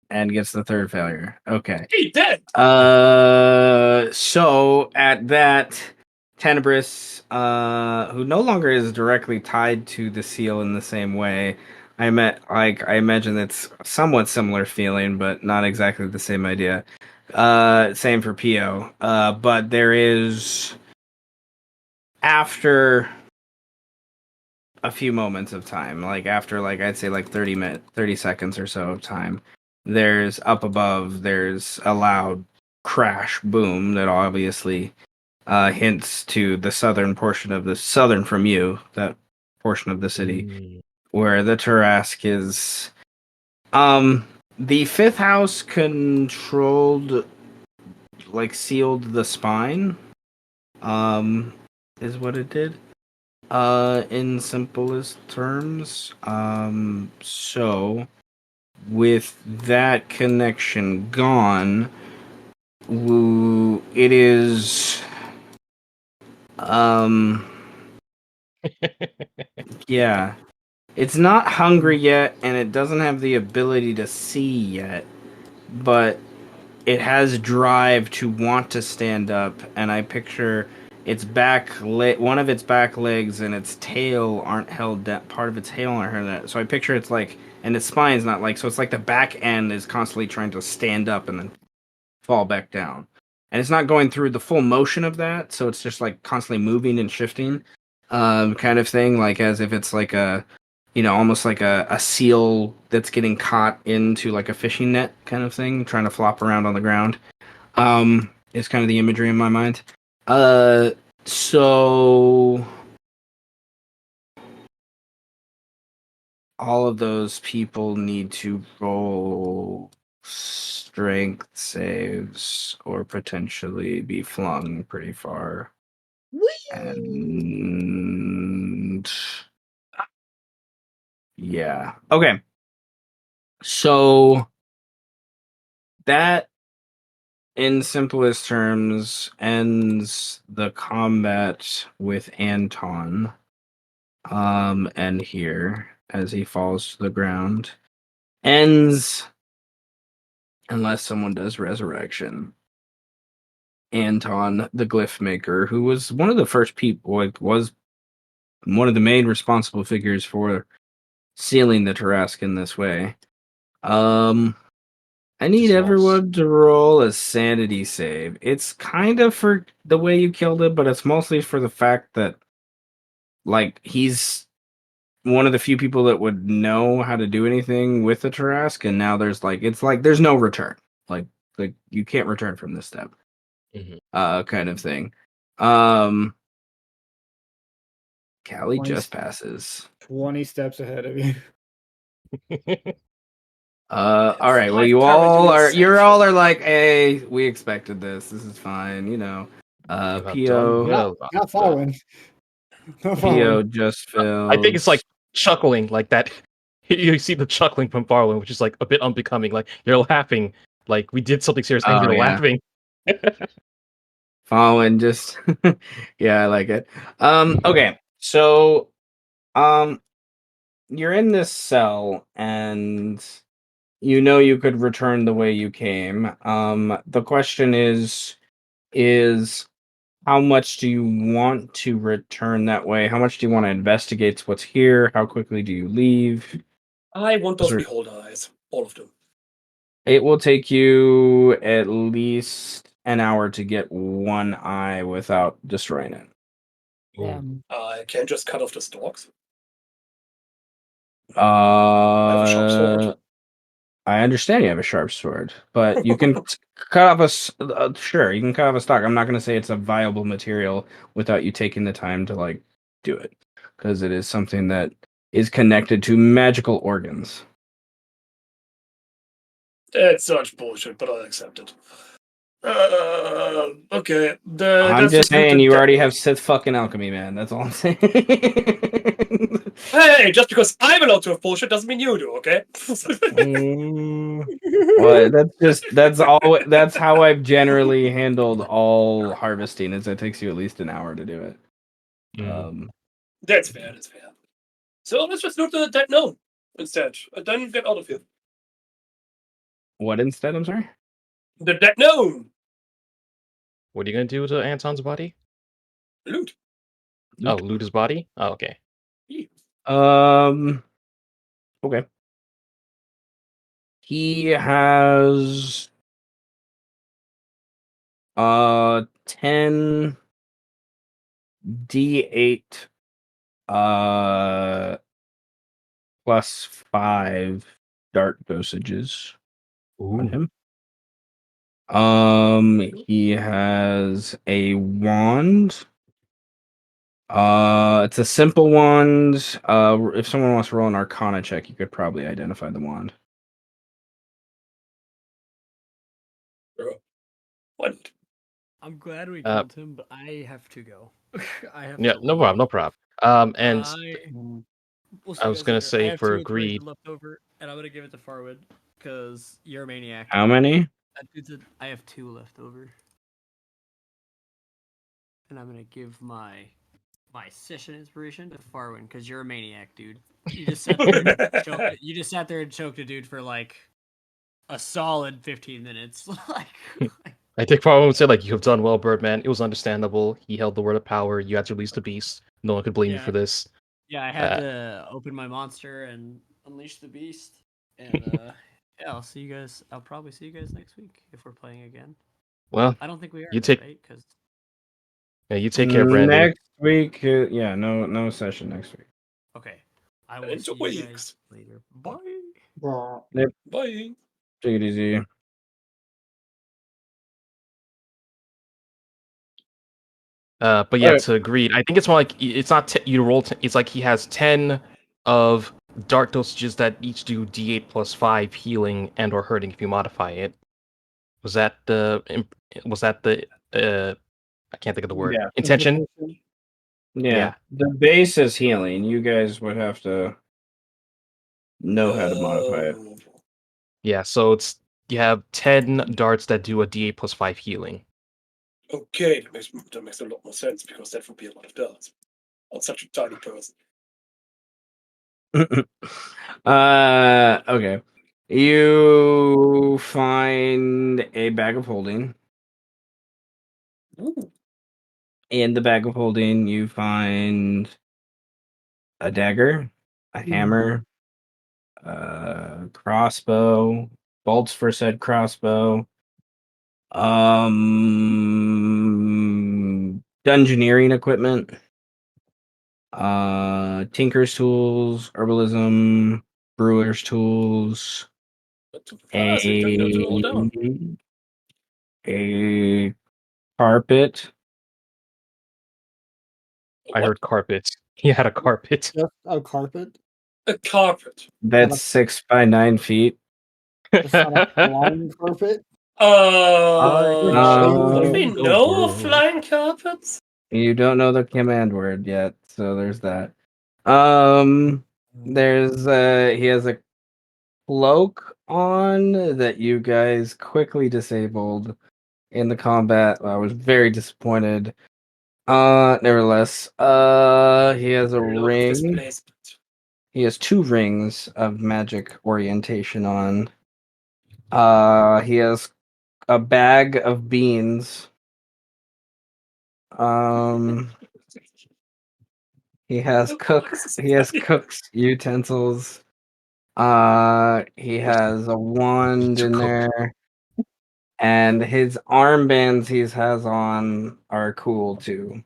Speaker 1: And gets the 3rd failure. Okay.
Speaker 3: He dead!
Speaker 1: So at that, Tenebris, who no longer is directly tied to the seal in the same way, I imagine it's somewhat similar feeling, but not exactly the same idea. Same for Pio. But there is, after a few moments of time, like after I'd say 30 seconds or so of time, there's up above, there's a loud crash boom that obviously hints to the southern portion of the southern from you, that portion of the city where the Tarask is. The fifth house controlled, like, sealed the spine. Is what it did. In simplest terms. So with that connection gone, it is. Yeah. It's not hungry yet, and it doesn't have the ability to see yet, but it has drive to want to stand up, and I picture its one of its back legs and its tail aren't held down, part of its tail aren't held down. So I picture it's like, and its spine's not like, so it's like the back end is constantly trying to stand up and then fall back down. And it's not going through the full motion of that, so it's just like constantly moving and shifting, kind of thing, like as if it's like a, almost like a seal that's getting caught into like a fishing net kind of thing, trying to flop around on the ground. Is kind of the imagery in my mind. So all of those people need to roll strength saves or potentially be flung pretty far. And yeah. Okay. So that, in simplest terms, ends the combat with Anton. And here, as he falls to the ground, ends unless someone does resurrection. Anton, the glyph maker, who was one of the first people, like, was one of the main responsible figures for sealing the Tarask in this way. I need
Speaker 5: Just lost.
Speaker 1: everyone to roll a sanity save. It's kind of for the way you killed it, but it's mostly for the fact that, like, he's one of the few people that would know how to do anything with the Tarask, and now there's like, it's like there's no return. Like you can't return from this step. Kind of thing. Callie
Speaker 8: 20
Speaker 1: just passes.
Speaker 8: 20 steps ahead of you.
Speaker 1: All right. Well,
Speaker 3: Life paradox.
Speaker 1: you're all are like, hey, we expected this. This is fine.
Speaker 5: You have done
Speaker 1: Pio,
Speaker 5: well.
Speaker 8: Not following. Not
Speaker 1: Pio
Speaker 8: following.
Speaker 1: just
Speaker 5: I think it's like
Speaker 1: filled.
Speaker 5: chuckling like that. You see the chuckling from Farland, which is like a bit unbecoming. Like you're laughing, like we did something serious, and
Speaker 1: Oh
Speaker 5: you're
Speaker 1: yeah,
Speaker 5: laughing.
Speaker 1: following just yeah, I like it. Okay, so you're in this cell, and you could return the way you came. The question is how much do you want to return that way? How much do you want to investigate what's here? How quickly do you leave?
Speaker 3: I want those
Speaker 1: Those are-
Speaker 3: beholder eyes. All of them.
Speaker 1: It will take you at least an hour to get one eye without destroying it.
Speaker 3: I can't just cut off the stalks. I have a sharp sword.
Speaker 1: I understand you have a sharp sword, but you can cut off sure, you can cut off a stalk. I'm not going to say it's a viable material without you taking the time to, like, do it, because it is something that is connected to magical organs.
Speaker 3: It's such bullshit, but I'll accept it. Okay.
Speaker 1: I'm
Speaker 3: That's
Speaker 1: just
Speaker 3: good
Speaker 1: saying
Speaker 3: to
Speaker 1: you
Speaker 3: that.
Speaker 1: already have Sith fucking alchemy, man. That's all I'm saying.
Speaker 3: Hey, just because I'm allowed to have bullshit doesn't mean you do, okay?
Speaker 1: Well, that's how I've generally handled all harvesting, is it takes you at least an hour to do it.
Speaker 3: That's fair, that's fair. So let's just loot the dead gnome instead, and then get out of here.
Speaker 1: What instead? I'm sorry.
Speaker 3: The dead gnome!
Speaker 5: What are you gonna do to Anton's body?
Speaker 3: Loot.
Speaker 5: Oh, loot his body? Oh, okay.
Speaker 1: Okay. He has 10 D8 plus 5 dart dosages on him. He has a wand. It's a simple wand. If someone wants to roll an Arcana check, you could probably identify the wand.
Speaker 3: What?
Speaker 4: I'm glad we
Speaker 5: Uh,
Speaker 4: killed him, but I have to go. I have
Speaker 5: Yeah,
Speaker 4: to
Speaker 5: no
Speaker 4: leave.
Speaker 5: problem, no problem. And
Speaker 4: We'll see
Speaker 5: I
Speaker 4: you
Speaker 5: was
Speaker 4: guys
Speaker 5: gonna
Speaker 4: later. I
Speaker 5: say
Speaker 4: have
Speaker 5: for
Speaker 4: two
Speaker 5: agreed.
Speaker 4: inspiration left over, and I'm gonna give it to Farwood because you're a maniac.
Speaker 1: How many?
Speaker 4: I have 2 left over, and I'm gonna give my session inspiration to Farwin because you're a maniac, dude. You just sat there and choked. You just sat there and choked a dude for like a solid 15 minutes.
Speaker 5: I think Farwan would say, like, you have done well, Birdman. It was understandable. He held the word of power. You had to release the beast. No one could blame you for this.
Speaker 4: Yeah, I had to open my monster and unleash the beast. And yeah, I'll see you guys. I'll probably see you guys next week if we're playing again.
Speaker 5: Well,
Speaker 4: I don't think we are,
Speaker 5: you
Speaker 4: though,
Speaker 5: take
Speaker 4: right? Because
Speaker 5: you take care, Brandon.
Speaker 1: Next week, yeah, no session next week.
Speaker 4: okay, I will
Speaker 3: In
Speaker 4: see
Speaker 3: 2
Speaker 4: you guys
Speaker 3: weeks.
Speaker 4: later. Bye.
Speaker 1: Yep,
Speaker 3: Bye.
Speaker 1: take it easy.
Speaker 5: But yeah,
Speaker 1: Alright.
Speaker 5: to agreed. I think it's more like it's not you roll. It's like he has 10 of dark dosages that each do D8 plus 5 healing and or hurting if you modify it. Was that the I can't think of the word.
Speaker 1: Yeah.
Speaker 5: Intention?
Speaker 1: Yeah.
Speaker 5: Yeah.
Speaker 1: The base is healing. You guys would have to know how to modify it.
Speaker 3: Oh.
Speaker 5: Yeah, so it's you have 10 darts that do a D8 plus 5 healing.
Speaker 3: Okay, that makes a lot more sense because that would be a lot of darts on such a tiny person.
Speaker 1: Okay. You find a bag of holding.
Speaker 3: Ooh.
Speaker 1: In the bag of holding, you find a dagger, a hammer, crossbow, bolts for said crossbow, dungeoneering equipment, tinker's tools, herbalism, brewer's tools,
Speaker 3: Ah, so you've taken those all down.
Speaker 1: a carpet.
Speaker 5: I
Speaker 3: What?
Speaker 5: heard carpet. He had a carpet.
Speaker 8: Just a carpet?
Speaker 3: A carpet.
Speaker 1: That's 6 by 9 feet.
Speaker 8: It's not a flying carpet?
Speaker 5: I can show
Speaker 3: What do we
Speaker 5: you
Speaker 1: Um,
Speaker 5: the
Speaker 3: know of
Speaker 5: world.
Speaker 3: flying carpets?
Speaker 1: you don't know the command word yet, so there's that. Um, there's he has a cloak on that you guys quickly disabled in the combat. I was very disappointed. Nevertheless, he has a
Speaker 3: Lord of
Speaker 1: ring.
Speaker 3: displacement.
Speaker 1: He has 2 rings of magic orientation on. He has a bag of beans. Um, he has cook's utensils. He has a wand
Speaker 5: To
Speaker 1: in
Speaker 5: cook.
Speaker 1: there, and his armbands he has on are cool too.